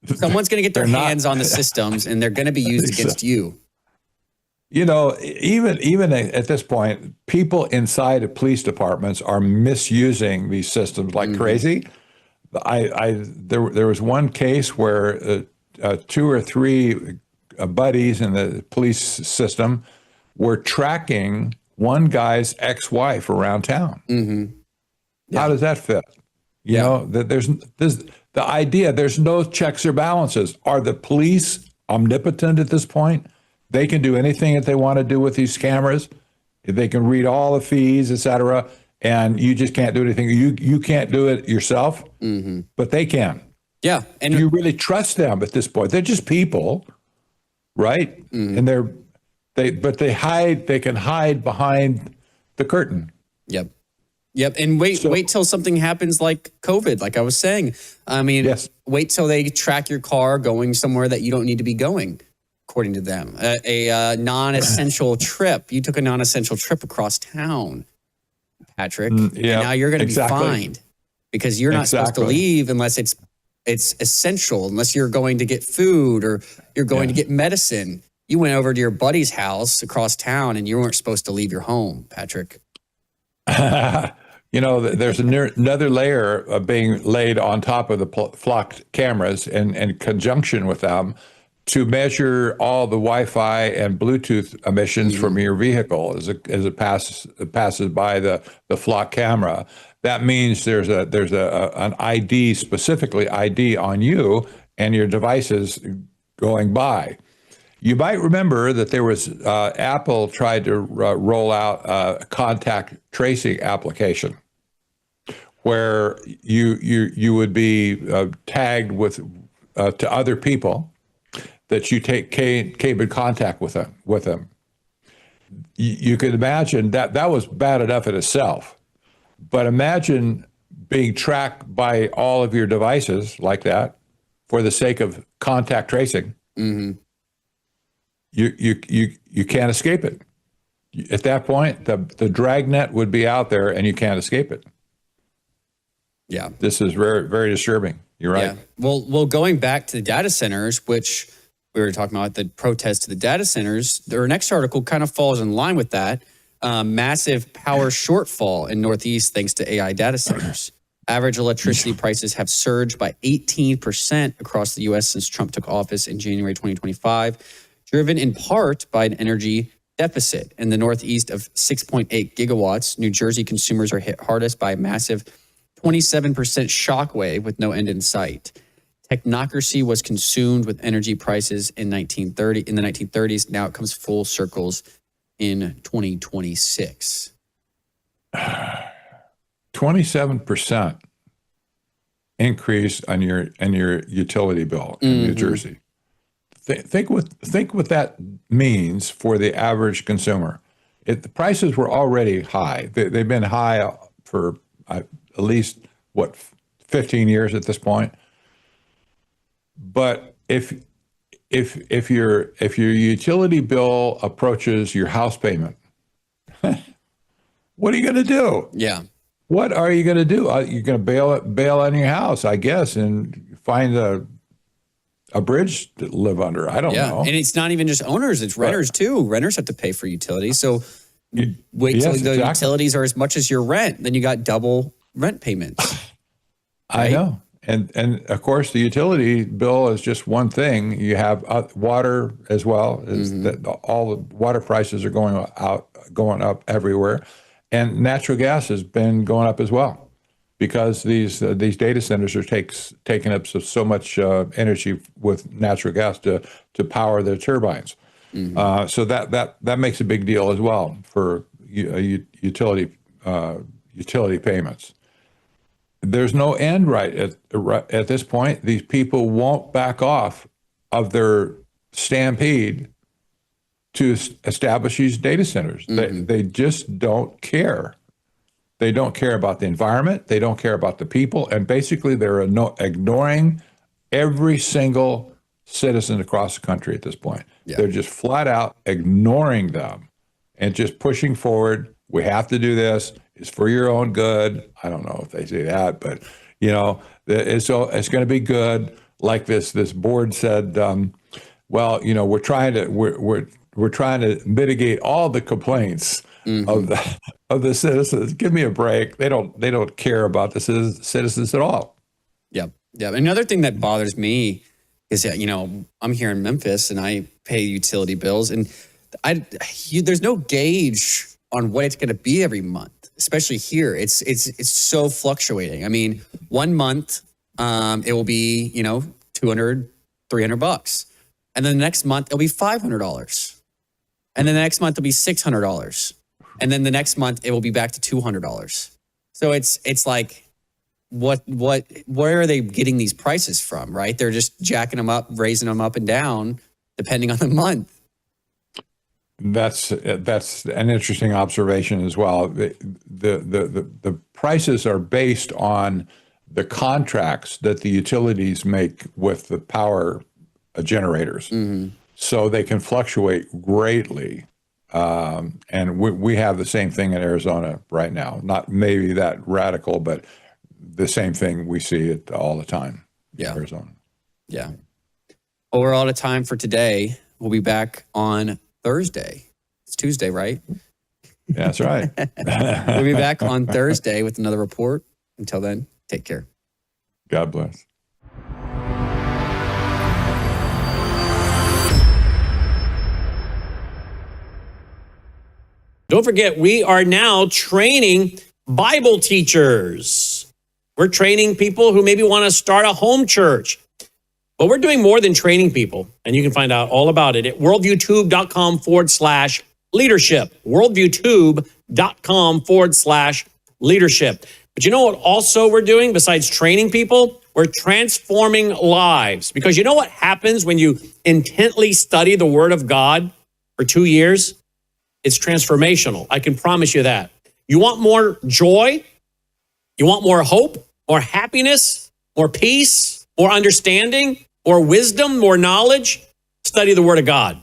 S17: Someone's going to get their hands on the systems, and they're going to be used against you.
S20: Even at this point, people inside of police departments are misusing these systems like crazy. There was one case where 2 or 3 buddies in the police system were tracking one guy's ex-wife around town.
S17: Mm-hmm.
S20: How does that fit? You know, that there's the idea, there's no checks or balances. Are the police omnipotent at this point? They can do anything that they want to do with these cameras. They can read all the fees, et cetera, and you just can't do anything. You can't do it yourself, but they can.
S17: Yeah.
S20: And you really trust them at this point. They're just people, right? And they can hide behind the curtain.
S17: Yep. And wait till something happens like COVID, like I was saying. I mean, wait till they track your car going somewhere that you don't need to be going, according to them. A non-essential trip. You took a non-essential trip across town, Patrick. And now you're going to be fined because you're not supposed to leave unless it's essential, unless you're going to get food or you're going to get medicine. You went over to your buddy's house across town and you weren't supposed to leave your home, Patrick.
S20: There's another layer of being laid on top of the flocked cameras and in conjunction with them to measure all the Wi-Fi and Bluetooth emissions from your vehicle as it passes by the flock camera. That means there's an ID, specifically ID on you and your devices going by. You might remember that there was Apple tried to roll out a contact tracing application where you would be tagged with to other people that you came in contact with them. You could imagine that was bad enough in itself, but imagine being tracked by all of your devices like that for the sake of contact tracing. You can't escape it. At that point, the dragnet would be out there and you can't escape it.
S17: Yeah.
S20: This is very, very disturbing. You're right.
S17: Yeah. Well, going back to the data centers, which we were talking about, the protest to the data centers, their next article kind of falls in line with that. Massive power shortfall in Northeast thanks to AI data centers. Average electricity prices have surged by 18% across the U.S. since Trump took office in January 2025, driven in part by an energy deficit. In the Northeast of 6.8 gigawatts, New Jersey consumers are hit hardest by a massive 27% shockwave with no end in sight. Technocracy was consumed with energy prices in the 1930s. Now it comes full circles in 2026.
S20: 27% increase on your utility bill in New Jersey. think what that means for the average consumer. The prices were already high. They've been high for at least 15 years at this point. But if your utility bill approaches your house payment, what are you going to do?
S17: Yeah.
S20: What are you going to do? You're going to bail on your house, I guess, and find a bridge to live under. I don't know.
S17: And it's not even just owners; it's renters too. Renters have to pay for utilities. So wait till the utilities are as much as your rent, then you got double rent payments.
S20: I know. And of course, the utility bill is just one thing. You have water as well. All the water prices are going up everywhere, and natural gas has been going up as well, because these data centers are taking up so much energy with natural gas to power their turbines. So that makes a big deal as well for utility payments. There's no end right at this point. These people won't back off of their stampede to establish these data centers. They just don't care. They don't care about the environment. They don't care about the people. And basically, they're ignoring every single citizen across the country at this point. Yeah. They're just flat out ignoring them and just pushing forward. We have to do this. It's for your own good. I don't know if they say that, but it's going to be good. Like this board said, we're trying to mitigate all the complaints of the citizens. Give me a break. They don't care about the citizens at all.
S17: Yeah. Another thing that bothers me is that I'm here in Memphis and I pay utility bills, and there's no gauge on what it's going to be every month. Especially here, it's so fluctuating. I mean, 1 month it will be $200, $300, and then the next month it'll be $500, and then the next month it'll be $600, and then the next month it will be back to $200. So it's like, where are they getting these prices from? Right? They're just jacking them up, raising them up and down depending on the month.
S20: That's an interesting observation as well. The prices are based on the contracts that the utilities make with the power generators, so they can fluctuate greatly. And we have the same thing in Arizona right now. Not maybe that radical, but the same thing we see it all the time. In Arizona.
S17: Yeah. Well, we're out of time for today. We'll be back on Thursday. It's Tuesday, right?
S20: Yeah, that's right.
S17: We'll be back on Thursday with another report. Until then, take care.
S20: God bless.
S1: Don't forget, we are now training Bible teachers. We're training people who maybe want to start a home church. But we're doing more than training people, and you can find out all about it at worldviewtube.com/leadership. worldviewtube.com/leadership. But you know what also we're doing besides training people? We're transforming lives. Because you know what happens when you intently study the Word of God for 2 years? It's transformational. I can promise you that. You want more joy? You want more hope, more happiness, more peace, more understanding, more wisdom, more knowledge? Study the Word of God.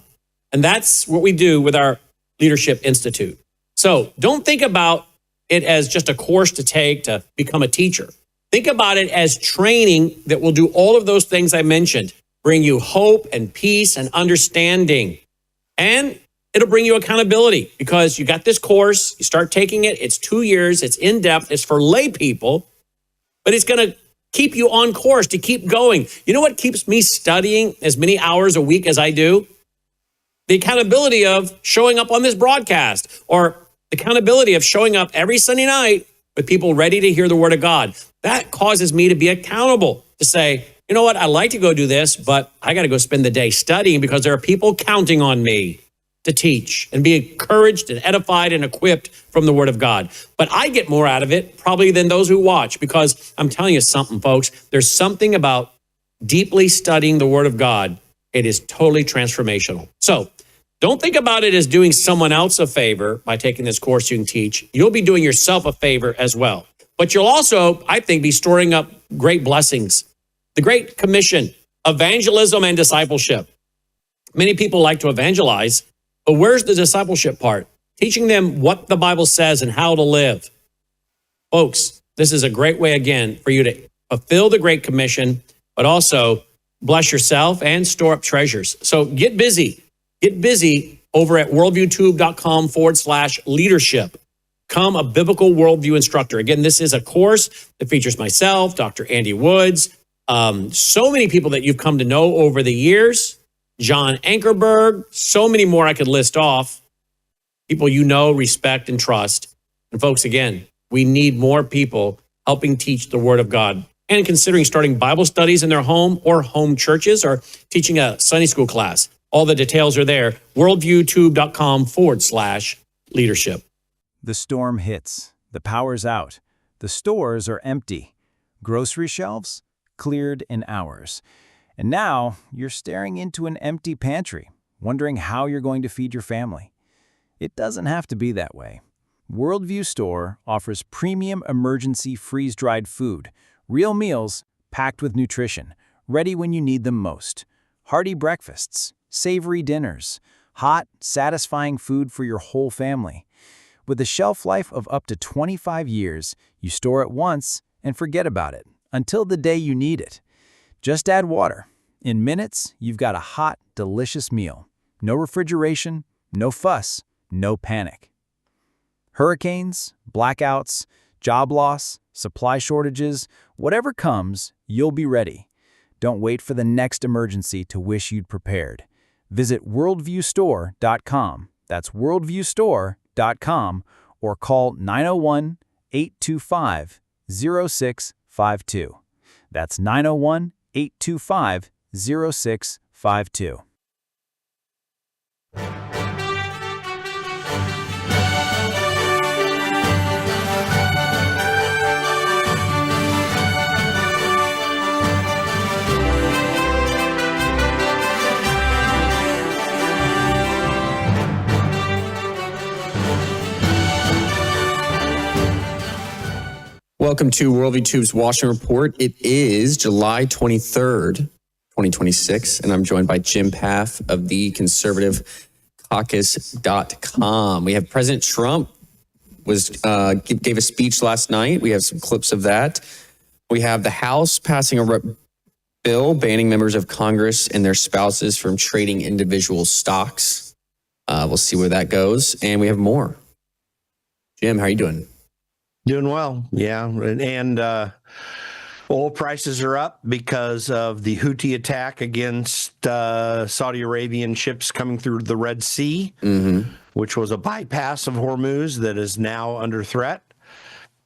S1: And that's what we do with our Leadership Institute. So don't think about it as just a course to take to become a teacher. Think about it as training that will do all of those things I mentioned, bring you hope and peace and understanding. And it'll bring you accountability because you got this course, you start taking it, it's 2 years, it's in depth, it's for lay people, but it's going to keep you on course to keep going. You know what keeps me studying as many hours a week as I do? The accountability of showing up on this broadcast, or the accountability of showing up every Sunday night with people ready to hear the Word of God. That causes me to be accountable, to say, you know what, I like to go do this, but I got to go spend the day studying because there are people counting on me to teach and be encouraged and edified and equipped from the Word of God. But I get more out of it probably than those who watch, because I'm telling you something, folks, there's something about deeply studying the Word of God. It is totally transformational. So don't think about it as doing someone else a favor by taking this course you can teach. You'll be doing yourself a favor as well. But you'll also, I think, be storing up great blessings. The Great Commission, evangelism and discipleship. Many people like to evangelize, but where's the discipleship part? Teaching them what the Bible says and how to live. Folks, this is a great way, again, for you to fulfill the Great Commission, but also bless yourself and store up treasures. So get busy. Get busy over at worldviewtube.com/leadership. Become a biblical worldview instructor. Again, this is a course that features myself, Dr. Andy Woods, so many people that you've come to know over the years, John Ankerberg, so many more I could list off, people you know, respect, and trust. And folks, again, we need more people helping teach the Word of God and considering starting Bible studies in their home or home churches or teaching a Sunday school class. All the details are there, worldviewtube.com/leadership.
S4: The storm hits, the power's out, the stores are empty, grocery shelves cleared in hours. And now you're staring into an empty pantry, wondering how you're going to feed your family. It doesn't have to be that way. Worldview Store offers premium emergency freeze-dried food, real meals packed with nutrition, ready when you need them most. Hearty breakfasts, savory dinners, hot, satisfying food for your whole family. With a shelf life of up to 25 years, you store it once and forget about it until the day you need it. Just add water. In minutes, you've got a hot, delicious meal. No refrigeration, no fuss, no panic. Hurricanes, blackouts, job loss, supply shortages, whatever comes, you'll be ready. Don't wait for the next emergency to wish you'd prepared. Visit worldviewstore.com. That's worldviewstore.com or call 901-825-0652. That's 901-825-0652.
S17: Welcome to Worldview Tube's Washington Report. It is July 23rd, 2026, and I'm joined by Jim Paff of the Conservative Caucus.com. We have President Trump gave a speech last night. We have some clips of that. We have the House passing a bill banning members of Congress and their spouses from trading individual stocks. We'll see where that goes, and we have more. Jim, how are you doing?
S5: Doing well, yeah. And oil prices are up because of the Houthi attack against Saudi Arabian ships coming through the Red Sea, which was a bypass of Hormuz that is now under threat.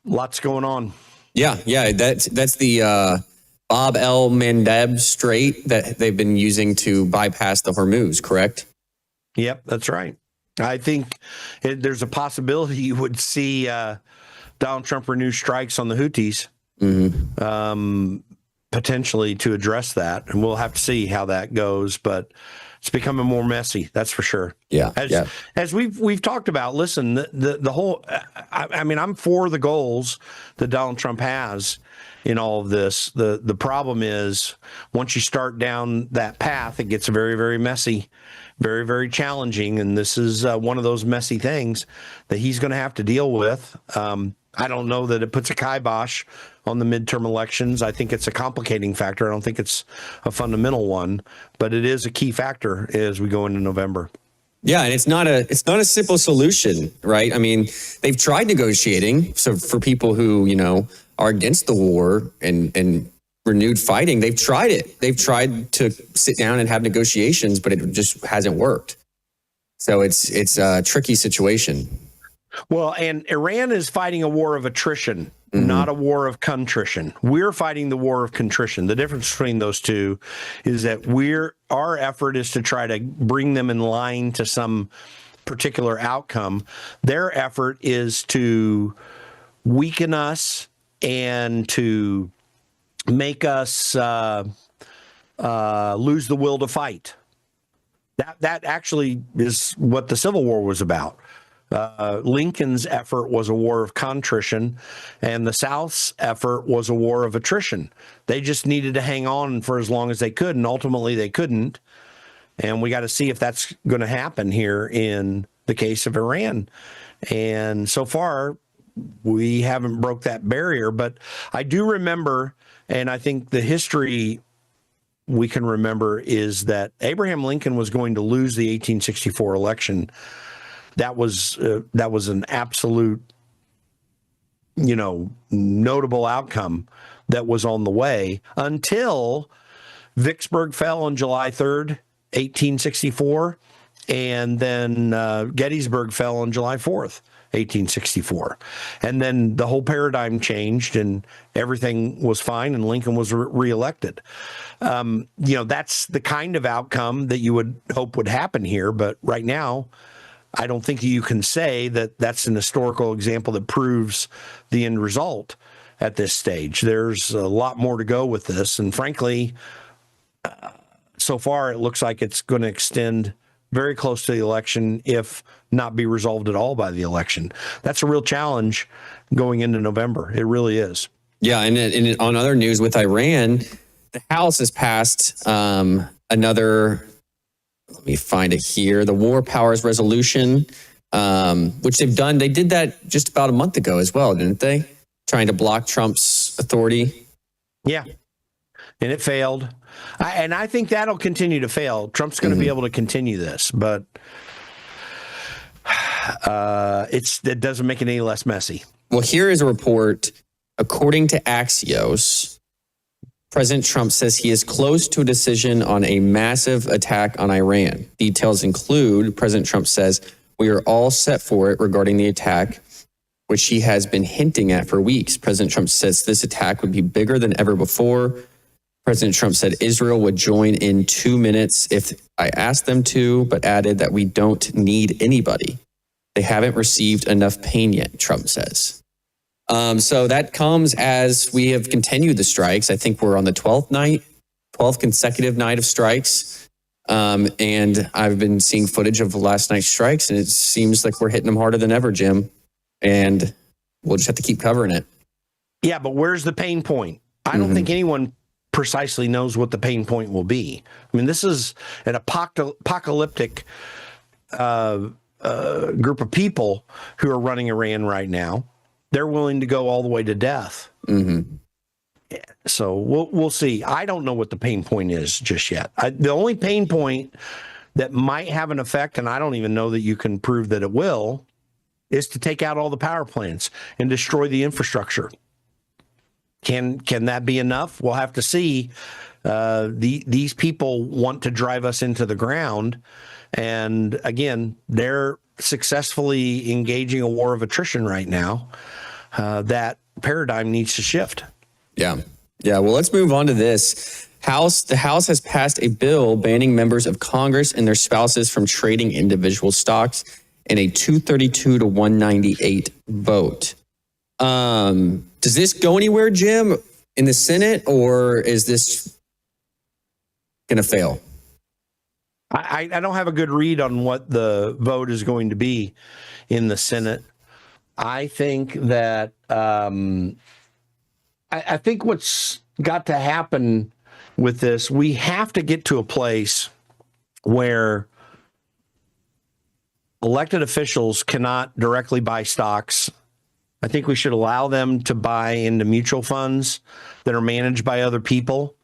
S5: Lots going on.
S17: Yeah. That's the Bab el Mandeb Strait that they've been using to bypass the Hormuz, correct?
S5: Yep, that's right. I think there's a possibility you would see Donald Trump renew strikes on the Houthis, potentially to address that. And we'll have to see how that goes, but it's becoming more messy. That's for sure.
S17: Yeah.
S5: As we've talked about, listen, the whole, I mean, I'm for the goals that Donald Trump has in all of this. The problem is once you start down that path, it gets very, very messy, very, very challenging. And this is one of those messy things that he's going to have to deal with. I don't know that it puts a kibosh on the midterm elections. I think it's a complicating factor. I don't think it's a fundamental one, but it is a key factor as we go into November.
S17: Yeah, and it's not a simple solution, right? I mean, they've tried negotiating. So for people who, are against the war and renewed fighting, they've tried it. They've tried to sit down and have negotiations, but it just hasn't worked. So it's a tricky situation.
S5: Well, and Iran is fighting a war of attrition, not a war of contrition. We're fighting the war of contrition. The difference between those two is that our effort is to try to bring them in line to some particular outcome. Their effort is to weaken us and to make us lose the will to fight. That actually is what the Civil War was about. Lincoln's effort was a war of contrition, and the South's effort was a war of attrition. They just needed to hang on for as long as they could, and ultimately they couldn't. And we got to see if that's going to happen here in the case of Iran. And so far, we haven't broke that barrier. But I do remember, and I think the history we can remember is that Abraham Lincoln was going to lose the 1864 election. That was an absolute, notable outcome that was on the way until Vicksburg fell on July 3rd, 1864, and then Gettysburg fell on July 4th, 1864. And then the whole paradigm changed and everything was fine and Lincoln was reelected. That's the kind of outcome that you would hope would happen here. But right now, I don't think you can say that that's an historical example that proves the end result at this stage. There's a lot more to go with this. And frankly, so far, it looks like it's going to extend very close to the election, if not be resolved at all by the election. That's a real challenge going into November. It really is.
S17: Yeah, and on other news with Iran, the House has passed another, let me find it here, the War Powers Resolution, which they've done. They did that just about a month ago as well, didn't they? Trying to block Trump's authority.
S5: Yeah, and it failed. I think that'll continue to fail. Trump's going to be able to continue this, but it doesn't make it any less messy.
S17: Well, here is a report. According to Axios, President Trump says he is close to a decision on a massive attack on Iran. Details include, President Trump says, we are all set for it regarding the attack, which he has been hinting at for weeks. President Trump says this attack would be bigger than ever before. President Trump said Israel would join in 2 minutes if I asked them to, but added that we don't need anybody. They haven't received enough pain yet, Trump says. So that comes as we have continued the strikes. I think we're on the 12th consecutive night of strikes. And I've been seeing footage of last night's strikes, and it seems like we're hitting them harder than ever, Jim. And we'll just have to keep covering it.
S5: Yeah, but where's the pain point? I don't think anyone precisely knows what the pain point will be. I mean, this is an apocalyptic group of people who are running Iran right now. They're willing to go all the way to death. So we'll see. I don't know what the pain point is just yet. The only pain point that might have an effect, and I don't even know that you can prove that it will, is to take out all the power plants and destroy the infrastructure. Can that be enough? We'll have to see. These people want to drive us into the ground. And again, they're successfully engaging a war of attrition right now. That paradigm needs to shift.
S17: Yeah. Well, let's move on to this. The House has passed a bill banning members of Congress and their spouses from trading individual stocks in a 232 to 198 vote. Does this go anywhere, Jim, in the Senate, or is this going to fail?
S5: I don't have a good read on what the vote is going to be in the Senate. I think that I think what's got to happen with this, we have to get to a place where elected officials cannot directly buy stocks. I think we should allow them to buy into mutual funds that are managed by other people.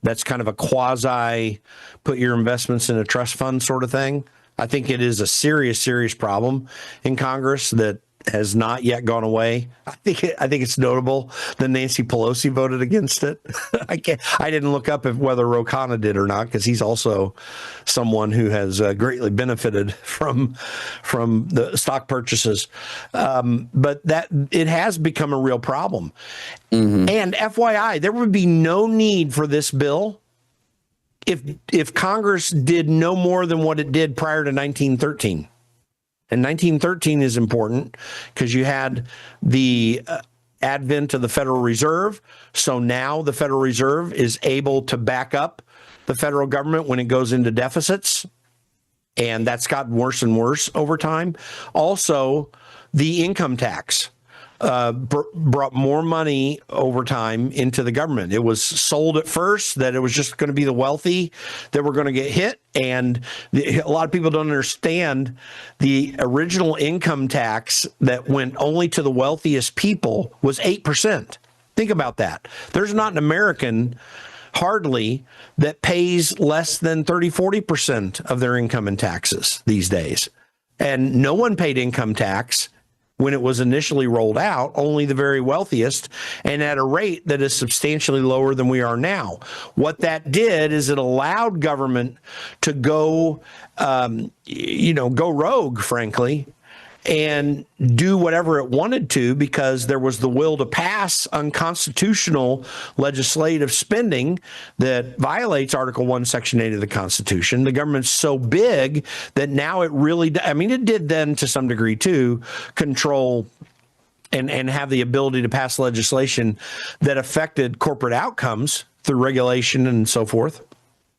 S5: That's kind of a quasi put your investments in a trust fund sort of thing. I think it is a serious, serious problem in Congress that has not yet gone away. I think it's notable that Nancy Pelosi voted against it. I didn't look up whether Ro Khanna did or not, because he's also someone who has greatly benefited from the stock purchases. But that it has become a real problem. And FYI, there would be no need for this bill if Congress did no more than what it did prior to 1913. And 1913 is important because you had the advent of the Federal Reserve. So now the Federal Reserve is able to back up the federal government when it goes into deficits. And that's gotten worse and worse over time. Also, the income tax brought more money over time into the government. It was sold at first that it was just going to be the wealthy that were going to get hit. And a lot of people don't understand the original income tax that went only to the wealthiest people was 8%. Think about that. There's not an American hardly that pays less than 30-40% of their income in taxes these days. And no one paid income tax when it was initially rolled out, only the very wealthiest, and at a rate that is substantially lower than we are now. What that did is it allowed government to go rogue, frankly, and do whatever it wanted to, because there was the will to pass unconstitutional legislative spending that violates Article 1, Section 8 of the Constitution. The government's so big that now it really, it did then to some degree too, control and have the ability to pass legislation that affected corporate outcomes through regulation and so forth.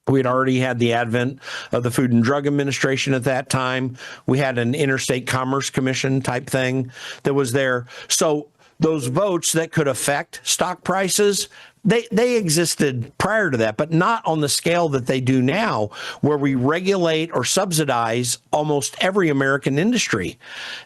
S5: We had already had the advent of the Food and Drug Administration at that time. We had an Interstate Commerce Commission type thing that was there. So those votes that could affect stock prices, they existed prior to that, but not on the scale that they do now, where we regulate or subsidize almost every American industry.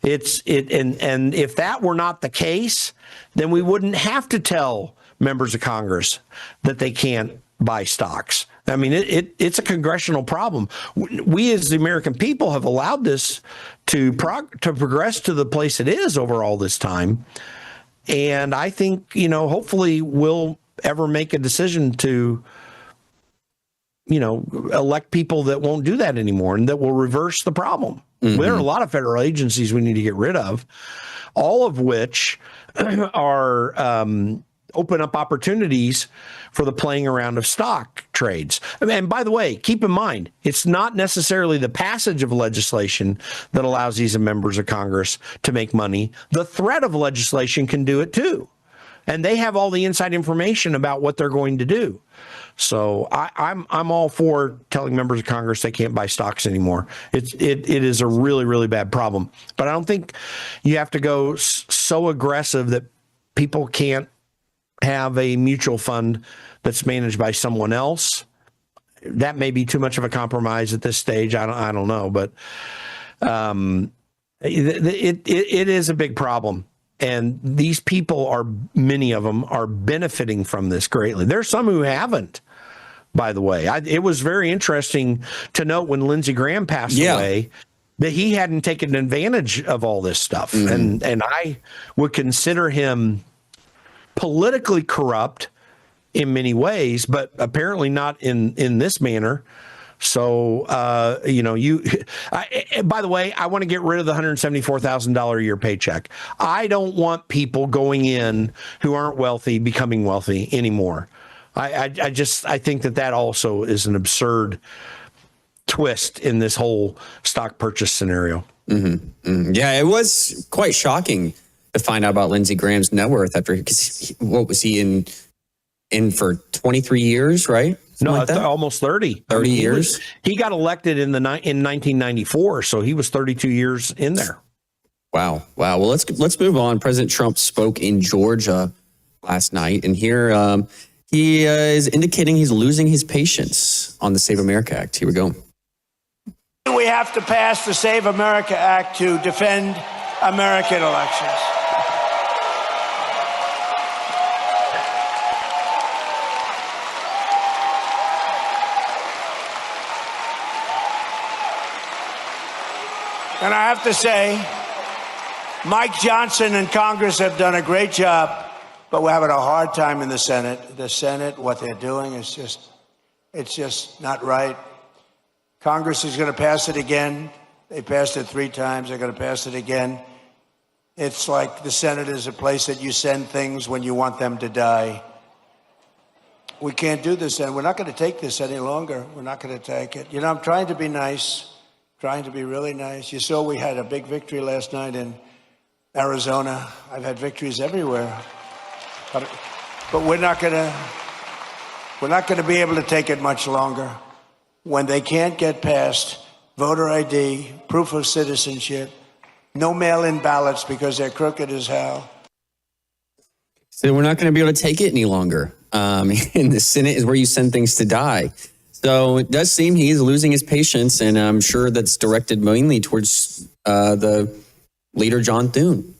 S5: And if that were not the case, then we wouldn't have to tell members of Congress that they can't buy stocks. I mean, it's a congressional problem. We as the American people have allowed this to progress to the place it is over all this time. And I think, hopefully we'll ever make a decision to, elect people that won't do that anymore and that will reverse the problem. Mm-hmm. There are a lot of federal agencies we need to get rid of, all of which are open up opportunities for the playing around of stock trades. And by the way, keep in mind, it's not necessarily the passage of legislation that allows these members of Congress to make money. The threat of legislation can do it too. And they have all the inside information about what they're going to do. So I'm all for telling members of Congress they can't buy stocks anymore. It is a really, really bad problem. But I don't think you have to go so aggressive that people can't have a mutual fund that's managed by someone else. That may be too much of a compromise at this stage. I don't know, but it is a big problem. And these people many of them are benefiting from this greatly. There's some who haven't, by the way. It was very interesting to note when Lindsey Graham passed away that he hadn't taken advantage of all this stuff. Mm-hmm. And I would consider him politically corrupt in many ways, but apparently not in this manner. So, by the way, I want to get rid of the $174,000 a year paycheck. I don't want people going in who aren't wealthy becoming wealthy anymore. I think that also is an absurd twist in this whole stock purchase scenario.
S17: Mm-hmm. Mm-hmm. Yeah, it was quite shocking to find out about Lindsey Graham's net worth because what was he in for 23 years, right?
S5: No, like almost 30.
S17: 30 years.
S5: He got elected in 1994, so he was 32 years in there.
S17: Wow. Well, let's move on. President Trump spoke in Georgia last night, and here he is indicating he's losing his patience on the Save America Act. Here we go.
S2: We have to pass the Save America Act to defend American elections. And I have to say, Mike Johnson and Congress have done a great job, but we're having a hard time in the Senate. The Senate, what they're doing is just not right. Congress is going to pass it again. They passed it 3 times. They're going to pass it again. It's like the Senate is a place that you send things when you want them to die. We can't do this, and we're not going to take this any longer. We're not going to take it. I'm trying to be nice. Trying to be really nice. You saw we had a big victory last night in Arizona. I've had victories everywhere, but we're not going to be able to take it much longer. When they can't get past voter ID, proof of citizenship, no mail-in ballots because they're crooked as hell.
S17: So we're not going to be able to take it any longer. And the Senate is where you send things to die. So it does seem he's losing his patience, and I'm sure that's directed mainly towards the leader, John Thune.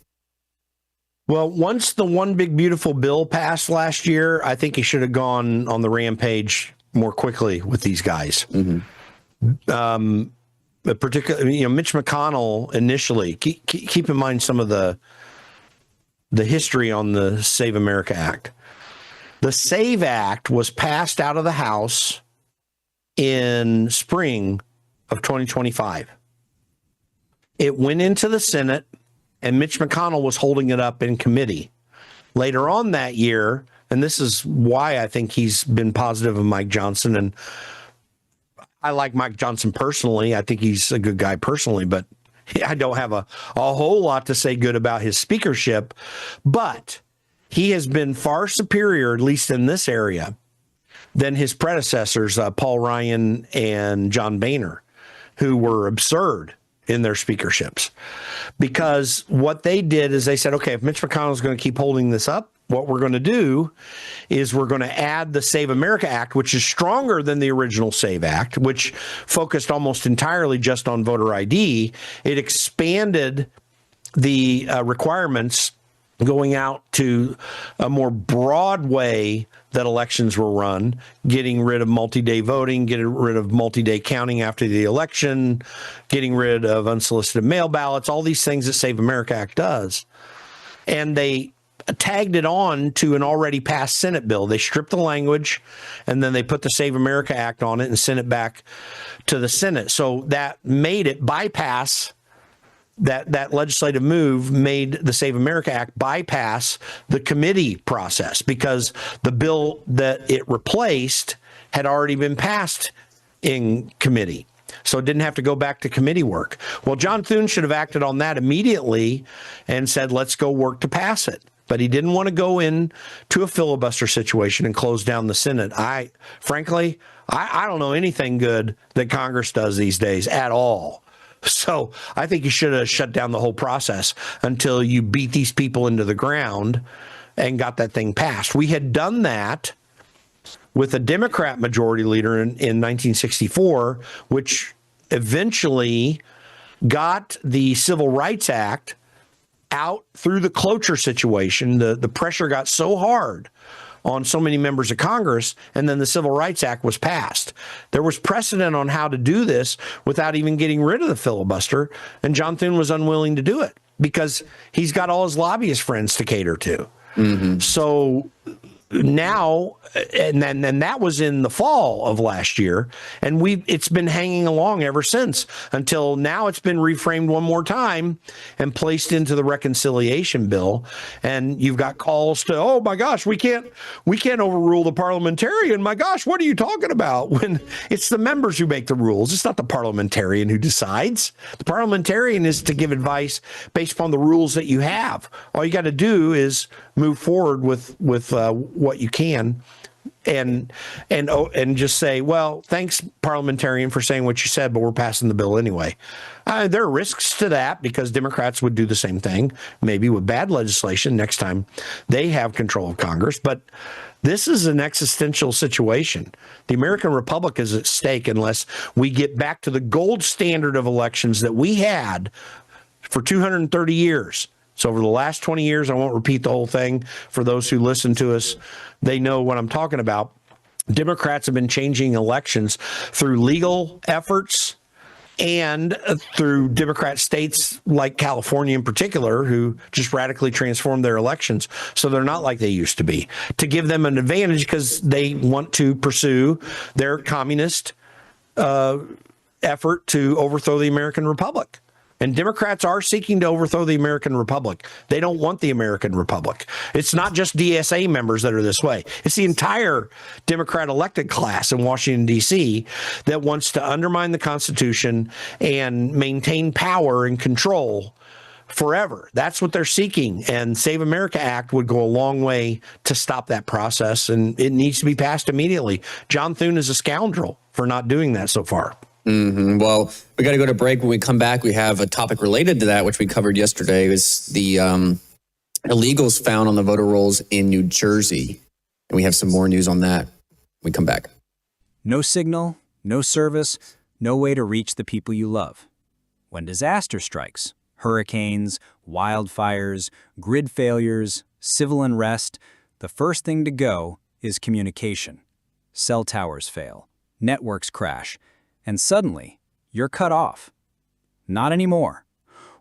S5: Well, once the one big beautiful bill passed last year, I think he should have gone on the rampage more quickly with these guys. But particularly, Mitch McConnell initially. Keep in mind some of the history on the Save America Act. The SAVE Act was passed out of the House in spring of 2025. It went into the Senate, and Mitch McConnell was holding it up in committee. Later on that year, and this is why I think he's been positive of Mike Johnson, and I like Mike Johnson personally. I think he's a good guy personally, but I don't have a whole lot to say good about his speakership. But he has been far superior, at least in this area, than his predecessors, Paul Ryan and John Boehner, who were absurd in their speakerships. Because what they did is they said, okay, if Mitch McConnell is going to keep holding this up, what we're going to do is we're going to add the Save America Act, which is stronger than the original Save Act, which focused almost entirely just on voter ID. It expanded the requirements going out to a more broad way that elections were run, getting rid of multi-day voting, getting rid of multi-day counting after the election, getting rid of unsolicited mail ballots, all these things that Save America Act does. And they tagged it on to an already passed Senate bill. They stripped the language, and then they put the Save America Act on it and sent it back to the Senate. So that made it bypass. That legislative move made the Save America Act bypass the committee process because the bill that it replaced had already been passed in committee. So it didn't have to go back to committee work. Well, John Thune should have acted on that immediately and said, let's go work to pass it. But he didn't want to go into a filibuster situation and close down the Senate. Frankly, I don't know anything good that Congress does these days at all. So I think you should have shut down the whole process until you beat these people into the ground and got that thing passed. We had done that with a Democrat majority leader in 1964, which eventually got the Civil Rights Act out through the cloture situation. The pressure got so hard on so many members of Congress, and then the Civil Rights Act was passed. There was precedent on how to do this without even getting rid of the filibuster, and John Thune was unwilling to do it because he's got all his lobbyist friends to cater to. So now, and that was in the fall of last year, and it's been hanging along ever since until now. It's been reframed one more time and placed into the reconciliation bill. And you've got calls to, oh my gosh, we can't overrule the parliamentarian. My gosh, what are you talking about? When it's the members who make the rules, it's not the parliamentarian who decides. The parliamentarian is to give advice based upon the rules that you have. All you got to do is move forward with what you can, and just say, well, thanks, parliamentarian, for saying what you said, but we're passing the bill anyway. There are risks to that because Democrats would do the same thing, maybe with bad legislation next time they have control of Congress. But this is an existential situation. The American Republic is at stake unless we get back to the gold standard of elections that we had for 230 years. So over the last 20 years, I won't repeat the whole thing. For those who listen to us, they know what I'm talking about. Democrats have been changing elections through legal efforts and through Democrat states like California in particular, who just radically transformed their elections so they're not like they used to be, to give them an advantage because they want to pursue their communist effort to overthrow the American Republic. And Democrats are seeking to overthrow the American Republic. They don't want the American Republic. It's not just DSA members that are this way. It's the entire Democrat elected class in Washington, D.C. that wants to undermine the Constitution and maintain power and control forever. That's what they're seeking. And Save America Act would go a long way to stop that process, and it needs to be passed immediately. John Thune is a scoundrel for not doing that so far.
S17: Well, we got to go to break. When we come back, we have a topic related to that, which we covered yesterday, is the illegals found on the voter rolls in New Jersey. And we have some more news on that when we come back.
S4: No signal, no service, no way to reach the people you love. When disaster strikes, hurricanes, wildfires, grid failures, civil unrest, the first thing to go is communication. Cell towers fail, networks crash, and suddenly, you're cut off. Not anymore.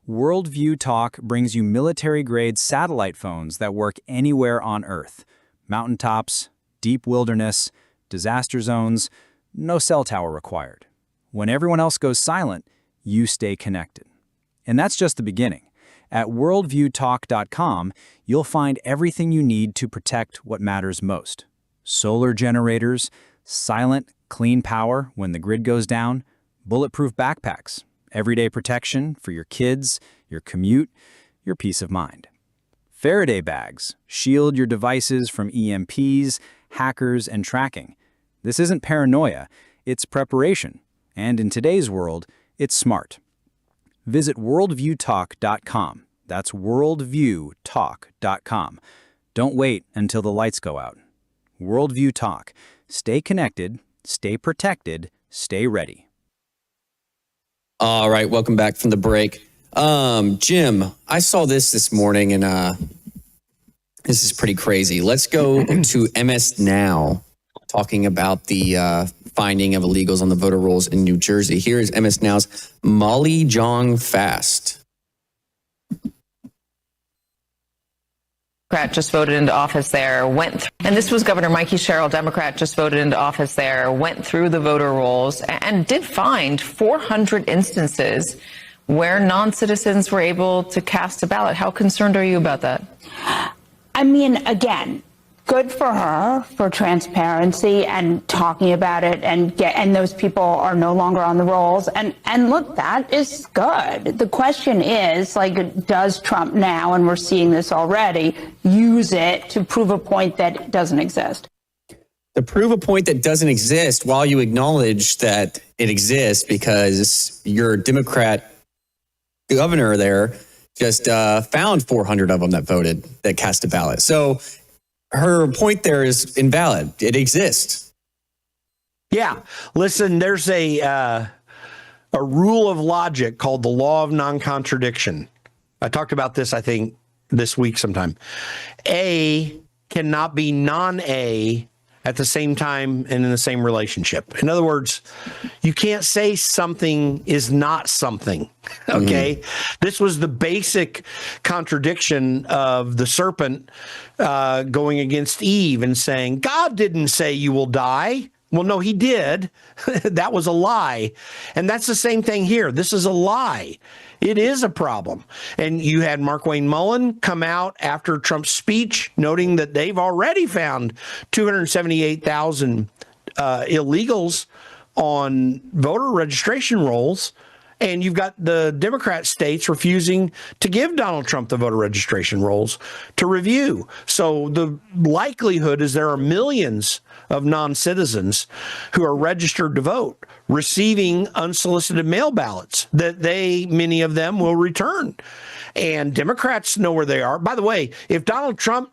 S4: Worldview Talk brings you military-grade satellite phones that work anywhere on Earth. Mountaintops, deep wilderness, disaster zones, no cell tower required. When everyone else goes silent, you stay connected. And that's just the beginning. At worldviewtalk.com, you'll find everything you need to protect what matters most. Solar generators, silent, clean power when the grid goes down, bulletproof backpacks, everyday protection for your kids, your commute, your peace of mind. Faraday bags shield your devices from EMPs, hackers, and tracking. This isn't paranoia, it's preparation. And in today's world, it's smart. Visit worldviewtalk.com. That's worldviewtalk.com. Don't wait until the lights go out. Worldview Talk. Stay connected, stay protected, stay ready.
S17: All right, welcome back from the break. Jim, I saw this morning, and this is pretty crazy. Let's go to MS Now, talking about the finding of illegals on the voter rolls in New Jersey. Here is MS Now's Molly Jong Fast.
S6: Democrat just voted into office there, and this was Governor Mikey Sherrill, Democrat, just voted into office there, went through the voter rolls and did find 400 instances where non-citizens were able to cast a ballot. How concerned are you about that?
S9: I mean, again, good for her for transparency and talking about it, and those people are no longer on the rolls. And look, that is good. The question is, like, does Trump now, and we're seeing this already, use it to prove a point that doesn't exist?
S17: To prove a point that doesn't exist while you acknowledge that it exists, because your Democrat governor there just found 400 of them that voted, that cast a ballot. So her point there is invalid. It exists.
S5: Yeah. Listen, there's a rule of logic called the law of non-contradiction. I talked about this, I think, this week sometime. A cannot be non-A at the same time and in the same relationship. In other words, you can't say something is not something, okay? This was the basic contradiction of the serpent going against Eve and saying, God didn't say you will die. Well, no, he did. That was a lie. And that's the same thing here. This is a lie. It is a problem. And you had Markwayne Mullin come out after Trump's speech, noting that they've already found 278,000 illegals on voter registration rolls. And you've got the Democrat states refusing to give Donald Trump the voter registration rolls to review. So the likelihood is there are millions of non-citizens who are registered to vote receiving unsolicited mail ballots that many of them will return. And Democrats know where they are. By the way, if Donald Trump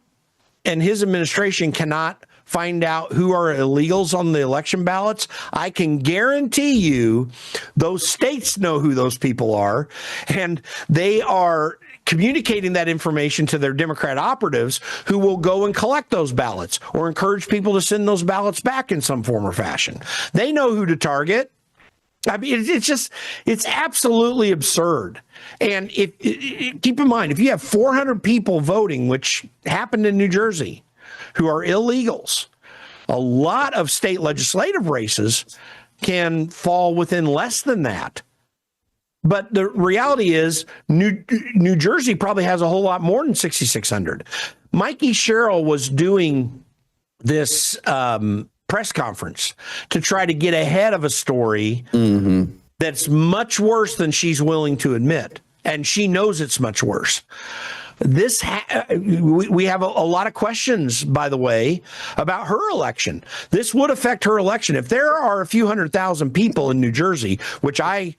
S5: and his administration cannot find out who are illegals on the election ballots, I can guarantee you those states know who those people are, and they are communicating that information to their Democrat operatives who will go and collect those ballots or encourage people to send those ballots back in some form or fashion. They know who to target. I mean, it's absolutely absurd. And keep in mind, if you have 400 people voting, which happened in New Jersey, who are illegals, a lot of state legislative races can fall within less than that. But the reality is New Jersey probably has a whole lot more than 6,600. Mikey Sherrill was doing this press conference to try to get ahead of a story that's much worse than she's willing to admit. And she knows it's much worse. we have a lot of questions, by the way, about her election. This would affect her election. If there are a few 100,000 people in New Jersey, which I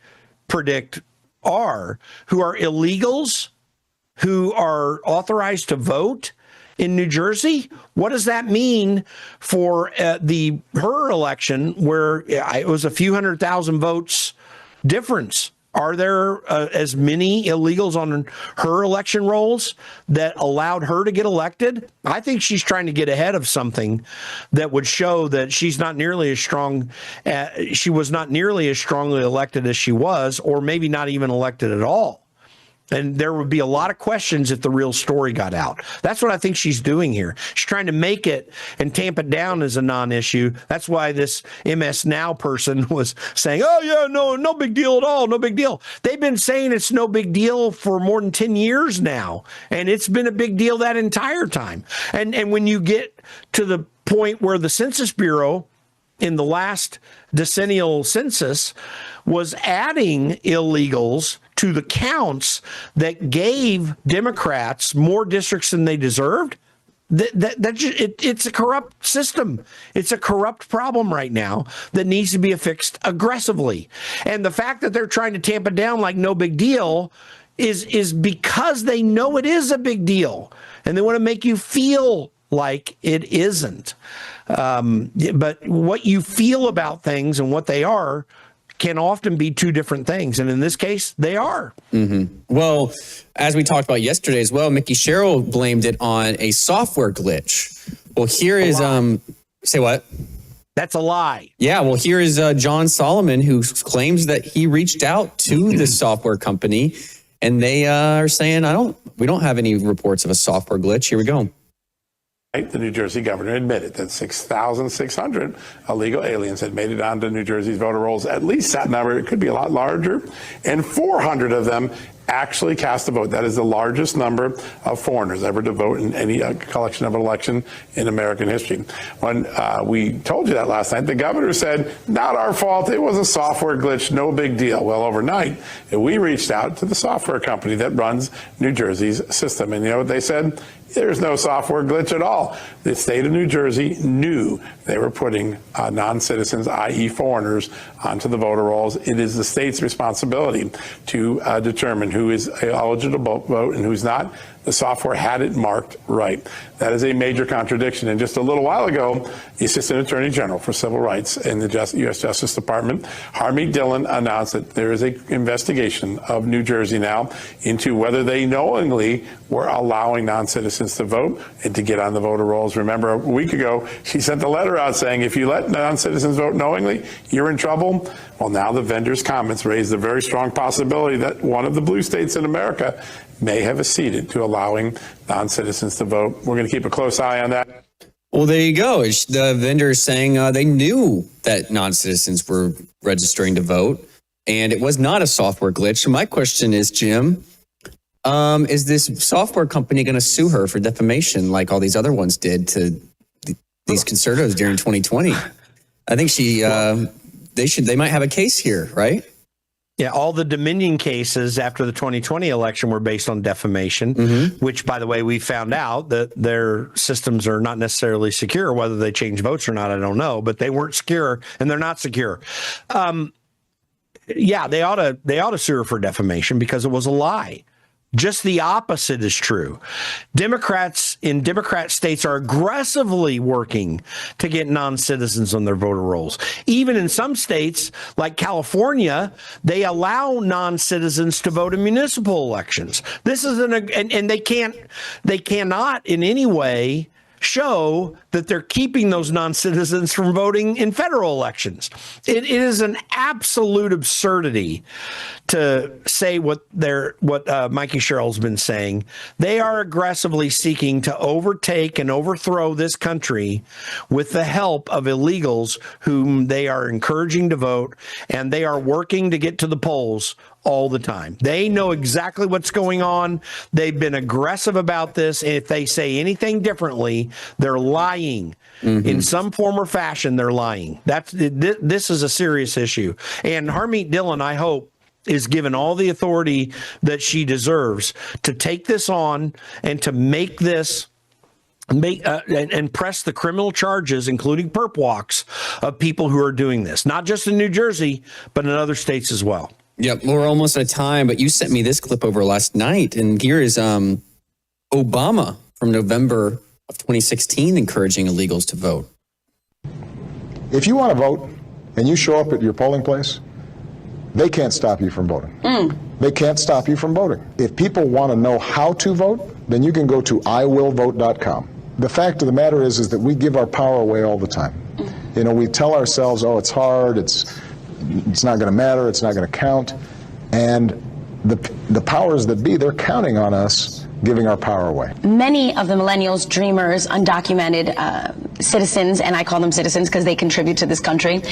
S5: predict who are illegals, who are authorized to vote in New Jersey, what does that mean for her election, where it was a few 100,000 votes difference? Are there as many illegals on her election rolls that allowed her to get elected? I think she's trying to get ahead of something that would show that she's not nearly as strong. She was not nearly as strongly elected as she was, or maybe not even elected at all. And there would be a lot of questions if the real story got out. That's what I think she's doing here. She's trying to make it and tamp it down as a non-issue. That's why this MS Now person was saying, oh, yeah, no big deal at all. No big deal. They've been saying it's no big deal for more than 10 years now. And it's been a big deal that entire time. And when you get to the point where the Census Bureau in the last decennial census was adding illegals to the counts that gave Democrats more districts than they deserved, it's a corrupt system. It's a corrupt problem right now that needs to be fixed aggressively. And the fact that they're trying to tamp it down like no big deal is because they know it is a big deal, and they want to make you feel like it isn't. But what you feel about things and what they are can often be two different things. And in this case, they are.
S17: Mm-hmm. Well, as we talked about yesterday as well, Mickey Sherrill blamed it on a software glitch. Well, here is, say what?
S5: That's a lie.
S17: Yeah, well, here is John Solomon, who claims that he reached out to the software company, and they are saying, we don't have any reports of a software glitch. Here we go.
S19: The New Jersey governor admitted that 6,600 illegal aliens had made it onto New Jersey's voter rolls. At least that number, it could be a lot larger. And 400 of them actually cast a vote. That is the largest number of foreigners ever to vote in any collection of an election in American history. When we told you that last night, the governor said, not our fault. It was a software glitch. No big deal. Well, overnight, we reached out to the software company that runs New Jersey's system. And you know what they said? There's no software glitch at all. The state of New Jersey knew they were putting non-citizens, i.e. foreigners, onto the voter rolls. It is the state's responsibility to determine who is eligible to vote and who's not. The software had it marked right. That is a major contradiction. And just a little while ago, the Assistant Attorney General for Civil Rights in the U.S. Justice Department, Harmeet Dillon, announced that there is an investigation of New Jersey now into whether they knowingly were allowing non-citizens to vote and to get on the voter rolls. Remember, a week ago, she sent a letter out saying, if you let non-citizens vote knowingly, you're in trouble. Well, now the vendor's comments raised a very strong possibility that one of the blue states in America may have acceded to allowing non-citizens to vote. We're going to keep a close eye on that.
S17: Well, there you go. The vendor is saying they knew that non-citizens were registering to vote, and it was not a software glitch. So my question is, Jim, is this software company going to sue her for defamation like all these other ones did to these conservatives during 2020? I think they might have a case here, right?
S5: Yeah, all the Dominion cases after the 2020 election were based on defamation, which, by the way, we found out that their systems are not necessarily secure. Whether they change votes or not, I don't know, but they weren't secure, and they're not secure. Yeah, they ought to sue her for defamation because it was a lie. Just the opposite is true. Democrats in Democrat states are aggressively working to get non-citizens on their voter rolls. Even in some states, like California, they allow non-citizens to vote in municipal elections. This is and they cannot in any way show that they're keeping those non-citizens from voting in federal elections. It is an absolute absurdity to say what Mikey Sherrill's been saying. They are aggressively seeking to overtake and overthrow this country with the help of illegals whom they are encouraging to vote, and they are working to get to the polls all the time. They know exactly what's going on. They've been aggressive about this. And if they say anything differently, they're lying. In some form or fashion, they're lying. This is a serious issue. And Harmeet Dillon, I hope, is given all the authority that she deserves to take this on and to make this and press the criminal charges, including perp walks, of people who are doing this, not just in New Jersey, but in other states as well.
S17: Yep, we're almost out of time, but you sent me this clip over last night, and here is Obama from November of 2016 encouraging illegals to vote.
S12: If you want to vote and you show up at your polling place, they can't stop you from voting. They can't stop you from voting. If people want to know how to vote, then you can go to iwillvote.com. The fact of the matter is that we give our power away all the time. You know, we tell ourselves, oh, it's hard, it's not going to matter, it's not going to count. And the powers that be, they're counting on us giving our power away.
S21: Many of the millennials, dreamers, undocumented citizens, and I call them citizens because they contribute to this country,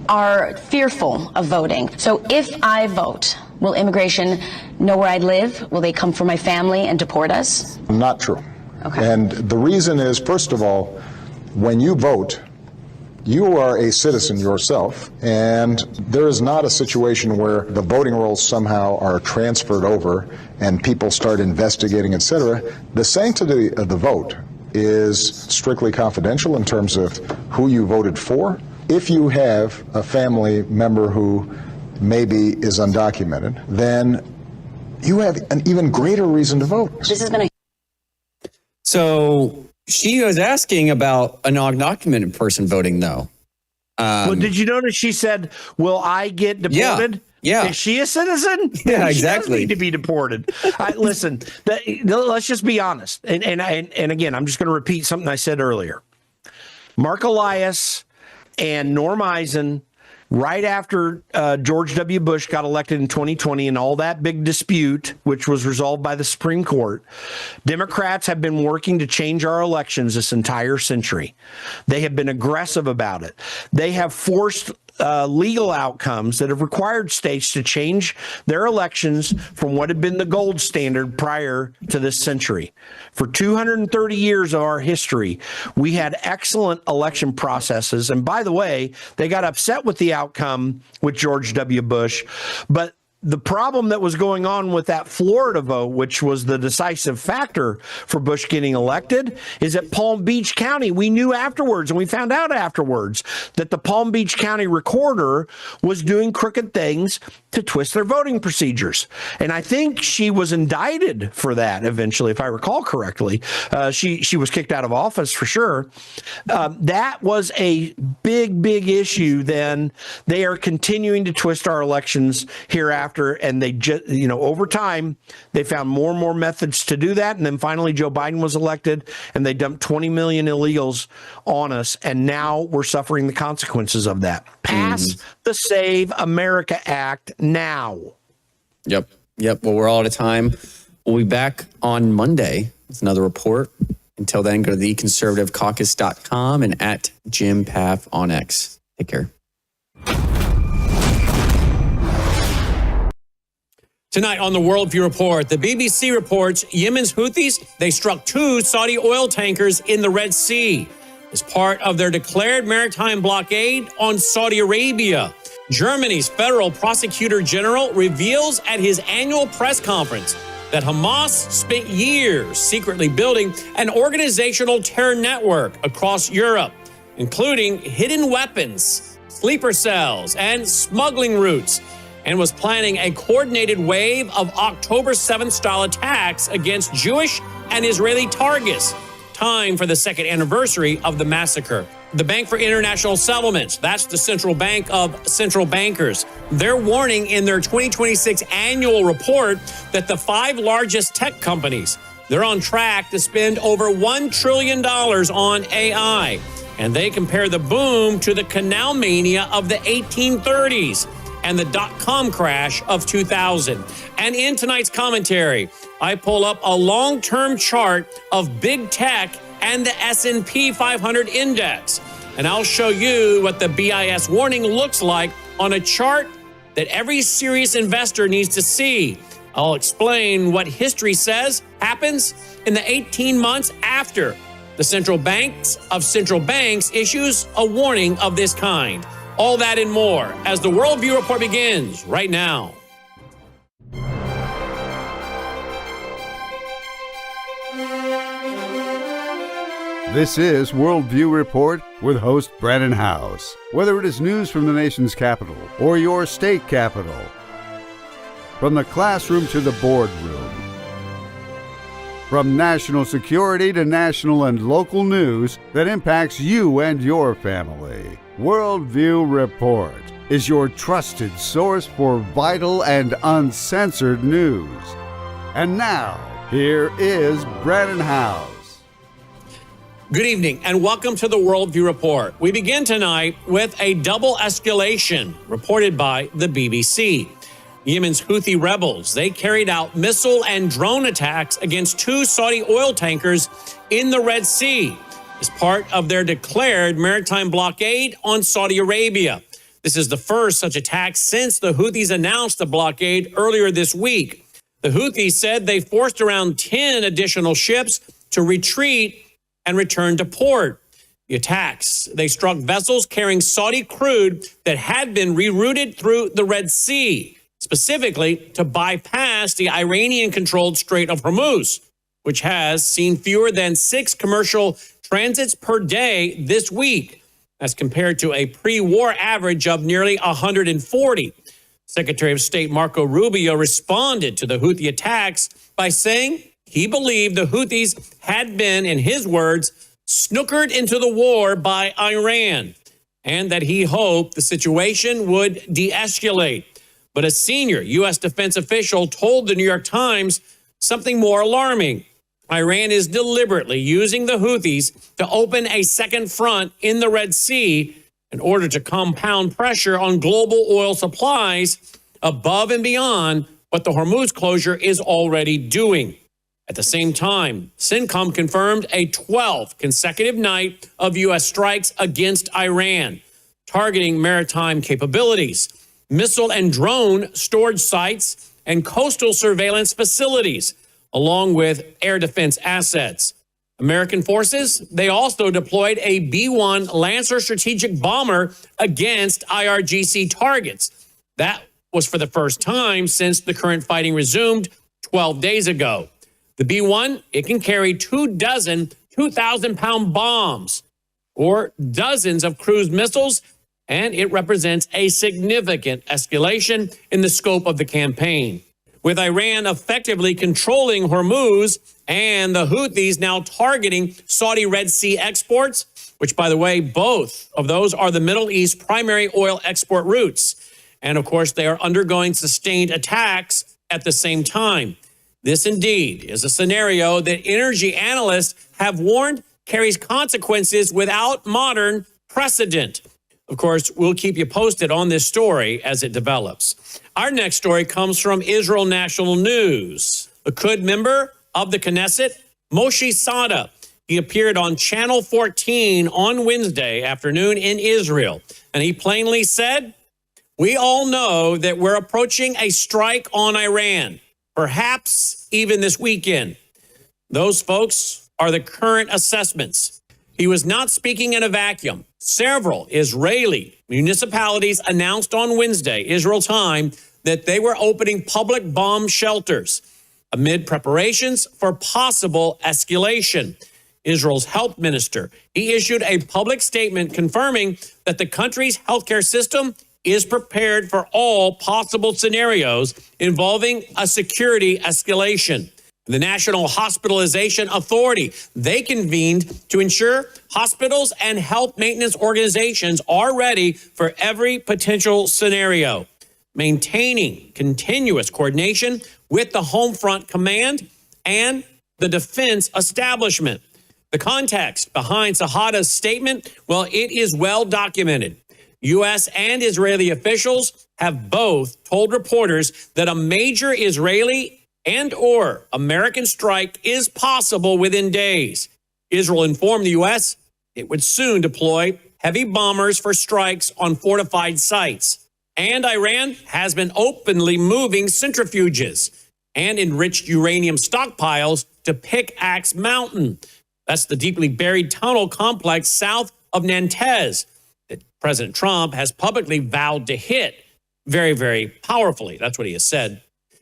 S21: are fearful of voting. So if I vote, will immigration know where I live? Will they come for my family and deport us?
S12: Not true.
S21: Okay.
S12: And the reason is, first of all, when you vote, you are a citizen yourself, and there is not a situation where the voting rolls somehow are transferred over and people start investigating, etc. The sanctity of the vote is strictly confidential in terms of who you voted for. If you have a family member who maybe is undocumented, then you have an even greater reason to vote.
S21: This has been a
S17: So she was asking about an undocumented person voting, though.
S5: Well, did you notice she said, will I get deported?
S17: Yeah.
S5: Is she a citizen?
S17: Yeah,
S5: She
S17: exactly.
S5: does need to be deported. Listen, let's just be honest. And again, I'm just going to repeat something I said earlier. Mark Elias and Norm Eisen, right after George W. Bush got elected in 2020 and all that big dispute, which was resolved by the Supreme Court, Democrats have been working to change our elections this entire century. They have been aggressive about it. They have forced legal outcomes that have required states to change their elections from what had been the gold standard prior to this century. For 230 years of our history, we had excellent election processes. And by the way, they got upset with the outcome with George W. Bush. But the problem that was going on with that Florida vote, which was the decisive factor for Bush getting elected, is that Palm Beach County, we knew afterwards, and we found out afterwards, that the Palm Beach County recorder was doing crooked things to twist their voting procedures. And I think she was indicted for that eventually, if I recall correctly. She was kicked out of office for sure. That was a big issue then. They are continuing to twist our elections hereafter. And they just, over time, they found more and more methods to do that. And then finally, Joe Biden was elected and they dumped 20 million illegals on us. And now we're suffering the consequences of that. Pass the Save America Act now.
S17: Yep. Well, we're all out of time. We'll be back on Monday with another report. Until then, go to theconservativecaucus.com and at Jim Paff on X. Take care. Tonight on the Worldview Report, the BBC reports Yemen's Houthis, they struck 2 Saudi oil tankers in the Red Sea as part of their declared maritime blockade on Saudi Arabia. Germany's federal prosecutor general reveals at his annual press conference that Hamas spent years secretly building an organizational terror network across Europe, including hidden weapons, sleeper cells, and smuggling routes, and was planning a coordinated wave of October 7th style attacks against Jewish and Israeli targets, time for the second anniversary of the massacre. The Bank for International Settlements, that's the central bank of central bankers, they're warning in their 2026 annual report that the 5 largest tech companies, they're on track to spend over $1 trillion on AI. And they compare the boom to the canal mania of the 1830s. And the dot-com crash of 2000. And in tonight's commentary, I pull up a long-term chart of big tech and the S&P 500 index. And I'll show you what the BIS warning looks like on a chart that every serious investor needs to see. I'll explain what history says happens in the 18 months after the central banks of central banks issues a warning of this kind. All that and more as the Worldview Report begins right now.
S11: This is Worldview Report with host Brandon House. Whether it is news from the nation's capital or your state capital, from the classroom to the boardroom, from national security to national and local news that impacts you and your family, Worldview Report is your trusted source for vital and uncensored news. And now, here is Brandon House.
S1: Good evening and welcome to the Worldview Report. We begin tonight with a double escalation reported by the BBC. Yemen's Houthi rebels, they carried out missile and drone attacks against 2 Saudi oil tankers in the Red Sea as part of their declared maritime blockade on Saudi Arabia. This is the first such attack since the Houthis announced the blockade earlier this week. The Houthis said they forced around 10 additional ships to retreat and return to port. The attacks, they struck vessels carrying Saudi crude that had been rerouted through the Red Sea, specifically to bypass the Iranian-controlled Strait of Hormuz, which has seen fewer than 6 commercial transits per day this week, as compared to a pre-war average of nearly 140. Secretary of State Marco Rubio responded to the Houthi attacks by saying he believed the Houthis had been, in his words, snookered into the war by Iran, and that he hoped the situation would de-escalate. But a senior U.S. defense official told the New York Times something more alarming. Iran is deliberately using the Houthis to open a second front in the Red Sea in order to compound pressure on global oil supplies above and beyond what the Hormuz closure is already doing. At the same time, CENTCOM confirmed a 12th consecutive night of U.S. strikes against Iran, targeting maritime capabilities, missile and drone storage sites, and coastal surveillance facilities, along with air defense assets. American forces, they also deployed a B-1 Lancer strategic bomber against IRGC targets. That was for the first time since the current fighting resumed 12 days ago. The B-1, it can carry 2 dozen 2,000-pound bombs or dozens of cruise missiles, and it represents a significant escalation in the scope of the campaign. With Iran effectively controlling Hormuz and the Houthis now targeting Saudi Red Sea exports, which, by the way, both of those are the Middle East primary oil export routes. And, of course, they are undergoing sustained attacks at the same time. This indeed is a scenario that energy analysts have warned carries consequences without modern precedent. Of course, we'll keep you posted on this story as it develops. Our next story comes from Israel National News. A Likud member of the Knesset, Moshe Sada, he appeared on Channel 14 on Wednesday afternoon in Israel, and he plainly said, "We all know that we're approaching a strike on Iran, perhaps even this weekend. Those folks are the current assessments." He was not speaking in a vacuum. Several Israeli municipalities announced on Wednesday, Israel time, that they were opening public bomb shelters amid preparations for possible escalation. Israel's health minister, he issued a public statement confirming that the country's healthcare system is prepared for all possible scenarios involving a security escalation. The National Hospitalization Authority, they convened to ensure hospitals and health maintenance organizations are ready for every potential scenario, maintaining continuous coordination with the Home Front Command and the defense establishment. The context behind Sahada's statement, well, it is well documented. U.S. and Israeli officials have both told reporters that a major Israeli and or American strike is possible within days. Israel informed the U.S. it would soon deploy heavy bombers for strikes on fortified sites. And Iran has been openly moving centrifuges and enriched uranium stockpiles to Pickaxe Mountain. That's the deeply buried tunnel complex south of Nantes that President Trump has publicly vowed to hit very, very powerfully. That's what he has said.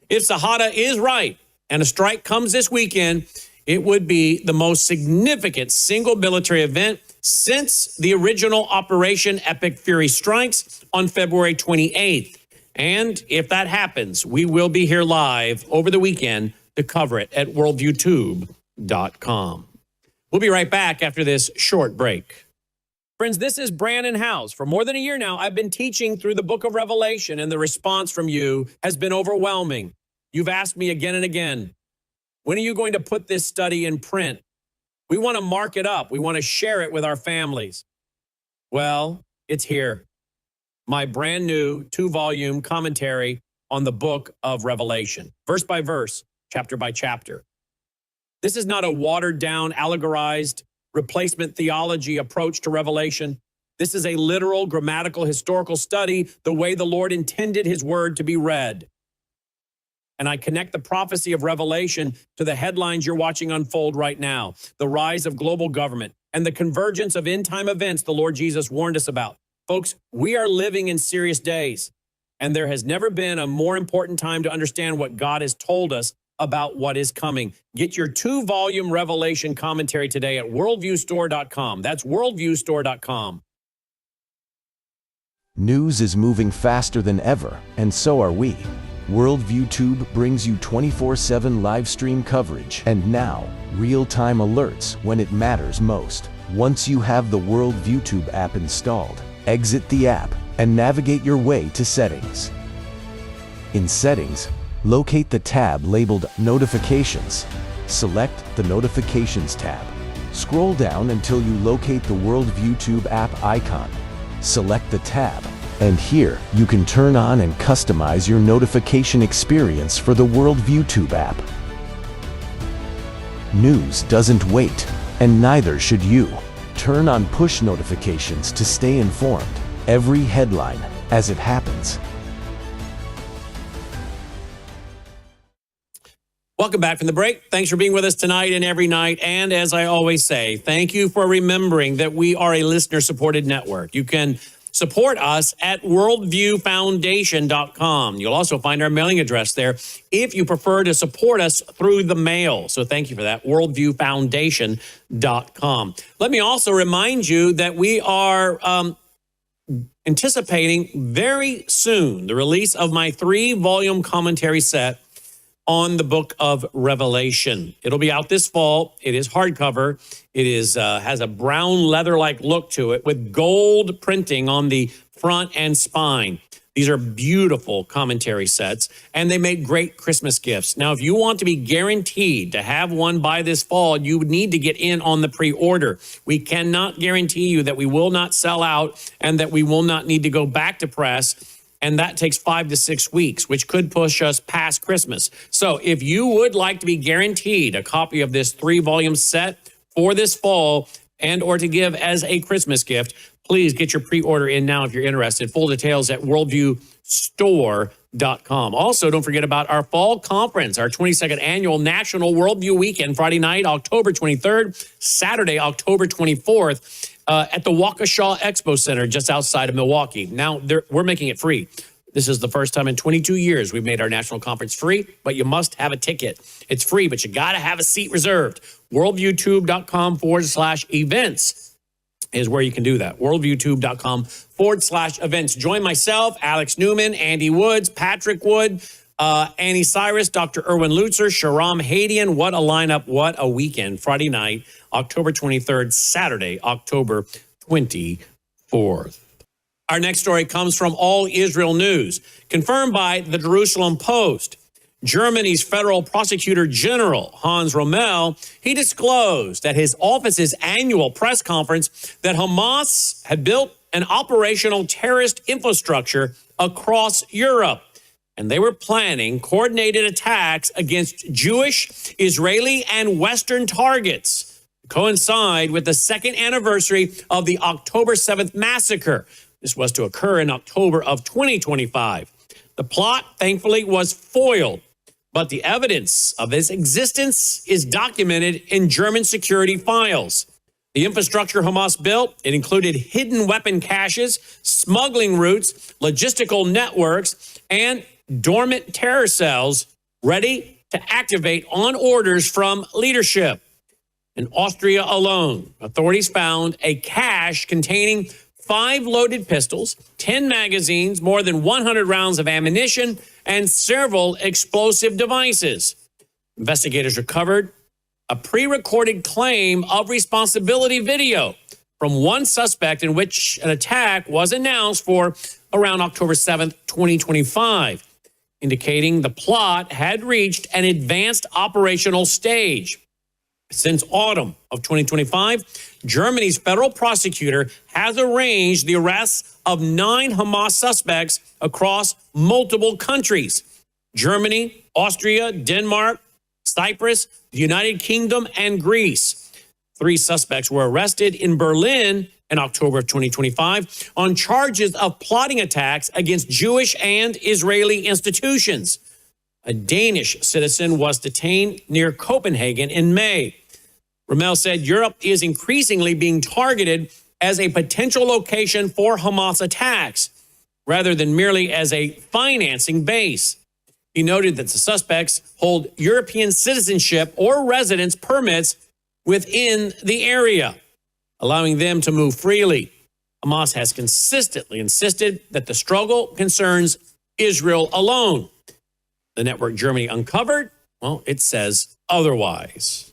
S1: If Sahada is right and a strike comes this weekend, It would be the most significant single military event since the original Operation Epic Fury Strikes on February 28th. And if that happens, we will be here live over the weekend to cover it at worldviewtube.com. We'll be right back after this short break. Friends, this is Brandon House. For more than a year now, I've been teaching through the book of Revelation, and the response from you has been overwhelming. You've asked me again and again, when are you going to put this study in print? We want to mark it up. We want to share it with our families. Well, it's here. My brand new 2-volume commentary on the book of Revelation, verse by verse, chapter by chapter. This is not a watered down, allegorized replacement theology approach to Revelation. This is a literal, grammatical, historical study, the way the Lord intended his word to be read. And I connect the prophecy of Revelation to the headlines you're watching unfold right now, the rise of global government and the convergence of end-time events the Lord Jesus warned us about. Folks, we are living in serious days, and there has never been a more important time to understand what God has told us about what is coming. Get your 2-volume Revelation commentary today at worldviewstore.com. That's worldviewstore.com.
S13: News is moving faster than ever, and so are we. Worldview Tube brings you 24/7 live stream coverage and now real-time alerts when it matters most. Once you have the Worldview Tube app installed, exit the app and navigate your way to Settings. In Settings, locate the tab labeled Notifications. Select the Notifications tab. Scroll down until you locate the Worldview Tube app icon. Select the tab, and here you can turn on and customize your notification experience for the Worldview Tube app. News doesn't wait, and neither should you. Turn on push notifications to stay informed. Every headline as it happens.
S1: Welcome back from the break. Thanks for being with us tonight and every night. And as I always say, thank you for remembering that we are a listener-supported network. You can support us at worldviewfoundation.com. You'll also find our mailing address there if you prefer to support us through the mail. So thank you for that, worldviewfoundation.com. Let me also remind you that we are anticipating very soon the release of my 3-volume commentary set on the book of Revelation. It'll be out this fall. It is hardcover. It is has a brown leather-like look to it with gold printing on the front and spine. These are beautiful commentary sets, and they make great Christmas gifts. Now, if you want to be guaranteed to have one by this fall, you need to get in on the pre-order. We cannot guarantee you that we will not sell out and that we will not need to go back to press. And that takes 5 to 6 weeks, which could push us past Christmas. So if you would like to be guaranteed a copy of this 3-volume set for this fall and or to give as a Christmas gift, please get your pre-order in now if you're interested. Full details at worldviewstore.com. Also, don't forget about our fall conference, our 22nd annual National Worldview Weekend, Friday night, October 23rd, Saturday, October 24th. At the Waukesha Expo Center just outside of Milwaukee. Now, we're making it free. This is the first time in 22 years we've made our national conference free, but you must have a ticket. It's free, but you got to have a seat reserved. worldviewtube.com/events is where you can do that. worldviewtube.com/events. Join myself, Alex Newman, Andy Woods, Patrick Wood, Annie Cyrus, Dr. Erwin Lutzer, Sharam Hadian. What a lineup. What a weekend. Friday night, October 23rd, Saturday, October 24th. Our next story comes from All Israel News, confirmed by the Jerusalem Post. Germany's federal prosecutor general, Hans Rommel, he disclosed at his office's annual press conference that Hamas had built an operational terrorist infrastructure across Europe. And they were planning coordinated attacks against Jewish, Israeli, and Western targets to coincide with the second anniversary of the October 7th massacre. This was to occur in October of 2025. The plot, thankfully, was foiled, but the evidence of its existence is documented in German security files. The infrastructure Hamas built, it included hidden weapon caches, smuggling routes, logistical networks, and dormant terror cells ready to activate on orders from leadership. In Austria alone, authorities found a cache containing 5 loaded pistols, 10 magazines, more than 100 rounds of ammunition, and several explosive devices. Investigators recovered a pre-recorded claim of responsibility video from one suspect in which an attack was announced for around October 7th, 2025, indicating the plot had reached an advanced operational stage. Since autumn of 2025, Germany's federal prosecutor has arranged the arrests of 9 Hamas suspects across multiple countries: Germany, Austria, Denmark, Cyprus, the United Kingdom, and Greece. 3 suspects were arrested in Berlin in October of 2025 on charges of plotting attacks against Jewish and Israeli institutions. A Danish citizen was detained near Copenhagen in May. Rommel said Europe is increasingly being targeted as a potential location for Hamas attacks, rather than merely as a financing base. He noted that the suspects hold European citizenship or residence permits within the area, allowing them to move freely. Hamas has consistently insisted that the struggle concerns Israel alone. The network Germany uncovered, well, it says otherwise.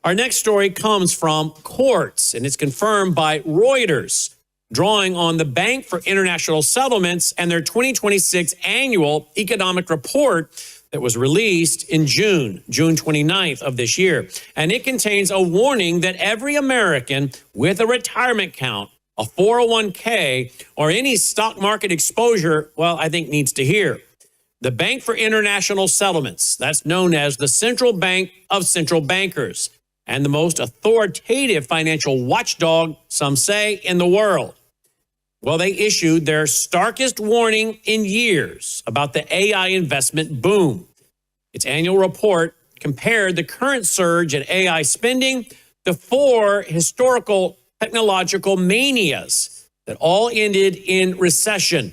S1: Our next story comes from courts, and it's confirmed by Reuters, drawing on the Bank for International Settlements and their 2026 annual economic report that was released in June 29th of this year. And it contains a warning that every American with a retirement account, a 401k, or any stock market exposure, well, I think needs to hear. The Bank for International Settlements, that's known as the central bank of central bankers, and the most authoritative financial watchdog, some say, in the world. Well, they issued their starkest warning in years about the AI investment boom. Its annual report compared the current surge in AI spending to 4 historical technological manias that all ended in recession.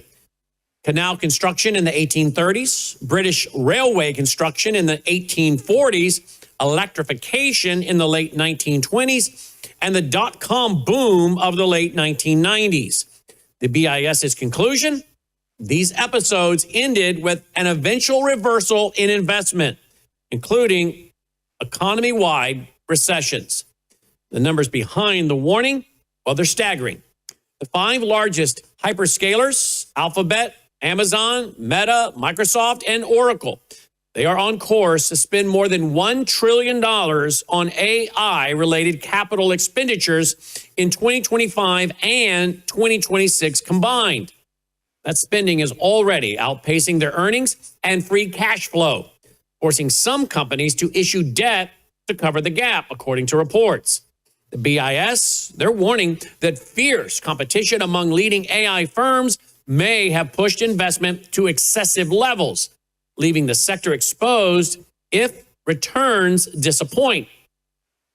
S1: Canal construction in the 1830s, British railway construction in the 1840s, electrification in the late 1920s, and the dot-com boom of the late 1990s. The BIS's conclusion? These episodes ended with an eventual reversal in investment, including economy-wide recessions. The numbers behind the warning, well, they're staggering. The 5 largest hyperscalers, Alphabet, Amazon, Meta, Microsoft, and Oracle, they are on course to spend more than $1 trillion on AI-related capital expenditures in 2025 and 2026 combined. That spending is already outpacing their earnings and free cash flow, forcing some companies to issue debt to cover the gap, according to reports. The BIS, they're warning that fierce competition among leading AI firms may have pushed investment to excessive levels, leaving the sector exposed if returns disappoint.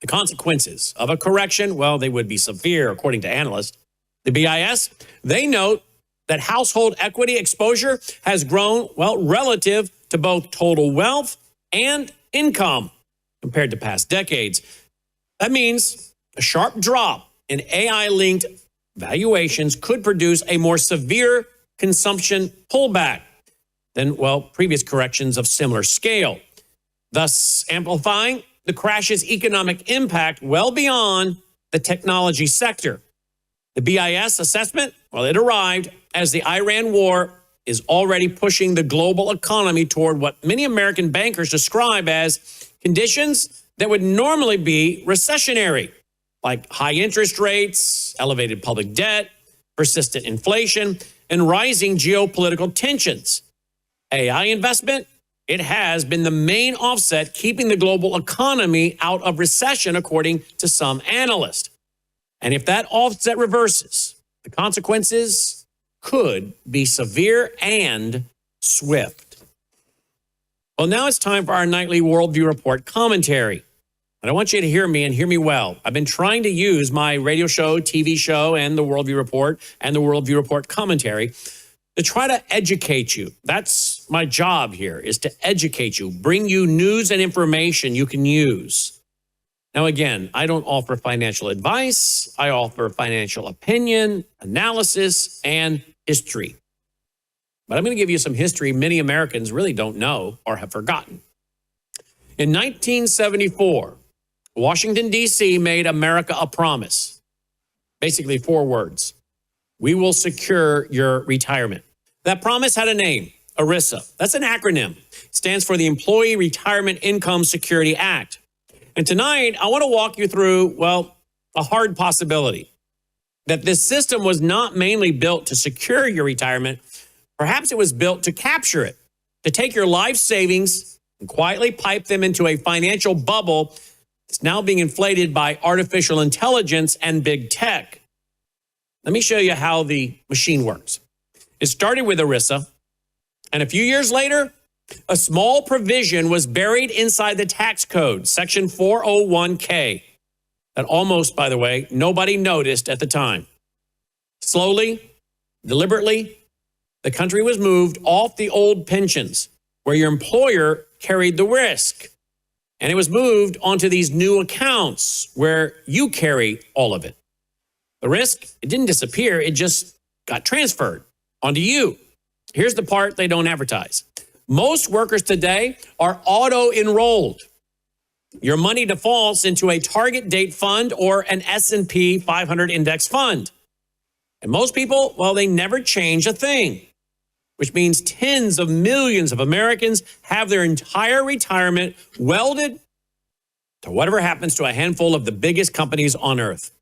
S1: The consequences of a correction, well, they would be severe, according to analysts. The BIS, they note that household equity exposure has grown, well, relative to both total wealth and income compared to past decades. That means a sharp drop in AI-linked valuations could produce a more severe consumption pullback than, well, previous corrections of similar scale, thus amplifying the crash's economic impact well beyond the technology sector. The BIS assessment, well, it arrived as the Iran war is already pushing the global economy toward what many American bankers describe as conditions that would normally be recessionary, like high interest rates, elevated public debt, persistent inflation, and rising geopolitical tensions. AI investment, it has been the main offset keeping the global economy out of recession, according to some analysts. And if that offset reverses, the consequences could be severe and swift. Well, now it's time for our nightly Worldview Report commentary. And I want you to hear me and hear me well. I've been trying to use my radio show, TV show, and the Worldview Report and the Worldview Report commentary to try to educate you. That's my job here is to educate you, bring you news and information you can use. Now, again, I don't offer financial advice. I offer financial opinion, analysis, and history. But I'm going to give you some history many Americans really don't know or have forgotten. In 1974, Washington, D.C. made America a promise. Basically 4 words. We will secure your retirement. That promise had a name, ERISA. That's an acronym. It stands for the Employee Retirement Income Security Act. And tonight, I want to walk you through, well, a hard possibility. That this system was not mainly built to secure your retirement. Perhaps it was built to capture it, to take your life savings and quietly pipe them into a financial bubble that's now being inflated by artificial intelligence and big tech. Let me show you how the machine works. It started with ERISA, and a few years later, a small provision was buried inside the tax code, Section 401k, that almost, by the way, nobody noticed at the time. Slowly, deliberately, the country was moved off the old pensions, where your employer carried the risk, and it was moved onto these new accounts, where you carry all of it. The risk, it didn't disappear, it just got transferred onto you. Here's the part they don't advertise. Most workers today are auto-enrolled. Your money defaults into a target date fund or an S&P 500 index fund. And most people, well, they never change a thing, which means tens of millions of Americans have their entire retirement welded to whatever happens to a handful of the biggest companies on earth.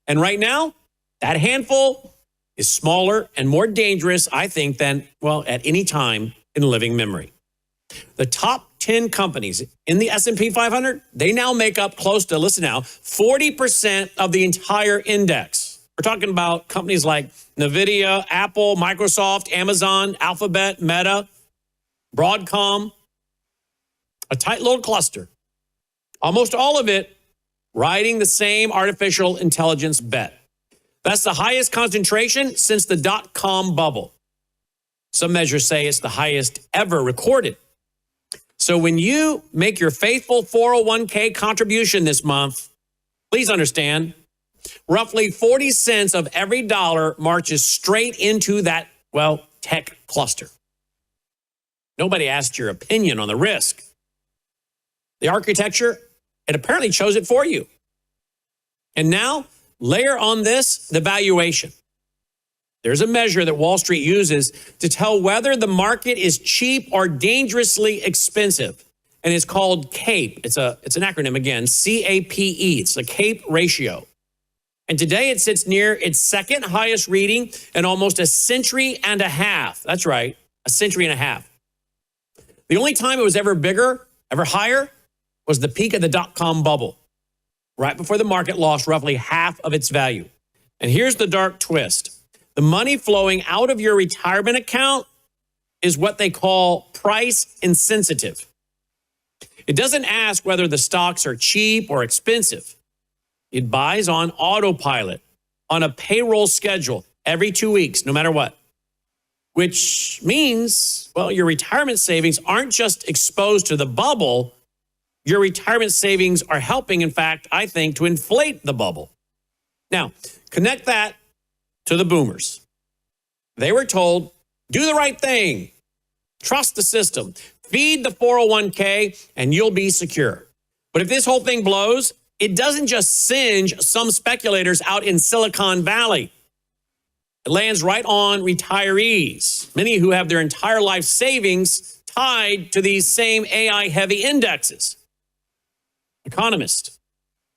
S1: And right now, that handful is smaller and more dangerous, I think, than, well, at any time in living memory. The top 10 companies in the S&P 500, they now make up close to, listen now, 40% of the entire index. We're talking about companies like NVIDIA, Apple, Microsoft, Amazon, Alphabet, Meta, Broadcom, a tight little cluster. Almost all of it riding the same artificial intelligence bet. That's the highest concentration since the dot-com bubble. Some measures say it's the highest ever recorded. So when you make your faithful 401k contribution this month, please understand, roughly 40 cents of every dollar marches straight into that, well, tech cluster. Nobody asked your opinion on the risk. The architecture, it apparently chose it for you. And now, layer on this the valuation. There's a measure that Wall Street uses to tell whether the market is cheap or dangerously expensive. And it's called CAPE. It's an acronym again, C-A-P-E. It's the CAPE ratio. And today it sits near its second highest reading in almost a century and a half. That's right, a century and a half. The only time it was ever bigger, ever higher, was the peak of the dot-com bubble, right before the market lost roughly half of its value. And here's the dark twist. The money flowing out of your retirement account is what they call price insensitive. It doesn't ask whether the stocks are cheap or expensive. It buys on autopilot, on a payroll schedule every 2 weeks, no matter what. Which means, well, your retirement savings aren't just exposed to the bubble. Your retirement savings are helping, in fact, I think, to inflate the bubble. Now, connect that to the boomers. They were told, do the right thing, trust the system, feed the 401k, and you'll be secure. But if this whole thing blows, it doesn't just singe some speculators out in Silicon Valley. It lands right on retirees, many who have their entire life savings tied to these same AI-heavy indexes. Economists,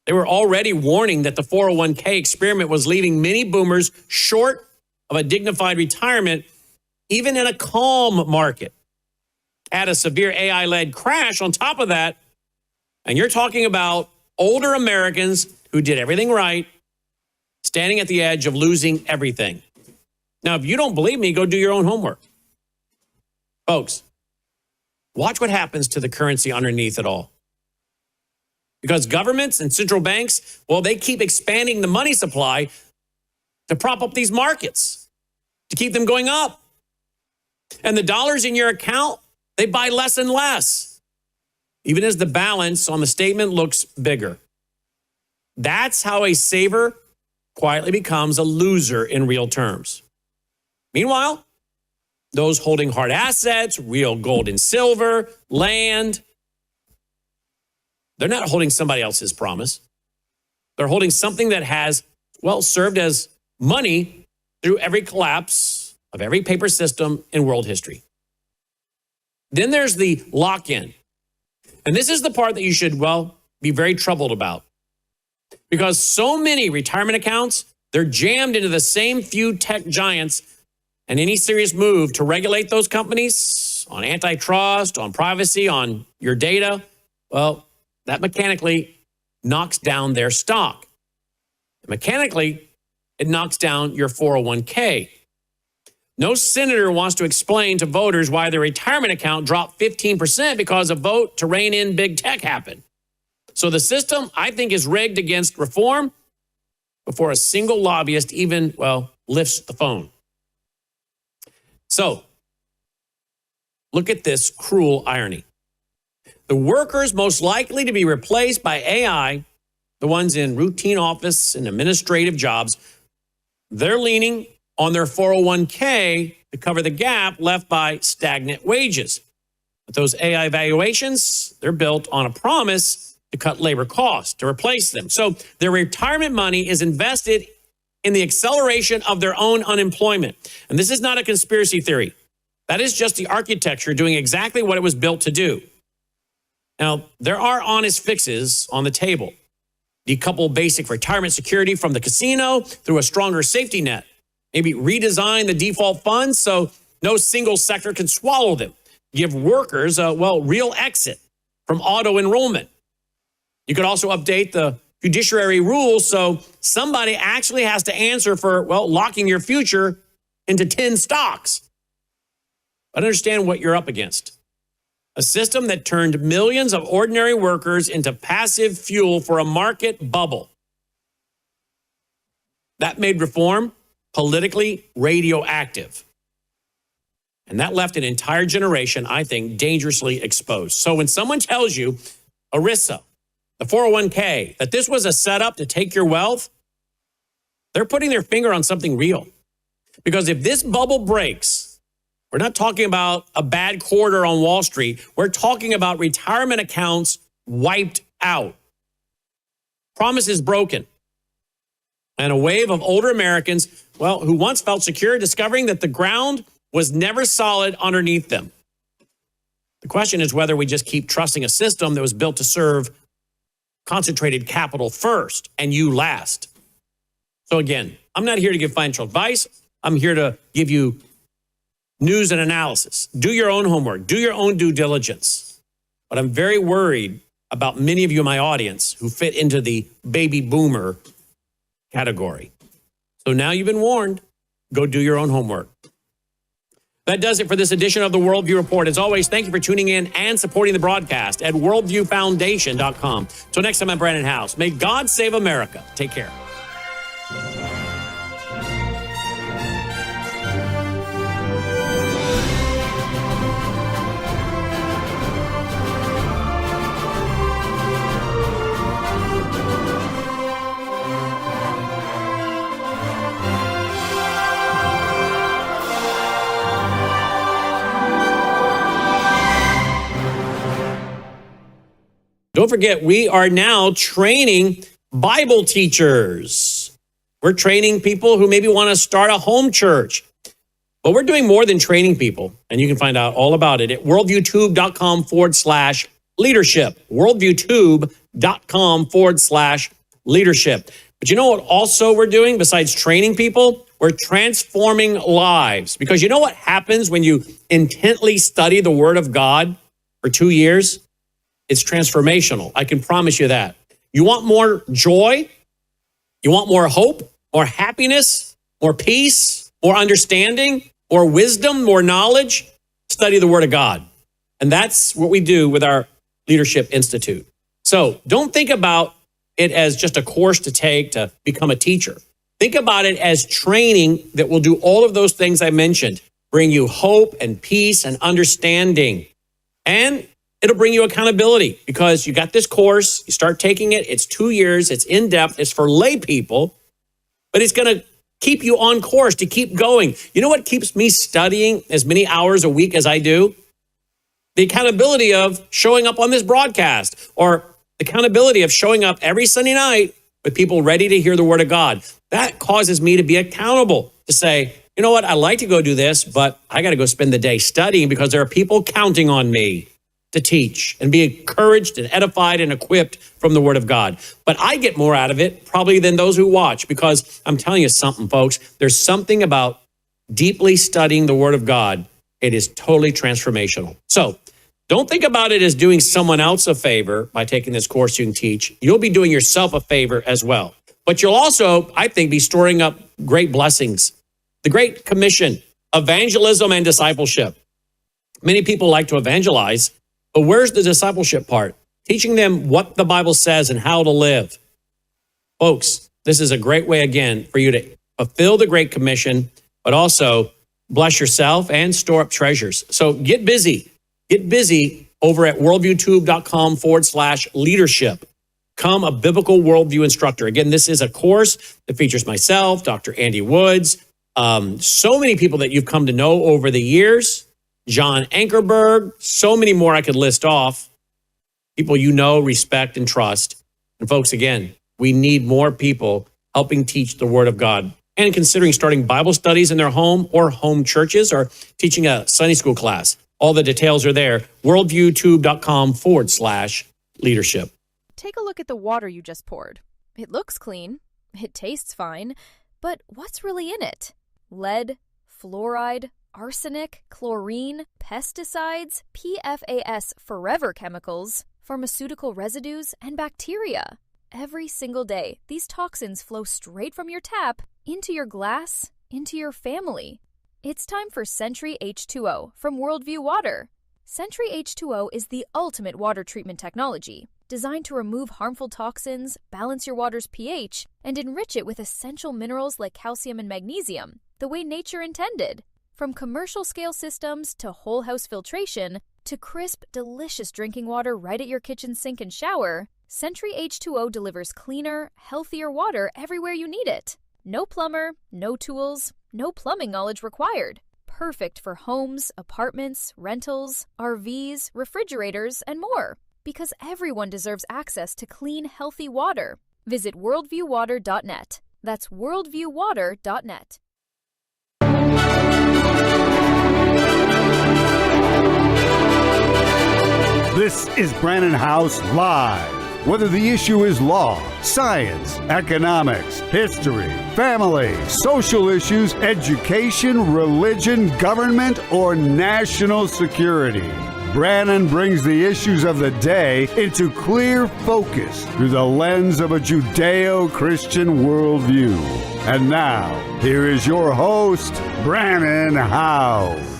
S1: they were already warning that the 401k experiment was leaving many boomers short of a dignified retirement, even in a calm market. Add a severe AI-led crash on top of that, and you're talking about older Americans who did everything right, standing at the edge of losing everything. Now, if you don't believe me, go do your own homework. Folks, watch what happens to the currency underneath it all. Because governments and central banks, well, they keep expanding the money supply to prop up these markets, to keep them going up. And the dollars in your account, they buy less and less, even as the balance on the statement looks bigger. That's how a saver quietly becomes a loser in real terms. Meanwhile, those holding hard assets, real gold and silver, land, they're not holding somebody else's promise. They're holding something that has, well, served as money through every collapse of every paper system in world history. Then there's the lock-in. And this is the part that you should, well, be very troubled about. Because so many retirement accounts, they're jammed into the same few tech giants, and any serious move to regulate those companies on antitrust, on privacy, on your data, well, that mechanically knocks down their stock. Mechanically, it knocks down your 401k. No senator wants to explain to voters why their retirement account dropped 15% because a vote to rein in big tech happened. So the system, I think, is rigged against reform before a single lobbyist even, well, lifts the phone. So look at this cruel irony. The workers most likely to be replaced by AI, the ones in routine office and administrative jobs, they're leaning on their 401k to cover the gap left by stagnant wages. But those AI valuations, they're built on a promise to cut labor costs, to replace them. So their retirement money is invested in the acceleration of their own unemployment. And this is not a conspiracy theory. That is just the architecture doing exactly what it was built to do. Now, there are honest fixes on the table. Decouple basic retirement security from the casino through a stronger safety net. Maybe redesign the default funds so no single sector can swallow them. Give workers a, well, real exit from auto enrollment. You could also update the judiciary rules so somebody actually has to answer for, well, locking your future into 10 stocks. I understand what you're up against. A system that turned millions of ordinary workers into passive fuel for a market bubble. That made reform politically radioactive. And that left an entire generation, I think, dangerously exposed. So when someone tells you, ERISA, the 401k, that this was a setup to take your wealth, they're putting their finger on something real. Because if this bubble breaks, we're not talking about a bad quarter on Wall Street. We're talking about retirement accounts wiped out. Promises broken. And a wave of older Americans, well, who once felt secure, discovering that the ground was never solid underneath them. The question is whether we just keep trusting a system that was built to serve concentrated capital first and you last. So again, I'm not here to give financial advice. I'm here to give you news and analysis. Do your own homework. Do your own due diligence. But I'm very worried about many of you in my audience who fit into the baby boomer category. So now you've been warned. Go do your own homework. That does it for this edition of the Worldview Report. As always, thank you for tuning in and supporting the broadcast at worldviewfoundation.com. Till next time, I'm Brandon House. May God save America. Take care. Don't forget, we are now training Bible teachers. We're training people who maybe want to start a home church. But we're doing more than training people. And you can find out all about it at worldviewtube.com/leadership. Worldviewtube.com/leadership. But you know what also we're doing besides training people? We're transforming lives. Because you know what happens when you intently study the Word of God for 2 years? It's transformational. I can promise you that. You want more joy? You want more hope, more happiness, more peace, more understanding, more wisdom, more knowledge? Study the Word of God. And that's what we do with our Leadership Institute. So don't think about it as just a course to take to become a teacher. Think about it as training that will do all of those things I mentioned. bring you hope and peace and understanding. And it'll bring you accountability because you got this course, you start taking it, it's 2 years, it's in depth, it's for lay people, but it's going to keep you on course to keep going. You know what keeps me studying as many hours a week as I do? The accountability of showing up on this broadcast, or the accountability of showing up every Sunday night with people ready to hear the word of God. That causes me to be accountable, to say, you know what, I like to go do this, but I got to go spend the day studying because there are people counting on me to teach and be encouraged and edified and equipped from the word of God. But I get more out of it probably than those who watch, because I'm telling you something, folks, there's something about deeply studying the word of God. It is totally transformational. So don't think about it as doing someone else a favor by taking this course you can teach. You'll be doing yourself a favor as well. But you'll also, I think, be storing up great blessings. The Great Commission, evangelism and discipleship. Many people like to evangelize, but where's the discipleship part? Teaching them what the Bible says and how to live. Folks, this is a great way, again, for you to fulfill the Great Commission, but also bless yourself and store up treasures. So get busy. Get busy over at worldviewtube.com/leadership. Become a biblical worldview instructor. Again, this is a course that features myself, Dr. Andy Woods, so many people that you've come to know over the years, John Ankerberg, so many more I could list off, people you know, respect, and trust. And folks, again, we need more people helping teach the Word of God and considering starting Bible studies in their home or home churches or teaching a Sunday school class. All the details are there, worldviewtube.com/leadership.
S3: Take a look at the water you just poured. It looks clean. It tastes fine. But what's really in it? Lead, fluoride, arsenic, chlorine, pesticides, PFAS forever chemicals, pharmaceutical residues, and bacteria. Every single day, these toxins flow straight from your tap into your glass, into your family. It's time for Sentry H2O from Worldview Water. Sentry H2O is the ultimate water treatment technology, designed to remove harmful toxins, balance your water's pH, and enrich it with essential minerals like calcium and magnesium, the way nature intended. From commercial-scale systems to whole house filtration to crisp, delicious drinking water right at your kitchen sink and shower, Sentry H2O delivers cleaner, healthier water everywhere you need it. No plumber, no tools, no plumbing knowledge required. Perfect for homes, apartments, rentals, RVs, refrigerators, and more. Because everyone deserves access to clean, healthy water. Visit worldviewwater.net. That's worldviewwater.net.
S11: This is Brannon House Live. Whether the issue is law, science, economics, history, family, social issues, education, religion, government, or national security, Brannon brings the issues of the day into clear focus through the lens of a Judeo-Christian worldview. And now, here is your host, Brannon House.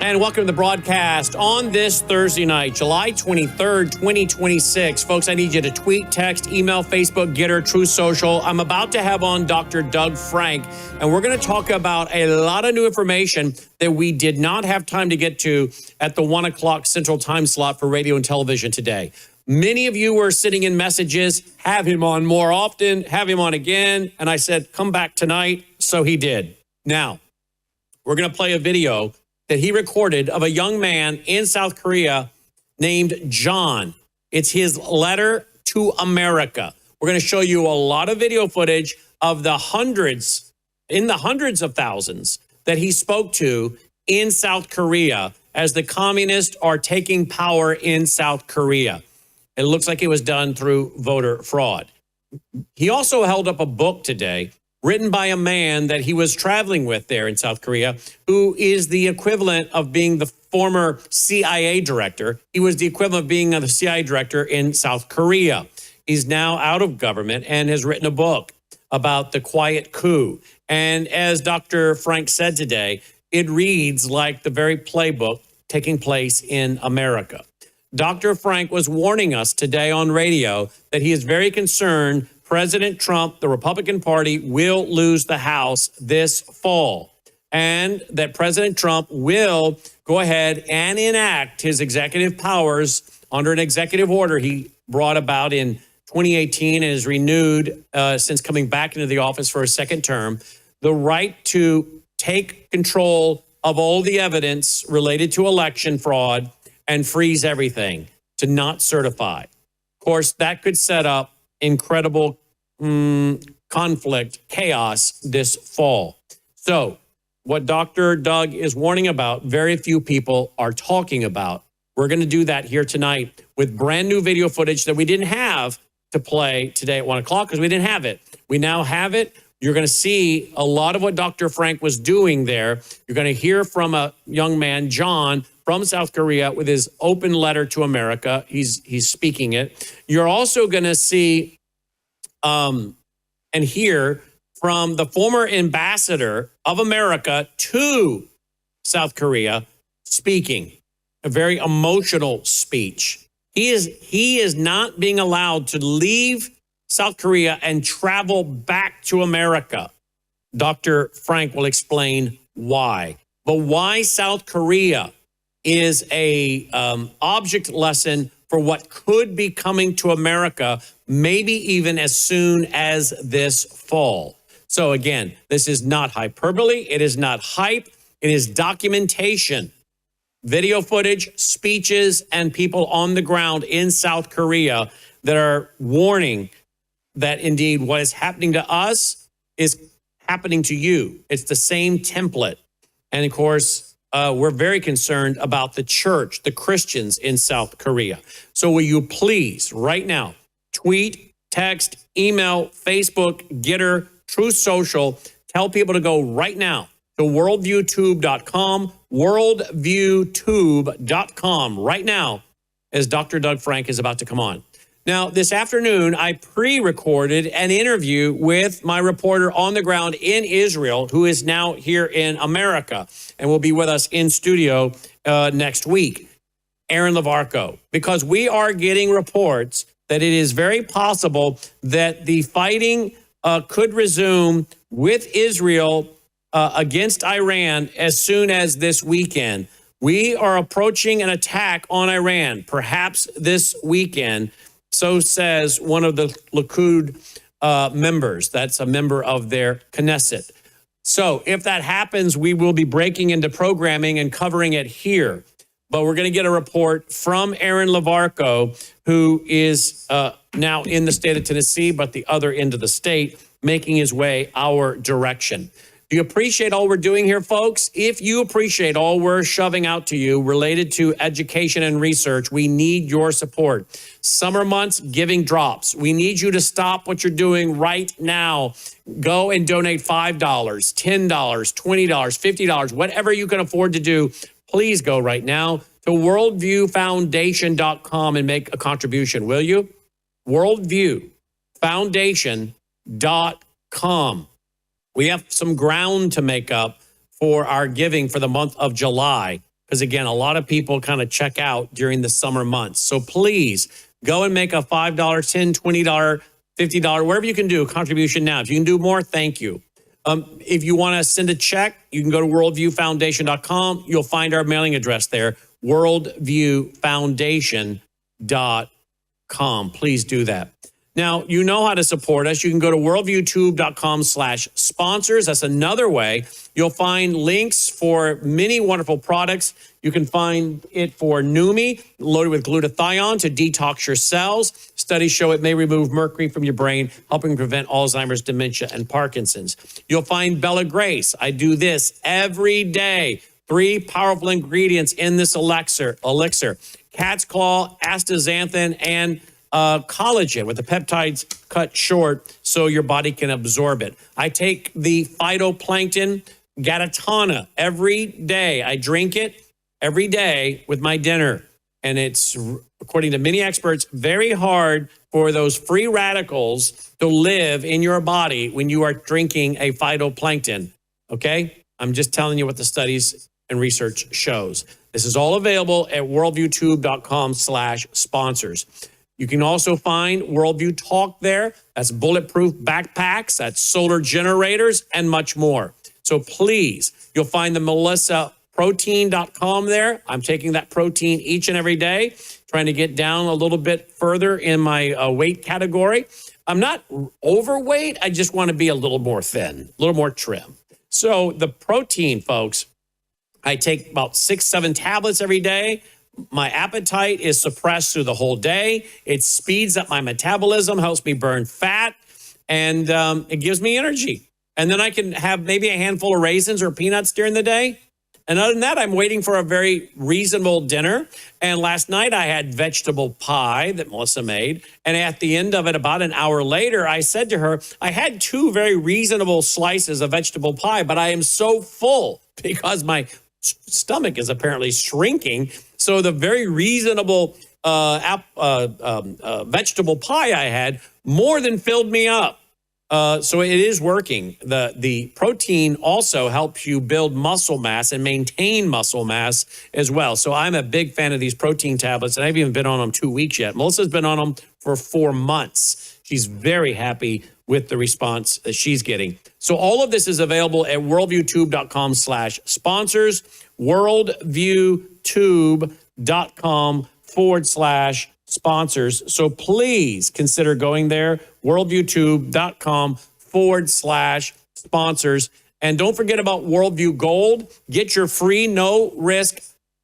S1: And welcome to the broadcast on this Thursday night, July 23rd, 2026. Folks, I need you to tweet, text, email, Facebook, Getter, Truth Social. I'm about to have on Dr. Doug Frank, and we're going to talk about a lot of new information that we did not have time to get to at the 1 o'clock Central Time slot for radio and television today. Many of you were sitting in messages, have him on more often, have him on again. And I said, come back tonight. So he did. Now, we're going to play a video that he recorded of a young man in South Korea named John. It's his letter to America. We're going to show you a lot of video footage of the hundreds of thousands that he spoke to in South Korea as the communists are taking power in South Korea. It looks like it was done through voter fraud. He also held up a book today written by a man that he was traveling with there in South Korea, who is the equivalent of being the former CIA director. He was the equivalent of being the CIA director in South Korea. He's now out of government and has written a book about the quiet coup. And as Dr. Frank said today, it reads like the very playbook taking place in America. Dr. Frank was warning us today on radio that he is very concerned President Trump, the Republican Party, will lose the House this fall. and that President Trump will go ahead and enact his executive powers under an executive order he brought about in 2018 and is renewed since coming back into the office for a second term, the right to take control of all the evidence related to election fraud and freeze everything, to not certify. Of course, that could set up incredible conflict, chaos this fall. So what Dr. Doug is warning about, very few people are talking about. We're going to do that here tonight with brand new video footage that we didn't have to play today at 1 o'clock because we didn't have it. We now have it. You're going to see a lot of what Dr. Frank was doing there. You're going to hear from a young man, John, from South Korea with his open letter to America. He's speaking it. You're also going to see and hear from the former ambassador of America to South Korea speaking, a very emotional speech. He is not being allowed to leave South Korea and travel back to America. Dr. Frank will explain why. But why South Korea is a object lesson for what could be coming to America, maybe even as soon as this fall. So again, this is not hyperbole. It is not hype. It is documentation. Video footage, speeches, and people on the ground in South Korea that are warning that indeed what is happening to us is happening to you. It's the same template. And of course, we're very concerned about the church, the Christians in South Korea. So will you please, right now, tweet, text, email, Facebook, Getter, Truth Social, tell people to go right now to worldviewtube.com, worldviewtube.com right now as Dr. Doug Frank is about to come on. Now, this afternoon, I pre-recorded an interview with my reporter on the ground in Israel, who is now here in America and will be with us in studio next week, Aaron Levarco, because we are getting reports that it is very possible that the fighting could resume with Israel against Iran as soon as this weekend. We are approaching an attack on Iran, perhaps this weekend. So says one of the Likud members. That's a member of their Knesset. So if that happens, we will be breaking into programming and covering it here. But we're going to get a report from Aaron Levarco, who is now in the state of Tennessee, but the other end of the state, making his way our direction. Do you appreciate all we're doing here, folks? If you appreciate all we're shoving out to you related to education and research, we need your support. Summer months, giving drops. We need you to stop what you're doing right now. Go and donate $5, $10, $20, $50, whatever you can afford to do. Please go right now to worldviewfoundation.com and make a contribution, will you? worldviewfoundation.com. We have some ground to make up for our giving for the month of July, because again, a lot of people kind of check out during the summer months. So please go and make a $5, $10, $20, $50, wherever you can do a contribution now. If you can do more, thank you. If you want to send a check, you can go to worldviewfoundation.com. You'll find our mailing address there, worldviewfoundation.com. Please do that. Now, you know how to support us. You can go to worldviewtube.com/sponsors. That's another way. You'll find links for many wonderful products. You can find it for Numi, loaded with glutathione to detox your cells. Studies show it may remove mercury from your brain, helping prevent Alzheimer's, dementia, and Parkinson's. You'll find Bella Grace. I do this every day. 3 powerful ingredients in this elixir. Cat's claw, astaxanthin, and collagen with the peptides cut short so your body can absorb it. I take the phytoplankton Gatatana every day. I drink it every day with my dinner. And it's, according to many experts, very hard for those free radicals to live in your body when you are drinking a phytoplankton. Okay? I'm just telling you what the studies and research shows. This is all available at worldviewtube.com/sponsors. You can also find Worldview Talk there. That's bulletproof backpacks, that's solar generators, and much more. So please, you'll find the melissaprotein.com there. I'm taking that protein each and every day, trying to get down a little bit further in my weight category. I'm not overweight. I just want to be a little more thin, a little more trim. So the protein, folks, I take about 6-7 tablets every day. My appetite is suppressed through the whole day. It speeds up my metabolism, helps me burn fat, and it gives me energy. And then I can have maybe a handful of raisins or peanuts during the day. And other than that, I'm waiting for a very reasonable dinner. And last night I had vegetable pie that Melissa made. And at the end of it, about an hour later, I said to her, I had 2 very reasonable slices of vegetable pie, but I am so full because my stomach is apparently shrinking. So the very reasonable vegetable pie I had more than filled me up. So it is working. The protein also helps you build muscle mass and maintain muscle mass as well. So I'm a big fan of these protein tablets, and I haven't even been on them 2 weeks yet. Melissa's been on them for 4 months. She's very happy with the response that she's getting. So all of this is available at worldviewtube.com/sponsors, worldviewtube.com/sponsors. So please consider going there, worldviewtube.com/sponsors. And don't forget about Worldview Gold. Get your free, no risk,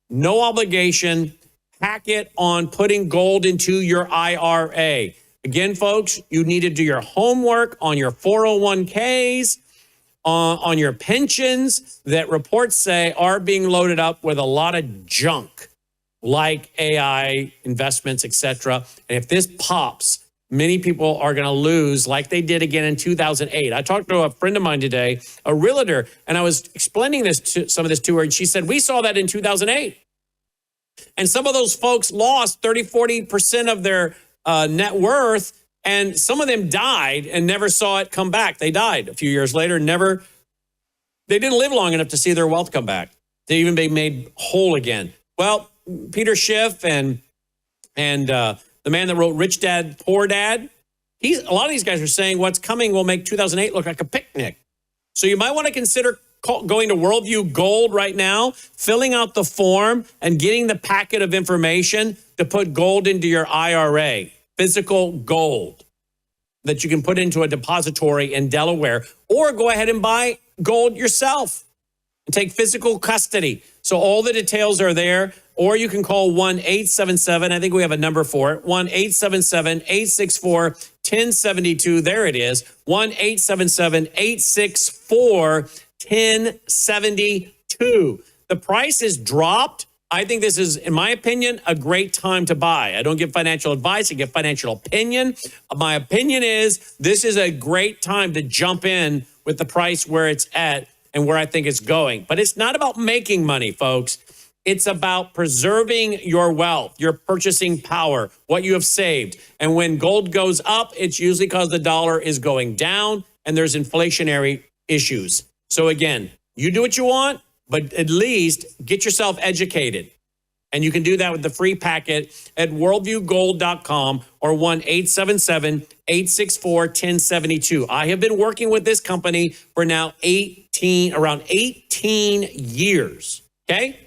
S1: no obligation packet on putting gold into your IRA. Again, folks, you need to do your homework on your 401ks, on your pensions that reports say are being loaded up with a lot of junk like AI investments, etc. And if this pops, many people are going to lose like they did again in 2008. I talked to a friend of mine today, a realtor, and I was explaining some of this to her, and she said, we saw that in 2008. And some of those folks lost 30-40% of their net worth, and some of them died and never saw it come back. They died a few years later, they didn't live long enough to see their wealth come back, to even be made whole again. Well, Peter Schiff and the man that wrote Rich Dad, Poor Dad, a lot of these guys are saying what's coming will make 2008 look like a picnic. So you might want to consider going to Worldview Gold right now, filling out the form and getting the packet of information to put gold into your IRA, physical gold that you can put into a depository in Delaware, or go ahead and buy gold yourself and take physical custody. So all the details are there, or you can call 1-877, I think we have a number for it, 1-877-864-1072. There it is, 1-877-864-1072. The price has dropped. I think this is, in my opinion, a great time to buy. I don't give financial advice. I give financial opinion. My opinion is this is a great time to jump in with the price where it's at and where I think it's going. But it's not about making money, folks. It's about preserving your wealth, your purchasing power, what you have saved. And when gold goes up, it's usually because the dollar is going down and there's inflationary issues. So again, you do what you want, but at least get yourself educated. And you can do that with the free packet at worldviewgold.com or 1-877-864-1072. I have been working with this company for now around 18 years, okay?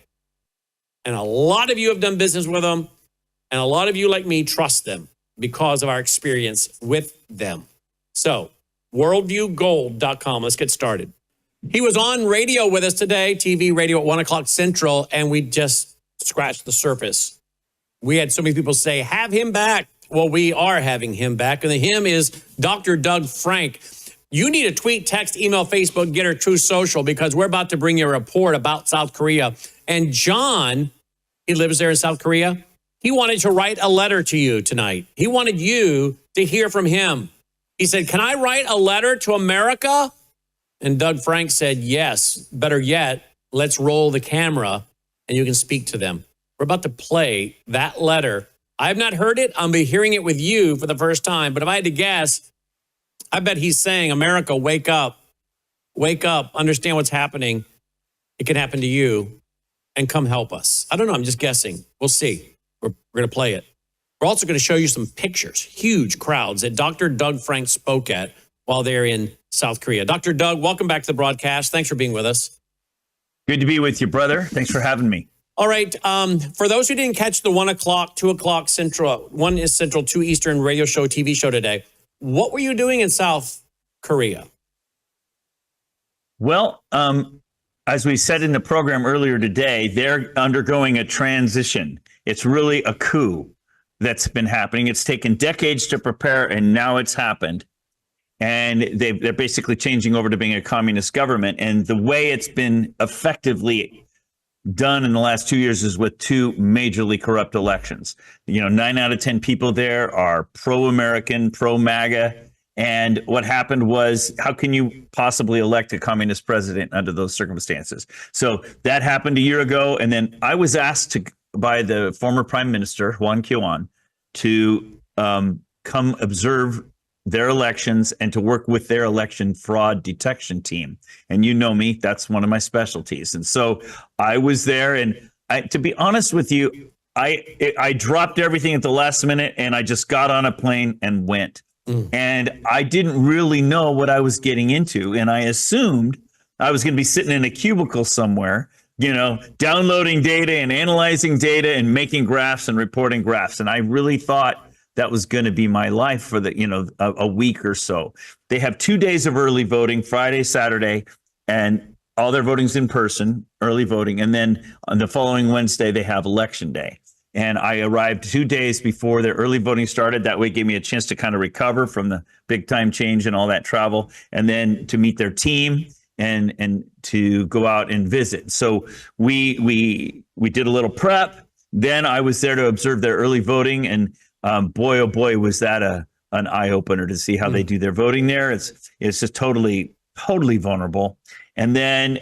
S1: And a lot of you have done business with them, and a lot of you, like me, trust them because of our experience with them. So, worldviewgold.com. Let's get started. He was on radio with us today, TV radio at 1 o'clock Central, and we just scratched the surface. We had so many people say, have him back. Well, we are having him back, and the him is Dr. Doug Frank. You need to tweet, text, email, Facebook, Getter, True Social, because we're about to bring you a report about South Korea. And John, he lives there in South Korea, he wanted to write a letter to you tonight. He wanted you to hear from him. He said, can I write a letter to America? And Doug Frank said, yes, better yet, let's roll the camera and you can speak to them. We're about to play that letter. I have not heard it. I'll be hearing it with you for the first time. But if I had to guess, I bet he's saying, America, wake up, understand what's happening. It can happen to you and come help us. I don't know. I'm just guessing. We'll see. We're going to play it. We're also going to show you some pictures, huge crowds that Dr. Doug Frank spoke at while they're in South Korea. Dr. Doug, welcome back to the broadcast. Thanks for being with us.
S7: Good to be with you, brother. Thanks for having me.
S1: All right. For those who didn't catch the 1 o'clock, 2 o'clock Central, 1 is Central, 2 Eastern radio show, TV show today, what were you doing in South Korea?
S7: Well, as we said in the program earlier today, they're undergoing a transition. It's really a coup that's been happening. It's taken decades to prepare, and now it's happened. And they're basically changing over to being a communist government. And the way it's been effectively done in the last 2 years is with 2 majorly corrupt elections. 9 out of 10 people there are pro-American, pro-MAGA. And what happened was, how can you possibly elect a communist president under those circumstances? So that happened a year ago. And then I was asked by the former prime minister, Hwang Kyo-ahn, to come observe their elections and to work with their election fraud detection team. And you know me, that's one of my specialties. And so I was there, and to be honest with you, I dropped everything at the last minute, and I just got on a plane and went. And I didn't really know what I was getting into. And I assumed I was going to be sitting in a cubicle somewhere, downloading data and analyzing data and making graphs and reporting graphs. And I really thought that was going to be my life for a week or so. They have 2 days of early voting, Friday, Saturday, and all their voting's in person, early voting. And then on the following Wednesday, they have election day. And I arrived 2 days before their early voting started. That way it gave me a chance to kind of recover from the big time change and all that travel, and then to meet their team and to go out and visit. So we did a little prep. Then I was there to observe their early voting, and boy, oh boy, was that an eye opener to see how they do their voting there. It's just totally vulnerable. And then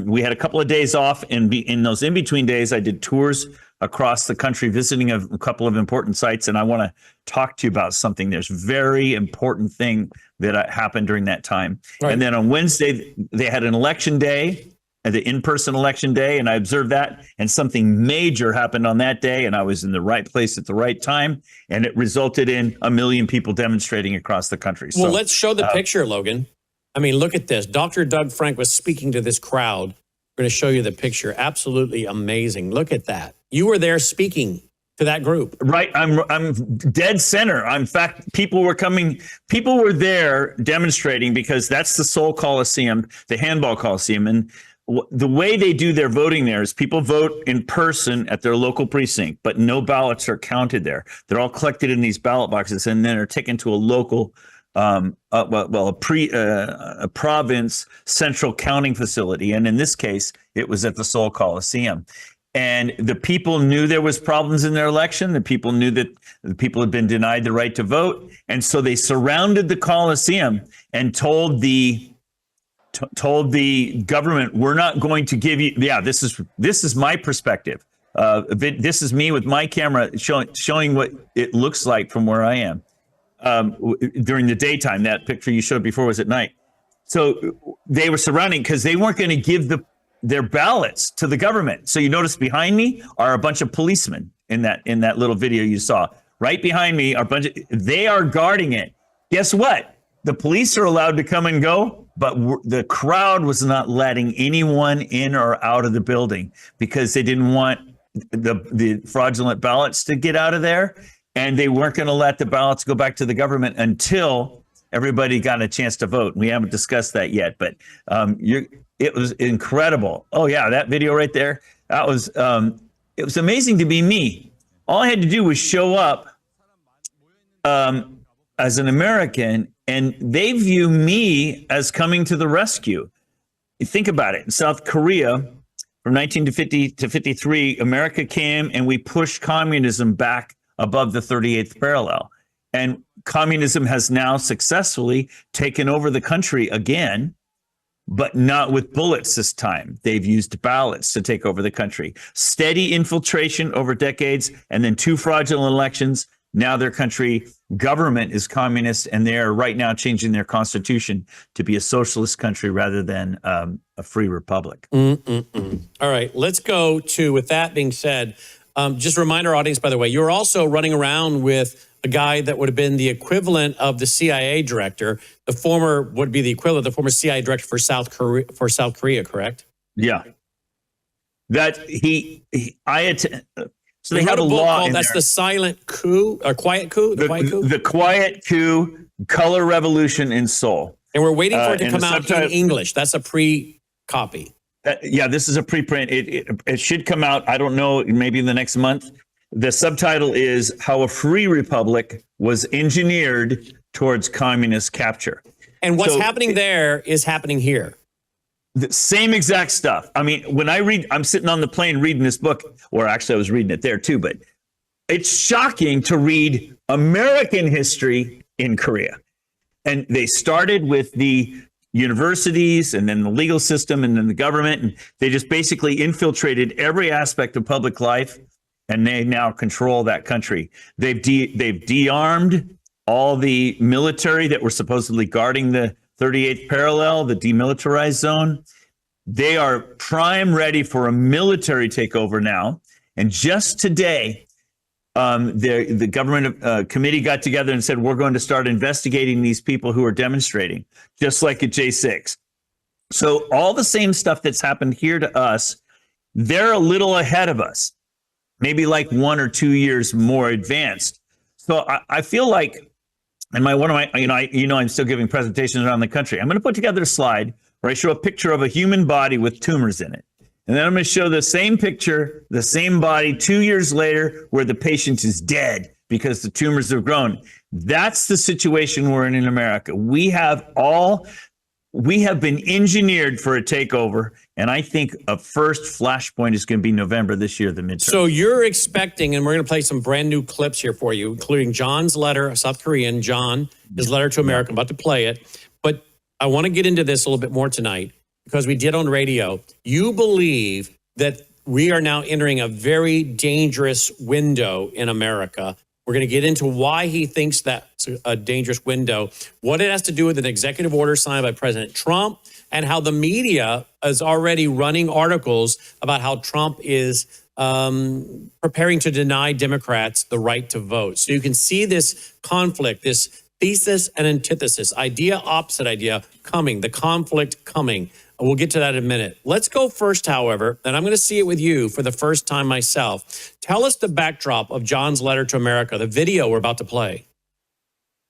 S7: we had a couple of days off, and in those in between days, I did tours across the country, visiting a couple of important sites. And I want to talk to you about something. There's very important thing that happened during that time. Right. And then on Wednesday, they had an election day, the in-person election day, and I observed that. And something major happened on that day, and I was in the right place at the right time, and it resulted in 1 million people demonstrating across the country.
S1: Well, let's show the picture, Logan. I mean, look at this. Dr. Doug Frank was speaking to this crowd. We're going to show you the picture. Absolutely amazing. Look at that. You were there speaking to that group.
S7: Right. I'm dead center. In fact, people were there demonstrating because that's the Seoul Coliseum, the handball Coliseum. And the way they do their voting there is people vote in person at their local precinct, but no ballots are counted there. They're all collected in these ballot boxes, and then are taken to a local a province central counting facility. And in this case, it was at the Seoul Coliseum. And the people knew there was problems in their election. The people knew that the people had been denied the right to vote. And so they surrounded the Coliseum and told the government, we're not going to give you, this is my perspective. This is me with my camera showing what it looks like from where I am. During the daytime. That picture you showed before was at night. So they were surrounding because they weren't going to give their ballots to the government. So you notice behind me are a bunch of policemen in that little video you saw. Right behind me are they are guarding it. Guess what? The police are allowed to come and go, but the crowd was not letting anyone in or out of the building because they didn't want the fraudulent ballots to get out of there. And they weren't going to let the ballots go back to the government until everybody got a chance to vote. We haven't discussed that yet, but it was incredible. Oh yeah, that video right there. That was it was amazing to be me. All I had to do was show up as an American, and they view me as coming to the rescue. You think about it. In South Korea, from 1950 to 53, America came and we pushed communism back above the 38th parallel. And communism has now successfully taken over the country again, but not with bullets this time. They've used ballots to take over the country. Steady infiltration over decades, and then 2 fraudulent elections. Now their country government is communist, and they're right now changing their constitution to be a socialist country rather than a free republic.
S1: All right, let's go to, with that being said, just remind our audience, by the way, you're also running around with the guy that would have been the equivalent of the CIA director, the former CIA director for South Korea, correct?
S7: Yeah. That so they
S1: He
S7: have
S1: wrote
S7: a
S1: book
S7: law
S1: called
S7: in
S1: That's
S7: there.
S1: the Silent Coup or Quiet Coup?
S7: The Quiet Coup, Color Revolution in Seoul.
S1: And we're waiting for it to
S7: and
S1: come
S7: the
S1: out
S7: subtitle-
S1: in English. That's a pre-copy.
S7: Yeah, this is a preprint. It should come out, I don't know, maybe in the next month. The subtitle is How a Free Republic Was Engineered Towards Communist Capture.
S1: And what's
S7: So
S1: happening there is happening here.
S7: the same exact stuff. I mean, when I'm sitting on the plane reading this book, or actually I was reading it there too, but it's shocking to read American history in Korea. And they started with the universities and then the legal system and then the government. And they just basically infiltrated every aspect of public life. And they now control that country. They've de-armed all the military that were supposedly guarding the 38th parallel, the demilitarized zone. They are prime ready for a military takeover now. And just today, the government committee got together and said, we're going to start investigating these people who are demonstrating, just like at J6. So all the same stuff that's happened here to us, they're a little ahead of us, maybe like 1 or 2 years more advanced. So I feel like, and I'm still giving presentations around the country. I'm going to put together a slide where I show a picture of a human body with tumors in it. And then I'm going to show the same picture, the same body 2 years later where the patient is dead because the tumors have grown. That's the situation we're in America. We have been engineered for a takeover. And I think a first flashpoint is going to be November this year, the midterm.
S1: So you're expecting, and we're going to play some brand new clips here for you, including John's letter, South Korean, his letter to America. I'm about to play it. But I want to get into this a little bit more tonight because we did on radio. You believe that we are now entering a very dangerous window in America. We're going to get into why he thinks that's a dangerous window, what it has to do with an executive order signed by President Trump, and how the media is already running articles about how Trump is preparing to deny Democrats the right to vote. So you can see this conflict, this thesis and antithesis, idea, opposite idea coming, the conflict coming. We'll get to that in a minute. Let's go first, however, and I'm going to see it with you for the first time myself. Tell us the backdrop of John's letter to America, the video we're about to play.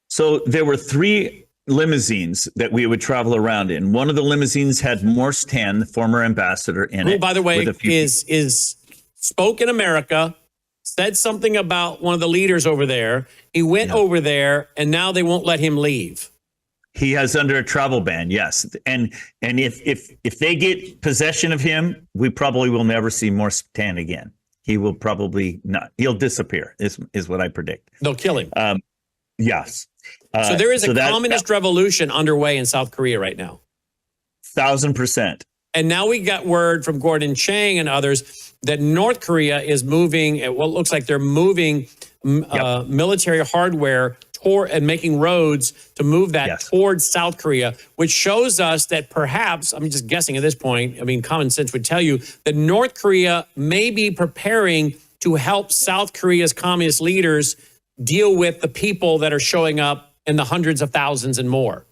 S7: So there were 3 limousines that we would travel around in. One of the limousines had Morse Tan, the former ambassador, in it.
S1: Who, by the way, is spoke in America, said something about one of the leaders over there. He went over there, and now they won't let him leave.
S7: He has under a travel ban, yes. And if they get possession of him, we probably will never see Morse Tan again. He will probably not. He'll disappear, is what I predict.
S1: They'll kill him.
S7: Yes.
S1: So there is a communist revolution underway in South Korea right now.
S7: 1,000%.
S1: And now we got word from Gordon Chang and others that North Korea is moving at what looks like they're moving military hardware and making roads to move that towards South Korea, which shows us that perhaps, I'm just guessing at this point, I mean, common sense would tell you that North Korea may be preparing to help South Korea's communist leaders deal with the people that are showing up in the hundreds of thousands and more.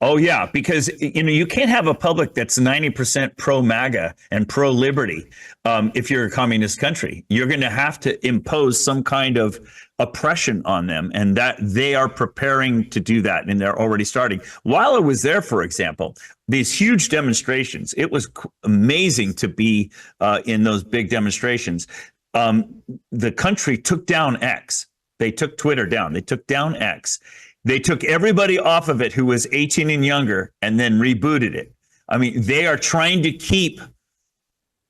S7: Oh, yeah, because, you can't have a public that's 90% pro-MAGA and pro-liberty if you're a communist country. You're going to have to impose some kind of oppression on them, and that they are preparing to do that, and they're already starting. While I was there, for example, these huge demonstrations, it was amazing to be in those big demonstrations. The country took down X. They took Twitter down. They took down X. They took everybody off of it who was 18 and younger and then rebooted it. I mean, they are trying to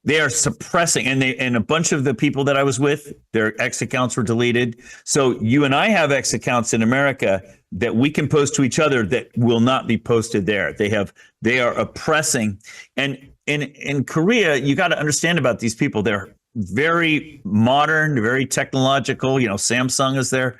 S7: they are suppressing, and a bunch of the people that I was with, their X accounts were deleted. So you and I have X accounts in America that we can post to each other that will not be posted there. They are oppressing. And in Korea, you got to understand about these people. They're very modern, very technological. Samsung is there.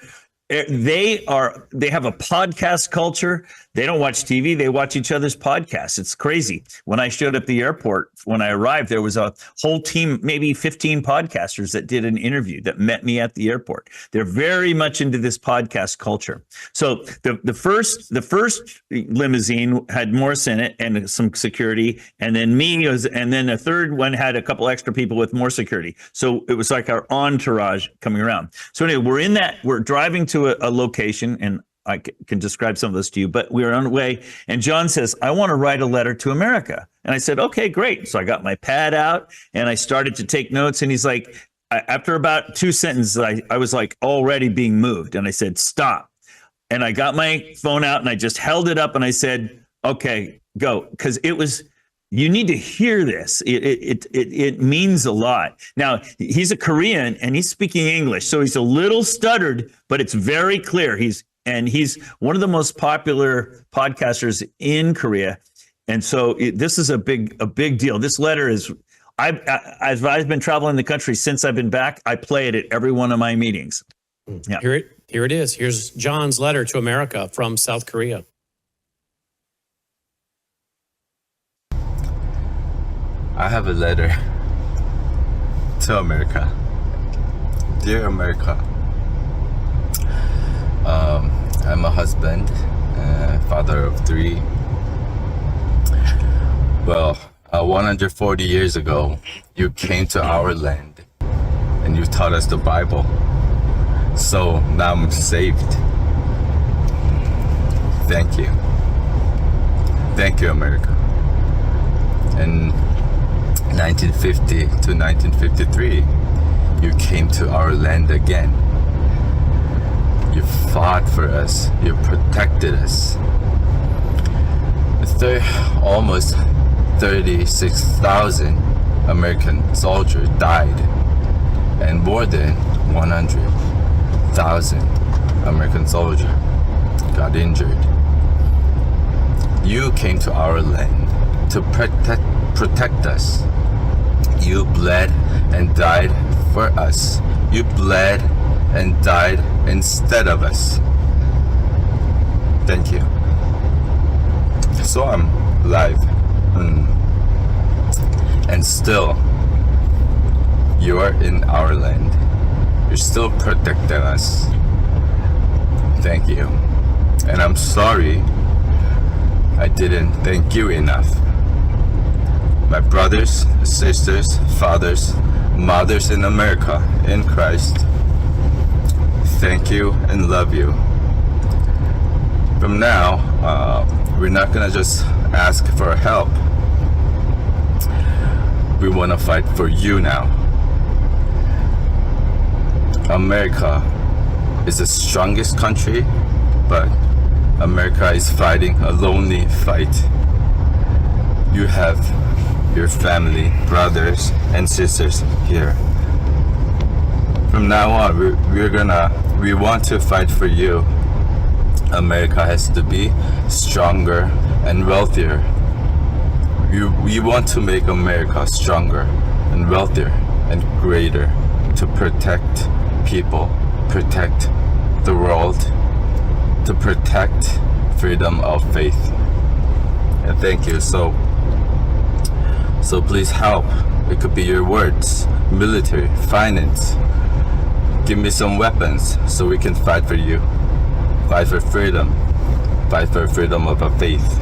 S7: They have a podcast culture. They don't watch TV. They watch each other's podcasts. It's crazy. When I showed up at the airport, when I arrived, there was a whole team, maybe 15 podcasters that did an interview that met me at the airport. They're very much into this podcast culture. So the first limousine had Morris in it and some security, and then me and then the third one had a couple extra people with more security. So it was like our entourage coming around. So anyway, we're driving to a location, and I can describe some of this to you, but we were on the way, and John says, I want to write a letter to America. And I said, okay, great. So I got my pad out and I started to take notes, and he's like, after about 2 sentences, I was like already being moved, and I said, stop. And I got my phone out and I just held it up and I said, okay, go. Because you need to hear this. It means a lot. Now, he's a Korean and he's speaking English, so he's a little stuttered, but it's very clear. He's one of the most popular podcasters in Korea. And so this is a big deal. This letter is, as I've been traveling the country since I've been back, I play it at every one of my meetings. Yeah.
S1: Here it is. Here's John's letter to America from South Korea.
S15: I have a letter to America. Dear America, I'm a husband, father of 3. Well, 140 years ago, you came to our land and you taught us the Bible. So now I'm saved. Thank you. Thank you, America. And 1950 to 1953, you came to our land again. You fought for us. You protected us. Almost 36,000 American soldiers died, and more than 100,000 American soldiers got injured. You came to our land to protect us. You bled and died for us. You bled and died instead of us. Thank you. So I'm alive. And still, you are in our land. You're still protecting us. Thank you. And I'm sorry I didn't thank you enough. My brothers, sisters, fathers, mothers in America, in Christ, thank you and love you. From now, we're not gonna just ask for help. We wanna fight for you now. America is the strongest country, but America is fighting a lonely fight. You have your family, brothers and sisters here. From now on, we want to fight for you. America has to be stronger and wealthier. We want to make America stronger and wealthier and greater to protect people, protect the world, to protect freedom of faith. And thank you. So please help. It could be your words, military, finance. Give me some weapons so we can fight for you. Fight for freedom. Fight for freedom of our faith.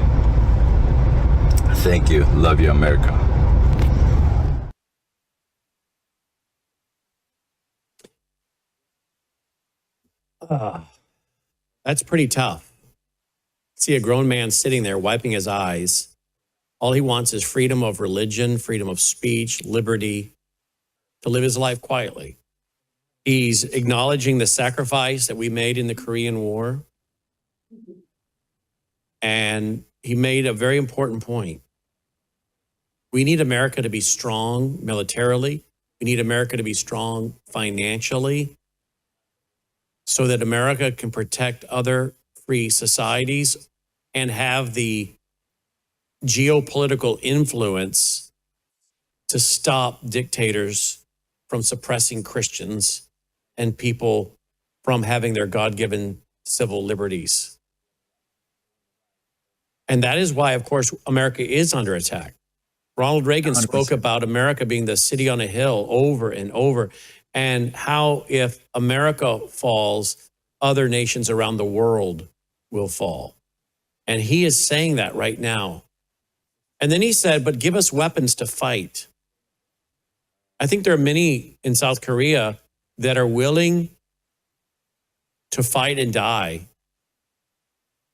S15: Thank you. Love you, America.
S1: That's pretty tough. See a grown man sitting there wiping his eyes. All he wants is freedom of religion, freedom of speech, liberty, to live his life quietly. He's acknowledging the sacrifice that we made in the Korean War. And he made a very important point. We need America to be strong militarily. We need America to be strong financially so that America can protect other free societies and have the geopolitical influence to stop dictators from suppressing Christians and people from having their God-given civil liberties. And that is why, of course, America is under attack. Ronald Reagan
S7: 100%.
S1: spoke about America being the city on a hill over and over, and how if America falls, other nations around the world will fall. And he is saying that right now. And then he said, but give us weapons to fight. I think there are many in South Korea that are willing to fight and die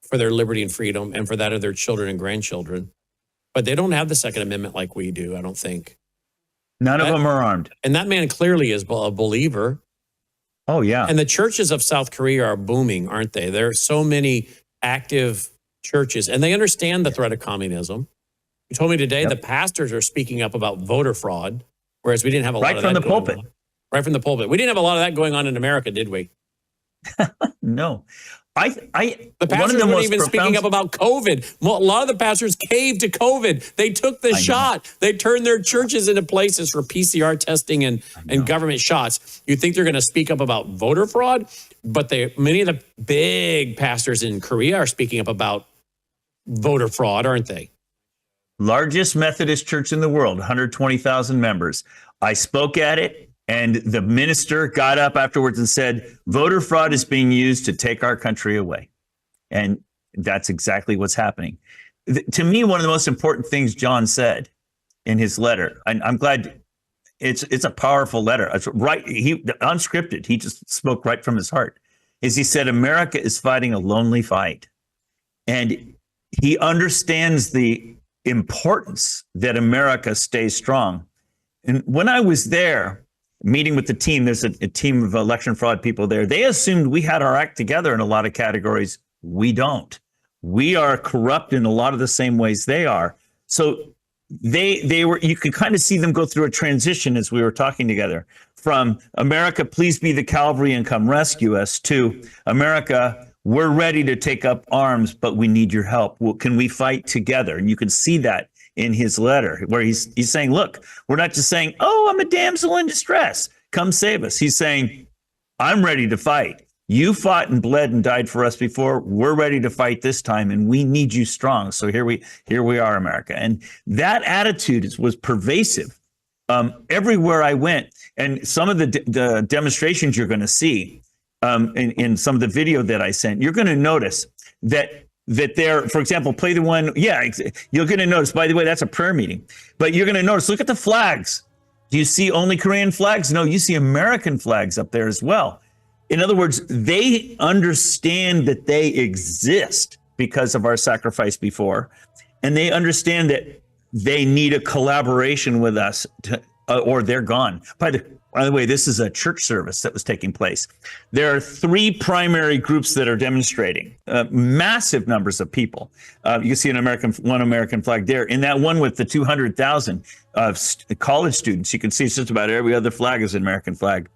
S1: for their liberty and freedom and for that of their children and grandchildren. But they don't have the Second Amendment like we do, I don't think.
S7: None of them are armed.
S1: And that man clearly is a believer.
S7: Oh, yeah.
S1: And the churches of South Korea are booming, aren't they? There are so many active churches, and they understand the threat of communism. You told me today the pastors are speaking up about voter fraud, whereas we didn't have a lot of that
S7: from the
S1: going
S7: pulpit.
S1: on. Right from the pulpit. We didn't have a lot of that going on in America, did we?
S7: No.
S1: The
S7: one
S1: pastors
S7: of the
S1: weren't
S7: most
S1: even speaking
S7: profound-
S1: up about COVID. A lot of the pastors caved to COVID. They took the shot. They turned their churches into places for PCR testing and government shots. You think they're going to speak up about voter fraud? But many of the big pastors in Korea are speaking up about voter fraud, aren't they?
S7: Largest Methodist church in the world, 120,000 members. I spoke at it, and the minister got up afterwards and said, voter fraud is being used to take our country away. And that's exactly what's happening. To me, one of the most important things John said in his letter, and I'm glad it's a powerful letter. It's right, unscripted. He just spoke right from his heart. Is he said, America is fighting a lonely fight. And he understands the importance that America stays strong. And when I was there meeting with the team, there's a team of election fraud people there. They assumed we had our act together in a lot of categories. We don't. We are corrupt in a lot of the same ways they are. So they were, you could kind of see them go through a transition as we were talking together, from America, please be the cavalry and come rescue us, to America, we're ready to take up arms, but we need your help. Well, can we fight together? And you can see that in his letter, where he's saying, look, we're not just saying, oh, I'm a damsel in distress, come save us. He's saying, I'm ready to fight. You fought and bled and died for us before. We're ready to fight this time, and we need you strong. So here we are, America. And that attitude was pervasive everywhere I went. And some of the demonstrations you're going to see in some of the video that I sent, you're going to notice that they're, for example, play the one. Yeah, you're going to notice, by the way, that's a prayer meeting. But you're going to notice, look at the flags. Do you see only Korean flags? No, you see American flags up there as well. In other words, they understand that they exist because of our sacrifice before, and they understand that they need a collaboration with us or they're gone. By the way, this is a church service that was taking place. There are 3 primary groups that are demonstrating, massive numbers of people. You can see one American flag there. In that one with the 200,000 college students, you can see just about every other flag is an American flag.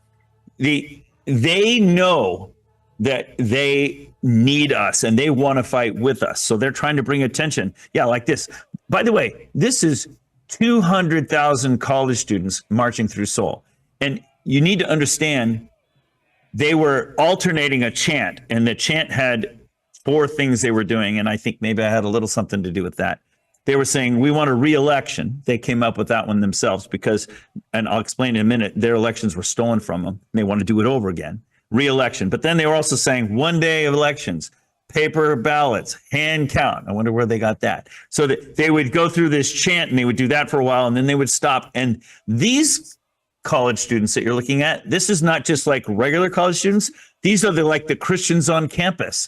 S7: They know that they need us and they want to fight with us. So they're trying to bring attention. Yeah, like this. By the way, this is 200,000 college students marching through Seoul. And you need to understand, they were alternating a chant, and the chant had 4 things they were doing. And I think maybe I had a little something to do with that. They were saying, we want a re-election. They came up with that one themselves because, and I'll explain in a minute, their elections were stolen from them. They want to do it over again, re-election. But then they were also saying 1 day of elections, paper ballots, hand count. I wonder where they got that. So that they would go through this chant and they would do that for a while and then they would stop. And these college students that you're looking at, this is not just like regular college students. These are the Christians on campus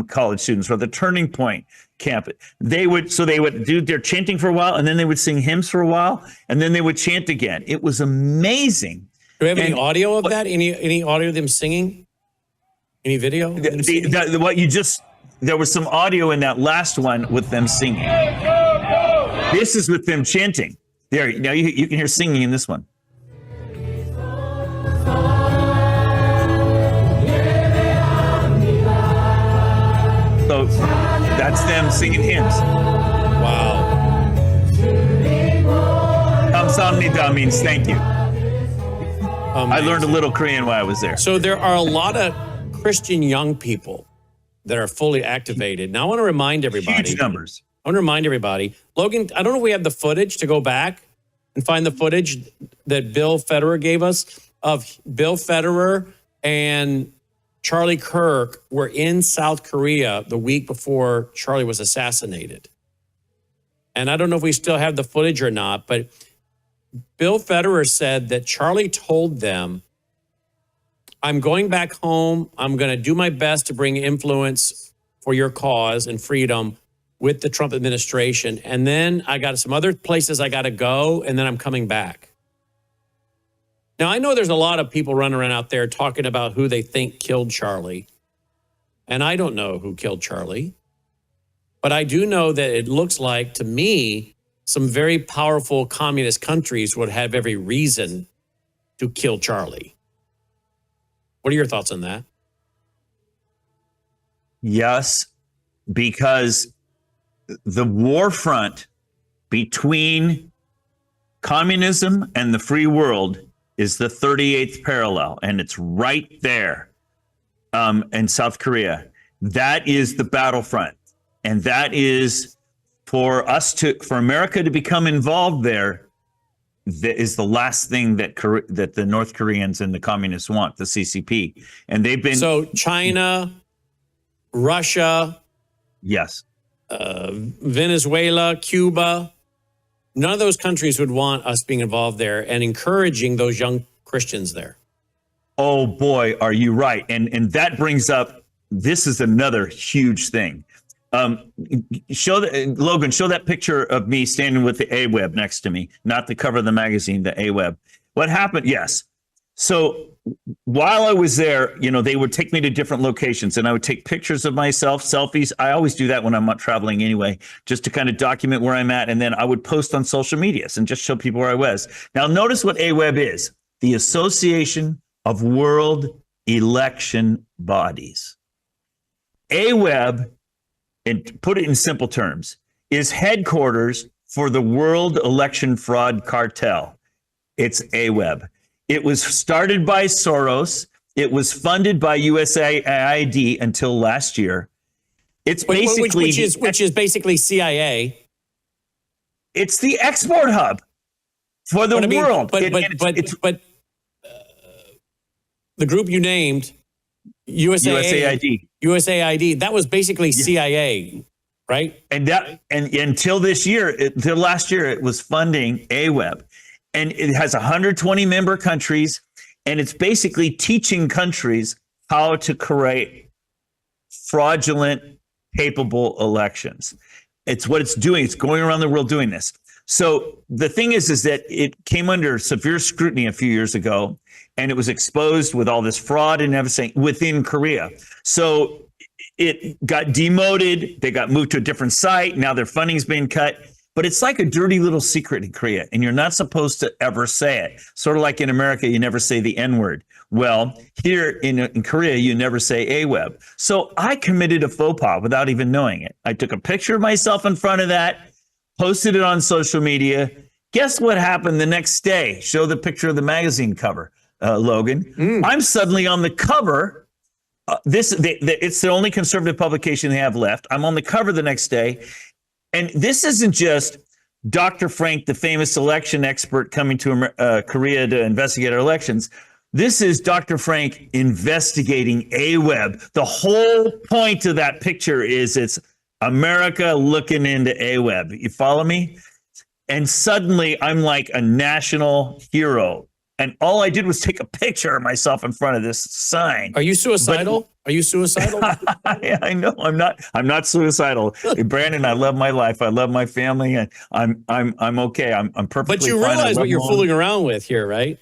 S7: college students, or the Turning Point campus. They would do their chanting for a while, and then they would sing hymns for a while, and then they would chant again. It was amazing.
S1: Do we have any audio of that? Any audio of them singing? Any video?
S7: There was some audio in that last one with them singing. This is with them chanting. There, now you can hear singing in this one. So that's them singing hymns.
S1: Wow.
S7: Kamsahamnida means thank you. I learned a little Korean while I was there.
S1: So there are a lot of Christian young people that are fully activated. Now, I want to remind everybody.
S7: Huge numbers.
S1: I want to remind everybody, Logan, I don't know if we have the footage to go back and find the footage that Bill Federer gave us of Bill Federer and Charlie Kirk were in South Korea the week before Charlie was assassinated. And I don't know if we still have the footage or not, but Bill Federer said that Charlie told them, I'm going back home. I'm going to do my best to bring influence for your cause and freedom with the Trump administration. And then I got some other places I got to go, and then I'm coming back. Now, I know there's a lot of people running around out there talking about who they think killed Charlie. And I don't know who killed Charlie. But I do know that it looks like, to me, some very powerful communist countries would have every reason to kill Charlie. What are your thoughts on that?
S7: Yes, because the war front between communism and the free world is the 38th parallel, and it's right there in South Korea. That is the battlefront, and that is for America to become involved there. That is the last thing that the North Koreans and the communists want, the CCP, and they've been
S1: China, Russia,
S7: yes,
S1: Venezuela, Cuba. None of those countries would want us being involved there and encouraging those young Christians there.
S7: Oh boy, are you right? And that brings up, this is another huge thing. Logan, show that picture of me standing with the AWeb next to me, not the cover of the magazine, the AWeb. What happened? Yes. So while I was there, they would take me to different locations and I would take pictures of myself, selfies. I always do that when I'm not traveling anyway, just to kind of document where I'm at. And then I would post on social medias and just show people where I was. Now, notice what AWeb is: the Association of World Election Bodies. AWeb, and put it in simple terms, is headquarters for the World Election Fraud Cartel. It's AWeb. It was started by Soros. It was funded by USAID until last year. It's basically
S1: which is basically CIA.
S7: It's the export hub for the world.
S1: But the group you named, USAID, that was basically CIA, right?
S7: And until last year, it was funding AWeb. And it has 120 member countries, and it's basically teaching countries how to create fraudulent, capable elections. It's what it's doing. It's going around the world doing this. So the thing is that it came under severe scrutiny a few years ago, and it was exposed with all this fraud and everything within Korea. So it got demoted. They got moved to a different site. Now their funding's being cut. But it's like a dirty little secret in Korea, and you're not supposed to ever say it. Sort of like in America, you never say the N-word. Well, here in Korea, you never say AWeb. So I committed a faux pas without even knowing it. I took a picture of myself in front of that, posted it on social media. Guess what happened the next day? Show the picture of the magazine cover, Logan. I'm suddenly on the cover. It's the only conservative publication they have left. I'm on the cover the next day. And this isn't just Dr. Frank, the famous election expert, coming to Korea to investigate our elections. This is Dr. Frank investigating AWeb. The whole point of that picture is it's America looking into AWeb. You follow me? And suddenly I'm like a national hero. And all I did was take a picture of myself in front of this sign.
S1: Are you suicidal? Are you suicidal?
S7: I know I'm not. I'm not suicidal, Brandon. I love my life. I love my family, and I'm okay. I'm perfectly.
S1: But you
S7: fine.
S1: realize what you're fooling around with here, right?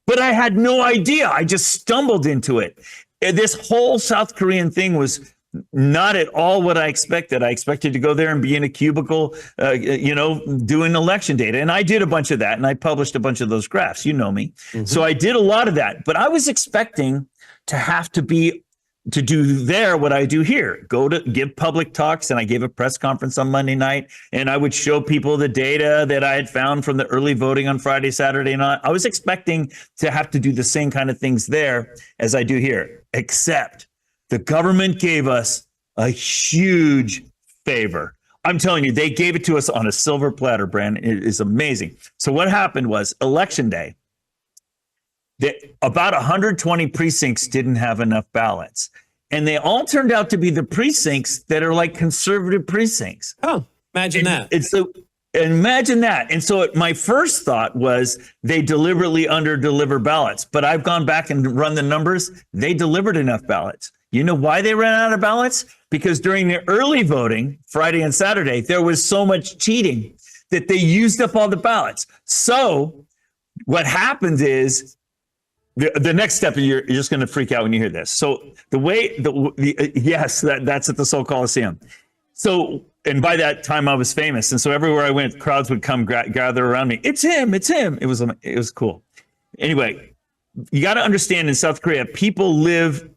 S7: But I had no idea. I just stumbled into it. This whole South Korean thing was not at all what I expected. I expected to go there and be in a cubicle, doing election data. And I did a bunch of that, and I published a bunch of those graphs. You know me. Mm-hmm. So I did a lot of that. But I was expecting to have to do there what I do here, go to give public talks. And I gave a press conference on Monday night, and I would show people the data that I had found from the early voting on Friday, Saturday night. I was expecting to have to do the same kind of things there as I do here, except The government gave us a huge favor. I'm telling you, they gave it to us on a silver platter, Brandon. It is amazing. So what happened was election day, about 120 precincts didn't have enough ballots. And they all turned out to be the precincts that are like conservative precincts.
S1: Oh, imagine that.
S7: And so imagine that. And so my first thought was they deliberately under-deliver ballots. But I've gone back and run the numbers. They delivered enough ballots. You know why they ran out of ballots? Because during the early voting, Friday and Saturday, there was so much cheating that they used up all the ballots. So what happens is, the next step, you're just going to freak out when you hear this. So yes, that's at the Seoul Coliseum. So, and by that time I was famous. And so everywhere I went, crowds would come gather around me. It's him. It was cool. Anyway, you got to understand in South Korea, people live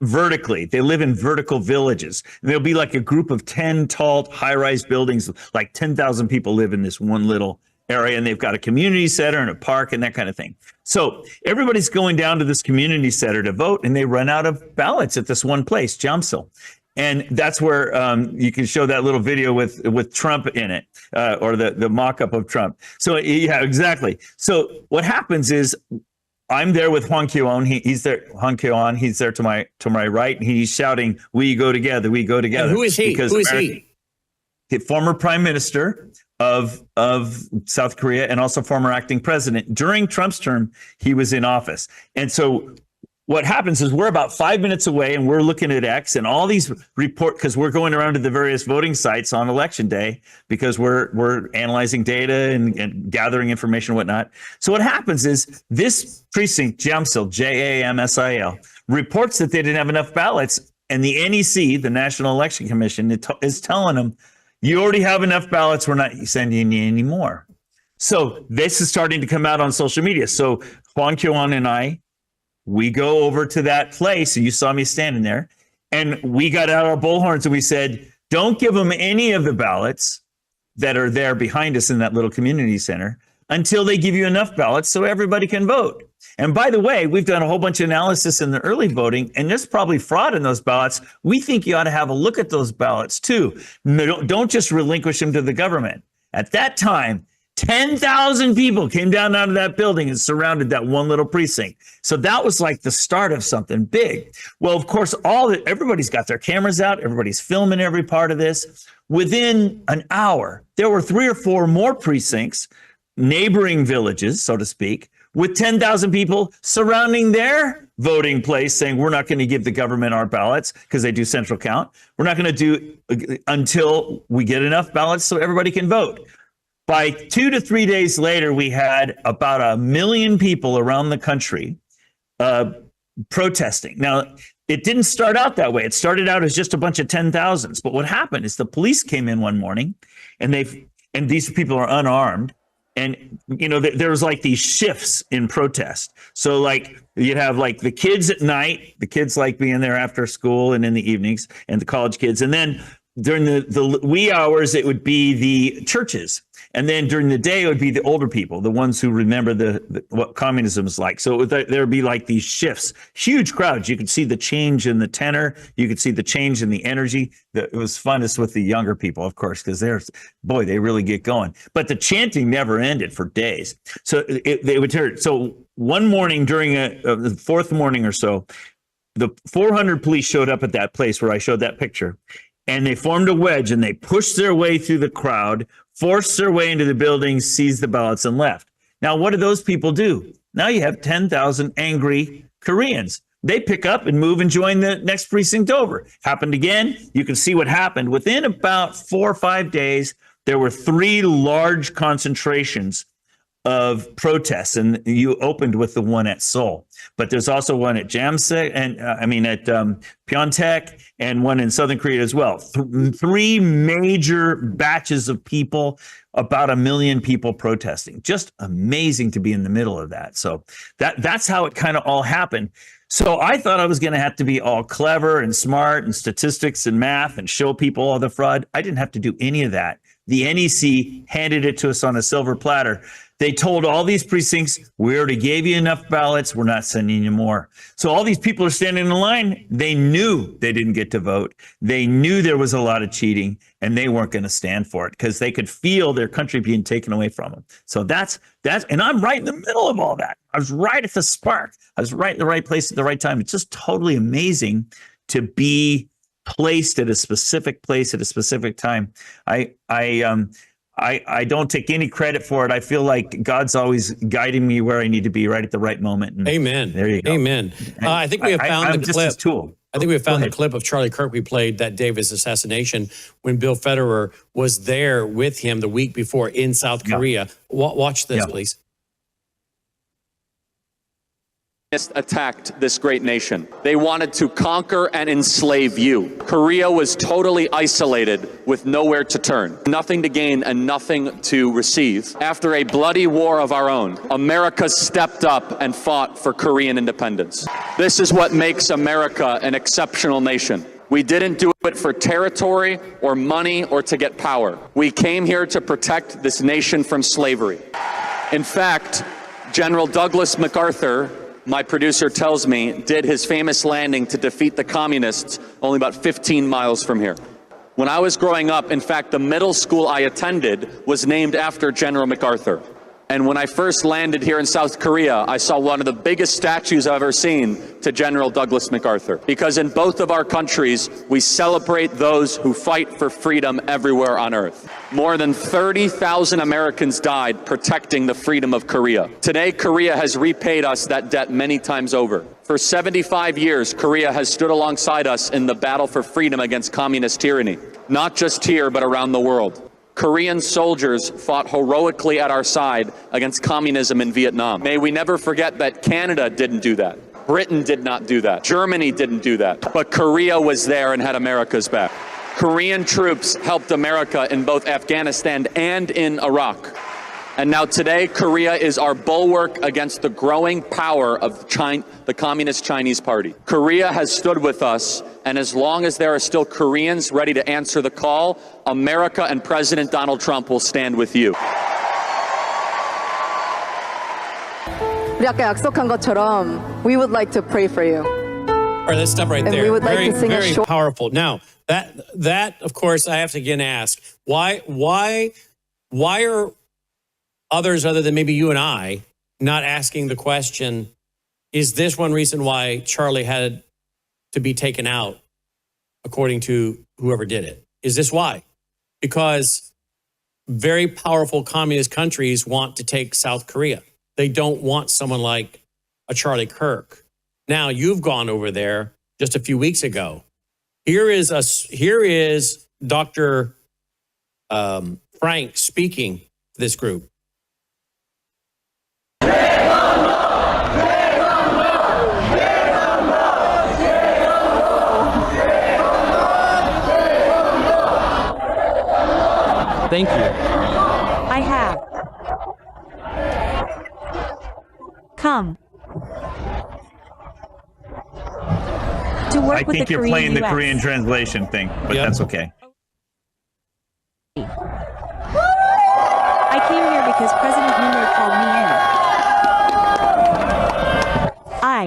S7: vertically. They live in vertical villages. And there'll be like a group of 10 tall high-rise buildings, like 10,000 people live in this one little area, and they've got a community center and a park and that kind of thing. So everybody's going down to this community center to vote, and they run out of ballots at this one place, Jamsil. And that's where you can show that little video with Trump in it, or the mock-up of Trump. So yeah, exactly. So what happens is I'm there with Hwang Kyo-on. He's there. Hwang Kyo-on. He's there to my right, and he's shouting, "We go together. We go together."
S1: And who is he?
S7: Because
S1: Who is he?
S7: The former prime minister of South Korea, and also former acting president. During Trump's term, he was in office. And so what happens is we're about 5 minutes away, and we're looking at X and all these because we're going around to the various voting sites on election day, because we're analyzing data and gathering information and whatnot. So what happens is this precinct, Jamsil, Jamsil, reports that they didn't have enough ballots, and the NEC, the National Election Commission, is telling them, you already have enough ballots. We're not sending you any more. So this is starting to come out on social media. So Hwang Kyo-on and we go over to that place. And you saw me standing there, and we got out our bullhorns and we said, don't give them any of the ballots that are there behind us in that little community center until they give you enough ballots so everybody can vote. And by the way, we've done a whole bunch of analysis in the early voting, and there's probably fraud in those ballots. We think you ought to have a look at those ballots too. Don't just relinquish them to the government. At that time, 10,000 people came down out of that building and surrounded that one little precinct. So that was like the start of something big. Well, of course, everybody's got their cameras out. Everybody's filming every part of this. Within an hour, there were 3 or 4 more precincts, neighboring villages, so to speak, with 10,000 people surrounding their voting place saying, we're not going to give the government our ballots because they do central count. We're not going to do until we get enough ballots so everybody can vote. By 2 to 3 days later, we had about 1 million people around the country protesting. Now, it didn't start out that way. It started out as just a bunch of 10,000s. But what happened is the police came in one morning, and these people are unarmed. And, there was like these shifts in protest. So like you'd have like the kids at night, the kids like being there after school and in the evenings, and the college kids. And then during the wee hours, it would be the churches. And then during the day, it would be the older people, the ones who remember what communism is like. So there would be like these shifts, huge crowds. You could see the change in the tenor. You could see the change in the energy. It was funnest with the younger people, of course, because they really get going. But the chanting never ended for days. So they would hear it. So one morning during the fourth morning or so, the 400 police showed up at that place where I showed that picture. And they formed a wedge, and they pushed their way through the crowd, forced their way into the building, seized the ballots, and left. Now, what do those people do? Now you have 10,000 angry Koreans. They pick up and move and join the next precinct over. Happened again. You can see what happened. Within about 4 or 5 days, there were 3 large concentrations of protests, and you opened with the one at Seoul, but there's also one at Jamsil and at Pyeongtaek, and one in Southern Korea as well. 3 major batches of people, about 1 million people protesting. Just amazing to be in the middle of that. So that's how it kind of all happened. So I thought I was going to have to be all clever and smart and statistics and math and show people all the fraud. I didn't have to do any of that. The NEC handed it to us on a silver platter. They told all these precincts, we already gave you enough ballots. We're not sending you more. So all these people are standing in line. They knew they didn't get to vote. They knew there was a lot of cheating, and they weren't going to stand for it because they could feel their country being taken away from them. So that's, and I'm right in the middle of all that. I was right at the spark. I was right in the right place at the right time. It's just totally amazing to be placed at a specific place at a specific time. I don't take any credit for it. I feel like God's always guiding me where I need to be right at the right moment. And
S1: amen.
S7: There you go.
S1: Amen. I think we have found
S7: I'm
S1: the
S7: just
S1: clip.
S7: his tool.
S1: I think we have found the clip of Charlie Kirk we played that day of his assassination when Bill Federer was there with him the week before in South Korea. Watch this, please.
S18: Attacked this great nation. They wanted to conquer and enslave you. Korea was totally isolated with nowhere to turn, nothing to gain and nothing to receive. After a bloody war of our own, America stepped up and fought for Korean independence. This is what makes America an exceptional nation. We didn't do it for territory or money or to get power. We came here to protect this nation from slavery. In fact, General Douglas MacArthur, my producer tells me, did his famous landing to defeat the communists only about 15 miles from here. When I was growing up, in fact, the middle school I attended was named after General MacArthur. And when I first landed here in South Korea, I saw one of the biggest statues I've ever seen to General Douglas MacArthur. Because in both of our countries, we celebrate those who fight for freedom everywhere on earth. More than 30,000 Americans died protecting the freedom of Korea. Today, Korea has repaid us that debt many times over. For 75 years, Korea has stood alongside us in the battle for freedom against communist tyranny, not just here, but around the world. Korean soldiers fought heroically at our side against communism in Vietnam. May we never forget that Canada didn't do that. Britain did not do that. Germany didn't do that. But Korea was there and had America's back. Korean troops helped America in both Afghanistan and in Iraq. And now today, Korea is our bulwark against the growing power of the Communist Chinese Party. Korea has stood with us, and as long as there are still Koreans ready to answer the call, America and President Donald Trump will stand with you.
S22: 우리 아까 약속한 것처럼, we would like to pray for you.
S1: All right, let's stop right
S22: And
S1: there.
S22: we would like
S1: very,
S22: to sing a
S1: very
S22: short-
S1: powerful. Now, that of course, I have to again ask, why are others other than maybe you and I not asking the question, is this one reason why Charlie had to be taken out, according to whoever did it? Is this why? Because very powerful communist countries want to take South Korea. They don't want someone like a Charlie Kirk. Now, you've gone over there just a few weeks ago. Here is Dr. Frank speaking to this group.
S10: Thank you.
S23: I have. Come. To work
S7: I
S23: with
S7: think
S23: the
S7: you're
S23: Korean
S7: playing the
S23: US.
S7: Korean translation thing, but that's okay.
S23: I came here because President Moon called me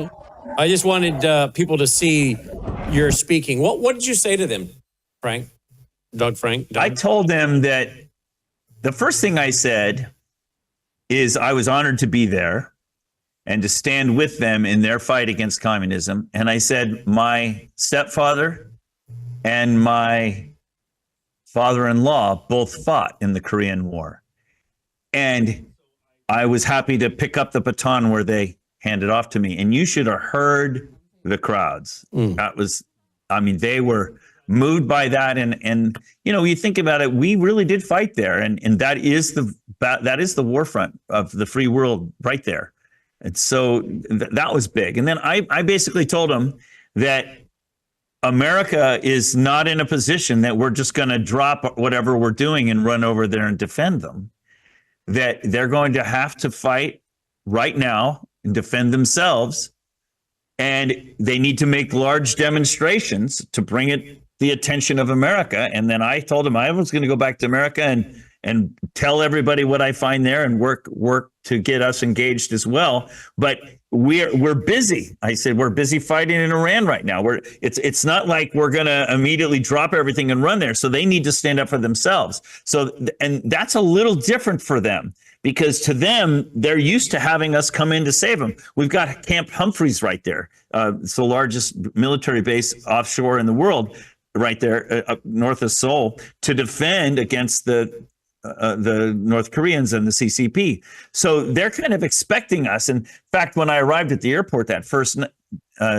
S23: in.
S1: I just wanted people to see your speaking. What did you say to them, Frank? Doug.
S7: I told them that the first thing I said is I was honored to be there and to stand with them in their fight against communism. And I said, my stepfather and my father-in-law both fought in the Korean War. And I was happy to pick up the baton where they handed off to me. And you should have heard the crowds. That was, I mean, they were moved by that. And you know, you think about it, we really did fight there. And that is the war front of the free world right there. And so that was big. And then I basically told them that America is not in a position that we're just going to drop whatever we're doing and run over there and defend them. That they're going to have to fight right now and defend themselves. And they need to make large demonstrations to bring it the attention of America. And then I told them I was going to go back to America and tell everybody what I find there and work to get us engaged as well. But we're busy. I said, we're busy fighting in Iran right now. It's not like we're going to immediately drop everything and run there. So they need to stand up for themselves. So, and that's a little different for them, because to them, they're used to having us come in to save them. We've got Camp Humphreys right there. It's the largest military base offshore in the world, right there up north of Seoul, to defend against the North Koreans and the CCP. So they're kind of expecting us. In fact, when I arrived at the airport that first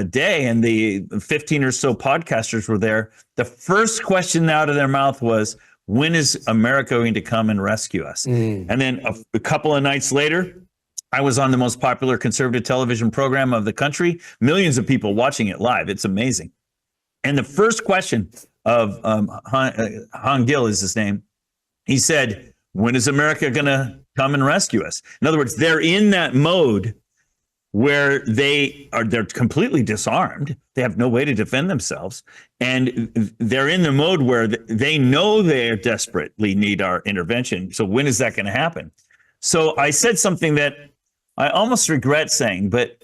S7: day and the 15 or so podcasters were there, the first question out of their mouth was, when is America going to come and rescue us? And then a couple of nights later, I was on the most popular conservative television program of the country, millions of people watching it live. It's amazing. And the first question of Han Gil is his name. He said, when is America going to come and rescue us? In other words, they're in that mode where they're completely disarmed. They have no way to defend themselves. And they're in the mode where they know they desperately need our intervention. So when is that going to happen? So I said something that I almost regret saying, but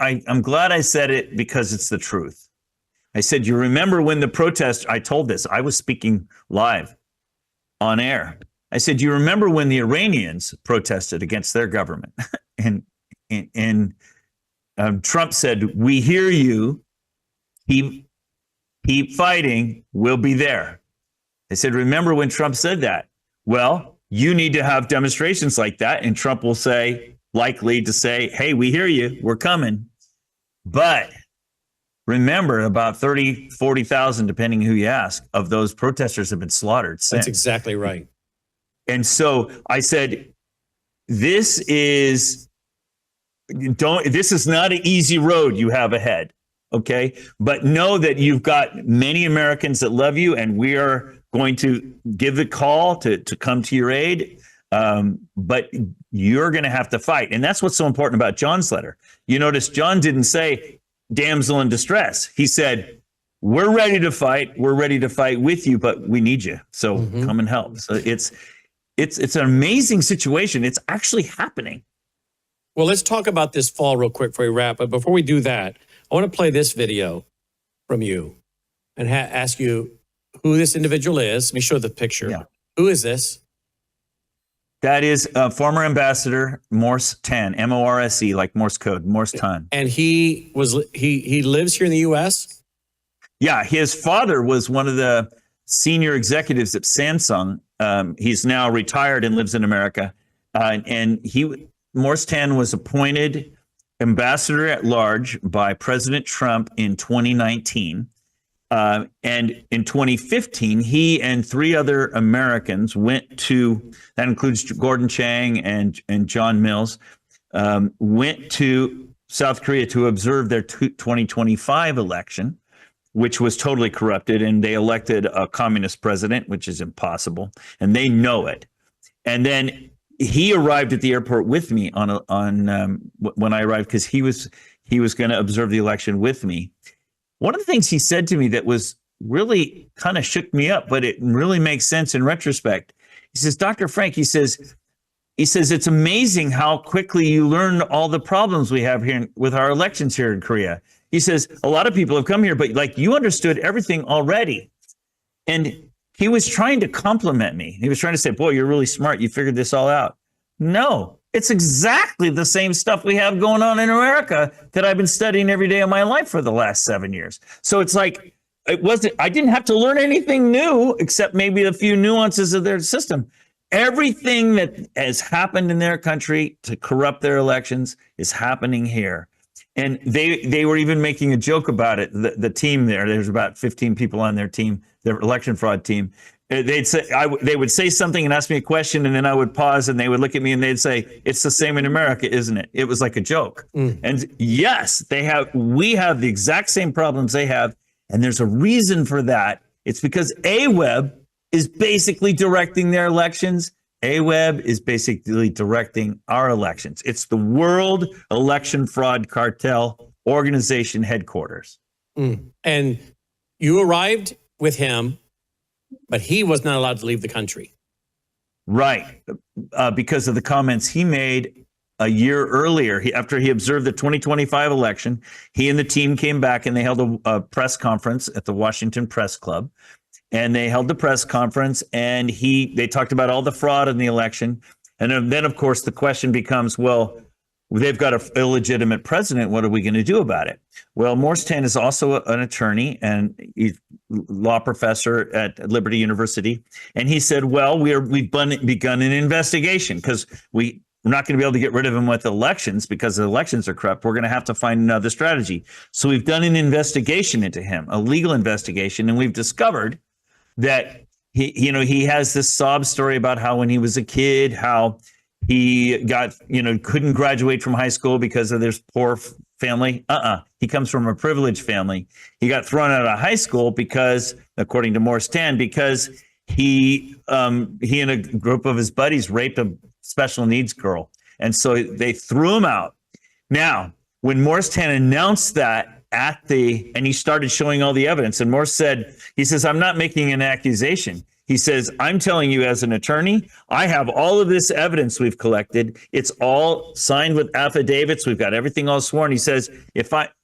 S7: I'm glad I said it because it's the truth. I said, you remember when the protest, I told this, I was speaking live on air. I said, you remember when the Iranians protested against their government? and Trump said, we hear you, keep fighting, we'll be there. I said, remember when Trump said that? Well, you need to have demonstrations like that. And Trump will say, likely to say, hey, we hear you, we're coming. But remember, about 30, 40,000, depending who you ask, of those protesters have been slaughtered since.
S1: That's exactly right.
S7: And so I said, this is not an easy road you have ahead, okay? But know that you've got many Americans that love you, and we are going to give the call to come to your aid. But you're going to have to fight. And that's what's so important about John's letter. You notice John didn't say, damsel in distress. He said, we're ready to fight. We're ready to fight with you, but we need you. So come and help. So it's an amazing situation. It's actually happening.
S1: Well, let's talk about this fall real quick before we wrap. But before we do that, I want to play this video from you and ask you who this individual is. Let me show the picture.
S7: Yeah.
S1: Who is this?
S7: That is former ambassador Morse 10, M-O-R-S-E, like Morse code, Morse 10.
S1: And he lives here in the U.S.?
S7: Yeah, his father was one of the senior executives at Samsung. He's now retired and lives in America. And Morse 10 was appointed ambassador at large by President Trump in 2019. And in 2015, he and 3 other Americans went to, that includes Gordon Chang and John Mills, went to South Korea to observe their 2025 election, which was totally corrupted. And they elected a communist president, which is impossible. And they know it. And then he arrived at the airport with me when I arrived, because he was going to observe the election with me. One of the things he said to me that was really kind of shook me up, but it really makes sense in retrospect. He says, Dr. Frank, he says, it's amazing how quickly you learn all the problems we have here with our elections here in Korea. He says, a lot of people have come here, but like you understood everything already. And he was trying to compliment me. He was trying to say, boy, you're really smart. You figured this all out. No, it's exactly the same stuff we have going on in America that I've been studying every day of my life for the last 7 years. So it's like, I didn't have to learn anything new except maybe a few nuances of their system. Everything that has happened in their country to corrupt their elections is happening here. And they were even making a joke about it. The team there's about 15 people on their team, their election fraud team. They'd say, they would say something and ask me a question, and then I would pause, and they would look at me and they'd say, "It's the same in America, isn't it?" It was like a joke. And yes, we have the exact same problems they have, and there's a reason for that. It's because AWEB is basically directing their elections. AWEB is basically directing our elections. It's the World Election Fraud Cartel Organization headquarters.
S1: And you arrived with him, but he was not allowed to leave the country.
S7: Right. Because of the comments he made a year earlier. After he observed the 2025 election, he and the team came back and they held a press conference at the Washington Press Club. And they held the press conference and they talked about all the fraud in the election. And then, of course, the question becomes, well, they've got an illegitimate president. What are we going to do about it? Well, Morristan is also an attorney and he's a law professor at Liberty University. And he said, well, we've begun an investigation because we're not going to be able to get rid of him with elections because the elections are corrupt. We're going to have to find another strategy. So we've done an investigation into him, a legal investigation, and we've discovered that he has this sob story about how when he was a kid, how he got, couldn't graduate from high school because of this poor family. He comes from a privileged family. He got thrown out of high school because, according to Morristan, because he and a group of his buddies raped a special needs girl. And so they threw him out. Now, when Morristan announced that and he started showing all the evidence, and Morse he says, I'm not making an accusation. He says, I'm telling you as an attorney, I have all of this evidence we've collected. It's all signed with affidavits. We've got everything all sworn. He says,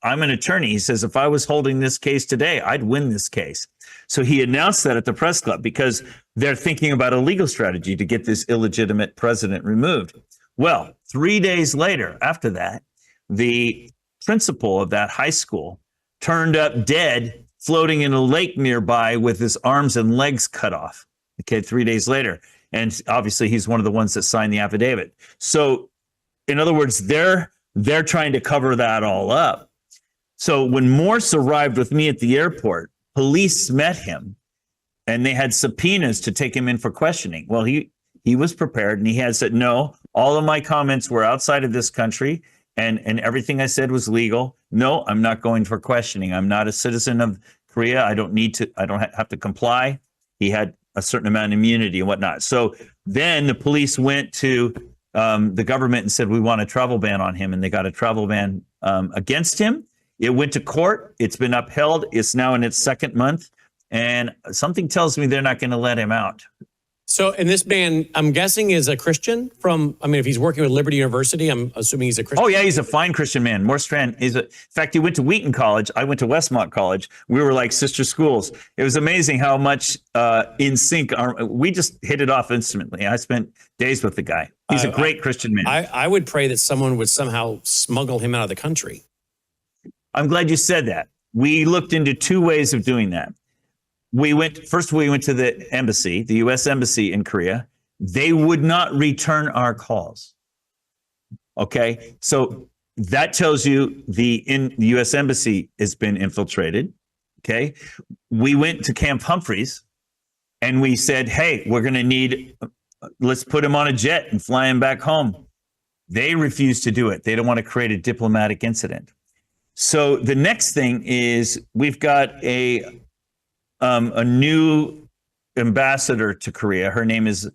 S7: I'm an attorney. He says, if I was holding this case today, I'd win this case. So he announced that at the press club because they're thinking about a legal strategy to get this illegitimate president removed. Well, 3 days later, after that, the principal of that high school turned up dead, floating in a lake nearby with his arms and legs cut off. Okay, 3 days later. And obviously he's one of the ones that signed the affidavit. So in other words, they're trying to cover that all up. So when Morse arrived with me at the airport, police met him and they had subpoenas to take him in for questioning. Well, he was prepared and he had said, no, all of my comments were outside of this country. And everything I said was legal. No, I'm not going for questioning. I'm not a citizen of Korea. I don't have to comply. He had a certain amount of immunity and whatnot. So then the police went to the government and said, we want a travel ban on him. And they got a travel ban against him. It went to court. It's been upheld. It's now in its second month. And something tells me they're not going to let him out.
S1: So, and this man, I'm guessing, is a Christian if he's working with Liberty University, I'm assuming he's a Christian.
S7: Oh, yeah, he's a fine Christian man. Morstrand in fact, he went to Wheaton College. I went to Westmont College. We were like sister schools. It was amazing how much in sync we just hit it off instantly. I spent days with the guy. He's a great Christian man.
S1: I would pray that someone would somehow smuggle him out of the country.
S7: I'm glad you said that. We looked into two ways of doing that. We went to the embassy, the U.S. embassy in Korea. They would not return our calls. Okay, so that tells you the U.S. embassy has been infiltrated. Okay, we went to Camp Humphreys and we said, hey, we're going to let's put him on a jet and fly him back home. They refused to do it. They don't want to create a diplomatic incident. So the next thing is we've got a new ambassador to Korea. Her name is